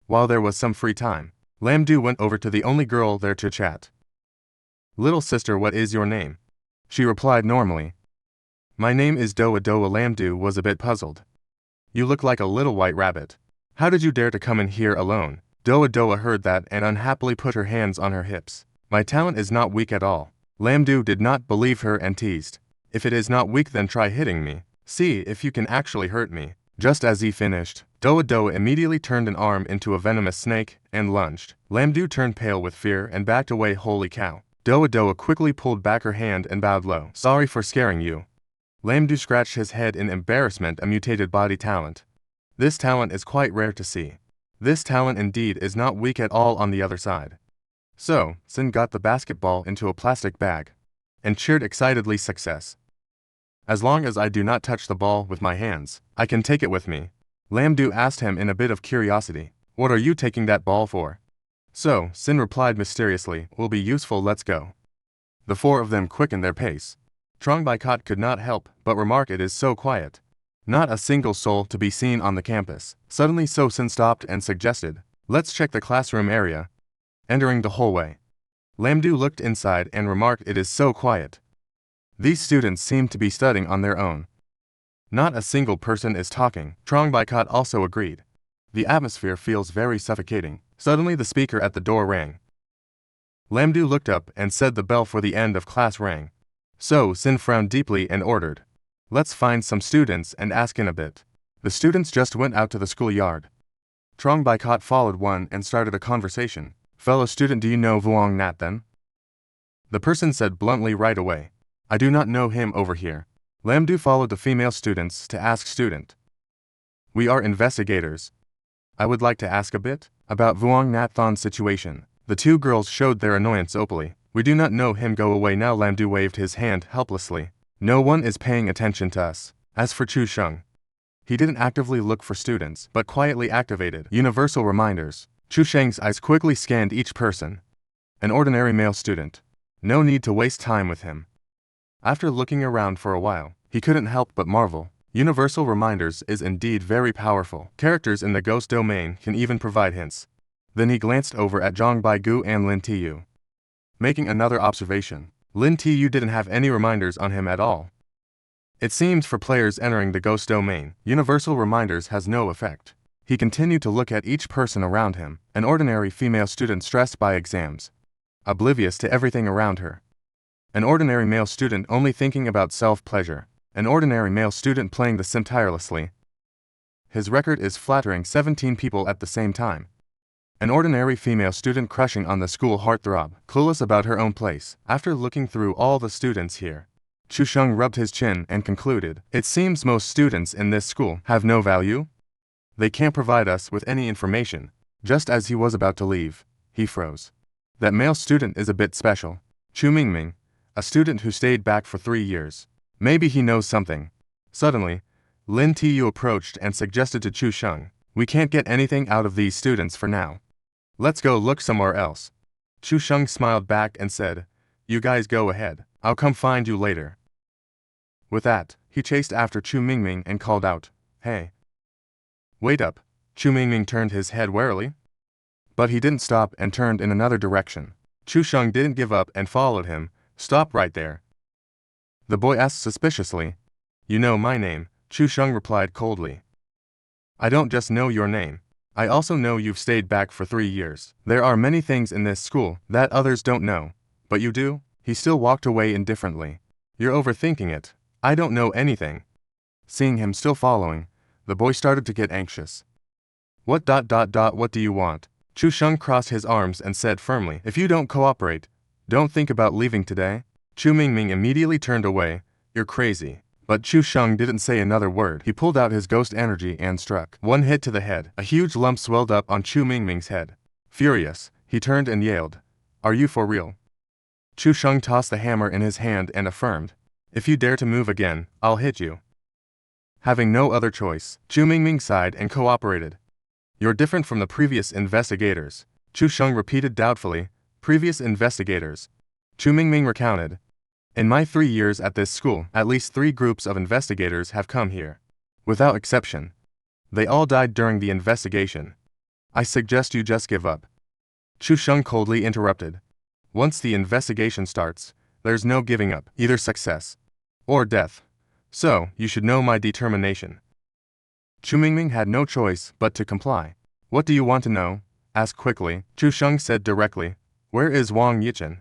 While there was some free time, Lam Du went over to the only girl there to chat. Little sister, what is your name? She replied normally. My name is Doa Doa. Lam Du was a bit puzzled. You look like a little white rabbit. How did you dare to come in here alone? Doa Doa heard that and unhappily put her hands on her hips. My talent is not weak at all. Lam Du did not believe her and teased. If it is not weak, then try hitting me. See if you can actually hurt me. Just as he finished, Doa Doa immediately turned an arm into a venomous snake and lunged. Lam Du turned pale with fear and backed away. Holy cow. Doa Doa quickly pulled back her hand and bowed low. Sorry for scaring you. Lam Du scratched his head in embarrassment. A mutated body talent. This talent is quite rare to see. This talent indeed is not weak at all. On the other side, So Sin got the basketball into a plastic bag and cheered excitedly, success. As long as I do not touch the ball with my hands, I can take it with me. Lam Du asked him in a bit of curiosity. What are you taking that ball for? So Sin replied mysteriously, will be useful, let's go. The 4 of them quickened their pace. Trong Bai Kot could not help but remark, it is so quiet. Not a single soul to be seen on the campus. Suddenly So Sin stopped and suggested, let's check the classroom area. Entering the hallway, Lam Du looked inside and remarked, it is so quiet. These students seem to be studying on their own. Not a single person is talking. Trong Bai Kot also agreed. The atmosphere feels very suffocating. Suddenly the speaker at the door rang. Lam Du looked up and said the bell for the end of class rang. So Sin frowned deeply and ordered, let's find some students and ask in a bit. The students just went out to the schoolyard. Trong Bai Kot followed one and started a conversation. Fellow student, do you know Vuong Nat then? The person said bluntly right away. I do not know him over here. Lam Du followed the female students to ask student. We are investigators. I would like to ask a bit about Vuong Nat Thon's situation. The 2 girls showed their annoyance openly. We do not know him, go away now. Lam Du waved his hand helplessly. No one is paying attention to us. As for Chu Sheng, he didn't actively look for students, but quietly activated universal reminders. Chu Sheng's eyes quickly scanned each person. An ordinary male student. No need to waste time with him. After looking around for a while, he couldn't help but marvel. Universal reminders is indeed very powerful. Characters in the ghost domain can even provide hints. Then he glanced over at Zhang Baigu and Lin Tiyu. Making another observation, Lin Tiyu didn't have any reminders on him at all. It seems for players entering the ghost domain, universal reminders has no effect. He continued to look at each person around him, an ordinary female student stressed by exams, oblivious to everything around her. An ordinary male student only thinking about self-pleasure. An ordinary male student playing the sim tirelessly. His record is flattering, 17 people at the same time. An ordinary female student crushing on the school heartthrob, clueless about her own place. After looking through all the students here, Chu Sheng rubbed his chin and concluded, "It seems most students in this school have no value. They can't provide us with any information." Just as he was about to leave, he froze. That male student is a bit special. Chu Mingming, a student who stayed back for 3 years. Maybe he knows something. Suddenly, Lin Tu approached and suggested to Chu Sheng, "We can't get anything out of these students for now. Let's go look somewhere else." Chu Sheng smiled back and said, "You guys go ahead. I'll come find you later." With that, he chased after Chu Mingming and called out, "Hey. Wait up." Chu Mingming turned his head warily, but he didn't stop and turned in another direction. Chu Sheng didn't give up and followed him. "Stop right there." The boy asked suspiciously, "You know my name?" Chu Sheng replied coldly, "I don't just know your name. I also know you've stayed back for 3 years. There are many things in this school that others don't know, but you do." He still walked away indifferently. "You're overthinking it. I don't know anything." Seeing him still following, the boy started to get anxious. What do you want?" Chu Sheng crossed his arms and said firmly, "If you don't cooperate, don't think about leaving today." Chu Mingming immediately turned away. "You're crazy." But Chu Sheng didn't say another word. He pulled out his ghost energy and struck one hit to the head. A huge lump swelled up on Chu Mingming's head. Furious, he turned and yelled, "Are you for real?" Chu Sheng tossed the hammer in his hand and affirmed, "If you dare to move again, I'll hit you." Having no other choice, Chu Mingming sighed and cooperated. "You're different from the previous investigators," Chu Sheng repeated doubtfully. "Previous investigators?" Chu Mingming recounted. "In my 3 years at this school, at least 3 groups of investigators have come here. Without exception. They all died during the investigation. I suggest you just give up." Chu Sheng coldly interrupted. "Once the investigation starts, there's no giving up, either success or death. So, you should know my determination." Chu Mingming had no choice but to comply. "What do you want to know?" asked quickly. Chu Sheng said directly, "Where is Wang Yichen?"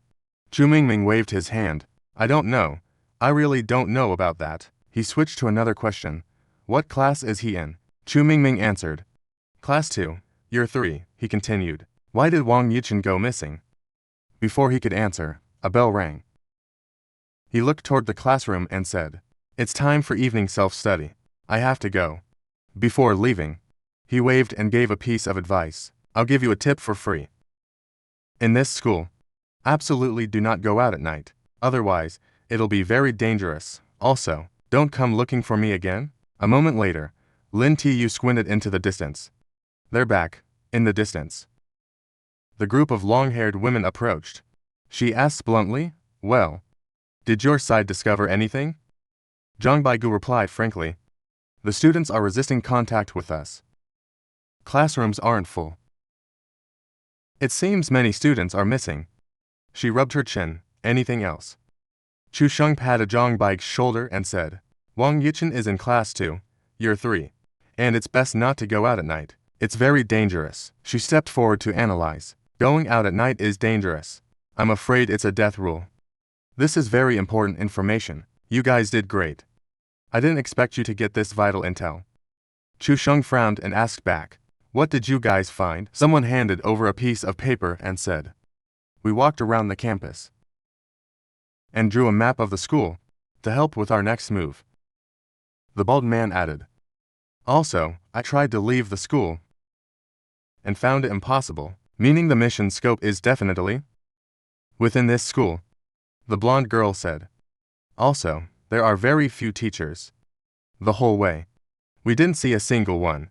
Chu Mingming waved his hand. "I don't know. I really don't know about that." He switched to another question. "What class is he in?" Chu Mingming answered. "Class 2, Year 3, he continued. "Why did Wang Yichen go missing?" Before he could answer, a bell rang. He looked toward the classroom and said, "It's time for evening self-study. I have to go." Before leaving, he waved and gave a piece of advice. "I'll give you a tip for free. In this school, absolutely do not go out at night. Otherwise, it'll be very dangerous. Also, don't come looking for me again." A moment later, Lin Tu squinted into the distance. "They're back," in the distance. The group of long-haired women approached. She asked bluntly, "Well, did your side discover anything?" Zhang Baigu replied frankly, "The students are resisting contact with us. Classrooms aren't full. It seems many students are missing." She rubbed her chin. "Anything else?" Chu Sheng patted Zhang Baigu's shoulder and said, "Wang Yichen is in class 2, Year 3, and it's best not to go out at night. It's very dangerous." She stepped forward to analyze. "Going out at night is dangerous. I'm afraid it's a death rule. This is very important information. You guys did great. I didn't expect you to get this vital intel." Chu Sheng frowned and asked back, "What did you guys find?" Someone handed over a piece of paper and said, "We walked around the campus and drew a map of the school to help with our next move." The bald man added, "Also, I tried to leave the school and found it impossible," meaning the mission scope is definitely within this school. The blonde girl said, "Also, there are very few teachers. The whole way, we didn't see a single one."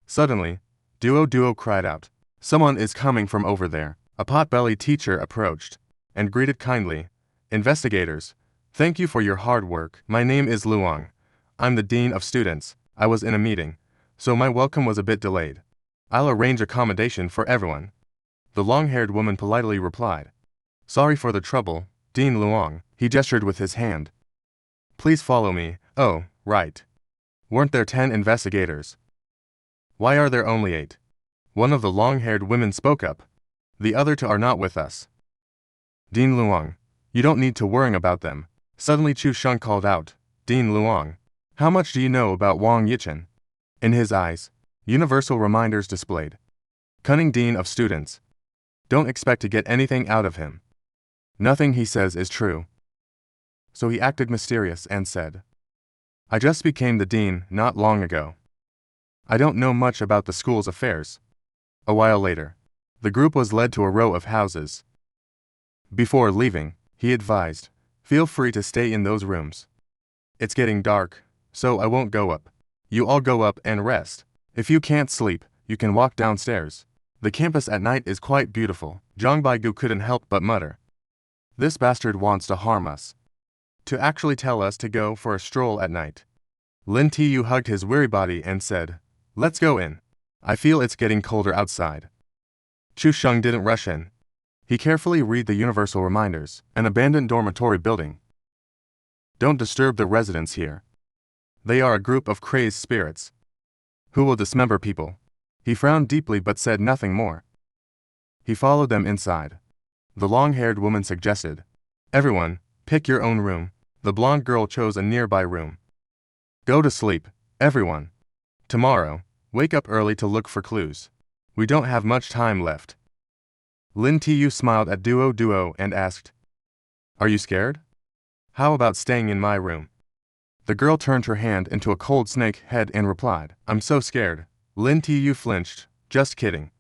Suddenly, Duo cried out, "Someone is coming from over there." A pot-bellied teacher approached and greeted kindly, "Investigators, thank you for your hard work. My name is Luang. I'm the dean of students. I was in a meeting, so my welcome was a bit delayed. I'll arrange accommodation for everyone." The long-haired woman politely replied, "Sorry for the trouble, Dean Luang." He gestured with his hand. "Please follow me." "Oh, right. Weren't there 10 investigators? Why are there only 8? One of the long-haired women spoke up. "The other 2 are not with us." "Dean Luang, you don't need to worry about them." Suddenly Chu Sheng called out, "Dean Luang, how much do you know about Wang Yichen?" In his eyes, universal reminders displayed. Cunning dean of students. Don't expect to get anything out of him. Nothing he says is true. So he acted mysterious and said, I just became the dean not long ago. I don't know much about the school's affairs. A while later, the group was led to a row of houses. Before leaving, he advised, feel free to stay in those rooms. It's getting dark, so I won't go up. You all go up and rest. If you can't sleep, you can walk downstairs. The campus at night is quite beautiful. Zhang Baigu couldn't help but mutter. This bastard wants to harm us. To actually tell us to go for a stroll at night. Lin Tu hugged his weary body and said, let's go in. I feel it's getting colder outside. Chu Sheng didn't rush in. He carefully read the universal reminders, an abandoned dormitory building. Don't disturb the residents here. They are a group of crazed spirits who will dismember people. He frowned deeply but said nothing more. He followed them inside. The long-haired woman suggested, everyone, pick your own room. The blonde girl chose a nearby room. Go to sleep, everyone. Tomorrow, wake up early to look for clues. We don't have much time left. Lin Tu smiled at Duo and asked, are you scared? How about staying in my room? The girl turned her hand into a cold snake head and replied, I'm so scared. Lin Tu flinched, just kidding.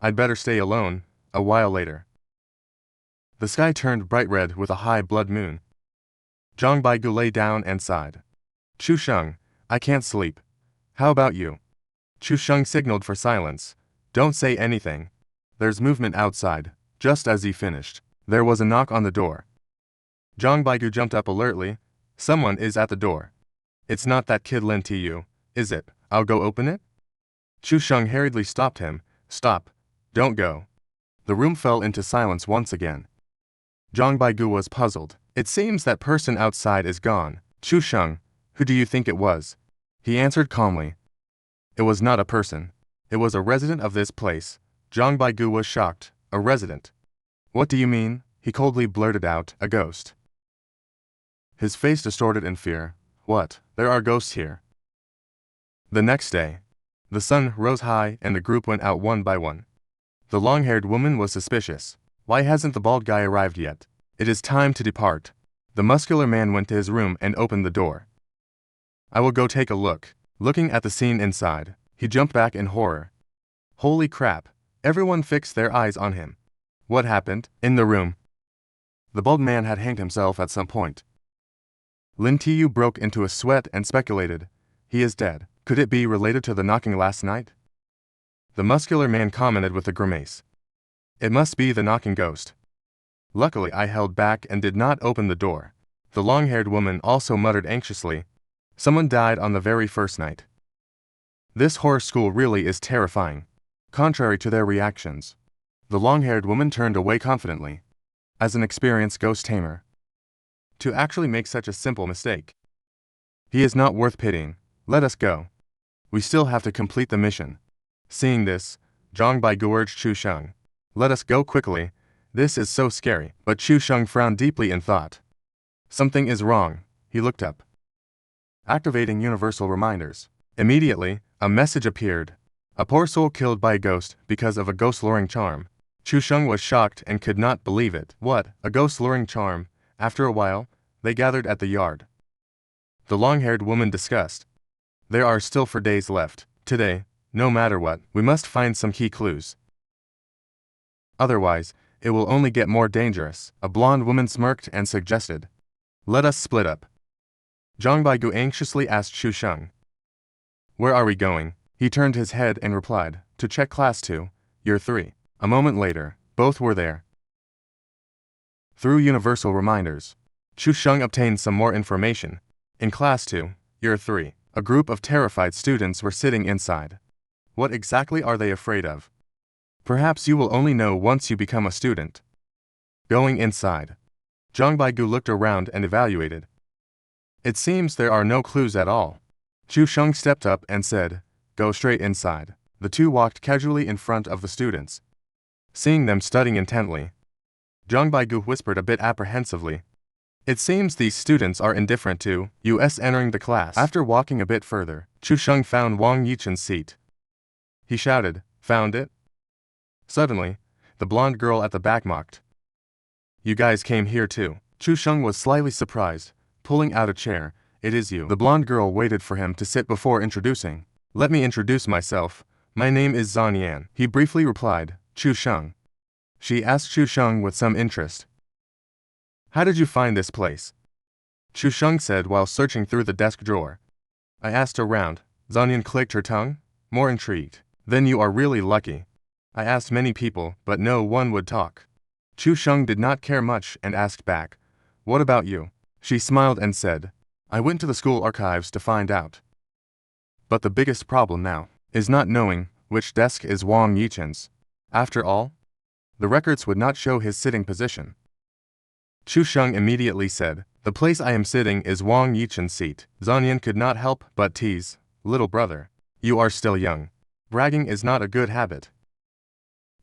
I'd better stay alone. A while later, the sky turned bright red with a high blood moon. Zhang Baigu lay down and sighed. Chu Sheng, I can't sleep. How about you? Chu Sheng signaled for silence. Don't say anything. There's movement outside. Just as he finished, there was a knock on the door. Zhang Baigu jumped up alertly. Someone is at the door. It's not that kid Lin Tu, is it? I'll go open it? Chu Sheng hurriedly stopped him. Stop. Don't go. The room fell into silence once again. Zhang Baigu was puzzled. It seems that person outside is gone. Chu Sheng, who do you think it was? He answered calmly. It was not a person. It was a resident of this place. Zhang Baigu was shocked. A resident? What do you mean? He coldly blurted out, a ghost. His face distorted in fear. What? There are ghosts here. The next day, the sun rose high and the group went out one by one. The long-haired woman was suspicious. Why hasn't the bald guy arrived yet? It is time to depart. The muscular man went to his room and opened the door. I will go take a look. Looking at the scene inside, he jumped back in horror. Holy crap! Everyone fixed their eyes on him. What happened? In the room, the bald man had hanged himself at some point. Lin Tu broke into a sweat and speculated, he is dead. Could it be related to the knocking last night? The muscular man commented with a grimace. It must be the knocking ghost. Luckily I held back and did not open the door. The long-haired woman also muttered anxiously. Someone died on the very first night. This horror school really is terrifying. Contrary to their reactions, the long-haired woman turned away confidently. As an experienced ghost tamer, to actually make such a simple mistake. He is not worth pitying. Let us go. We still have to complete the mission. Seeing this, Zhang Baigu urged Chu Sheng. Let us go quickly. This is so scary. But Chu Sheng frowned deeply in thought. Something is wrong. He looked up. Activating universal reminders. Immediately, a message appeared. A poor soul killed by a ghost because of a ghost-luring charm. Chu Sheng was shocked and could not believe it. What? A ghost-luring charm? After a while, they gathered at the yard. The long-haired woman discussed. There are still 4 days left. Today, no matter what, we must find some key clues. Otherwise, it will only get more dangerous. A blonde woman smirked and suggested. Let us split up. Zhang Baigu anxiously asked Chu Sheng. Where are we going? He turned his head and replied, to check class 2, year 3. A moment later, both were there. Through universal reminders, Chu Sheng obtained some more information. In class 2, year 3, a group of terrified students were sitting inside. What exactly are they afraid of? Perhaps you will only know once you become a student. Going inside, Zhang Baigu looked around and evaluated. It seems there are no clues at all. Chu Sheng stepped up and said, go straight inside. The two walked casually in front of the students. Seeing them studying intently, Zhang Baigu whispered a bit apprehensively. It seems these students are indifferent to us entering the class. After walking a bit further, Chu Sheng found Wang Yichen's seat. He shouted, found it? Suddenly, the blonde girl at the back mocked. You guys came here too. Chu Sheng was slightly surprised, pulling out a chair. It is you. The blonde girl waited for him to sit before introducing. Let me introduce myself. My name is Zan Yan. He briefly replied, Chu Sheng. She asked Chu Sheng with some interest. How did you find this place? Chu Sheng said while searching through the desk drawer. I asked around. Zan Yan clicked her tongue, more intrigued. Then you are really lucky. I asked many people, but no one would talk. Chu Sheng did not care much and asked back, what about you? She smiled and said, I went to the school archives to find out. But the biggest problem now is not knowing which desk is Wang Yichen's. After all, the records would not show his sitting position. Chu Sheng immediately said, the place I am sitting is Wang Yichen's seat. Zan Yan could not help but tease, little brother, you are still young. Bragging is not a good habit.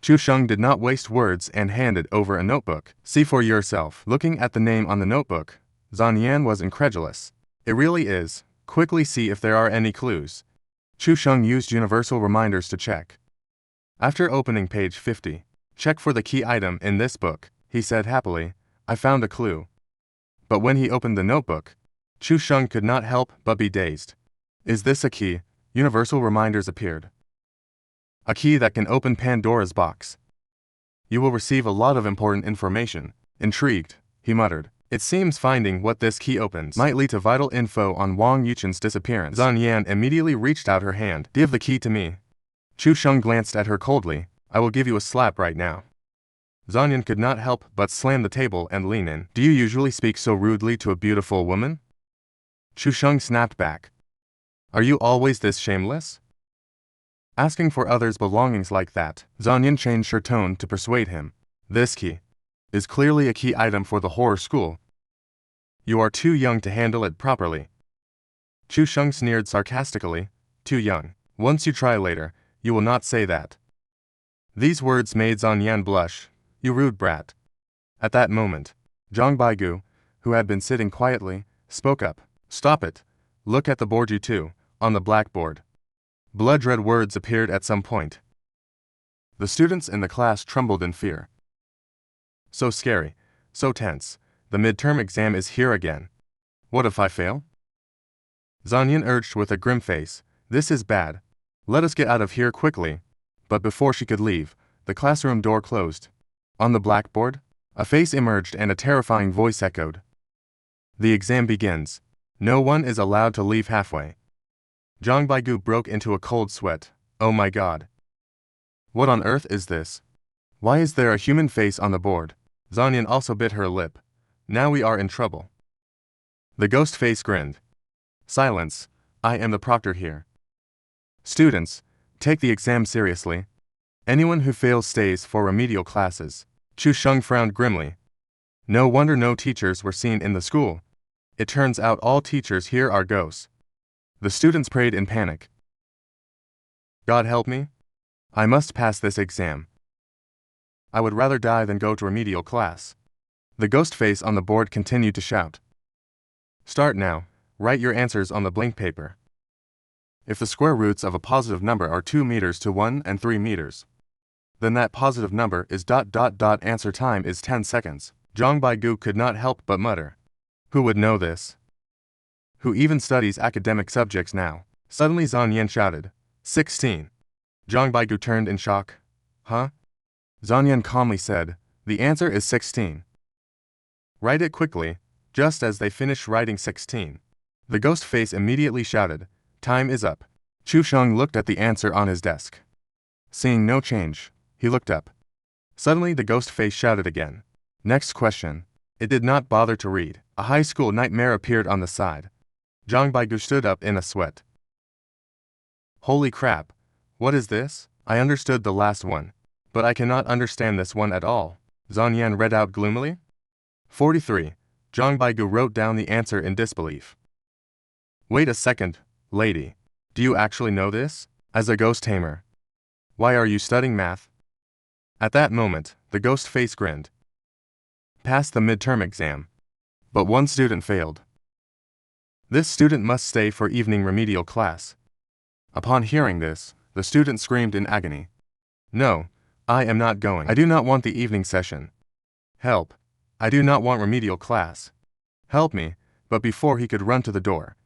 Chu Sheng did not waste words and handed over a notebook. See for yourself. Looking at the name on the notebook, Zan Yan was incredulous. It really is. Quickly see if there are any clues. Chu Sheng used universal reminders to check. After opening page 50, check for the key item in this book, he said happily, I found a clue. But when he opened the notebook, Chu Sheng could not help but be dazed. Is this a key? Universal reminders appeared. A key that can open Pandora's box. You will receive a lot of important information. Intrigued, he muttered. It seems finding what this key opens might lead to vital info on Wang Yichen's disappearance. Zan Yan immediately reached out her hand. Give the key to me. Chu Sheng glanced at her coldly. I will give you a slap right now. Zan Yan could not help but slam the table and lean in. Do you usually speak so rudely to a beautiful woman? Chu Sheng snapped back. Are you always this shameless? Asking for others' belongings like that, Zan Yan changed her tone to persuade him. This key is clearly a key item for the horror school. You are too young to handle it properly. Chu Sheng sneered sarcastically. Too young. Once you try later, you will not say that. These words made Zan Yan blush. You rude brat. At that moment, Zhang Baigu, who had been sitting quietly, spoke up. Stop it. Look at the board you two, on the blackboard. Blood-red words appeared at some point. The students in the class trembled in fear. So scary, so tense. The midterm exam is here again. What if I fail? Zan Yan urged with a grim face. This is bad. Let us get out of here quickly. But before she could leave, the classroom door closed. On the blackboard, a face emerged and a terrifying voice echoed. The exam begins. No one is allowed to leave halfway. Zhang Baigu broke into a cold sweat. Oh my god. What on earth is this? Why is there a human face on the board? Zan Yan also bit her lip. Now we are in trouble. The ghost face grinned. Silence. I am the proctor here. Students, take the exam seriously. Anyone who fails stays for remedial classes. Chu Sheng frowned grimly. No wonder no teachers were seen in the school. It turns out all teachers here are ghosts. The students prayed in panic. God help me. I must pass this exam. I would rather die than go to remedial class. The ghost face on the board continued to shout. Start now. Write your answers on the blank paper. If the square roots of a positive number are 2 meters to 1 and 3 meters, then that positive number is ... Answer time is 10 seconds. Zhang Baigu could not help but mutter. Who would know this? Who even studies academic subjects now? Suddenly Zan Yan shouted. 16. Zhang Baigu turned in shock. Huh? Zan Yan calmly said, the answer is 16. Write it quickly. Just as they finished writing 16, the ghost face immediately shouted, time is up. Chu Sheng looked at the answer on his desk. Seeing no change, he looked up. Suddenly the ghost face shouted again. Next question. It did not bother to read. A high school nightmare appeared on the side. Zhang Baigu stood up in a sweat. Holy crap. What is this? I understood the last one, but I cannot understand this one at all. Zan Yan read out gloomily. 43. Zhang Baigu wrote down the answer in disbelief. Wait a second, lady. Do you actually know this? As a ghost tamer. Why are you studying math? At that moment, the ghost face grinned. Passed the midterm exam. But one student failed. This student must stay for evening remedial class. Upon hearing this, the student screamed in agony. No, I am not going. I do not want the evening session. Help. I do not want remedial class. Help me. But before he could run to the door,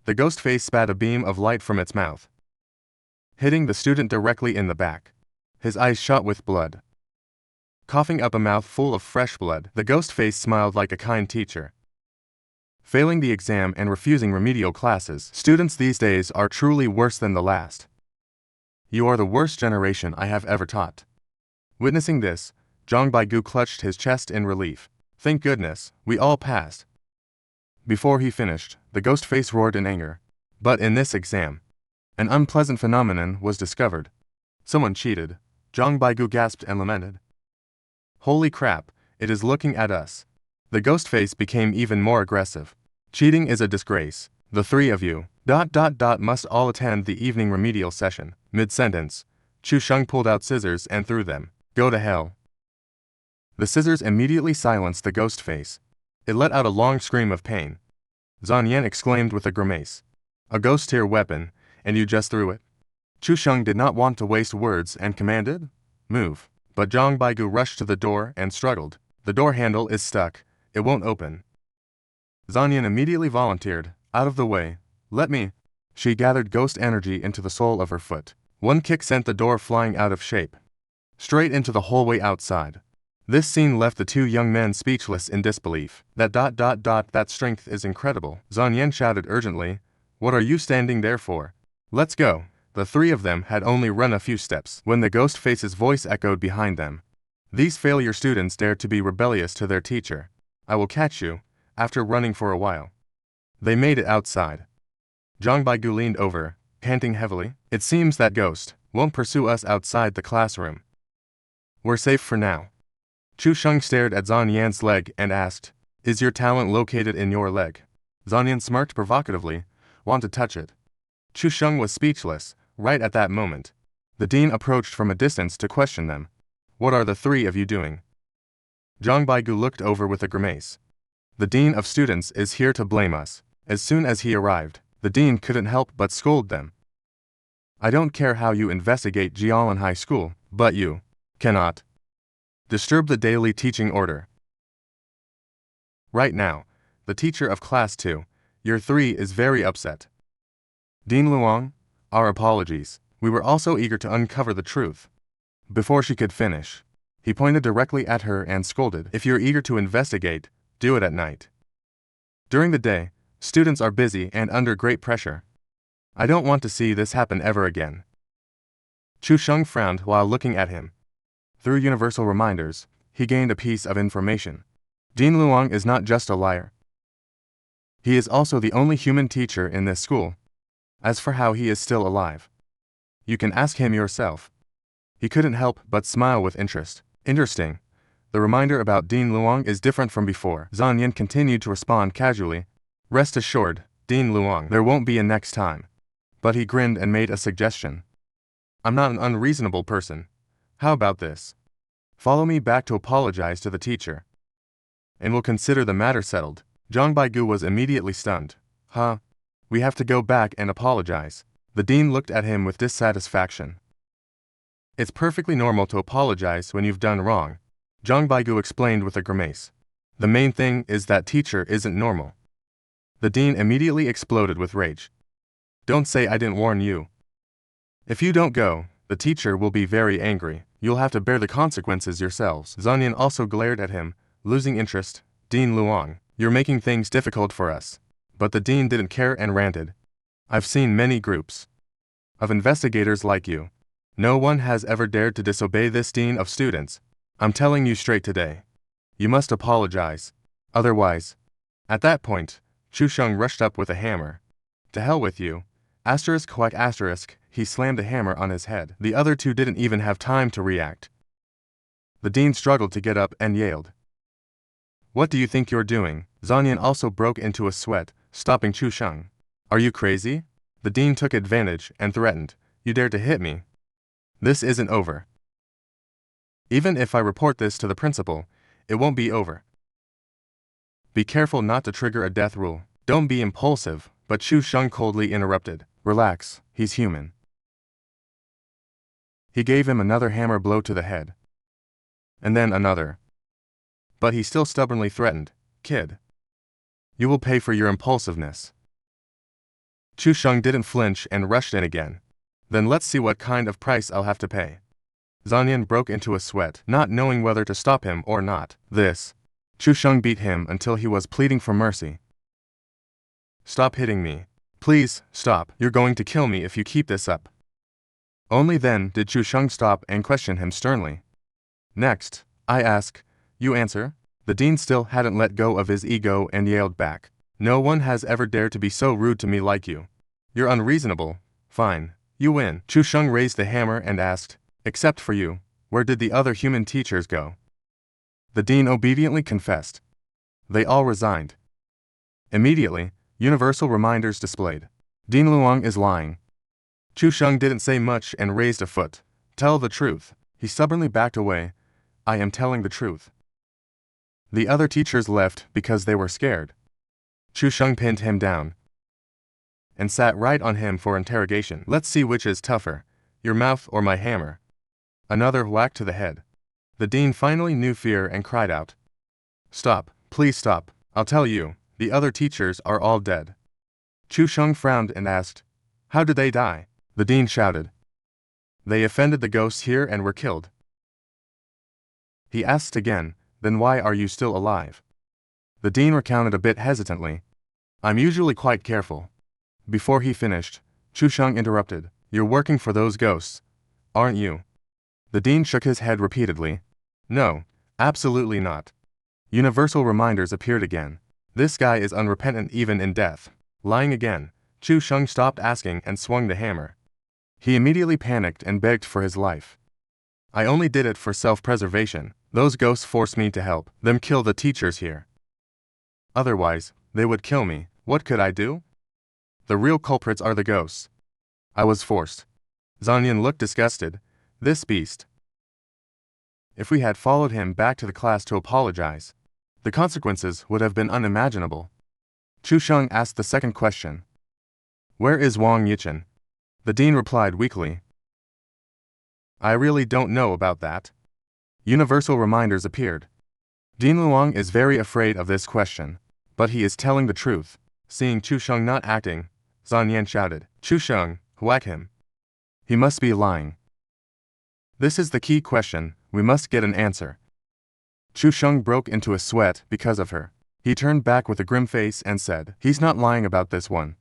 the ghost face spat a beam of light from its mouth, hitting the student directly in the back. His eyes shot with blood. Coughing up a mouthful of fresh blood, the ghost face smiled like a kind teacher. Failing the exam and refusing remedial classes, students these days are truly worse than the last. You are the worst generation I have ever taught. Witnessing this, Zhang Baigu clutched his chest in relief. Thank goodness, we all passed. Before he finished, the ghost face roared in anger. But in this exam, an unpleasant phenomenon was discovered. Someone cheated. Zhang Baigu gasped and lamented. Holy crap, it is looking at us. The ghost face became even more aggressive. Cheating is a disgrace. The three of you, must all attend the evening remedial session. Mid-sentence, Chu Sheng pulled out scissors and threw them. Go to hell. The scissors immediately silenced the ghost face. It let out a long scream of pain. Zhan Yan exclaimed with a grimace. A ghost-tier weapon, and you just threw it? Chu Sheng did not want to waste words and commanded, move. But Zhang Baigu rushed to the door and struggled. The door handle is stuck. It won't open. Zhan Yan immediately volunteered. Out of the way. Let me. She gathered ghost energy into the sole of her foot. One kick sent the door flying out of shape, straight into the hallway outside. This scene left the two young men speechless in disbelief. That strength is incredible. Zhan Yan shouted urgently. What are you standing there for? Let's go. The three of them had only run a few steps when the ghost face's voice echoed behind them. These failure students dared to be rebellious to their teacher. I will catch you. After running for a while, they made it outside. Zhang Baigu leaned over, panting heavily. It seems that ghost won't pursue us outside the classroom. We're safe for now. Chu Sheng stared at Zhan Yan's leg and asked, Is your talent located in your leg? Zhan Yan smirked provocatively. Want to touch it? Chu Sheng was speechless. Right at that moment, the dean approached from a distance to question them. What are the three of you doing? Zhang Baigu looked over with a grimace. The dean of students is here to blame us. As soon as he arrived, the dean couldn't help but scold them. I don't care how you investigate Jialan High School, but you cannot disturb the daily teaching order. Right now, the teacher of class 2, year 3 is very upset. Dean Luong, our apologies. We were also eager to uncover the truth. Before she could finish, he pointed directly at her and scolded. If you're eager to investigate, do it at night. During the day, students are busy and under great pressure. I don't want to see this happen ever again. Chu Sheng frowned while looking at him. Through universal reminders, he gained a piece of information. Dean Luong is not just a liar. He is also the only human teacher in this school. As for how he is still alive, you can ask him yourself. He couldn't help but smile with interest. Interesting. The reminder about Dean Luong is different from before. Zhan Yan continued to respond casually. Rest assured, Dean Luong, there won't be a next time. But he grinned and made a suggestion. I'm not an unreasonable person. How about this? Follow me back to apologize to the teacher, and we'll consider the matter settled. Zhang Baigu was immediately stunned. Huh? We have to go back and apologize. The dean looked at him with dissatisfaction. It's perfectly normal to apologize when you've done wrong, Zhang Baigu explained with a grimace. The main thing is that teacher isn't normal. The dean immediately exploded with rage. Don't say I didn't warn you. If you don't go, the teacher will be very angry. You'll have to bear the consequences yourselves. Zhan Yan also glared at him, losing interest. Dean Luong, you're making things difficult for us. But the dean didn't care and ranted. I've seen many groups of investigators like you. No one has ever dared to disobey this dean of students. I'm telling you straight today. You must apologize. Otherwise. At that point, Chu Sheng rushed up with a hammer. To hell with you. He slammed the hammer on his head. The other two didn't even have time to react. The dean struggled to get up and yelled. What do you think you're doing? Zhan Yan also broke into a sweat, stopping Chu Sheng. Are you crazy? The dean took advantage and threatened. You dare to hit me? This isn't over. Even if I report this to the principal, it won't be over. Be careful not to trigger a death rule. Don't be impulsive, but Chu Sheng coldly interrupted. Relax, he's human. He gave him another hammer blow to the head. And then another. But he still stubbornly threatened, "Kid, you will pay for your impulsiveness." Chu Sheng didn't flinch and rushed in again. "Then let's see what kind of price I'll have to pay." Zanyan broke into a sweat, not knowing whether to stop him or not. Chu Sheng beat him until he was pleading for mercy. "Stop hitting me. Please, stop. You're going to kill me if you keep this up." Only then did Chu Sheng stop and question him sternly. "Next, I ask, you answer." The dean still hadn't let go of his ego and yelled back, "No one has ever dared to be so rude to me like you. You're unreasonable. Fine, you win." Chu Sheng raised the hammer and asked, "Except for you, where did the other human teachers go?" The dean obediently confessed. They all resigned. Immediately, universal reminders displayed. "Dean Luong is lying." Chu Sheng didn't say much and raised a foot. "Tell the truth." He stubbornly backed away. "I am telling the truth." The other teachers left because they were scared. Chu Sheng pinned him down and sat right on him for interrogation. "Let's see which is tougher, your mouth or my hammer." Another whack to the head. The dean finally knew fear and cried out, "Stop, please stop. I'll tell you, the other teachers are all dead." Chu Sheng frowned and asked, "How did they die?" The dean shouted, "They offended the ghosts here and were killed." He asked again, "Then why are you still alive?" The dean recounted a bit hesitantly, "I'm usually quite careful." Before he finished, Chu Sheng interrupted, "You're working for those ghosts, aren't you?" The dean shook his head repeatedly. "No, absolutely not." Universal reminders appeared again. This guy is unrepentant even in death. Lying again. Chu Sheng stopped asking and swung the hammer. He immediately panicked and begged for his life. "I only did it for self-preservation. Those ghosts forced me to help them kill the teachers here. Otherwise, they would kill me. What could I do? The real culprits are the ghosts. I was forced." Zanyan looked disgusted. This beast. If we had followed him back to the class to apologize, the consequences would have been unimaginable. Chu Sheng asked the second question. "Where is Wang Yichen?" The dean replied weakly, "I really don't know about that." Universal reminders appeared. Dean Luong is very afraid of this question, but he is telling the truth. Seeing Chu Sheng not acting, Zanyan shouted, "Chu Sheng, whack him. He must be lying. This is the key question, we must get an answer." Chu Sheng broke into a sweat because of her. He turned back with a grim face and said, "He's not lying about this one."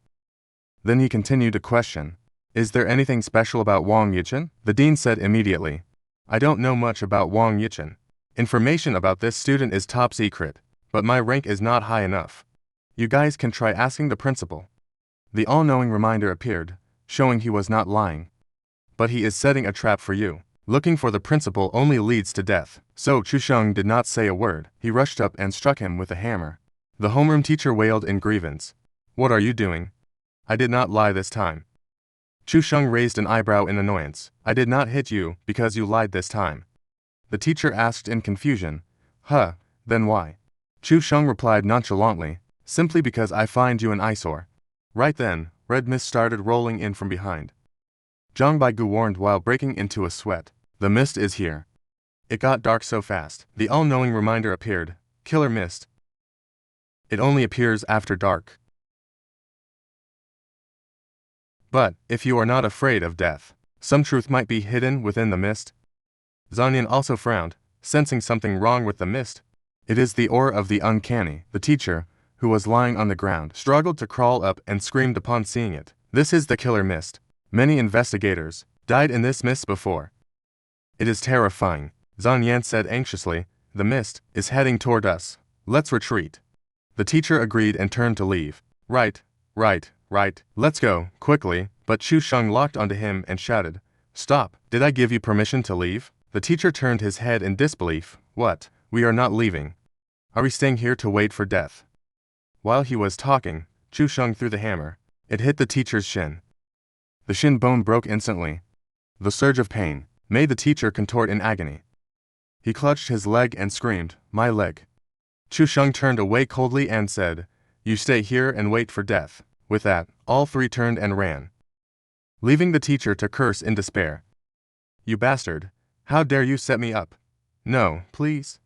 Then he continued to question, "Is there anything special about Wang Yichen?" The dean said immediately, "I don't know much about Wang Yichen. Information about this student is top secret, but my rank is not high enough. You guys can try asking the principal." The all-knowing reminder appeared, showing he was not lying. "But he is setting a trap for you. Looking for the principal only leads to death." So Chu Sheng did not say a word. He rushed up and struck him with a hammer. The homeroom teacher wailed in grievance, "What are you doing? I did not lie this time." Chu Sheng raised an eyebrow in annoyance. "I did not hit you because you lied this time." The teacher asked in confusion, "Huh, then why?" Chu Sheng replied nonchalantly, "Simply because I find you an eyesore." Right then, red mist started rolling in from behind. Zhang Baigu warned while breaking into a sweat, "The mist is here." It got dark so fast. The all-knowing reminder appeared, "Killer mist. It only appears after dark. But, if you are not afraid of death, some truth might be hidden within the mist." Zanyan also frowned, sensing something wrong with the mist. "It is the aura of the uncanny." The teacher, who was lying on the ground, struggled to crawl up and screamed upon seeing it. "This is the killer mist. Many investigators died in this mist before. It is terrifying." Zanyan said anxiously, "The mist is heading toward us. Let's retreat." The teacher agreed and turned to leave. Right. Let's go, quickly." But Chu Sheng locked onto him and shouted, "Stop, did I give you permission to leave?" The teacher turned his head in disbelief. "What? We are not leaving. Are we staying here to wait for death?" While he was talking, Chu Sheng threw the hammer. It hit the teacher's shin. The shin bone broke instantly. The surge of pain made the teacher contort in agony. He clutched his leg and screamed, "My leg." Chu Sheng turned away coldly and said, "You stay here and wait for death." With that, all three turned and ran, leaving the teacher to curse in despair. You bastard. How dare you set me up? No, please.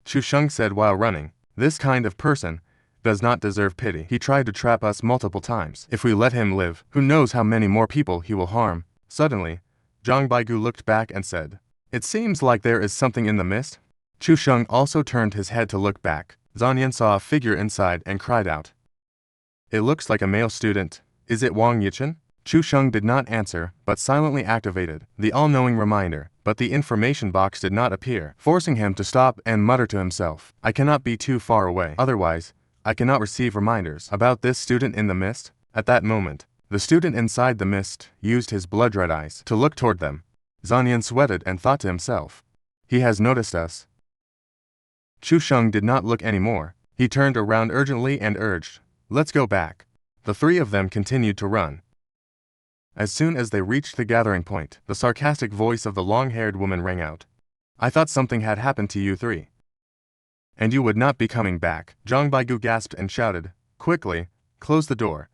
Chu Sheng said while running. This kind of person does not deserve pity. He tried to trap us multiple times. If we let him live, who knows how many more people he will harm. Suddenly, Zhang Baigu looked back and said, "It seems like there is something in the mist." Chu Sheng also turned his head to look back. Zhanyan saw a figure inside and cried out, "It looks like a male student. Is it Wang Yichen?" Chu Sheng did not answer, but silently activated the all-knowing reminder, but the information box did not appear, forcing him to stop and mutter to himself, "I cannot be too far away, otherwise, I cannot receive reminders about this student in the mist." At that moment, the student inside the mist used his blood-red eyes to look toward them. Zhanyan sweated and thought to himself, "He has noticed us." Chu Sheng did not look anymore. He turned around urgently and urged, "Let's go back." The three of them continued to run. As soon as they reached the gathering point, the sarcastic voice of the long-haired woman rang out. "I thought something had happened to you three. And you would not be coming back." Zhang Baigu gasped and shouted, "Quickly, close the door.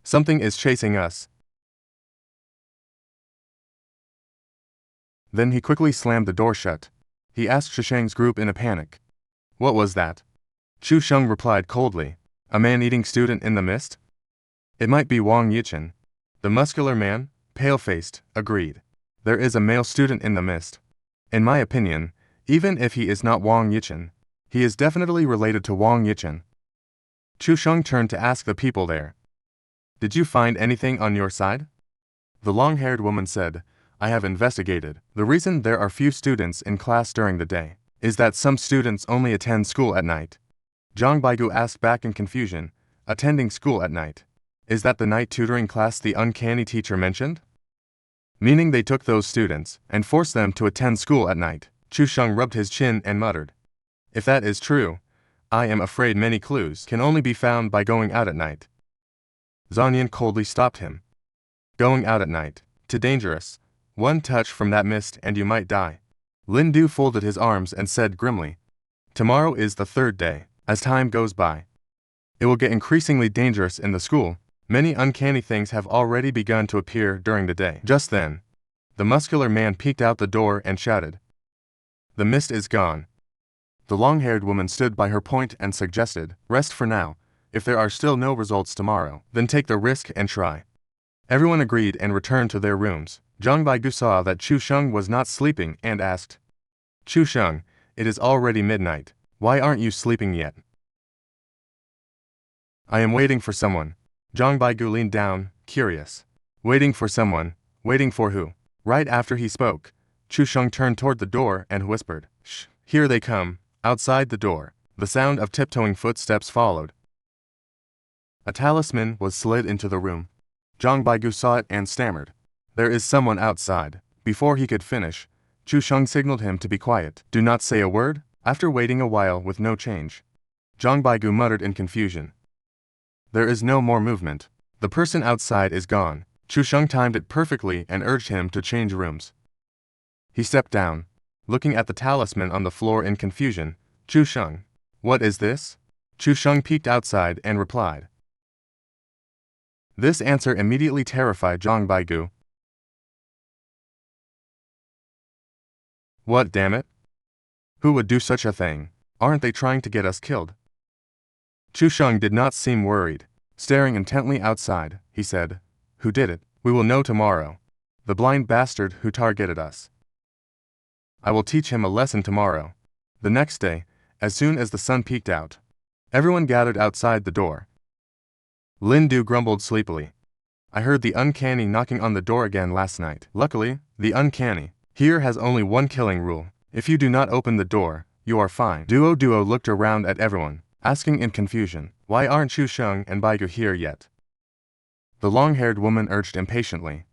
Something is chasing us." Then he quickly slammed the door shut. He asked Shisheng's group in a panic, "What was that?" Chu Sheng replied coldly, "A man-eating student in the mist? It might be Wang Yichen." The muscular man, pale-faced, agreed. "There is a male student in the mist. In my opinion, even if he is not Wang Yichen, he is definitely related to Wang Yichen." Chu Sheng turned to ask the people there, "Did you find anything on your side?" The long-haired woman said, "I have investigated. The reason there are few students in class during the day is that some students only attend school at night." Zhang Baigu asked back in confusion, "Attending school at night? Is that the night tutoring class the uncanny teacher mentioned?" Meaning they took those students and forced them to attend school at night. Chu Sheng rubbed his chin and muttered, "If that is true, I am afraid many clues can only be found by going out at night." Zhanyan coldly stopped him. "Going out at night? Too dangerous. One touch from that mist and you might die." Lin Du folded his arms and said grimly, "Tomorrow is the third day. As time goes by, it will get increasingly dangerous in the school. Many uncanny things have already begun to appear during the day." Just then, the muscular man peeked out the door and shouted, "The mist is gone." The long-haired woman stood by her point and suggested, "Rest for now. If there are still no results tomorrow, then take the risk and try." Everyone agreed and returned to their rooms. Zhang Baigu saw that Chu Sheng was not sleeping and asked, "Chu Sheng, it is already midnight. Why aren't you sleeping yet?" "I am waiting for someone." Zhang Baigu leaned down, curious. "Waiting for someone? Waiting for who?" Right after he spoke, Chu Sheng turned toward the door and whispered, "Shh, here they come." Outside the door, the sound of tiptoeing footsteps followed. A talisman was slid into the room. Zhang Baigu saw it and stammered, "There is someone outside." Before he could finish, Chu Sheng signaled him to be quiet. "Do not say a word." After waiting a while with no change, Zhang Baigu muttered in confusion, "There is no more movement. The person outside is gone." Chu Sheng timed it perfectly and urged him to change rooms. He stepped down, looking at the talisman on the floor in confusion. "Chu Sheng, what is this?" Chu Sheng peeked outside and replied. This answer immediately terrified Zhang Baigu. "What, damn it? Who would do such a thing? Aren't they trying to get us killed?" Chu Sheng did not seem worried. Staring intently outside, he said, "Who did it? We will know tomorrow. The blind bastard who targeted us. I will teach him a lesson tomorrow." The next day, as soon as the sun peeked out, everyone gathered outside the door. Lin Du grumbled sleepily, "I heard the uncanny knocking on the door again last night." Luckily, the uncanny here has only one killing rule. If you do not open the door, you are fine. Duo looked around at everyone, asking in confusion, "Why aren't Chu Sheng and Baigu here yet?" The long-haired woman urged impatiently,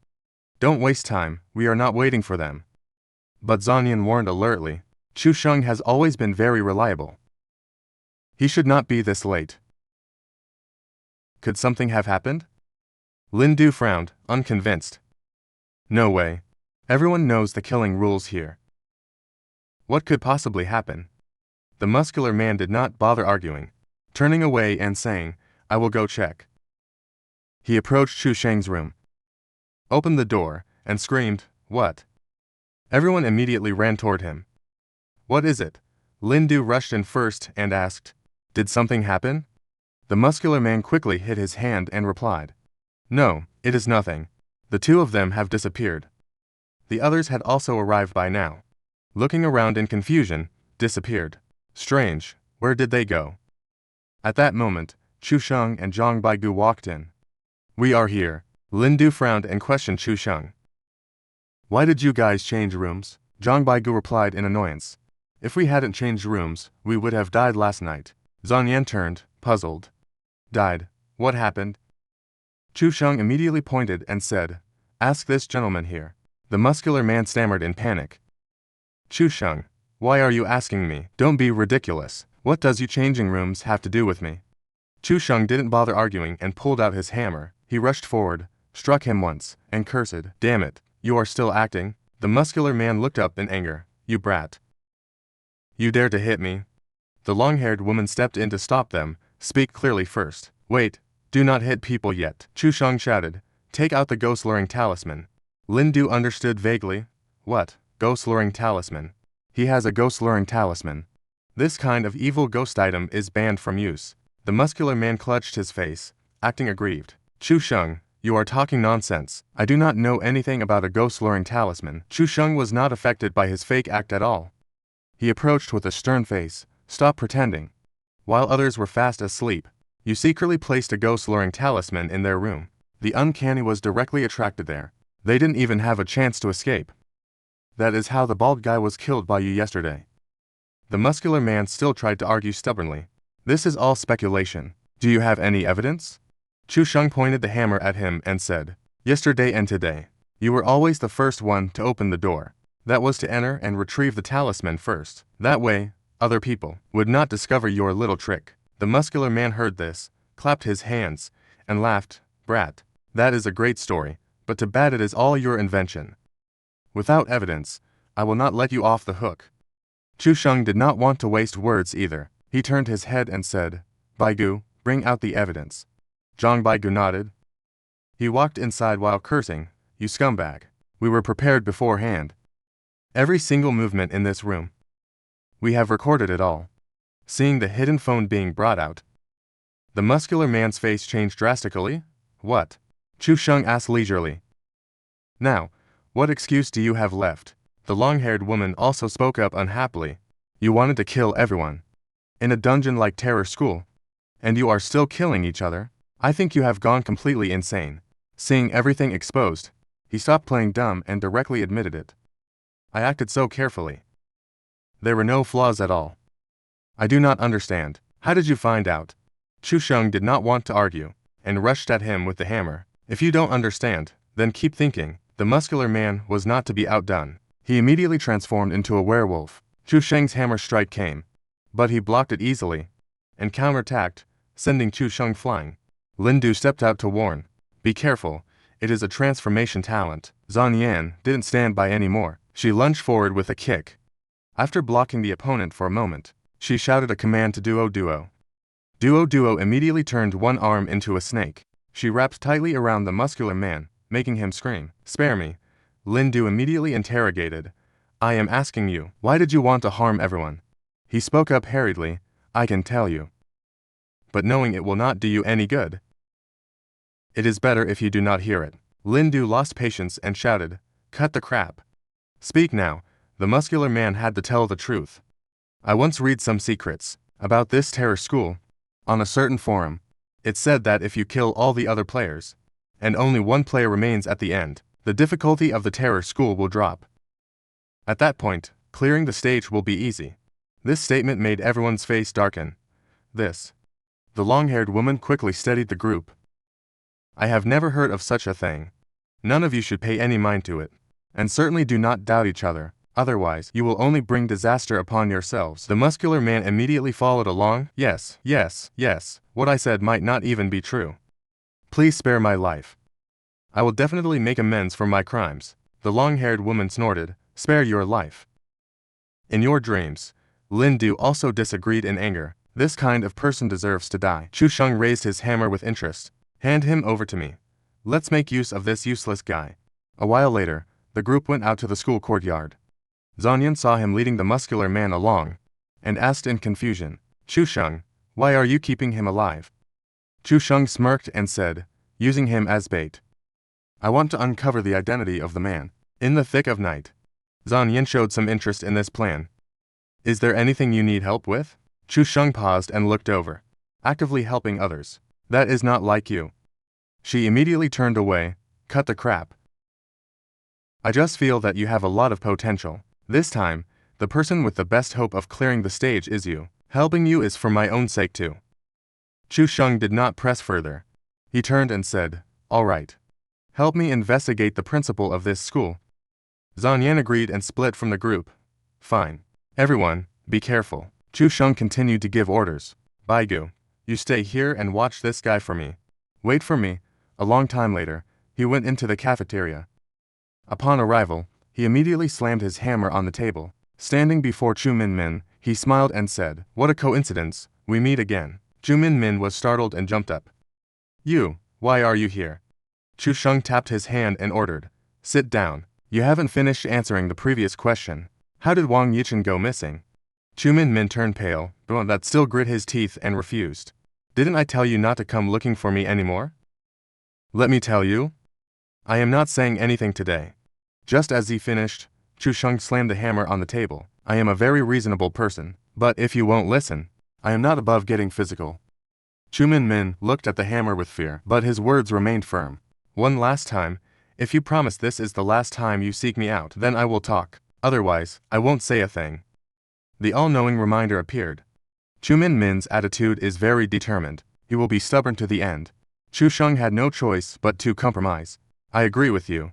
"Don't waste time, we are not waiting for them." But Zhanyan warned alertly, "Chu Sheng has always been very reliable. He should not be this late." Could something have happened? Lin Du frowned, unconvinced. "No way. Everyone knows the killing rules here. What could possibly happen?" The muscular man did not bother arguing, turning away and saying, "I will go check." He approached Chu Sheng's room, opened the door, and screamed, "What?" Everyone immediately ran toward him. What is it? Lin Du rushed in first and asked, Did something happen? The muscular man quickly hid his hand and replied, No, it is nothing. The two of them have disappeared. The others had also arrived by now. Looking around in confusion, disappeared. Strange, where did they go? At that moment, Chu Sheng and Zhang Baigu walked in. We are here. Lin Du frowned and questioned Chu Sheng. Why did you guys change rooms? Zhang Baigu replied in annoyance. If we hadn't changed rooms, we would have died last night. Zhang Yan turned, puzzled. Died? What happened? Chu Sheng immediately pointed and said, Ask this gentleman here. The muscular man stammered in panic. Chu Sheng, why are you asking me? Don't be ridiculous. What does you changing rooms have to do with me? Chu Sheng didn't bother arguing and pulled out his hammer. He rushed forward, struck him once, and cursed. Damn it, you are still acting? The muscular man looked up in anger. You brat. You dare to hit me? The long-haired woman stepped in to stop them. Speak clearly first. Wait, do not hit people yet. Chu Sheng shouted. Take out the ghost-luring talisman. Lin Du understood vaguely. What? Ghost-luring talisman? He has a ghost-luring talisman. This kind of evil ghost item is banned from use. The muscular man clutched his face, acting aggrieved. Chu Sheng, you are talking nonsense. I do not know anything about a ghost-luring talisman. Chu Sheng was not affected by his fake act at all. He approached with a stern face. Stop pretending. While others were fast asleep, you secretly placed a ghost-luring talisman in their room. The uncanny was directly attracted there. They didn't even have a chance to escape. That is how the bald guy was killed by you yesterday. The muscular man still tried to argue stubbornly. This is all speculation. Do you have any evidence? Chu Sheng pointed the hammer at him and said, Yesterday and today, you were always the first one to open the door. That was to enter and retrieve the talisman first. That way, other people would not discover your little trick. The muscular man heard this, clapped his hands, and laughed. Brat, that is a great story, but too bad it is all your invention. Without evidence, I will not let you off the hook. Chu Sheng did not want to waste words either. He turned his head and said, Baigu, bring out the evidence. Zhang Baigu nodded. He walked inside while cursing, You scumbag. We were prepared beforehand. Every single movement in this room. We have recorded it all. Seeing the hidden phone being brought out, the muscular man's face changed drastically. What? Chu Sheng asked leisurely. Now, what excuse do you have left? The long-haired woman also spoke up unhappily. You wanted to kill everyone. In a dungeon like Terror School. And you are still killing each other? I think you have gone completely insane. Seeing everything exposed, he stopped playing dumb and directly admitted it. I acted so carefully. There were no flaws at all. I do not understand. How did you find out? Chu Sheng did not want to argue, and rushed at him with the hammer. If you don't understand, then keep thinking. The muscular man was not to be outdone. He immediately transformed into a werewolf. Chu Sheng's hammer strike came, but he blocked it easily, and counterattacked, sending Chu Sheng flying. Lin Du stepped out to warn. Be careful, it is a transformation talent. Zhang Yan didn't stand by anymore. She lunged forward with a kick. After blocking the opponent for a moment, she shouted a command to Duo Duo. Duo Duo immediately turned one arm into a snake. She wrapped tightly around the muscular man, making him scream. Spare me. Lin Du immediately interrogated. I am asking you, why did you want to harm everyone? He spoke up hurriedly. I can tell you. But knowing it will not do you any good. It is better if you do not hear it. Lin Du lost patience and shouted, Cut the crap. Speak now. The muscular man had to tell the truth. I once read some secrets about this terror school. On a certain forum, it said that if you kill all the other players, and only one player remains at the end, the difficulty of the terror school will drop. At that point, clearing the stage will be easy. This statement made everyone's face darken. The long-haired woman quickly steadied the group. I have never heard of such a thing. None of you should pay any mind to it. And certainly do not doubt each other, otherwise you will only bring disaster upon yourselves. The muscular man immediately followed along. Yes, what I said might not even be true. Please spare my life. I will definitely make amends for my crimes. The long-haired woman snorted. Spare your life. In your dreams. Lin Du also disagreed in anger. This kind of person deserves to die. Chu Sheng raised his hammer with interest. Hand him over to me. Let's make use of this useless guy. A while later, the group went out to the school courtyard. Zanyan saw him leading the muscular man along, and asked in confusion, Chu Sheng, why are you keeping him alive? Chu Sheng smirked and said, using him as bait. I want to uncover the identity of the man. In the thick of night, Zanyan showed some interest in this plan. Is there anything you need help with? Chu Sheng paused and looked over. Actively helping others. That is not like you. She immediately turned away. Cut the crap. I just feel that you have a lot of potential. This time, the person with the best hope of clearing the stage is you. Helping you is for my own sake too. Chu Sheng did not press further. He turned and said, all right. Help me investigate the principal of this school. Zanyan agreed and split from the group. Fine. Everyone, be careful. Chu Sheng continued to give orders. Baigu, you stay here and watch this guy for me. Wait for me. A long time later, he went into the cafeteria. Upon arrival, he immediately slammed his hammer on the table. Standing before Chu Min, he smiled and said, what a coincidence, we meet again. Chu Min was startled and jumped up. You, why are you here? Chu Sheng tapped his hand and ordered, sit down. You haven't finished answering the previous question. How did Wang Yichen go missing? Chu Min turned pale, but still grit his teeth and refused. Didn't I tell you not to come looking for me anymore? Let me tell you. I am not saying anything today. Just as he finished, Chu Sheng slammed the hammer on the table. I am a very reasonable person, but if you won't listen, I am not above getting physical. Chu Min looked at the hammer with fear, but his words remained firm. One last time, if you promise this is the last time you seek me out, then I will talk. Otherwise, I won't say a thing. The all-knowing reminder appeared. Chu Min's attitude is very determined. He will be stubborn to the end. Chu Sheng had no choice but to compromise. I agree with you.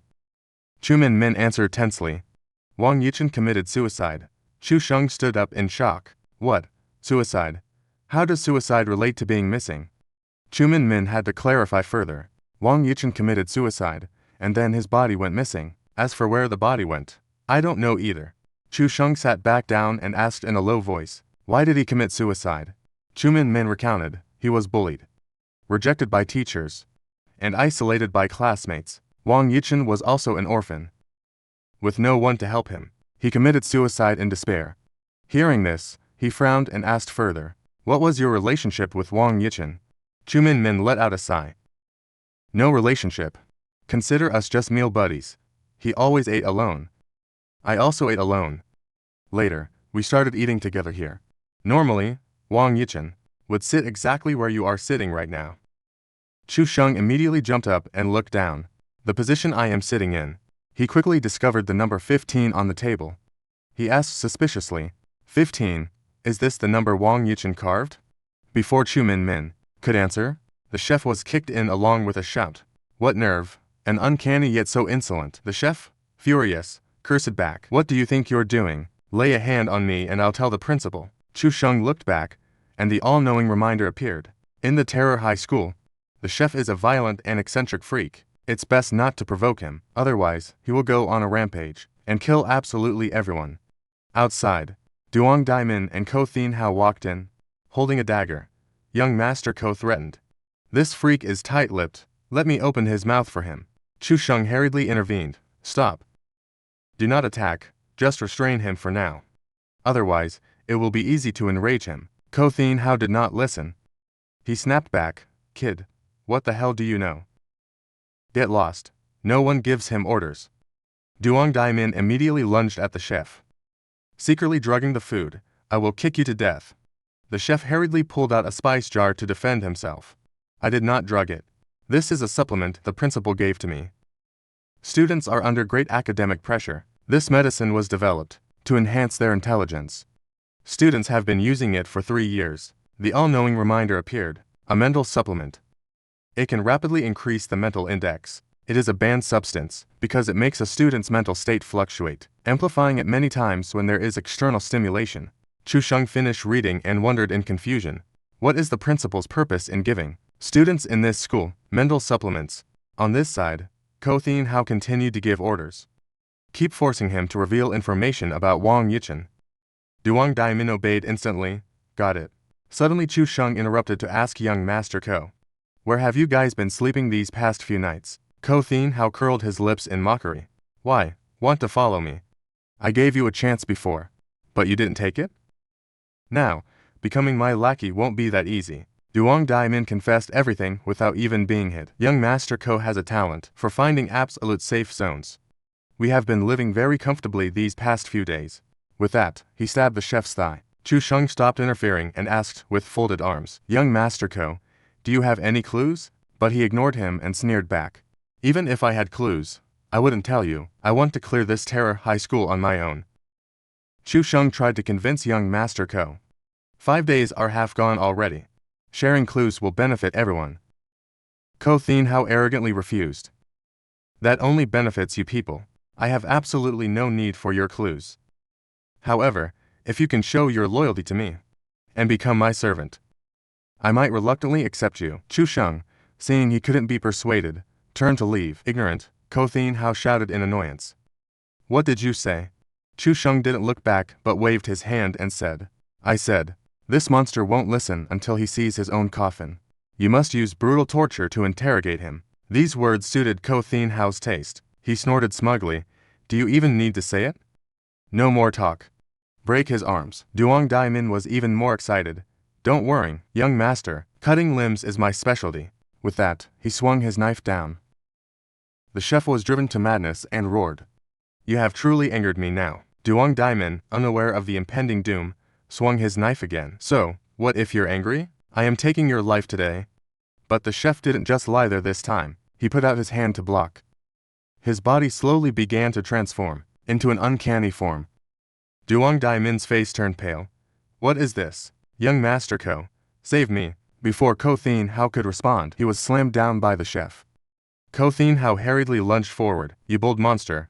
Chu Min answered tensely. Wang Yichen committed suicide. Chu Sheng stood up in shock. What? Suicide? How does suicide relate to being missing? Chu Min had to clarify further. Wang Yichen committed suicide, and then his body went missing. As for where the body went, I don't know either. Chu Sheng sat back down and asked in a low voice, why did he commit suicide? Chu Min recounted, he was bullied, rejected by teachers, and isolated by classmates. Wang Yichen was also an orphan. With no one to help him, he committed suicide in despair. Hearing this, he frowned and asked further, what was your relationship with Wang Yichen? Chu Min let out a sigh. No relationship. Consider us just meal buddies. He always ate alone. I also ate alone. Later, we started eating together here. Normally, Wang Yichen would sit exactly where you are sitting right now. Chu Sheng immediately jumped up and looked down. The position I am sitting in. He quickly discovered the number 15 on the table. He asked suspiciously, 15, is this the number Wang Yichen carved? Before Chu Min could answer, the chef was kicked in along with a shout. What nerve, and uncanny yet so insolent. The chef, furious, cursed back. What do you think you're doing? Lay a hand on me and I'll tell the principal. Chu Sheng looked back, and the all-knowing reminder appeared. In the Terror High School, the chef is a violent and eccentric freak. It's best not to provoke him, otherwise, he will go on a rampage and kill absolutely everyone. Outside, Duong Daimin and Ko Thin Hao walked in, holding a dagger. Young Master Ko threatened. This freak is tight-lipped, let me open his mouth for him. Chu Sheng hurriedly intervened. Stop. Do not attack, just restrain him for now. Otherwise, it will be easy to enrage him. Ko Thin Hao did not listen. He snapped back, kid, what the hell do you know? Get lost. No one gives him orders. Duong Daimin immediately lunged at the chef. Secretly drugging the food, I will kick you to death. The chef hurriedly pulled out a spice jar to defend himself. I did not drug it. This is a supplement the principal gave to me. Students are under great academic pressure. This medicine was developed to enhance their intelligence. Students have been using it for 3 years. The all-knowing reminder appeared. A mental supplement. It can rapidly increase the mental index. It is a banned substance because it makes a student's mental state fluctuate, amplifying it many times when there is external stimulation. Chu Sheng finished reading and wondered in confusion. What is the principal's purpose in giving students in this school mental supplements? On this side, Ko Thin Hao continued to give orders. Keep forcing him to reveal information about Wang Yichen. Duong Daimin obeyed instantly. Got it. Suddenly Chu Sheng interrupted to ask young Master Ko. Where have you guys been sleeping these past few nights? Ko Thin Hao curled his lips in mockery. Why, want to follow me? I gave you a chance before, but you didn't take it? Now, becoming my lackey won't be that easy. Duong Daimin confessed everything without even being hit. Young Master Ko has a talent for finding absolute safe zones. We have been living very comfortably these past few days. With that, he stabbed the chef's thigh. Chu Sheng stopped interfering and asked with folded arms, Young Master Ko, do you have any clues? But he ignored him and sneered back. Even if I had clues, I wouldn't tell you. I want to clear this terror high school on my own. Chu Sheng tried to convince young Master Ko. 5 days are half gone already. Sharing clues will benefit everyone. Ko Thin Hao arrogantly refused. That only benefits you people. I have absolutely no need for your clues. However, if you can show your loyalty to me and become my servant, I might reluctantly accept you. Chu Sheng, seeing he couldn't be persuaded, turned to leave. Ignorant, Ko Thin Hao shouted in annoyance. What did you say? Chu Sheng didn't look back but waved his hand and said, I said, this monster won't listen until he sees his own coffin. You must use brutal torture to interrogate him. These words suited Ko Thin Hao's taste. He snorted smugly. Do you even need to say it? No more talk. Break his arms. Duong Daimin was even more excited. Don't worry, young master, cutting limbs is my specialty. With that, he swung his knife down. The chef was driven to madness and roared. You have truly angered me now. Duong Daimin, unaware of the impending doom, swung his knife again. So, what if you're angry? I am taking your life today. But the chef didn't just lie there this time. He put out his hand to block. His body slowly began to transform into an uncanny form. Duong Daimin's face turned pale. What is this? Young Master Ko, save me. Before Ko Thin Hao could respond, he was slammed down by the chef. Ko Thin Hao hurriedly lunged forward. You bold monster.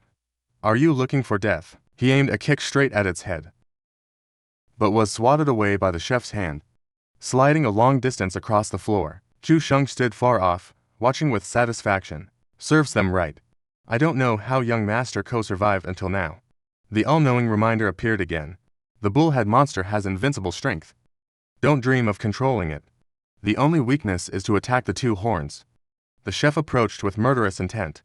Are you looking for death? He aimed a kick straight at its head, but was swatted away by the chef's hand, sliding a long distance across the floor. Chu Sheng stood far off, watching with satisfaction. Serves them right. I don't know how young Master Ko survived until now. The all-knowing reminder appeared again. The bullhead monster has invincible strength. Don't dream of controlling it. The only weakness is to attack the two horns. The chef approached with murderous intent.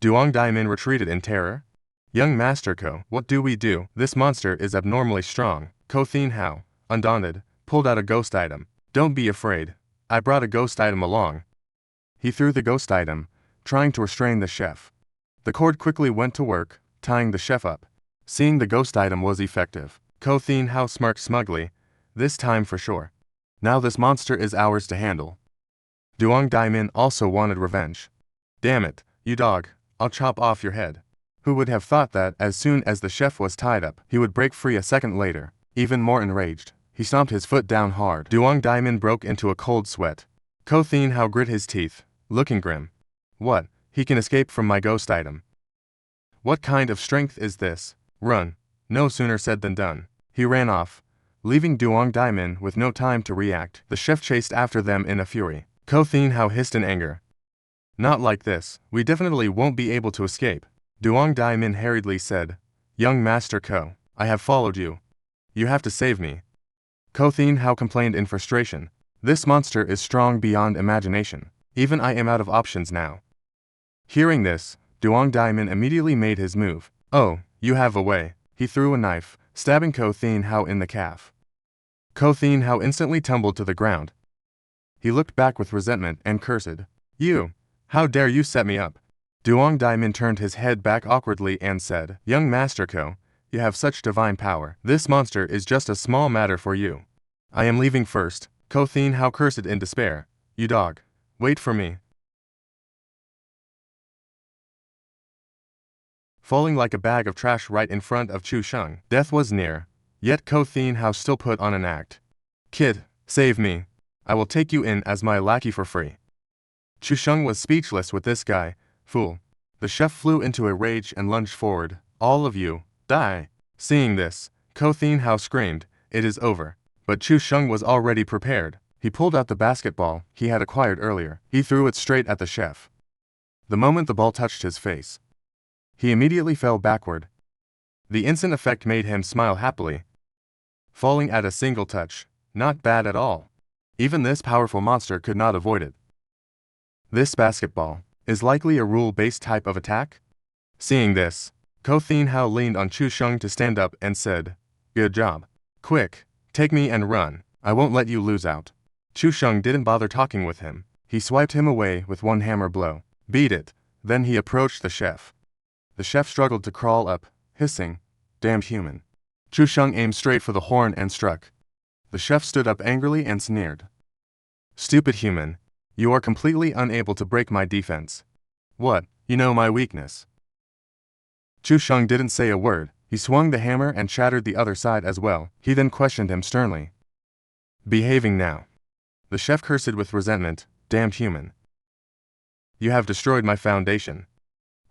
Duong Daimin retreated in terror. Young Master Ko, what do we do? This monster is abnormally strong. Ko Thin Hao, undaunted, pulled out a ghost item. Don't be afraid. I brought a ghost item along. He threw the ghost item, trying to restrain the chef. The cord quickly went to work, tying the chef up. Seeing the ghost item was effective, Ko Thin Hao smirked smugly. This time for sure. Now this monster is ours to handle. Duong Daimin also wanted revenge. Damn it, you dog, I'll chop off your head. Who would have thought that as soon as the chef was tied up, he would break free a second later? Even more enraged, he stomped his foot down hard. Duong Daimin broke into a cold sweat. Ko Thin Hao grit his teeth, looking grim. What? He can escape from my ghost item. What kind of strength is this? Run. No sooner said than done. He ran off, leaving Duong Daimin with no time to react. The chef chased after them in a fury. Ko Thin Hao hissed in anger. Not like this. We definitely won't be able to escape. Duong Daimin hurriedly said, Young Master Ko, I have followed you. You have to save me. Ko Thin Hao complained in frustration. This monster is strong beyond imagination. Even I am out of options now. Hearing this, Duong Daimin immediately made his move. Oh, you have a way. He threw a knife, stabbing Ko Thin Hao in the calf. Ko Thin Hao instantly tumbled to the ground. He looked back with resentment and cursed. You! How dare you set me up? Duong Daimin turned his head back awkwardly and said, Young Master Ko, you have such divine power. This monster is just a small matter for you. I am leaving first. Ko Thin Hao cursed in despair. You dog. Wait for me. Falling like a bag of trash right in front of Chu Sheng. Death was near, yet Ko Thin Hao still put on an act. Kid, save me. I will take you in as my lackey for free. Chu Sheng was speechless with this guy. Fool. The chef flew into a rage and lunged forward. All of you, die. Seeing this, Ko Thin Hao screamed, It is over. But Chu Sheng was already prepared. He pulled out the basketball he had acquired earlier. He threw it straight at the chef. The moment the ball touched his face, he immediately fell backward. The instant effect made him smile happily. Falling at a single touch, not bad at all. Even this powerful monster could not avoid it. This basketball is likely a rule-based type of attack? Seeing this, Ko Thin Hao leaned on Chu Sheng to stand up and said, "Good job. Quick, take me and run. I won't let you lose out." Chu Sheng didn't bother talking with him. He swiped him away with one hammer blow. "Beat it." Then he approached the chef. The chef struggled to crawl up, hissing, "Damned human." Chu Sheng aimed straight for the horn and struck. The chef stood up angrily and sneered. "Stupid human. You are completely unable to break my defense. What, you know my weakness?" Chu Sheng didn't say a word. He swung the hammer and shattered the other side as well. He then questioned him sternly. "Behaving now." The chef cursed with resentment, "Damned human. You have destroyed my foundation."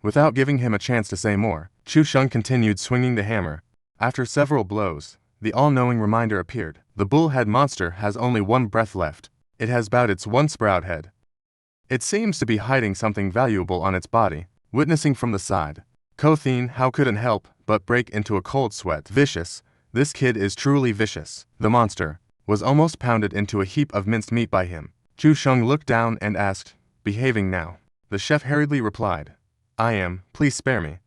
Without giving him a chance to say more, Chu Sheng continued swinging the hammer. After several blows, the all-knowing reminder appeared. The bullhead monster has only one breath left. It has bowed its one sprout head. It seems to be hiding something valuable on its body. Witnessing from the side, Ko Thin Hao couldn't help but break into a cold sweat. Vicious. This kid is truly vicious. The monster was almost pounded into a heap of minced meat by him. Chu Sheng looked down and asked, "Behaving now?" The chef hurriedly replied, "I am, please spare me."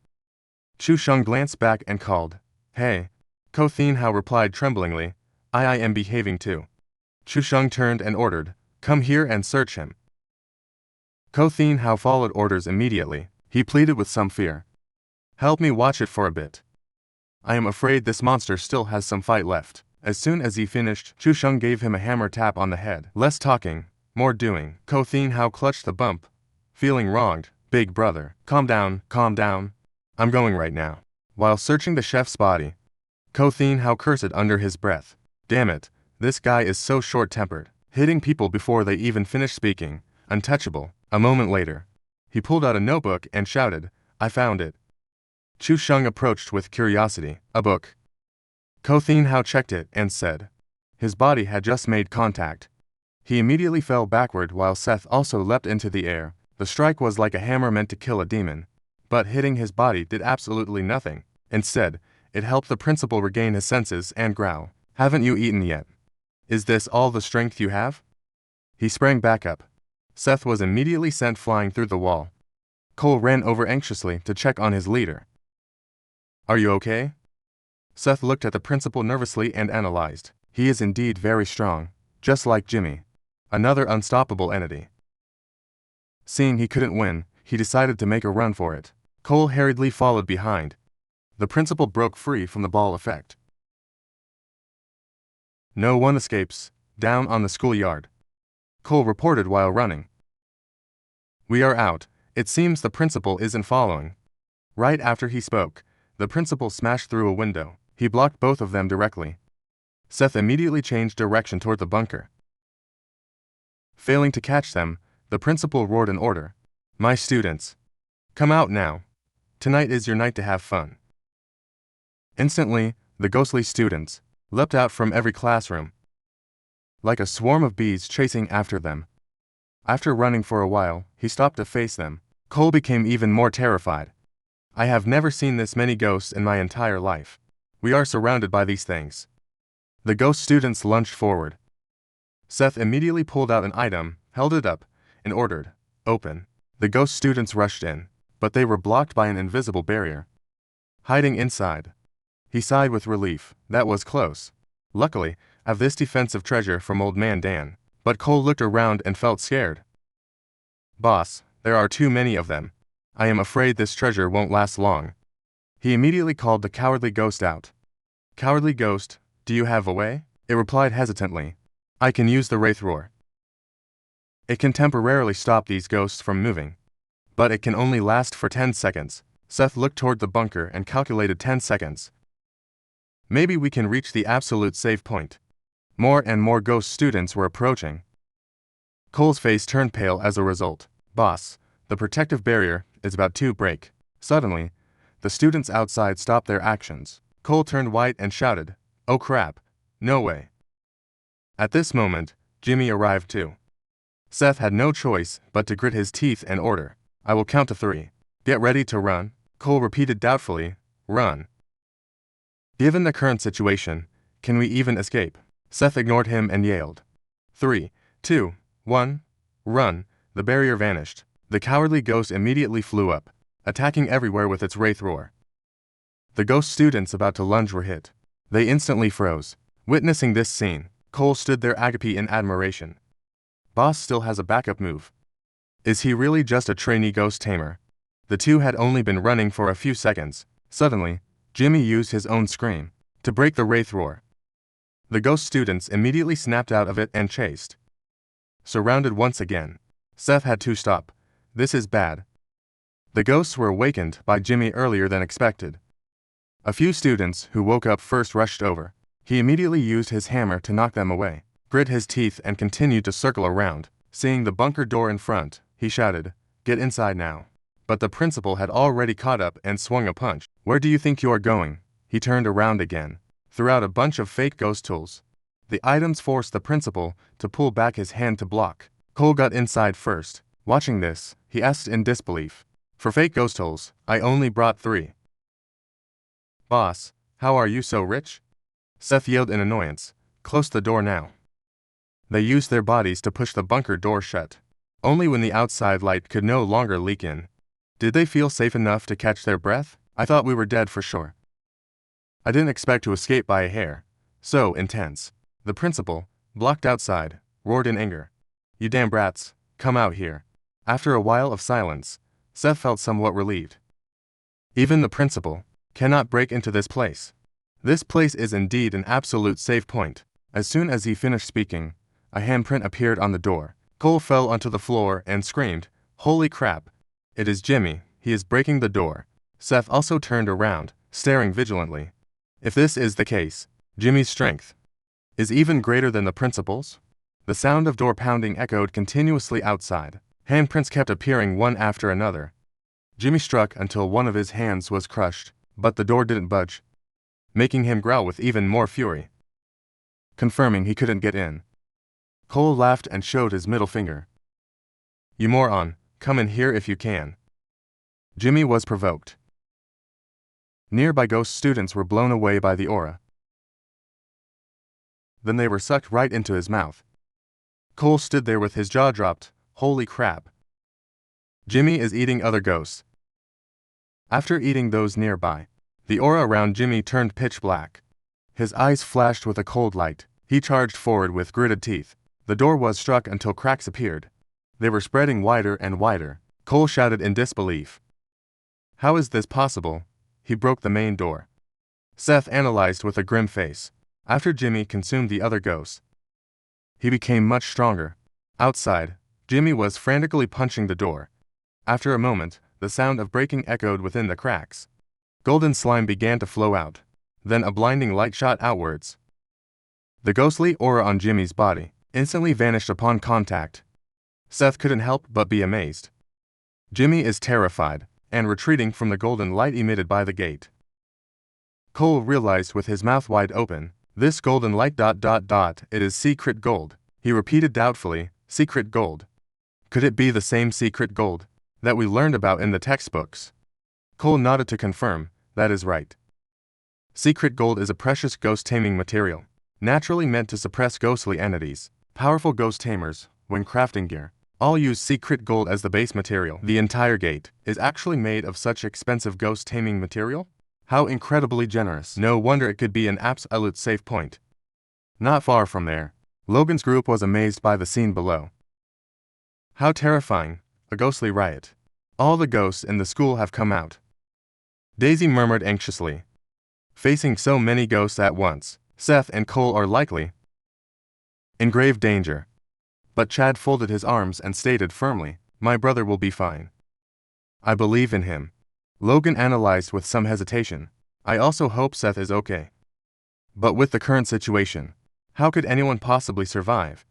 Chu Sheng glanced back and called, "Hey." Ko Thin Hao replied tremblingly, I am behaving too." Chu Sheng turned and ordered, "Come here and search him." Ko Thin Hao followed orders immediately. He pleaded with some fear, "Help me watch it for a bit. I am afraid this monster still has some fight left." As soon as he finished, Chu Sheng gave him a hammer tap on the head. "Less talking, more doing." Ko Thin Hao clutched the bump, feeling wronged. "Big brother, calm down, calm down. I'm going right now." While searching the chef's body, Ko Thin Hao cursed under his breath. "Damn it, this guy is so short-tempered, hitting people before they even finish speaking. Untouchable." A moment later, he pulled out a notebook and shouted, "I found it." Chu Sheng approached with curiosity. "A book?" Ko Thin Hao checked it and said, his body had just made contact. He immediately fell backward while Seth also leapt into the air. The strike was like a hammer meant to kill a demon, but hitting his body did absolutely nothing. Instead, it helped the principal regain his senses and growl, "Haven't you eaten yet? Is this all the strength you have?" He sprang back up. Seth was immediately sent flying through the wall. Cole ran over anxiously to check on his leader. "Are you okay?" Seth looked at the principal nervously and analyzed. He is indeed very strong, just like Jimmy, another unstoppable entity. Seeing he couldn't win, he decided to make a run for it. Cole hurriedly followed behind. The principal broke free from the ball effect. "No one escapes. Down on the schoolyard," Cole reported while running. "We are out. It seems the principal isn't following." Right after he spoke, the principal smashed through a window. He blocked both of them directly. Seth immediately changed direction toward the bunker. Failing to catch them, the principal roared an order. "My students, come out now. Tonight is your night to have fun." Instantly, the ghostly students leapt out from every classroom, like a swarm of bees chasing after them. After running for a while, he stopped to face them. Cole became even more terrified. "I have never seen this many ghosts in my entire life. We are surrounded by these things." The ghost students lunged forward. Seth immediately pulled out an item, held it up, and ordered, "Open." The ghost students rushed in, but they were blocked by an invisible barrier. Hiding inside, he sighed with relief. That was close. Luckily, I have this defensive treasure from Old Man Dan. But Cole looked around and felt scared. "Boss, there are too many of them. I am afraid this treasure won't last long." He immediately called the cowardly ghost out. "Cowardly ghost, do you have a way?" It replied hesitantly, "I can use the Wraith Roar. It can temporarily stop these ghosts from moving, but it can only last for 10 seconds. Seth looked toward the bunker and calculated 10 seconds. Maybe we can reach the absolute save point. More and more ghost students were approaching. Cole's face turned pale as a result. "Boss, the protective barrier is about to break." Suddenly, the students outside stopped their actions. Cole turned white and shouted, "Oh crap, no way." At this moment, Jimmy arrived too. Seth had no choice but to grit his teeth and order, "I will count to 3. Get ready to run." Cole repeated doubtfully, "Run." Given the current situation, can we even escape? Seth ignored him and yelled, 3, 2, 1, run." The barrier vanished. The cowardly ghost immediately flew up, attacking everywhere with its Wraith Roar. The ghost students about to lunge were hit. They instantly froze. Witnessing this scene, Cole stood there agape in admiration. Boss still has a backup move. Is he really just a trainee ghost tamer? The two had only been running for a few seconds. Suddenly, Jimmy used his own scream to break the wraith roar. The ghost students immediately snapped out of it and chased. Surrounded once again, Seth had to stop. This is bad. The ghosts were awakened by Jimmy earlier than expected. A few students who woke up first rushed over. He immediately used his hammer to knock them away, grit his teeth and continued to circle around. Seeing the bunker door in front, he shouted, "Get inside now." But the principal had already caught up and swung a punch. "Where do you think you are going?" He turned around again, threw out a bunch of fake ghost tools. The items forced the principal to pull back his hand to block. Cole got inside first. Watching this, he asked in disbelief, "For fake ghost tools, I only brought 3. Boss, how are you so rich?" Seth yelled in annoyance. "Close the door now." They used their bodies to push the bunker door shut. Only when the outside light could no longer leak in did they feel safe enough to catch their breath. "I thought we were dead for sure. I didn't expect to escape by a hair. So intense." The principal, blocked outside, roared in anger. "You damn brats, come out here." After a while of silence, Seth felt somewhat relieved. Even the principal cannot break into this place. This place is indeed an absolute safe point. As soon as he finished speaking, a handprint appeared on the door. Cole fell onto the floor and screamed, "Holy crap! It is Jimmy, he is breaking the door." Seth also turned around, staring vigilantly. If this is the case, Jimmy's strength is even greater than the principal's. The sound of door pounding echoed continuously outside. Handprints kept appearing one after another. Jimmy struck until one of his hands was crushed, but the door didn't budge, making him growl with even more fury. Confirming he couldn't get in, Cole laughed and showed his middle finger. "You moron, come in here if you can." Jimmy was provoked. Nearby ghost students were blown away by the aura. Then they were sucked right into his mouth. Cole stood there with his jaw dropped. Holy crap. Jimmy is eating other ghosts. After eating those nearby, the aura around Jimmy turned pitch black. His eyes flashed with a cold light. He charged forward with gritted teeth. The door was struck until cracks appeared. They were spreading wider and wider. Cole shouted in disbelief. "How is this possible?" He broke the main door. Seth analyzed with a grim face. After Jimmy consumed the other ghosts, he became much stronger. Outside, Jimmy was frantically punching the door. After a moment, the sound of breaking echoed within the cracks. Golden slime began to flow out. Then a blinding light shot outwards. The ghostly aura on Jimmy's body instantly vanished upon contact. Seth couldn't help but be amazed. Jimmy is terrified and retreating from the golden light emitted by the gate. Cole realized with his mouth wide open, "This golden light ... it is secret gold." He repeated doubtfully, "Secret gold. Could it be the same secret gold that we learned about in the textbooks?" Cole nodded to confirm, "That is right. Secret gold is a precious ghost taming material, naturally meant to suppress ghostly entities. Powerful ghost tamers, when crafting gear, all use secret gold as the base material. The entire gate is actually made of such expensive ghost taming material? How incredibly generous. No wonder it could be an absolute safe point." Not far from there, Logan's group was amazed by the scene below. How terrifying, a ghostly riot. All the ghosts in the school have come out. Daisy murmured anxiously. Facing so many ghosts at once, Seth and Cole are likely in grave danger. But Chad folded his arms and stated firmly, "My brother will be fine. I believe in him." Logan analyzed with some hesitation. "I also hope Seth is okay. But with the current situation, how could anyone possibly survive?"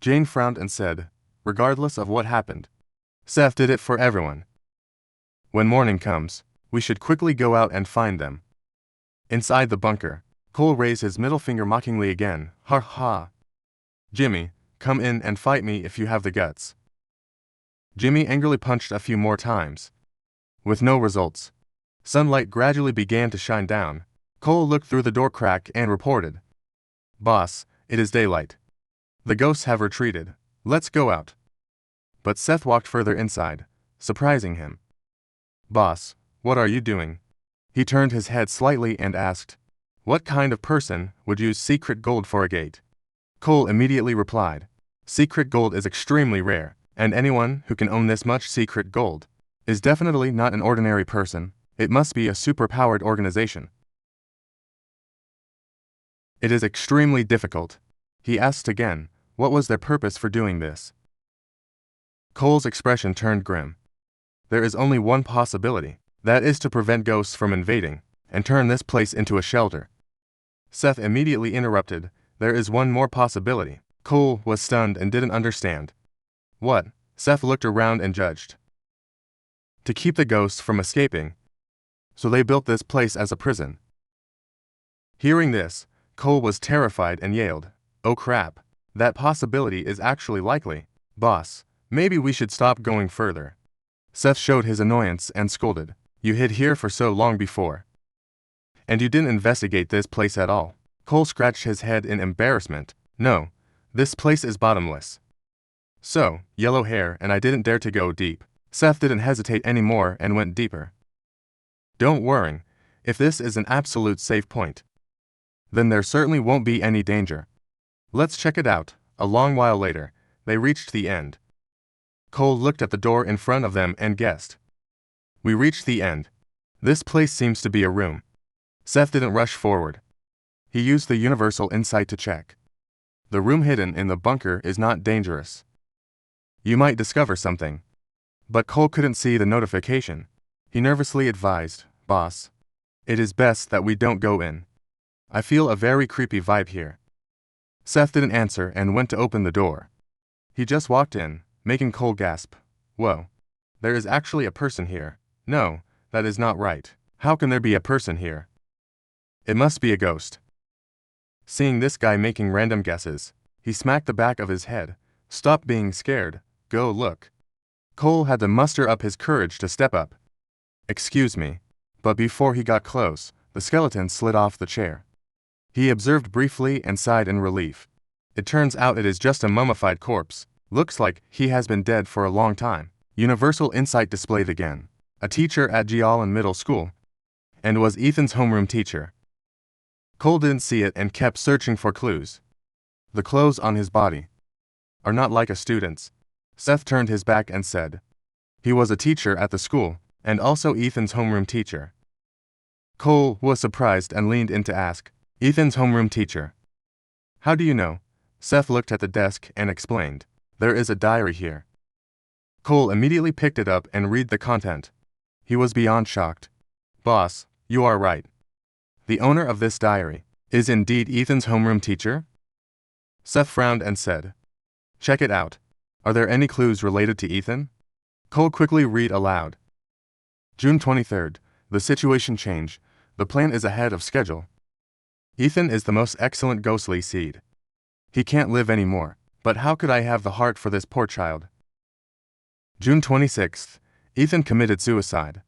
Jane frowned and said, "Regardless of what happened, Seth did it for everyone. When morning comes, we should quickly go out and find them." Inside the bunker, Cole raised his middle finger mockingly again. "Ha ha. Jimmy, come in and fight me if you have the guts." Jimmy angrily punched a few more times. With no results. Sunlight gradually began to shine down. Cole looked through the door crack and reported, "Boss, it is daylight. The ghosts have retreated. Let's go out." But Seth walked further inside, surprising him. "Boss, what are you doing?" He turned his head slightly and asked, "What kind of person would use secret gold for a gate?" Cole immediately replied, "Secret gold is extremely rare, and anyone who can own this much secret gold is definitely not an ordinary person. It must be a super-powered organization." "It is extremely difficult." He asked again, what was their purpose for doing this? Cole's expression turned grim. "There is only one possibility. That is to prevent ghosts from invading, and turn this place into a shelter." Seth immediately interrupted, "There is one more possibility." Cole was stunned and didn't understand. "What?" Seth looked around and judged. "To keep the ghosts from escaping. So they built this place as a prison." Hearing this, Cole was terrified and yelled, "Oh crap, that possibility is actually likely. Boss, maybe we should stop going further." Seth showed his annoyance and scolded, "You hid here for so long before. And you didn't investigate this place at all." Cole scratched his head in embarrassment. "No, this place is bottomless. So, yellow hair, and I didn't dare to go deep." Seth didn't hesitate anymore and went deeper. "Don't worry, if this is an absolute safe point, then there certainly won't be any danger. Let's check it out." A long while later, they reached the end. Cole looked at the door in front of them and guessed. "We reached the end. This place seems to be a room." Seth didn't rush forward. He used the universal insight to check. The room hidden in the bunker is not dangerous. You might discover something. But Cole couldn't see the notification. He nervously advised, "Boss, it is best that we don't go in. I feel a very creepy vibe here." Seth didn't answer and went to open the door. He just walked in, making Cole gasp. "Whoa. There is actually a person here." "No, that is not right. How can there be a person here? It must be a ghost." Seeing this guy making random guesses, he smacked the back of his head. "Stop being scared. Go look." Cole had to muster up his courage to step up. "Excuse me." But before he got close, the skeleton slid off the chair. He observed briefly and sighed in relief. It turns out it is just a mummified corpse. Looks like he has been dead for a long time. Universal insight displayed again. A teacher at Jialan Middle School. And was Ethan's homeroom teacher. Cole didn't see it and kept searching for clues. The clothes on his body are not like a student's. Seth turned his back and said, "He was a teacher at the school, and also Ethan's homeroom teacher." Cole was surprised and leaned in to ask, "Ethan's homeroom teacher? How do you know?" Seth looked at the desk and explained, "There is a diary here." Cole immediately picked it up and read the content. He was beyond shocked. "Boss, you are right. The owner of this diary is indeed Ethan's homeroom teacher?" Seth frowned and said, "Check it out. Are there any clues related to Ethan?" Cole quickly read aloud. June 23rd. The situation changed. The plan is ahead of schedule. Ethan is the most excellent ghostly seed. He can't live anymore, but how could I have the heart for this poor child? June 26th. Ethan committed suicide.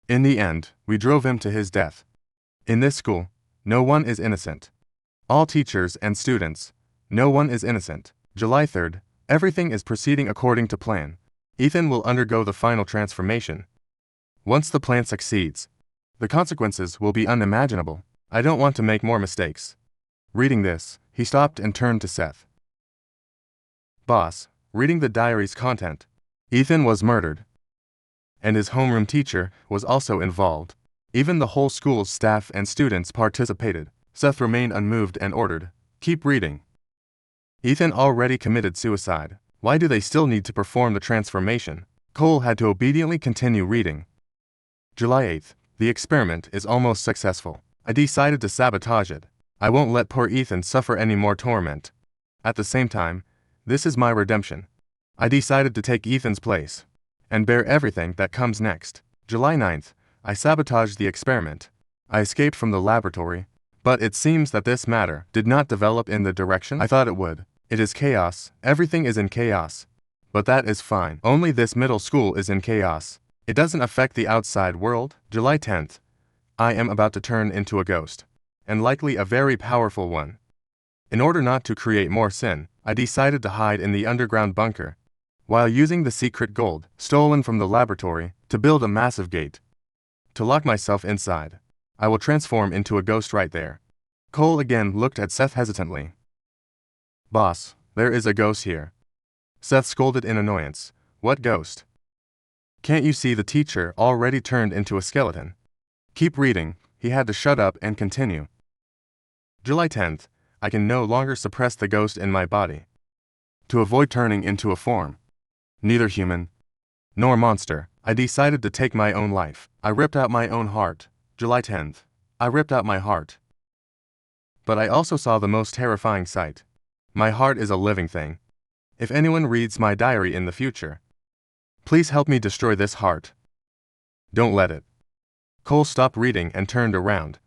In the end, we drove him to his death. In this school, no one is innocent. All teachers and students, no one is innocent. July 3rd. Everything is proceeding according to plan. Ethan will undergo the final transformation. Once the plan succeeds, the consequences will be unimaginable. I don't want to make more mistakes. Reading this, he stopped and turned to Seth. "Boss, reading the diary's content, Ethan was murdered. And his homeroom teacher was also involved. Even the whole school's staff and students participated." Seth remained unmoved and ordered, "Keep reading." Ethan already committed suicide. Why do they still need to perform the transformation? Cole had to obediently continue reading. July 8th. The experiment is almost successful. I decided to sabotage it. I won't let poor Ethan suffer any more torment. At the same time, this is my redemption. I decided to take Ethan's place and bear everything that comes next. July 9th. I sabotaged the experiment. I escaped from the laboratory, but it seems that this matter did not develop in the direction I thought it would. It is chaos. Everything is in chaos. But that is fine. Only this middle school is in chaos. It doesn't affect the outside world. July 10th. I am about to turn into a ghost, and likely a very powerful one. In order not to create more sin, I decided to hide in the underground bunker, while using the secret gold stolen from the laboratory to build a massive gate. to lock myself inside. I will transform into a ghost right there. Cole again looked at Seth hesitantly. Boss, there is a ghost here. Seth scolded in annoyance. What ghost? Can't you see the teacher already turned into a skeleton? Keep reading. He had to shut up and continue. July 10th. I can no longer suppress the ghost in my body. To avoid turning into a form, neither human nor monster, I decided to take my own life. I ripped out my own heart. July 10th. I ripped out my heart. But I also saw the most terrifying sight. My heart is a living thing. If anyone reads my diary in the future, please help me destroy this heart. Don't let it. Cole stopped reading and turned around.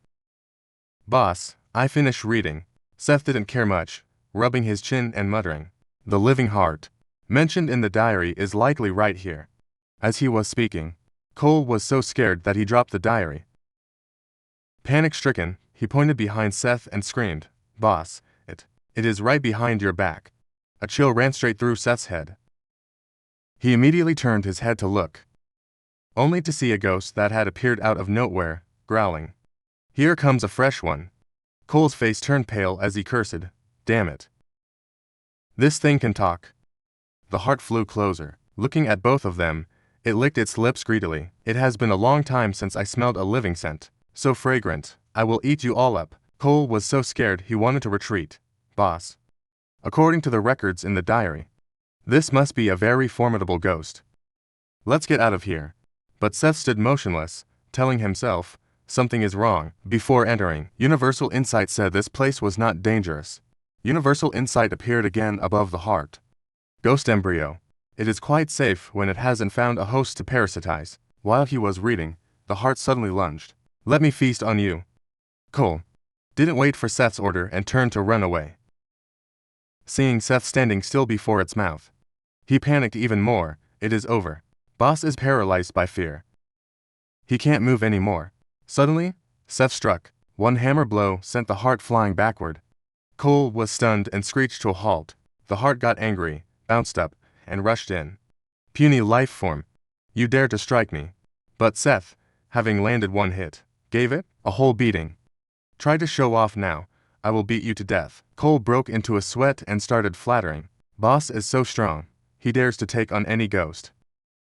Boss, I finished reading. Seth didn't care much, rubbing his chin and muttering. The living heart mentioned in the diary is likely right here. As he was speaking, Cole was so scared that he dropped the diary. Panic-stricken, he pointed behind Seth and screamed, Boss, it is right behind your back. A chill ran straight through Seth's head. He immediately turned his head to look, only to see a ghost that had appeared out of nowhere, growling. Here comes a fresh one. Cole's face turned pale as he cursed, Damn it. This thing can talk. The heart flew closer. Looking at both of them, it licked its lips greedily. It has been a long time since I smelled a living scent. So fragrant, I will eat you all up. Cole was so scared he wanted to retreat. Boss. According to the records in the diary, this must be a very formidable ghost. Let's get out of here. But Seth stood motionless, telling himself, something is wrong. Before entering, Universal Insight said this place was not dangerous. Universal Insight appeared again above the heart. Ghost embryo. It is quite safe when it hasn't found a host to parasitize. While he was reading, the heart suddenly lunged. Let me feast on you. Cole didn't wait for Seth's order and turned to run away. Seeing Seth standing still before its mouth, he panicked even more. It is over. Boss is paralyzed by fear. He can't move anymore. Suddenly, Seth struck. One hammer blow sent the heart flying backward. Cole was stunned and screeched to a halt. The heart got angry, bounced up, and rushed in. Puny life form. You dare to strike me. But Seth, having landed one hit, gave it a whole beating. Try to show off now. I will beat you to death. Cole broke into a sweat and started flattering. Boss is so strong. He dares to take on any ghost.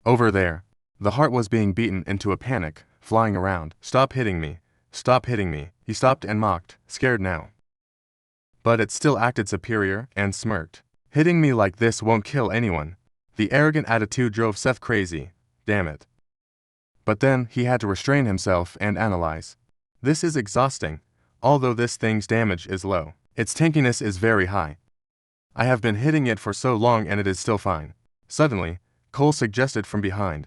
Over there. The heart was being beaten into a panic, flying around. Stop hitting me. Stop hitting me. He stopped and mocked, scared now. But it still acted superior and smirked. Hitting me like this won't kill anyone. The arrogant attitude drove Seth crazy. Damn it. But then he had to restrain himself and analyze. This is exhausting. Although this thing's damage is low, its tankiness is very high. I have been hitting it for so long and it is still fine. Suddenly, Cole suggested from behind.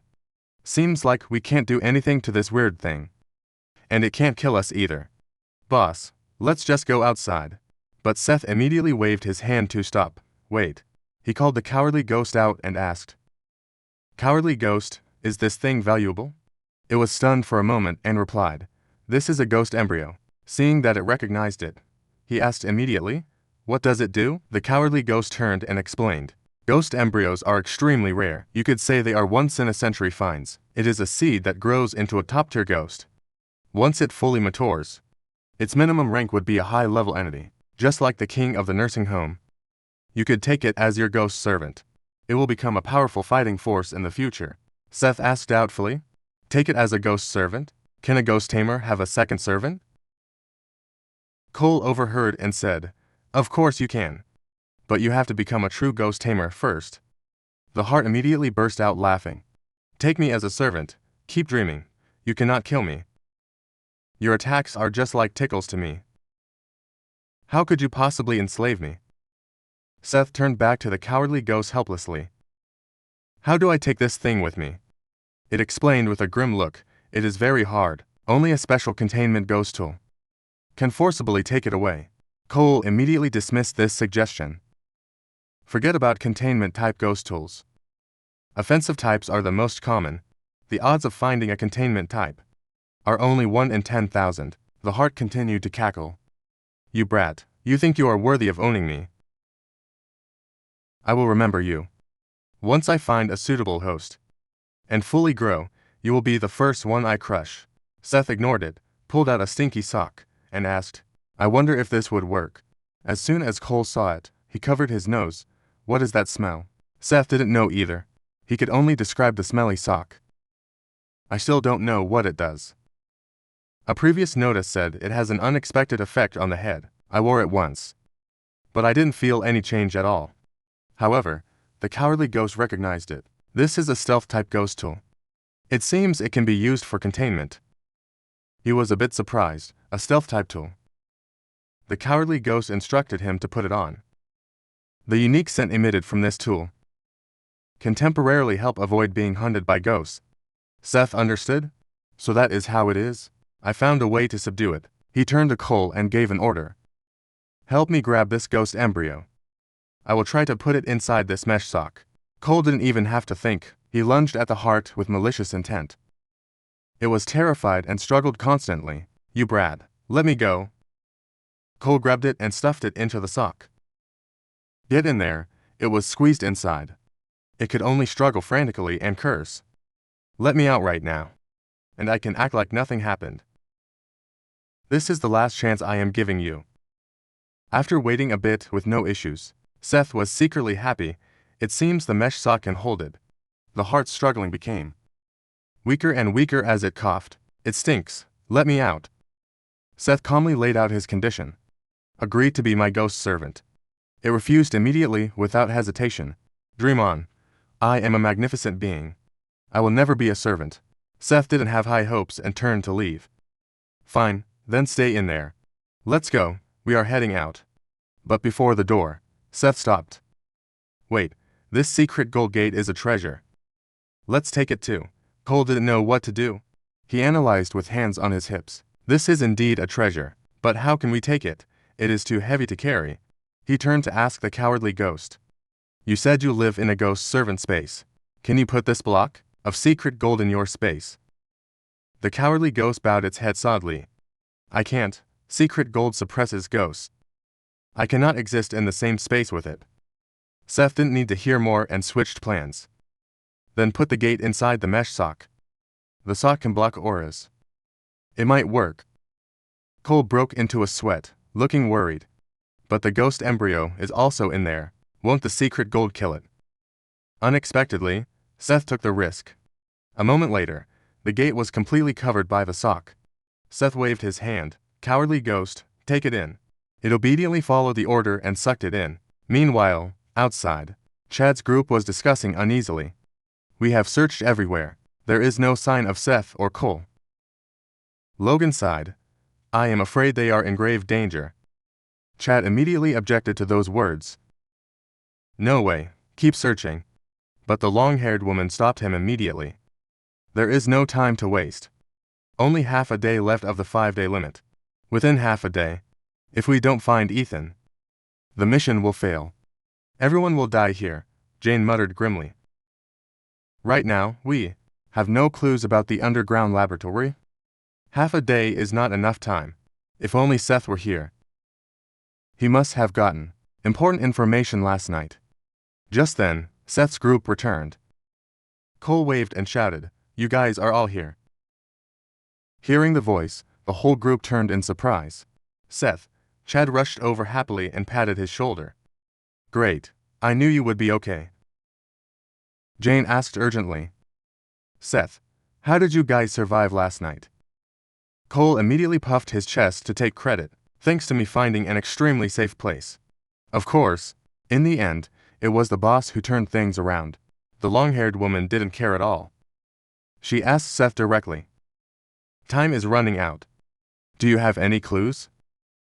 Seems like we can't do anything to this weird thing. And it can't kill us either. Boss, let's just go outside. But Seth immediately waved his hand to stop. Wait. He called the cowardly ghost out and asked. Cowardly ghost, is this thing valuable? It was stunned for a moment and replied. This is a ghost embryo. Seeing that it recognized it, he asked immediately, What does it do? The cowardly ghost turned and explained. Ghost embryos are extremely rare. You could say they are once-in-a-century finds. It is a seed that grows into a top-tier ghost. Once it fully matures, its minimum rank would be a high-level entity, just like the king of the nursing home. You could take it as your ghost servant. It will become a powerful fighting force in the future. Seth asked doubtfully, Take it as a ghost servant? Can a ghost tamer have a second servant? Cole overheard and said, Of course you can. But you have to become a true ghost tamer first. The heart immediately burst out laughing. Take me as a servant. Keep dreaming. You cannot kill me. Your attacks are just like tickles to me. How could you possibly enslave me? Seth turned back to the cowardly ghost helplessly. How do I take this thing with me? It explained with a grim look. It is very hard. Only a special containment ghost tool can forcibly take it away. Cole immediately dismissed this suggestion. Forget about containment-type ghost tools. Offensive types are the most common. The odds of finding a containment type are only 1 in 10,000. The heart continued to cackle. You brat, you think you are worthy of owning me? I will remember you. Once I find a suitable host and fully grow, you will be the first one I crush. Seth ignored it, pulled out a stinky sock, and asked, I wonder if this would work. As soon as Cole saw it, he covered his nose. What is that smell? Seth didn't know either. He could only describe the smelly sock. I still don't know what it does. A previous notice said it has an unexpected effect on the head. I wore it once, but I didn't feel any change at all. However, the cowardly ghost recognized it. This is a stealth-type ghost tool. It seems it can be used for containment. He was a bit surprised. A stealth-type tool. The cowardly ghost instructed him to put it on. The unique scent emitted from this tool can temporarily help avoid being hunted by ghosts. Seth understood? So that is how it is? I found a way to subdue it. He turned to Cole and gave an order. Help me grab this ghost embryo. I will try to put it inside this mesh sock. Cole didn't even have to think. He lunged at the heart with malicious intent. It was terrified and struggled constantly. You Brad, let me go. Cole grabbed it and stuffed it into the sock. Get in there. It was squeezed inside. It could only struggle frantically and curse. Let me out right now, and I can act like nothing happened. This is the last chance I am giving you. After waiting a bit with no issues, Seth was secretly happy. It seems the mesh sock can hold it. The heart struggling became weaker and weaker as it coughed. It stinks. Let me out. Seth calmly laid out his condition. Agreed to be my ghost servant. It refused immediately without hesitation. Dream on. I am a magnificent being. I will never be a servant. Seth didn't have high hopes and turned to leave. Fine, then stay in there. Let's go, we are heading out. But before the door, Seth stopped. Wait, this secret gold gate is a treasure. Let's take it too. Cole didn't know what to do. He analyzed with hands on his hips. This is indeed a treasure, but how can we take it? It is too heavy to carry. He turned to ask the cowardly ghost. You said you live in a ghost servant space. Can you put this block of secret gold in your space? The cowardly ghost bowed its head sadly. I can't. Secret gold suppresses ghosts. I cannot exist in the same space with it. Seth didn't need to hear more and switched plans. Then put the gate inside the mesh sock. The sock can block auras. It might work. Cole broke into a sweat, looking worried. But the ghost embryo is also in there. Won't the secret gold kill it? Unexpectedly, Seth took the risk. A moment later, the gate was completely covered by the sock. Seth waved his hand. Cowardly ghost, take it in. It obediently followed the order and sucked it in. Meanwhile, outside, Chad's group was discussing uneasily. We have searched everywhere. There is no sign of Seth or Cole. Logan sighed. I am afraid they are in grave danger. Chad immediately objected to those words. No way, keep searching. But the long-haired woman stopped him immediately. There is no time to waste. Only half a day left of the 5-day limit. Within half a day, if we don't find Ethan, the mission will fail. Everyone will die here, Jane muttered grimly. Right now, we have no clues about the underground laboratory. Half a day is not enough time. If only Seth were here. He must have gotten important information last night. Just then, Seth's group returned. Cole waved and shouted, You guys are all here. Hearing the voice, the whole group turned in surprise. Seth, Chad rushed over happily and patted his shoulder. Great, I knew you would be okay. Jane asked urgently. Seth, how did you guys survive last night? Cole immediately puffed his chest to take credit, thanks to me finding an extremely safe place. Of course, in the end, it was the boss who turned things around. The long-haired woman didn't care at all. She asked Seth directly. Time is running out. Do you have any clues?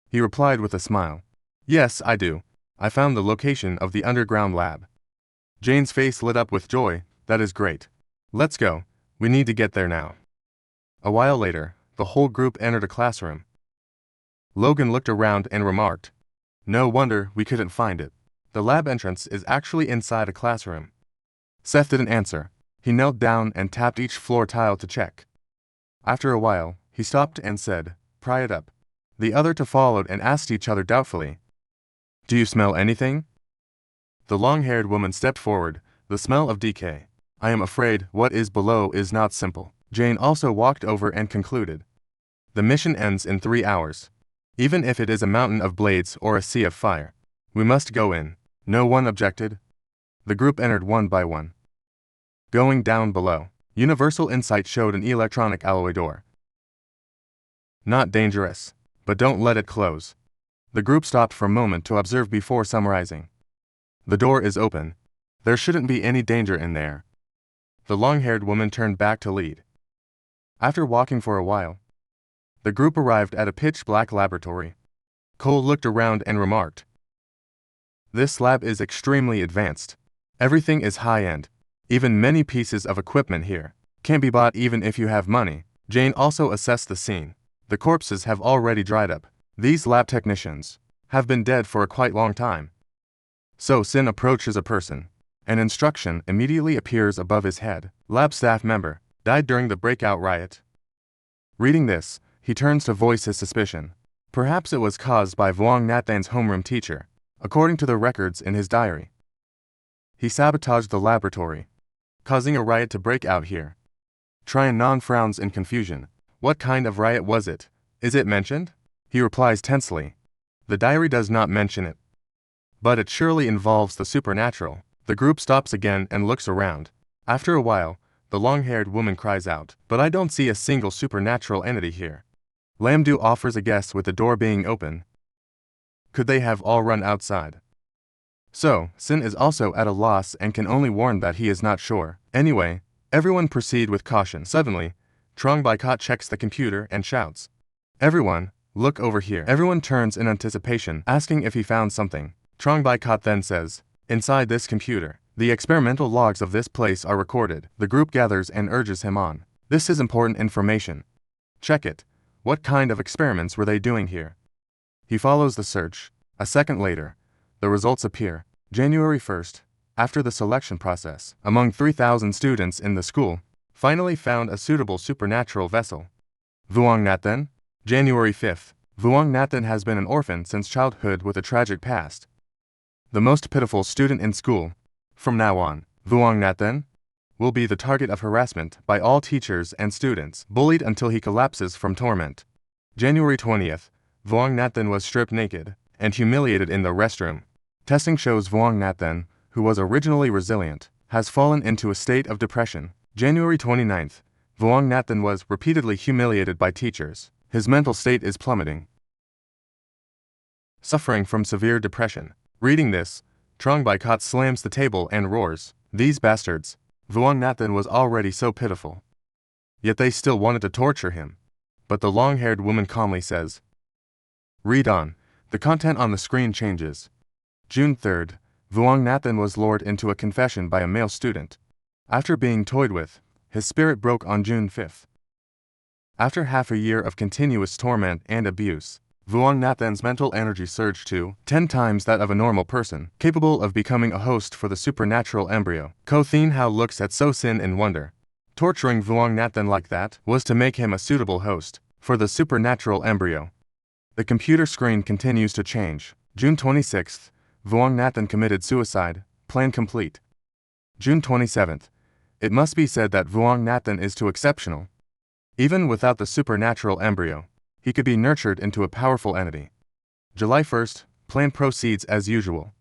He replied with a smile. Yes, I do. I found the location of the underground lab. Jane's face lit up with joy. That is great. Let's go. We need to get there now. A while later, the whole group entered a classroom. Logan looked around and remarked, No wonder we couldn't find it. The lab entrance is actually inside a classroom. Seth didn't answer. He knelt down and tapped each floor tile to check. After a while, he stopped and said, Pry it up. The other two followed and asked each other doubtfully, Do you smell anything? The long-haired woman stepped forward. The smell of decay. I am afraid what is below is not simple. Jane also walked over and concluded, The mission ends in 3 hours. Even if it is a mountain of blades or a sea of fire. We must go in. No one objected. The group entered one by one. Going down below, Universal Insight showed an electronic alloy door. Not dangerous, but don't let it close. The group stopped for a moment to observe before summarizing. The door is open. There shouldn't be any danger in there. The long-haired woman turned back to lead. After walking for a while, the group arrived at a pitch-black laboratory. Cole looked around and remarked, "This lab is extremely advanced. Everything is high-end. Even many pieces of equipment here can be bought even if you have money." Jane also assessed the scene. The corpses have already dried up. These lab technicians have been dead for a quite long time. So Sin approaches a person. An instruction immediately appears above his head. Lab staff member died during the breakout riot. Reading this, he turns to voice his suspicion. Perhaps it was caused by Vuong Nathan's homeroom teacher, according to the records in his diary. He sabotaged the laboratory, causing a riot to break out here. Tryon frowns in confusion. What kind of riot was it? Is it mentioned? He replies tensely. The diary does not mention it. But it surely involves the supernatural. The group stops again and looks around. After a while, the long-haired woman cries out, "But I don't see a single supernatural entity here." Lamdu offers a guess with the door being open. Could they have all run outside? So, Sin is also at a loss and can only warn that he is not sure. Anyway, everyone proceed with caution. Suddenly, Trong Baikot checks the computer and shouts, "Everyone, look over here." Everyone turns in anticipation, asking if he found something. Trong Baikot then says, "Inside this computer, the experimental logs of this place are recorded." The group gathers and urges him on. "This is important information. Check it. What kind of experiments were they doing here?" He follows the search. A second later, the results appear. January 1st, after the selection process, among 3,000 students in the school, finally found a suitable supernatural vessel. Vuong Nathan. January 5th, Vuong Nathan has been an orphan since childhood with a tragic past. The most pitiful student in school. From now on, Vuong Nathan will be the target of harassment by all teachers and students, bullied until he collapses from torment. January 20th, Vuong Nathan was stripped naked and humiliated in the restroom. Testing shows Vuong Nathan, who was originally resilient, has fallen into a state of depression. January 29th, Vuong Nathan was repeatedly humiliated by teachers. His mental state is plummeting. Suffering from severe depression. Reading this, Trong Baikot slams the table and roars, "These bastards!" Vuong Nathan was already so pitiful. Yet they still wanted to torture him. But the long-haired woman calmly says, "Read on." The content on the screen changes. June 3rd, Vuong Nathan was lured into a confession by a male student. After being toyed with, his spirit broke on June 5th. After half a year of continuous torment and abuse, Vuong Nathan's mental energy surged to 10 times that of a normal person, capable of becoming a host for the supernatural embryo. Ko Thin Hao looks at So Sin in wonder. Torturing Vuong Nathan like that was to make him a suitable host for the supernatural embryo. The computer screen continues to change. June 26th, Vuong Nathan committed suicide, plan complete. June 27th, it must be said that Vuong Nathan is too exceptional. Even without the supernatural embryo, he could be nurtured into a powerful entity. July 1st, plan proceeds as usual.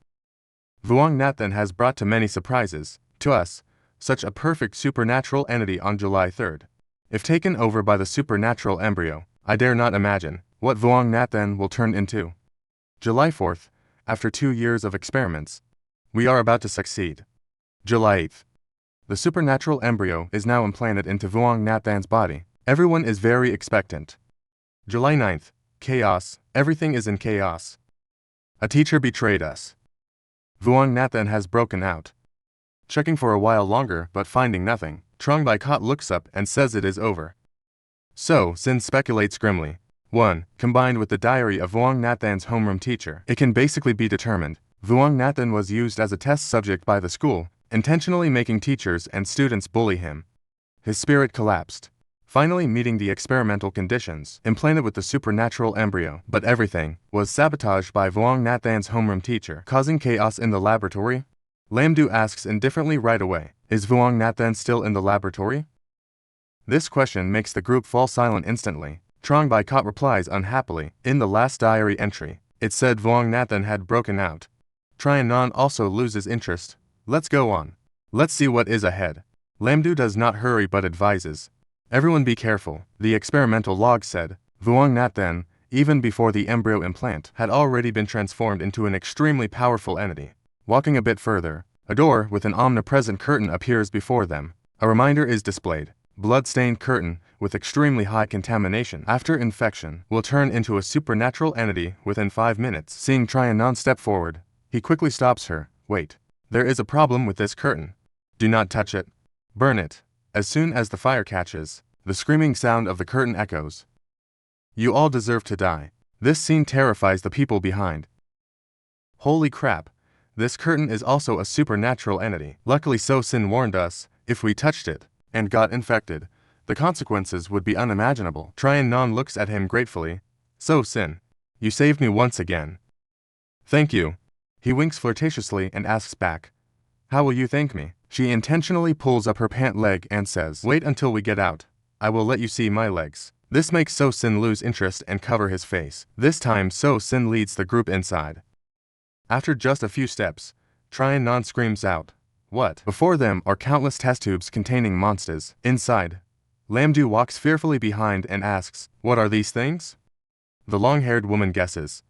Vuong Nathan has brought to many surprises, to us, such a perfect supernatural entity on July 3rd. If taken over by the supernatural embryo, I dare not imagine what Vuong Nathan will turn into. July 4th, after 2 years of experiments, we are about to succeed. July 8th, the supernatural embryo is now implanted into Vuong Nathan's body. Everyone is very expectant. July 9th, chaos, everything is in chaos. A teacher betrayed us. Vuong Nathan has broken out. Checking for a while longer but finding nothing, Trong Baikot looks up and says it is over. So Sin speculates grimly. 1. Combined with the diary of Vuong Nathan's homeroom teacher, it can basically be determined Vuong Nathan was used as a test subject by the school, intentionally making teachers and students bully him. His spirit collapsed, finally meeting the experimental conditions, implanted with the supernatural embryo. But everything was sabotaged by Vuong Nathan's homeroom teacher, causing chaos in the laboratory. Lamdu asks indifferently right away, is Vuong Nathan still in the laboratory? This question makes the group fall silent instantly. Trong Bai Kot replies unhappily. In the last diary entry, it said Vuong Nathan had broken out. Tryon Non also loses interest. Let's go on. Let's see what is ahead. Lamdu does not hurry but advises. Everyone be careful. The experimental log said. Vuong Nathan, even before the embryo implant, had already been transformed into an extremely powerful entity. Walking a bit further, a door with an omnipresent curtain appears before them. A reminder is displayed. Blood-stained curtain, with extremely high contamination after infection, will turn into a supernatural entity within 5 minutes. Seeing Tryon Non step forward, he quickly stops her. Wait. There is a problem with this curtain. Do not touch it. Burn it. As soon as the fire catches, the screaming sound of the curtain echoes. You all deserve to die. This scene terrifies the people behind. Holy crap. This curtain is also a supernatural entity. Luckily So-Sin warned us, if we touched it and got infected, the consequences would be unimaginable. Tryon Non looks at him gratefully. So-Sin, you saved me once again. Thank you. He winks flirtatiously and asks back, how will you thank me? She intentionally pulls up her pant leg and says, wait until we get out. I will let you see my legs. This makes So-Sin lose interest and cover his face. This time So-Sin leads the group inside. After just a few steps, Tryon Non screams out, what? Before them are countless test tubes containing monsters. Inside, Lamdu walks fearfully behind and asks, what are these things? The long-haired woman guesses.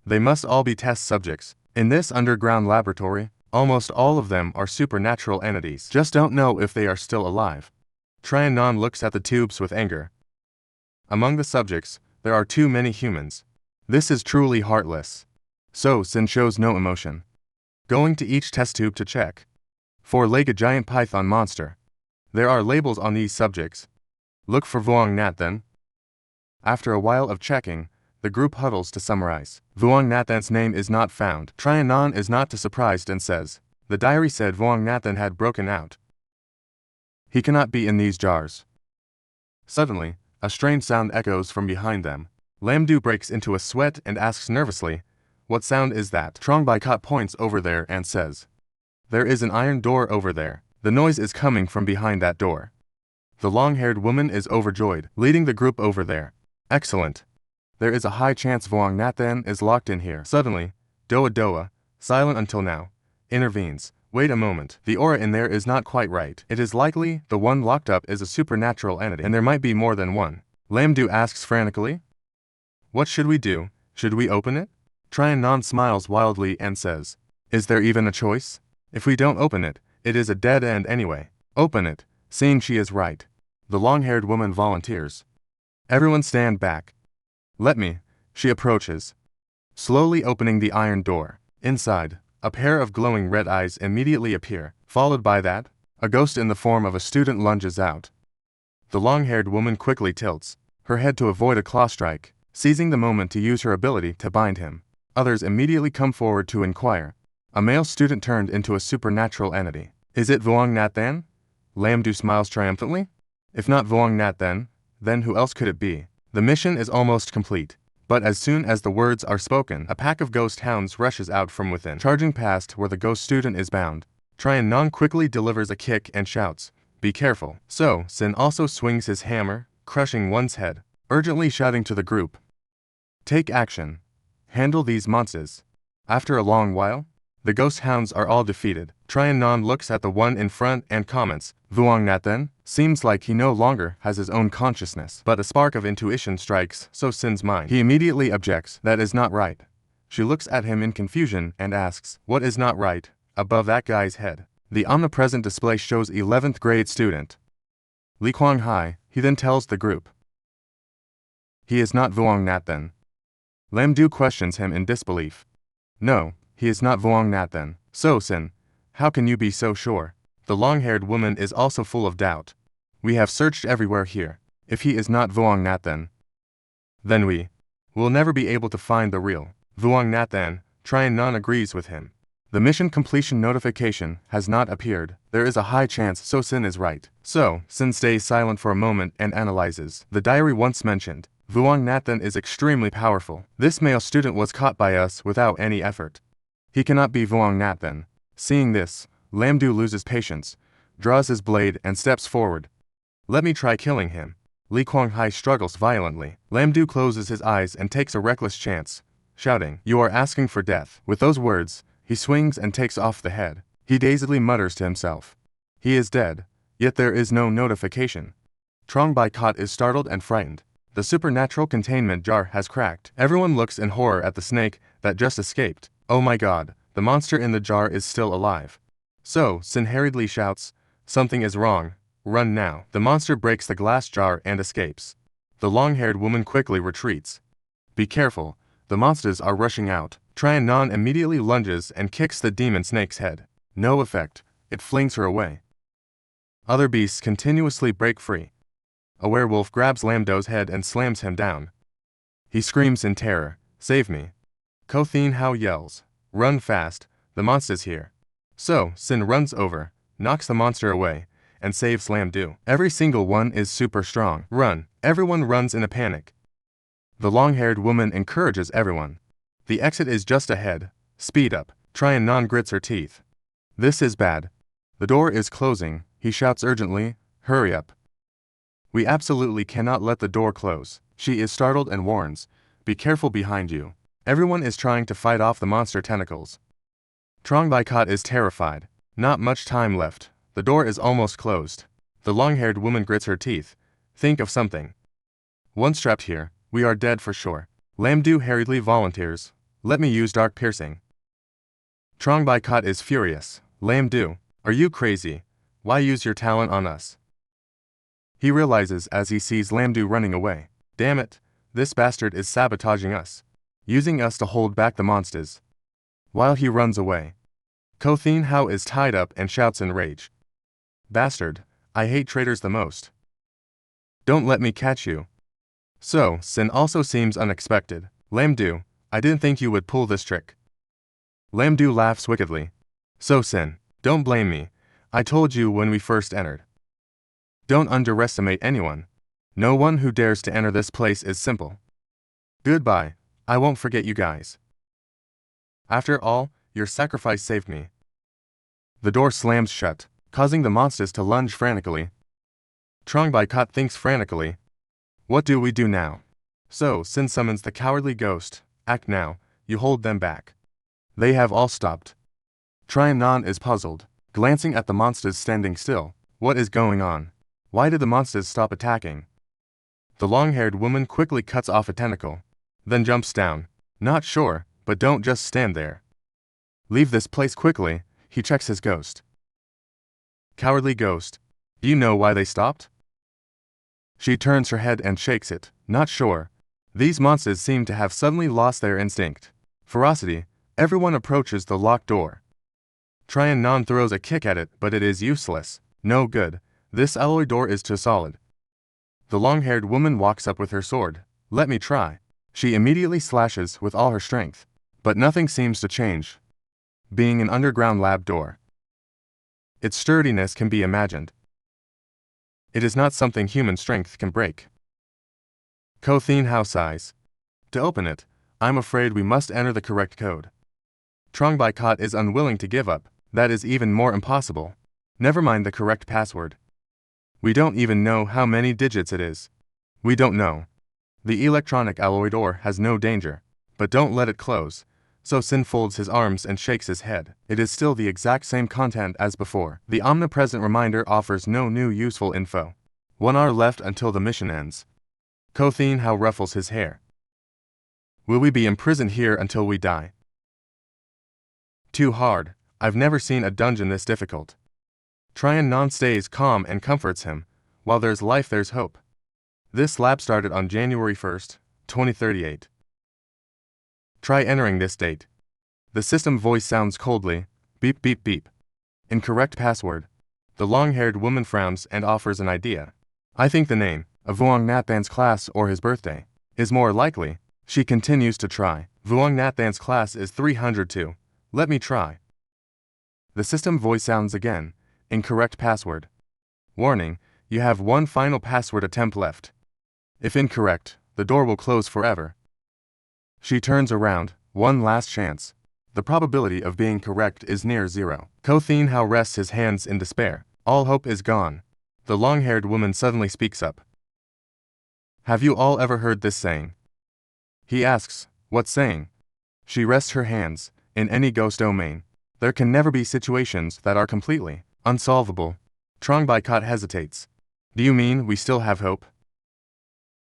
They must all be test subjects. In this underground laboratory, almost all of them are supernatural entities. Just don't know if they are still alive. Tryon Non looks at the tubes with anger. Among the subjects, there are too many humans. This is truly heartless. So-Sin shows no emotion. Going to each test tube to check. 4-legged giant python monster. There are labels on these subjects. Look for Vuong Nathan. After a while of checking, the group huddles to summarize. Vuong Nathan's name is not found. Tryon Non is not too surprised and says, the diary said Vuong Nathan had broken out. He cannot be in these jars. Suddenly, a strange sound echoes from behind them. Lamdu breaks into a sweat and asks nervously, what sound is that? Trong Bai Kot points over there and says, there is an iron door over there. The noise is coming from behind that door. The long-haired woman is overjoyed, leading the group over there. Excellent. There is a high chance Vuong Nathan is locked in here. Suddenly, Doa Doa, silent until now, intervenes. Wait a moment. The aura in there is not quite right. It is likely the one locked up is a supernatural entity, and there might be more than one. Lamdu asks frantically. What should we do? Should we open it? Tryon Non smiles wildly and says, is there even a choice? If we don't open it, it is a dead end anyway. Open it. Seeing she is right, the long-haired woman volunteers. Everyone stand back. Let me. She approaches, slowly opening the iron door. Inside, a pair of glowing red eyes immediately appear. Followed by that, a ghost in the form of a student lunges out. The long-haired woman quickly tilts her head to avoid a claw strike, seizing the moment to use her ability to bind him. Others immediately come forward to inquire. A male student turned into a supernatural entity. Is it Vuong Nathan? Lamdu smiles triumphantly. If not Vuong Nathan, then who else could it be? The mission is almost complete. But as soon as the words are spoken, a pack of ghost hounds rushes out from within, charging past where the ghost student is bound. Tryon Non quickly delivers a kick and shouts, be careful. So-Sin also swings his hammer, crushing one's head, urgently shouting to the group, take action. Handle these monsters. After a long while, the ghost hounds are all defeated. Tryon Non looks at the one in front and comments, Vuong Nathan seems like he no longer has his own consciousness. But a spark of intuition strikes So-Sin's mind. He immediately objects, that is not right. She looks at him in confusion and asks, what is not right? Above that guy's head, the omnipresent display shows 11th grade student Li Kwang Hai. He then tells the group, he is not Vuong Nathan. Lamdu questions him in disbelief. No, he is not Vuong Nathan. So-Sin, how can you be so sure? The long-haired woman is also full of doubt. We have searched everywhere here. If he is not Vuong Nathan, then we will never be able to find the real Vuong Nathan. Tryon Non agrees with him. The mission completion notification has not appeared. There is a high chance So-Sin is right. So-Sin stays silent for a moment and analyzes. The diary once mentioned, Vuong Nathan is extremely powerful. This male student was caught by us without any effort. He cannot be Vuong Nathan. Seeing this, Lamdu loses patience, draws his blade and steps forward. Let me try killing him. Li Kuang-hai struggles violently. Lam Du closes his eyes and takes a reckless chance, shouting, "You are asking for death." With those words, he swings and takes off the head. He dazedly mutters to himself. He is dead, yet there is no notification. Trong Bai Kot is startled and frightened. The supernatural containment jar has cracked. Everyone looks in horror at the snake that just escaped. Oh my god, the monster in the jar is still alive. So, Sin hurriedly shouts, "Something is wrong, run now." The monster breaks the glass jar and escapes. The long-haired woman quickly retreats. Be careful, the monsters are rushing out. Trian Non immediately lunges and kicks the demon snake's head. No effect, it flings her away. Other beasts continuously break free. A werewolf grabs Lam Do's head and slams him down. He screams in terror, "Save me." Ko Thin Hao yells, "Run fast, the monster's here." So, Sin runs over, knocks the monster away, and saves Lam Do. Every single one is super strong. Run, everyone runs in a panic. The long-haired woman encourages everyone. The exit is just ahead, speed up. Trian Non grits her teeth. This is bad. The door is closing, he shouts urgently, "Hurry up." We absolutely cannot let the door close. She is startled and warns, "Be careful behind you." Everyone is trying to fight off the monster tentacles. Trong Bai Kot is terrified. Not much time left. The door is almost closed. The long-haired woman grits her teeth. Think of something. Once trapped here, we are dead for sure. Lam Du hurriedly volunteers, "Let me use dark piercing." Trong Bai Kot is furious. "Lam Du, are you crazy? Why use your talent on us?" He realizes as he sees Lam Du running away. Damn it, this bastard is sabotaging us, using us to hold back the monsters. While he runs away, Ko Thin Hao is tied up and shouts in rage, "Bastard, I hate traitors the most. Don't let me catch you." So, Sin also seems unexpected. "Lam Du, I didn't think you would pull this trick." Lam Du laughs wickedly. "So Sin, don't blame me. I told you when we first entered. Don't underestimate anyone. No one who dares to enter this place is simple. Goodbye, I won't forget you guys. After all, your sacrifice saved me." The door slams shut, causing the monsters to lunge frantically. Trong Bai Kot thinks frantically. What do we do now? So, Sin summons the cowardly ghost. Act now, you hold them back. They have all stopped. Trian Non is puzzled, glancing at the monsters standing still. What is going on? Why did the monsters stop attacking? The long-haired woman quickly cuts off a tentacle, then jumps down. Not sure, but don't just stand there. Leave this place quickly, he checks his ghost. Cowardly ghost. Do you know why they stopped? She turns her head and shakes it. Not sure. These monsters seem to have suddenly lost their instinct. Ferocity. Everyone approaches the locked door. Trian Non throws a kick at it, but it is useless. No good. This alloy door is too solid. The long-haired woman walks up with her sword. Let me try. She immediately slashes with all her strength. But nothing seems to change. Being an underground lab door, its sturdiness can be imagined. It is not something human strength can break. Ko Thin Hao sighs. To open it, I'm afraid we must enter the correct code. Trong Bai Kot is unwilling to give up. That is even more impossible. Never mind the correct password. We don't even know how many digits it is. We don't know. The electronic alloy door has no danger, but don't let it close. So Sin folds his arms and shakes his head. It is still the exact same content as before. The omnipresent reminder offers no new useful info. 1 hour left until the mission ends. Ko Thin Hao ruffles his hair. Will we be imprisoned here until we die? Too hard. I've never seen a dungeon this difficult. Trian Non stays calm and comforts him. While there's life, there's hope. This lab started on January 1st, 2038. Try entering this date. The system voice sounds coldly. Beep beep beep. Incorrect password. The long-haired woman frowns and offers an idea. I think the name, of Vuong Nathan's class or his birthday, is more likely. She continues to try. Vuong Nathan's class is 302. Let me try. The system voice sounds again. Incorrect password. Warning, you have one final password attempt left. If incorrect, the door will close forever. She turns around. One last chance. The probability of being correct is near 0. Ko Thin Hao rests his hands in despair. All hope is gone. The long-haired woman suddenly speaks up. Have you all ever heard this saying? He asks, what saying? She rests her hands. In any ghost domain, there can never be situations that are completely unsolvable. Trongbaikat hesitates. Do you mean we still have hope?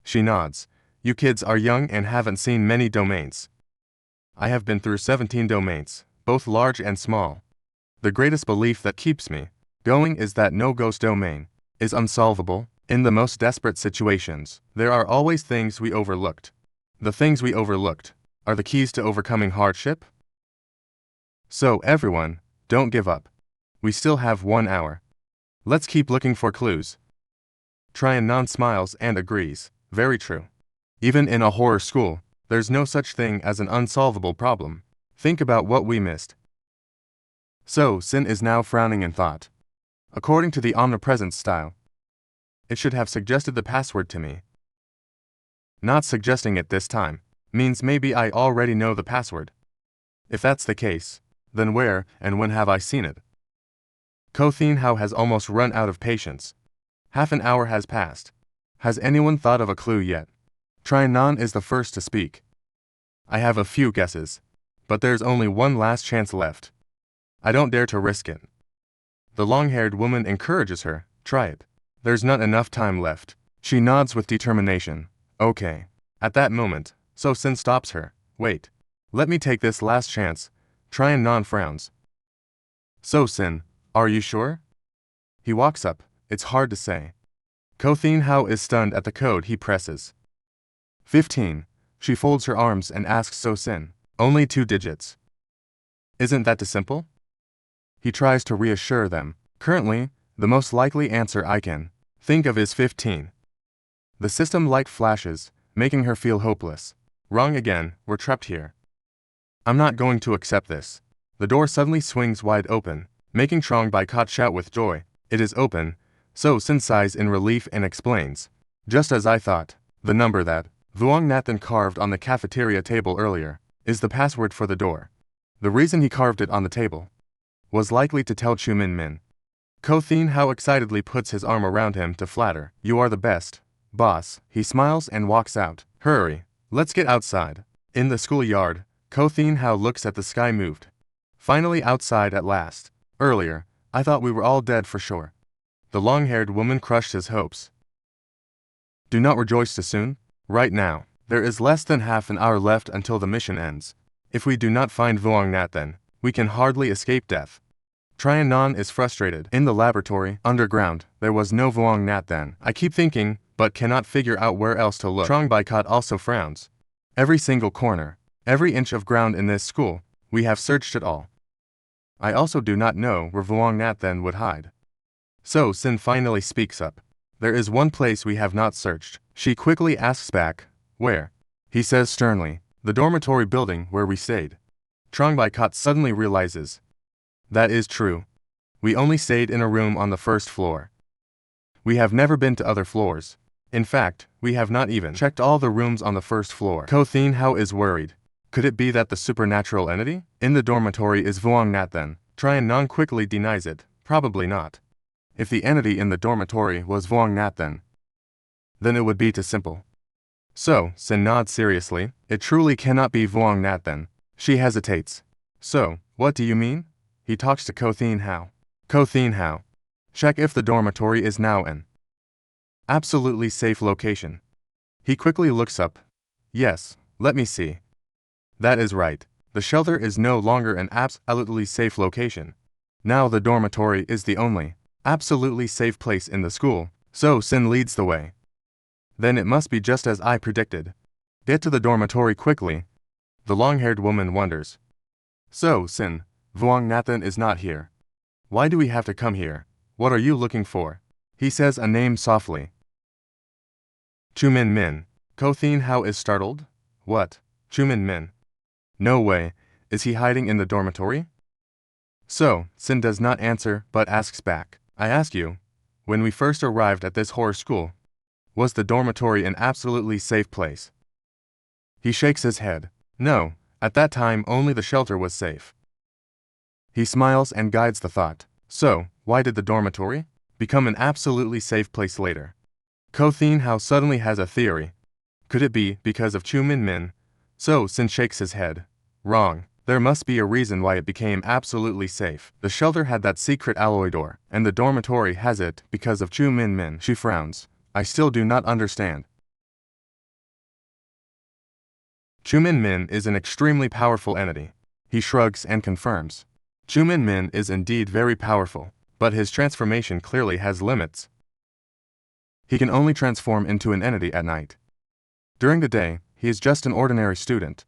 She nods. You kids are young and haven't seen many domains. I have been through 17 domains, both large and small. The greatest belief that keeps me going is that no ghost domain is unsolvable. In the most desperate situations, there are always things we overlooked. The things we overlooked are the keys to overcoming hardship. So everyone, don't give up. We still have 1 hour. Let's keep looking for clues. Tryon smiles and agrees. Very true. Even in a horror school, there's no such thing as an unsolvable problem. Think about what we missed. So Sin is now frowning in thought. According to the omnipresent style, it should have suggested the password to me. Not suggesting it this time means maybe I already know the password. If that's the case, then where and when have I seen it? Ko Thin Hao has almost run out of patience. Half an hour has passed. Has anyone thought of a clue yet? Tryon is the first to speak. I have a few guesses, but there's only one last chance left. I don't dare to risk it. The long-haired woman encourages her. Try it. There's not enough time left. She nods with determination. Okay. At that moment, So Sin stops her. Wait. Let me take this last chance. Tryon frowns. So Sin, are you sure? He walks up. It's hard to say. Ko Thin Hao is stunned at the code he presses. 15. She folds her arms and asks So Sin. Only 2 digits. Isn't that too simple? He tries to reassure them. Currently, the most likely answer I can think of is 15. The system light flashes, making her feel hopeless. Wrong again, we're trapped here. I'm not going to accept this. The door suddenly swings wide open, making Trongbaikat shout with joy. It is open. So Sin sighs in relief and explains. Just as I thought, the number that Vuong Nathan carved on the cafeteria table earlier is the password for the door. The reason he carved it on the table was likely to tell Chu Min Min. Ko Thin Hao excitedly puts his arm around him to flatter. You are the best, boss. He smiles and walks out. Hurry, let's get outside. In the schoolyard, Ko Thin Hao looks at the sky moved. Finally outside at last. Earlier, I thought we were all dead for sure. The long-haired woman crushed his hopes. Do not rejoice too soon. Right now, there is less than half an hour left until the mission ends. If we do not find Vuong Nat then, we can hardly escape death. Tryon is frustrated. In the laboratory, underground, there was no Vuong Nat then. I keep thinking, but cannot figure out where else to look. Trongbaikat also frowns. Every single corner, every inch of ground in this school, we have searched it all. I also do not know where Vuong Nat then would hide. So Sin finally speaks up. There is one place we have not searched. She quickly asks back, where? He says sternly, the dormitory building where we stayed. Trongbaikat suddenly realizes. That is true. We only stayed in a room on the first floor. We have never been to other floors. In fact, we have not even checked all the rooms on the first floor. Ko Thin Hao is worried. Could it be that the supernatural entity in the dormitory is Vuong Nat then? Tryon quickly denies it. Probably not. If the entity in the dormitory was Vuong Nat then it would be too simple. So, Sin nods seriously. It truly cannot be Vuong Nat then. She hesitates. So, what do you mean? He talks to Ko Thin Hao. Ko Thin Hao. Check if the dormitory is now an absolutely safe location. He quickly looks up. Yes, let me see. That is right. The shelter is no longer an absolutely safe location. Now the dormitory is the only absolutely safe place in the school. So Sin leads the way. Then it must be just as I predicted. Get to the dormitory quickly. The long-haired woman wonders. So, Sin, Vuong Nathan is not here. Why do we have to come here? What are you looking for? He says a name softly. Chu Min Min. Ko Thin Hao is startled. What? Chu Min Min? No way. Is he hiding in the dormitory? So, Sin does not answer but asks back. I ask you, when we first arrived at this horror school, was the dormitory an absolutely safe place? He shakes his head. No, at that time only the shelter was safe. He smiles and guides the thought. So, why did the dormitory become an absolutely safe place later? Ko Thin Hao suddenly has a theory. Could it be because of Chu Min Min? So Sin shakes his head. Wrong. There must be a reason why it became absolutely safe. The shelter had that secret alloy door, and the dormitory has it because of Chu Min Min. She frowns. I still do not understand. Chu Min Min is an extremely powerful entity. He shrugs and confirms. Chu Min Min is indeed very powerful, but his transformation clearly has limits. He can only transform into an entity at night. During the day, he is just an ordinary student.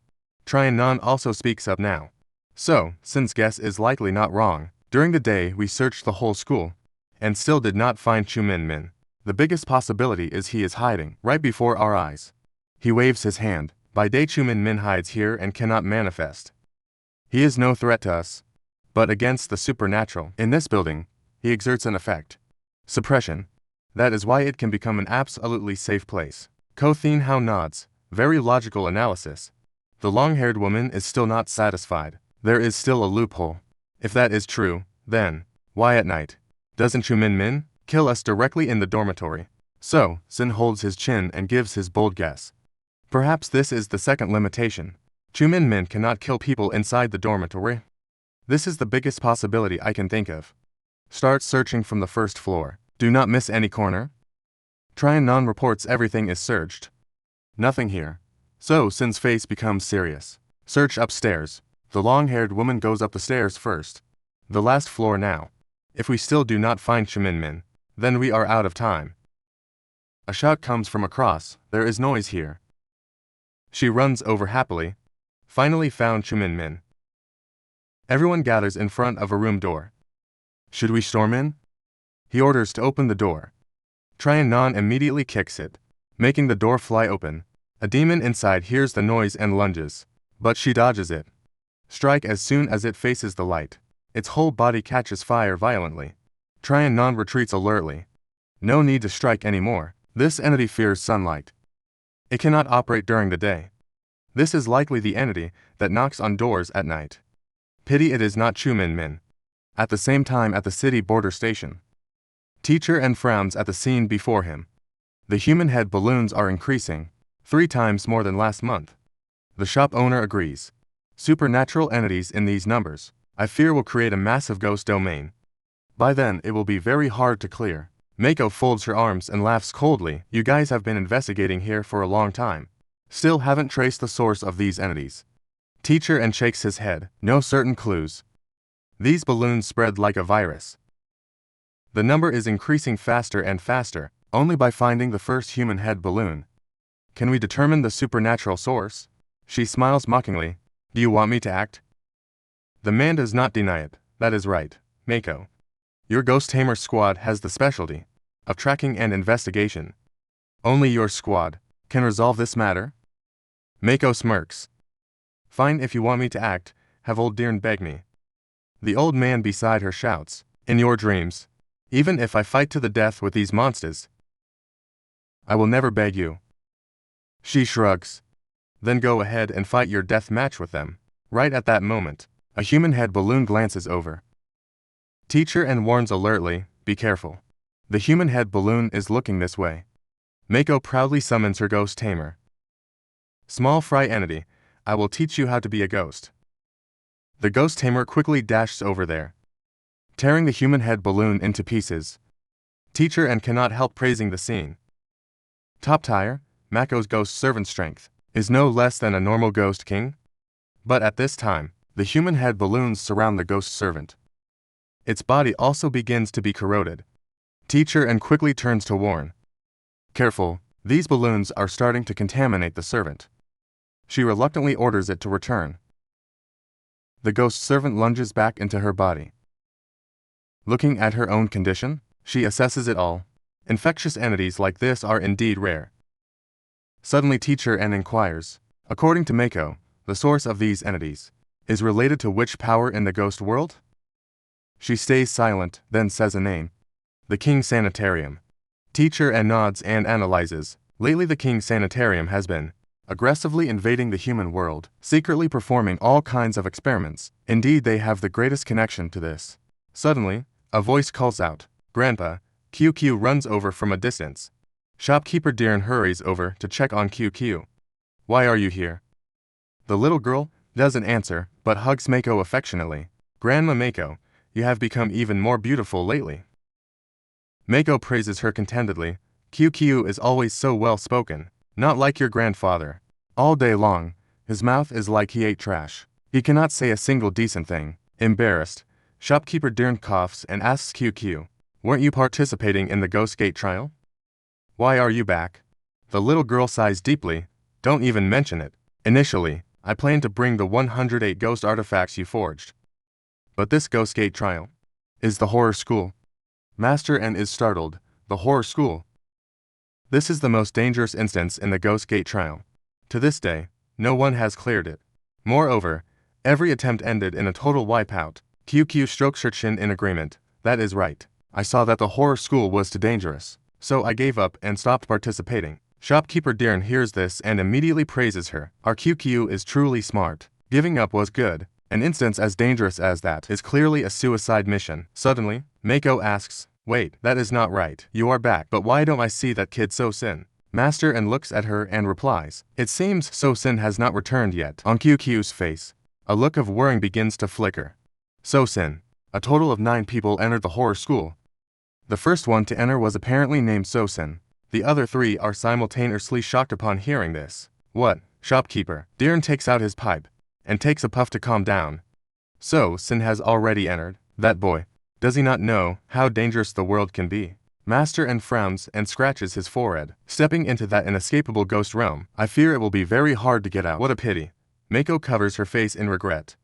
Tryon Nan also speaks up now. So, Sin's guess is likely not wrong. During the day we searched the whole school, and still did not find Chu Min Min. The biggest possibility is he is hiding right before our eyes. He waves his hand. By day Chu Min Min hides here and cannot manifest. He is no threat to us. But against the supernatural, in this building, he exerts an effect. Suppression. That is why it can become an absolutely safe place. Ko Thin Hao nods. Very logical analysis. The long-haired woman is still not satisfied. There is still a loophole. If that is true, then, why at night? Doesn't Chu Min Min kill us directly in the dormitory? So, Sin holds his chin and gives his bold guess. Perhaps this is the second limitation. Chu Min Min cannot kill people inside the dormitory. This is the biggest possibility I can think of. Start searching from the first floor. Do not miss any corner. Tryon Nan reports everything is searched. Nothing here. So Sin's face becomes serious. Search upstairs. The long-haired woman goes up the stairs first. The last floor now. If we still do not find Chu Min Min, then we are out of time. A shout comes from across. There is noise here. She runs over happily. Finally found Chu Min Min. Everyone gathers in front of a room door. Should we storm in? He orders to open the door. Tryon Nan immediately kicks it, making the door fly open. A demon inside hears the noise and lunges, but she dodges it. Strike as soon as it faces the light. Its whole body catches fire violently. Tryon Nan retreats alertly. No need to strike anymore. This entity fears sunlight. It cannot operate during the day. This is likely the entity that knocks on doors at night. Pity it is not Chu Min Min. At the same time at the city border station. Teacher and frowns at the scene before him. The human head balloons are increasing, 3 times more than last month. The shop owner agrees. Supernatural entities in these numbers, I fear, will create a massive ghost domain. By then it will be very hard to clear. Mako folds her arms and laughs coldly. You guys have been investigating here for a long time. Still haven't traced the source of these entities. Teacher and shakes his head. No certain clues. These balloons spread like a virus. The number is increasing faster and faster, only by finding the first human head balloon. Can we determine the supernatural source? She smiles mockingly. Do you want me to act? The man does not deny it. That is right, Mako. Your Ghost Tamer squad has the specialty of tracking and investigation. Only your squad can resolve this matter? Mako smirks. Fine, if you want me to act, have old Deern beg me. The old man beside her shouts, in your dreams, even if I fight to the death with these monsters, I will never beg you. She shrugs. Then go ahead and fight your death match with them. Right at that moment, a human head balloon glances over. Teacher and warns alertly, be careful. The human head balloon is looking this way. Mako proudly summons her Ghost Tamer. Small fry entity, I will teach you how to be a ghost. The Ghost Tamer quickly dashes over there, tearing the human head balloon into pieces. Teacher and cannot help praising the scene. Top tier, Mako's ghost servant strength is no less than a normal ghost king. But at this time, the human head balloons surround the ghost servant. Its body also begins to be corroded. Teacher and quickly turns to warn. Careful, these balloons are starting to contaminate the servant. She reluctantly orders it to return. The ghost servant lunges back into her body. Looking at her own condition, she assesses it all. Infectious entities like this are indeed rare. Suddenly Teacher and inquires, according to Mako, the source of these entities is related to which power in the ghost world? She stays silent, then says a name. The King Sanitarium. Teacher and nods and analyzes. Lately the King Sanitarium has been aggressively invading the human world, secretly performing all kinds of experiments. Indeed, they have the greatest connection to this. Suddenly, a voice calls out, Grandpa. QQ runs over from a distance. Shopkeeper Darren hurries over to check on QQ. Why are you here? The little girl doesn't answer, but hugs Mako affectionately. Grandma Mako, you have become even more beautiful lately. Mako praises her contentedly. QQ is always so well spoken, not like your grandfather. All day long, his mouth is like he ate trash. He cannot say a single decent thing. Embarrassed, Shopkeeper Darren coughs and asks QQ, weren't you participating in the Ghost Gate trial? Why are you back? The little girl sighs deeply. Don't even mention it. Initially, I planned to bring the 108 ghost artifacts you forged. But this Ghost Gate trial is the horror school. Master N is startled. The horror school. This is the most dangerous instance in the Ghost Gate trial. To this day, no one has cleared it. Moreover, every attempt ended in a total wipeout. QQ strokes her chin in agreement. That is right. I saw that the horror school was too dangerous, so I gave up and stopped participating. Shopkeeper Darren hears this and immediately praises her. Our QQ is truly smart. Giving up was good. An instance as dangerous as that is clearly a suicide mission. Suddenly, Mako asks, wait, that is not right. You are back, but why don't I see that kid So-Sin? Master N looks at her and replies, it seems So-Sin has not returned yet. On QQ's face, a look of worrying begins to flicker. So-Sin. A total of 9 people entered the horror school. The first one to enter was apparently named So-Sin. The other 3 are simultaneously shocked upon hearing this. What? Shopkeeper. Darren takes out his pipe and takes a puff to calm down. So-Sin has already entered. That boy. Does he not know how dangerous the world can be? Master N frowns and scratches his forehead. Stepping into that inescapable ghost realm, I fear it will be very hard to get out. What a pity. Mako covers her face in regret.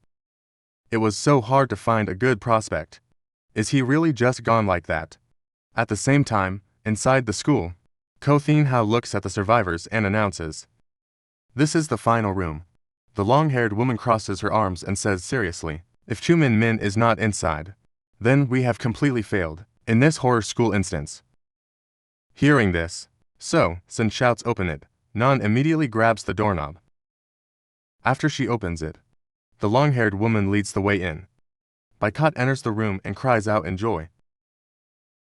It was so hard to find a good prospect. Is he really just gone like that? At the same time, inside the school, Ko Thin Hao looks at the survivors and announces, this is the final room. The long-haired woman crosses her arms and says seriously, if Chu Min Min is not inside, then we have completely failed in this horror school instance. Hearing this, So-Sin shouts open it. Nan immediately grabs the doorknob. After she opens it, the long-haired woman leads the way in. Baikat enters the room and cries out in joy.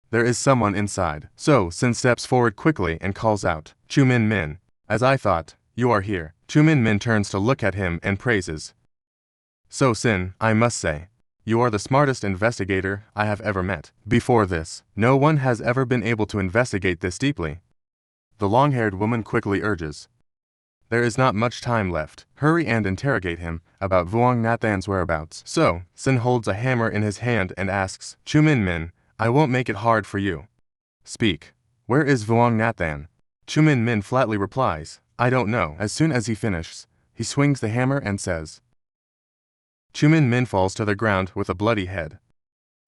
There is someone inside. So-Sin steps forward quickly and calls out, Chu Min Min. As I thought, you are here. Chu Min Min turns to look at him and praises. So-Sin, I must say, you are the smartest investigator I have ever met. Before this, no one has ever been able to investigate this deeply. The long-haired woman quickly urges. There is not much time left. Hurry and interrogate him about Vuong Nathan's whereabouts. So-Sin holds a hammer in his hand and asks, Chu Min Min, I won't make it hard for you. Speak. Where is Vuong Nathan? Chu Min Min flatly replies, I don't know. As soon as he finishes, he swings the hammer and says. Chu Min Min falls to the ground with a bloody head,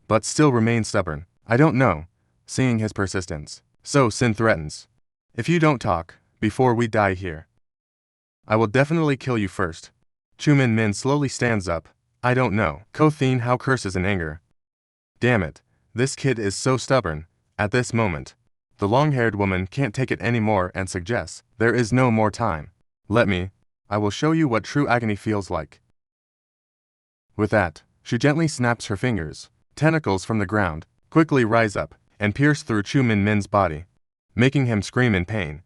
but still remains stubborn. I don't know. Seeing his persistence, So-Sin threatens. If you don't talk, before we die here, I will definitely kill you first. Chu Min Min slowly stands up. I don't know. Ko Thin Hao curses in anger. Damn it. This kid is so stubborn. At this moment, the long-haired woman can't take it anymore and suggests, there is no more time. Let me. I will show you what true agony feels like. With that, she gently snaps her fingers. Tentacles from the ground quickly rise up and pierce through Chu Min Min's body, making him scream in pain.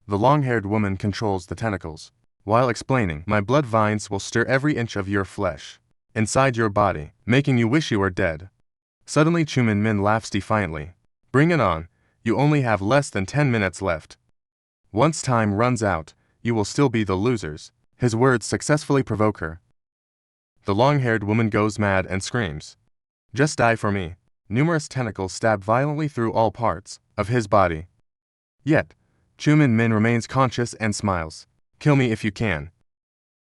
The long-haired woman controls the tentacles, while explaining, my blood vines will stir every inch of your flesh inside your body, making you wish you were dead. Suddenly Chu Min Min laughs defiantly. Bring it on, you only have less than 10 minutes left. Once time runs out, you will still be the losers. His words successfully provoke her. The long-haired woman goes mad and screams. Just die for me. Numerous tentacles stab violently through all parts of his body. Yet, Chu Min Min remains conscious and smiles. Kill me if you can.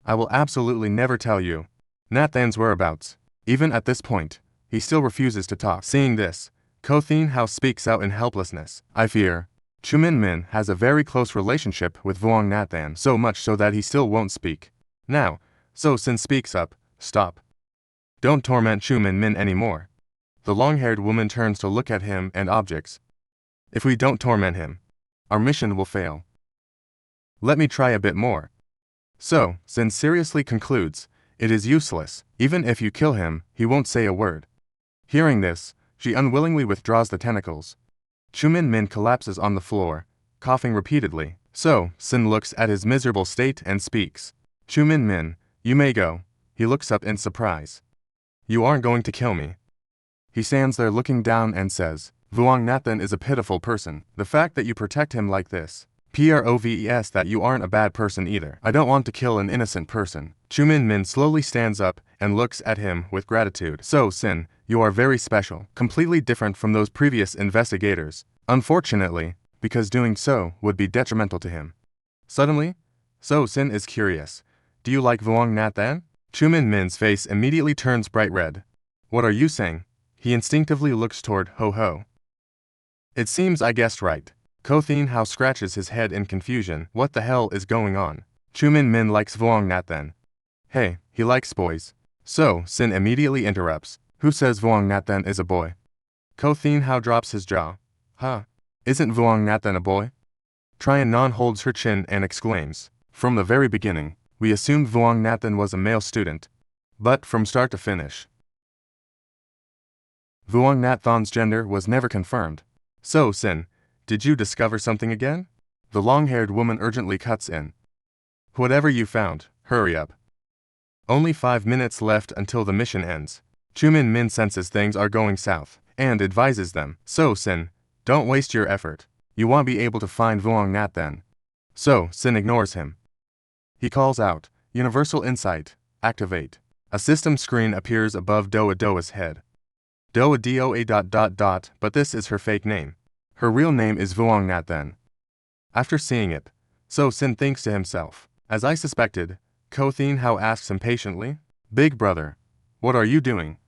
I will absolutely never tell you Nathan's whereabouts. Even at this point, he still refuses to talk. Seeing this, Ko Thin Hao speaks out in helplessness. I fear Chu Min Min has a very close relationship with Vuong Nathan, so much so that he still won't speak. Now, So-Sin speaks up. Stop. Don't torment Chu Min Min anymore. The long-haired woman turns to look at him and objects. If we don't torment him, our mission will fail. Let me try a bit more. So-Sin seriously concludes, it is useless. Even if you kill him, he won't say a word. Hearing this, she unwillingly withdraws the tentacles. Chu Min Min collapses on the floor, coughing repeatedly. So, Sin looks at his miserable state and speaks. Chu Min Min, you may go. He looks up in surprise. You aren't going to kill me. He stands there looking down and says, Vuong Nathan is a pitiful person. The fact that you protect him like this. Proves that you aren't a bad person either. I don't want to kill an innocent person. Chu Min Min slowly stands up and looks at him with gratitude. So, Sin, you are very special, completely different from those previous investigators. Unfortunately, because doing so would be detrimental to him. Suddenly, So Sin is curious. Do you like Vuong Nathan? Chu Min Min's face immediately turns bright red. What are you saying? He instinctively looks toward Ho Ho. It seems I guessed right. Ko Thin Hao scratches his head in confusion. What the hell is going on? Chu Min Min likes Vuong Nathan. Hey, he likes boys. So, Sin immediately interrupts. Who says Vuong Nathan is a boy? Ko Thin Hao drops his jaw. Huh? Isn't Vuong Nathan a boy? Trian Non holds her chin and exclaims. From the very beginning, we assumed Vuong Nathan was a male student. But from start to finish, Vuong Nathan's gender was never confirmed. So, Sin, did you discover something again? The long-haired woman urgently cuts in. Whatever you found, hurry up. Only 5 minutes left until the mission ends. Chu Min Min senses things are going south, and advises them. So, Sin, don't waste your effort. You won't be able to find Vuong Nathan. So, Sin ignores him. He calls out, Universal Insight, activate. A system screen appears above Doa Doa's head. Doa Doa ... but this is her fake name. Her real name is Vuong Nathan. After seeing it, So Sin thinks to himself, as I suspected. Ko Thin Hao asks impatiently, Big brother, what are you doing?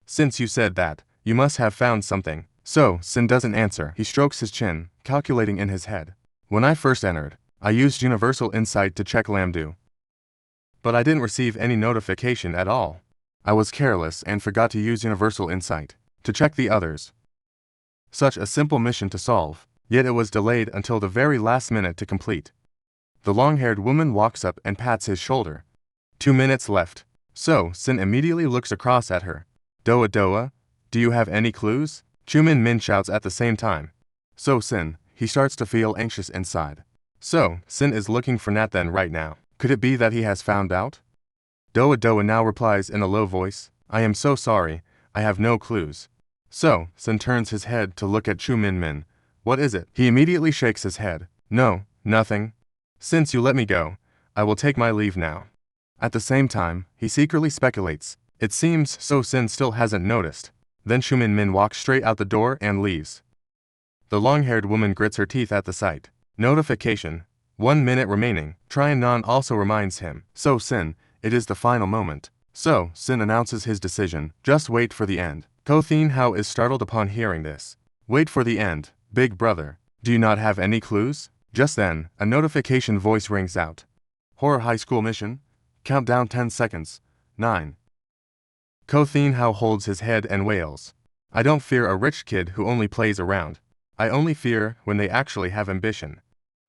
Since you said that, you must have found something. So, Sin doesn't answer. He strokes his chin, calculating in his head. When I first entered, I used Universal Insight to check Lamdu. But I didn't receive any notification at all. I was careless and forgot to use Universal Insight to check the others. Such a simple mission to solve, yet it was delayed until the very last minute to complete. The long-haired woman walks up and pats his shoulder. 2 minutes left. So, Sin immediately looks across at her. Doa Doa, do you have any clues? Chu Min Min shouts at the same time. So Sin, he starts to feel anxious inside. So, Sin is looking for Nathan right now. Could it be that he has found out? Doa Doa now replies in a low voice, I am so sorry, I have no clues. So, Sin turns his head to look at Chu Min Min. What is it? He immediately shakes his head. No, nothing. Since you let me go, I will take my leave now. At the same time, he secretly speculates. It seems So Sin still hasn't noticed. Then Chu Min Min walks straight out the door and leaves. The long-haired woman grits her teeth at the sight. Notification. 1 minute remaining. Trian Non also reminds him. So Sin, it is the final moment. So, Sin announces his decision. Just wait for the end. Ko Thin Hao is startled upon hearing this. Wait for the end, big brother. Do you not have any clues? Just then, a notification voice rings out. Horror High School Mission. Countdown 10 seconds. 9. Ko Thin Hao holds his head and wails. I don't fear a rich kid who only plays around. I only fear when they actually have ambition.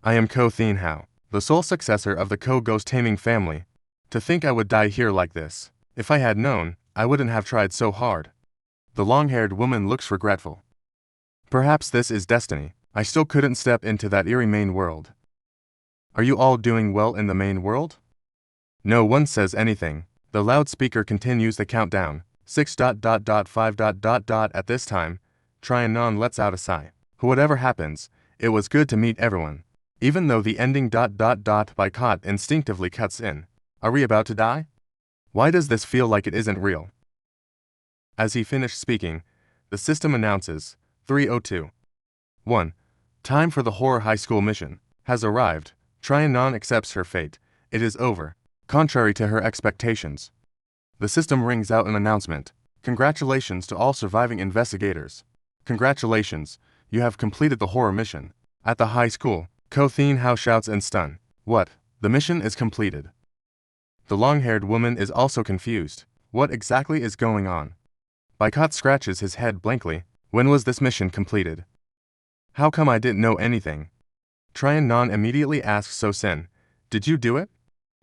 I am Ko Thin Hao, the sole successor of the Ko ghost taming family. To think I would die here like this. If I had known, I wouldn't have tried so hard. The long-haired woman looks regretful. Perhaps this is destiny. I still couldn't step into that eerie main world. Are you all doing well in the main world? No one says anything. The loudspeaker continues the countdown. 6.5. At this time, Trian Non lets out a sigh. Whatever happens, it was good to meet everyone. Even though the ending ... by Cot instinctively cuts in. Are we about to die? Why does this feel like it isn't real? As he finished speaking, the system announces, 3:02. 1. Time for the Horror High School mission has arrived. Trian Non accepts her fate. It is over. Contrary to her expectations. The system rings out an announcement. Congratulations to all surviving investigators. Congratulations, you have completed the horror mission. At the high school, Ko Thin Hao shouts in stun. What? The mission is completed. The long-haired woman is also confused. What exactly is going on? Baikot scratches his head blankly. When was this mission completed? How come I didn't know anything? Trian Non immediately asks So Sin, did you do it?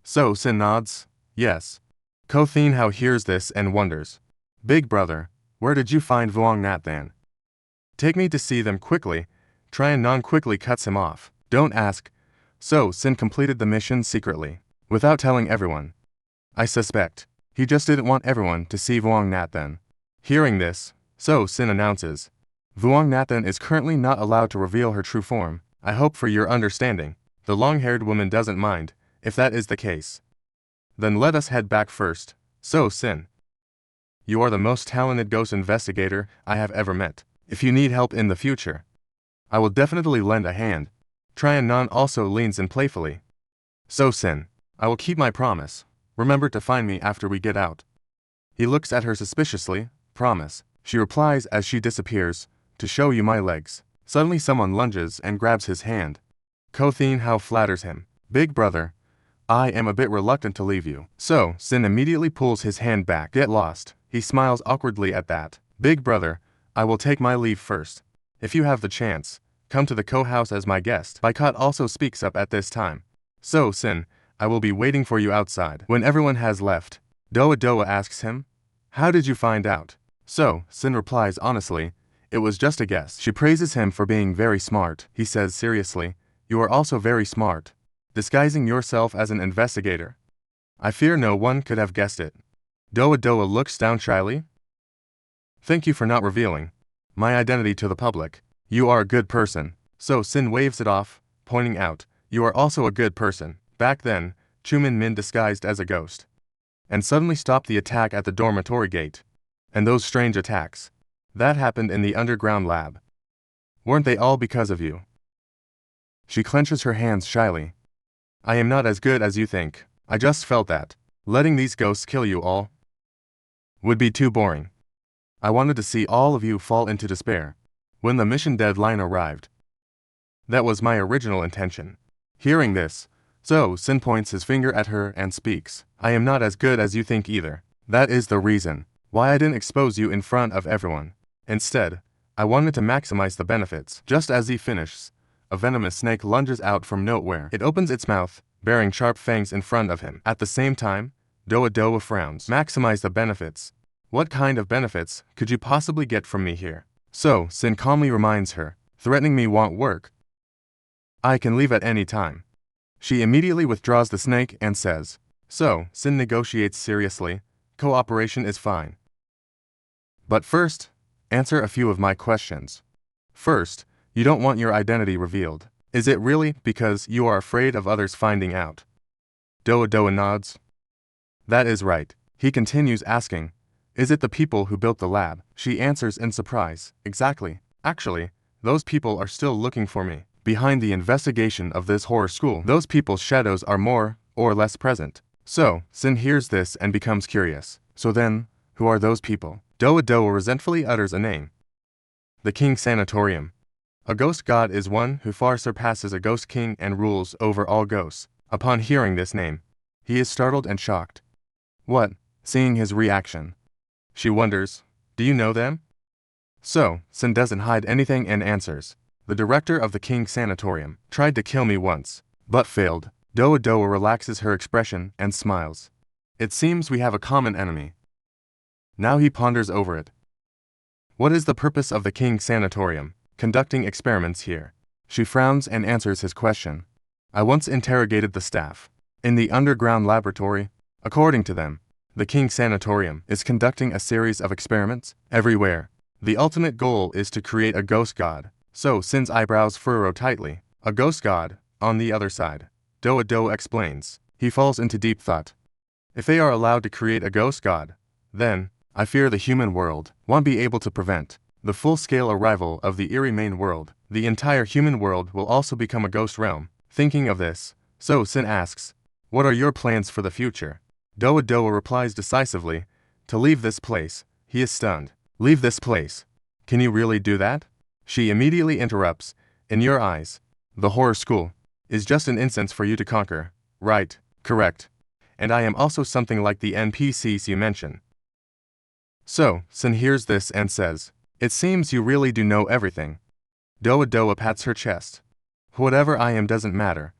So Sin nods. Yes. Ko Thin Hao hears this and wonders. Big brother, where did you find Vuong Nathan? Take me to see them quickly. Trian Non quickly cuts him off. Don't ask. So Sin completed the mission secretly, without telling everyone. I suspect he just didn't want everyone to see Vuong Nathan. Hearing this, So Sin announces, Vuong Nathan is currently not allowed to reveal her true form. I hope for your understanding. The long-haired woman doesn't mind, if that is the case. Then let us head back first. So Sin, you are the most talented ghost investigator I have ever met. If you need help in the future, I will definitely lend a hand. Trianon also leans in playfully. So Sin, I will keep my promise. Remember to find me after we get out. He looks at her suspiciously. Promise. She replies as she disappears. To show you my legs. Suddenly someone lunges and grabs his hand. Kothin Hao flatters him. Big brother, I am a bit reluctant to leave you. So Sin immediately pulls his hand back. Get lost. He smiles awkwardly at that. Big brother, I will take my leave first. If you have the chance, come to the co-house as my guest. Baikat also speaks up at this time. So Sin, I will be waiting for you outside. When everyone has left, Doa Doa asks him, how did you find out? So Sin replies honestly, it was just a guess. She praises him for being very smart. He says seriously, you are also very smart, disguising yourself as an investigator. I fear no one could have guessed it. Doa Doa looks down shyly. Thank you for not revealing my identity to the public. You are a good person. So Sin waves it off, pointing out, you are also a good person. Back then, Chumin Min disguised as a ghost, and suddenly stopped the attack at the dormitory gate. And those strange attacks that happened in the underground lab, weren't they all because of you? She clenches her hands shyly. I am not as good as you think. I just felt that letting these ghosts kill you all would be too boring. I wanted to see all of you fall into despair when the mission deadline arrived. That was my original intention. Hearing this, So Sin points his finger at her and speaks. I am not as good as you think either. That is the reason why I didn't expose you in front of everyone. Instead, I wanted to maximize the benefits. Just as he finishes, a venomous snake lunges out from nowhere. It opens its mouth, bearing sharp fangs in front of him. At the same time, Doa Doa frowns. Maximize the benefits. What kind of benefits could you possibly get from me here? So Sin calmly reminds her, threatening me won't work. I can leave at any time. She immediately withdraws the snake and says, So Sin negotiates seriously, cooperation is fine. But first, answer a few of my questions. First, you don't want your identity revealed. Is it really because you are afraid of others finding out? Doa Doa nods. That is right. He continues asking, is it the people who built the lab? She answers in surprise. Exactly. Actually, those people are still looking for me. Behind the investigation of this horror school, those people's shadows are more or less present. So Sin hears this and becomes curious. So then, who are those people? Doa Doa resentfully utters a name. The King Sanatorium. A ghost god is one who far surpasses a ghost king and rules over all ghosts. Upon hearing this name, he is startled and shocked. What? Seeing his reaction, she wonders, do you know them? So Sin doesn't hide anything and answers. The director of the King Sanatorium tried to kill me once, but failed. Doa Doa relaxes her expression and smiles. It seems we have a common enemy. Now he ponders over it. What is the purpose of the King Sanatorium, conducting experiments here? She frowns and answers his question. I once interrogated the staff in the underground laboratory. According to them, the King Sanatorium is conducting a series of experiments everywhere. The ultimate goal is to create a ghost god. So Sin's eyebrows furrow tightly. A ghost god, on the other side. Doa Doa explains. He falls into deep thought. If they are allowed to create a ghost god, then, I fear the human world won't be able to prevent the full-scale arrival of the eerie main world. The entire human world will also become a ghost realm. Thinking of this, So Sin asks, what are your plans for the future? Doa Doa replies decisively, to leave this place. He is stunned. Leave this place? Can you really do that? She immediately interrupts. In your eyes, the horror school is just an instance for you to conquer. Right, correct. And I am also something like the NPCs you mention. So Sin hears this and says, it seems you really do know everything. Doa Doa pats her chest. Whatever I am doesn't matter.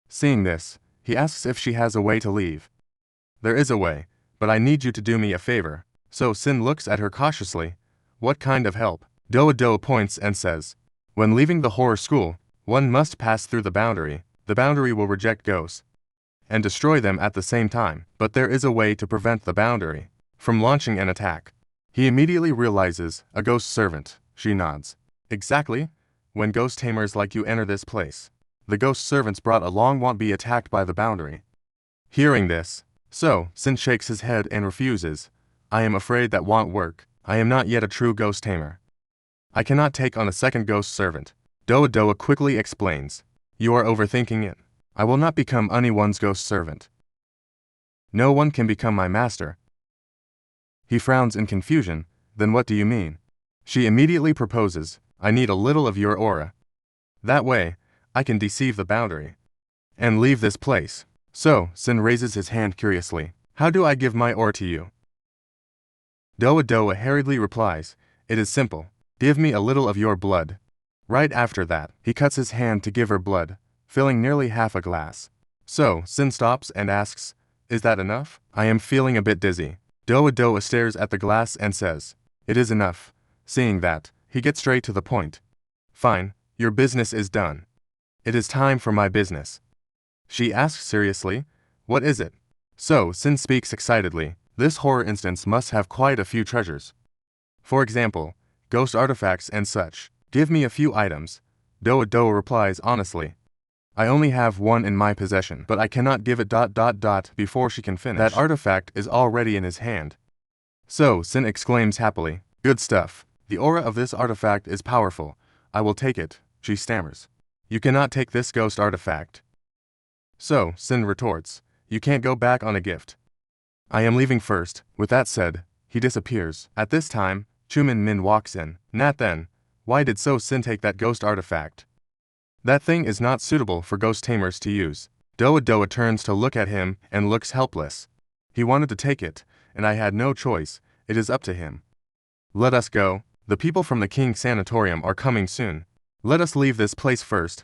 Seeing this, he asks if she has a way to leave. There is a way, but I need you to do me a favor. So Sin looks at her cautiously. What kind of help? Doa Doa points and says, when leaving the horror school, One must pass through the boundary. The boundary will reject ghosts and destroy them at the same time, but there is a way to prevent the boundary from launching an attack. He immediately realizes, a ghost servant. She nods. Exactly. When ghost tamers like you enter this place, the ghost servants brought along won't be attacked by the boundary. Hearing this, Sin shakes his head and refuses. I am afraid that won't work. I am not yet a true ghost tamer. I cannot take on a second ghost servant. Doa Doa quickly explains. You are overthinking it. I will not become anyone's ghost servant. No one can become my master. He frowns in confusion. Then what do you mean? She immediately proposes. I need a little of your aura. That way, I can deceive the boundary and leave this place. Sin raises his hand curiously. How do I give my aura to you? Doa Doa hurriedly replies. It is simple. Give me a little of your blood. Right after that, he cuts his hand to give her blood, filling nearly half a glass. Sin stops and asks, is that enough? I am feeling a bit dizzy. Doa Doa stares at the glass and says, it is enough. Seeing that, he gets straight to the point. Fine, your business is done. It is time for my business. She asks seriously, what is it? Sin speaks excitedly. This horror instance must have quite a few treasures. For example, ghost artifacts and such. Give me a few items. Doa Doa replies honestly. I only have one in my possession, but I cannot give it ... before she can finish. That artifact is already in his hand. Sin exclaims happily. Good stuff. The aura of this artifact is powerful. I will take it, she stammers. You cannot take this ghost artifact. Sin retorts. You can't go back on a gift. I am leaving first. With that said, he disappears. At this time, Chumin Min walks in. Nat then. Why did Sin take that ghost artifact? That thing is not suitable for ghost tamers to use. Doa Doa turns to look at him and looks helpless. He wanted to take it, and I had no choice. It is up to him. Let us go. The people from the King's Sanatorium are coming soon. Let us leave this place first.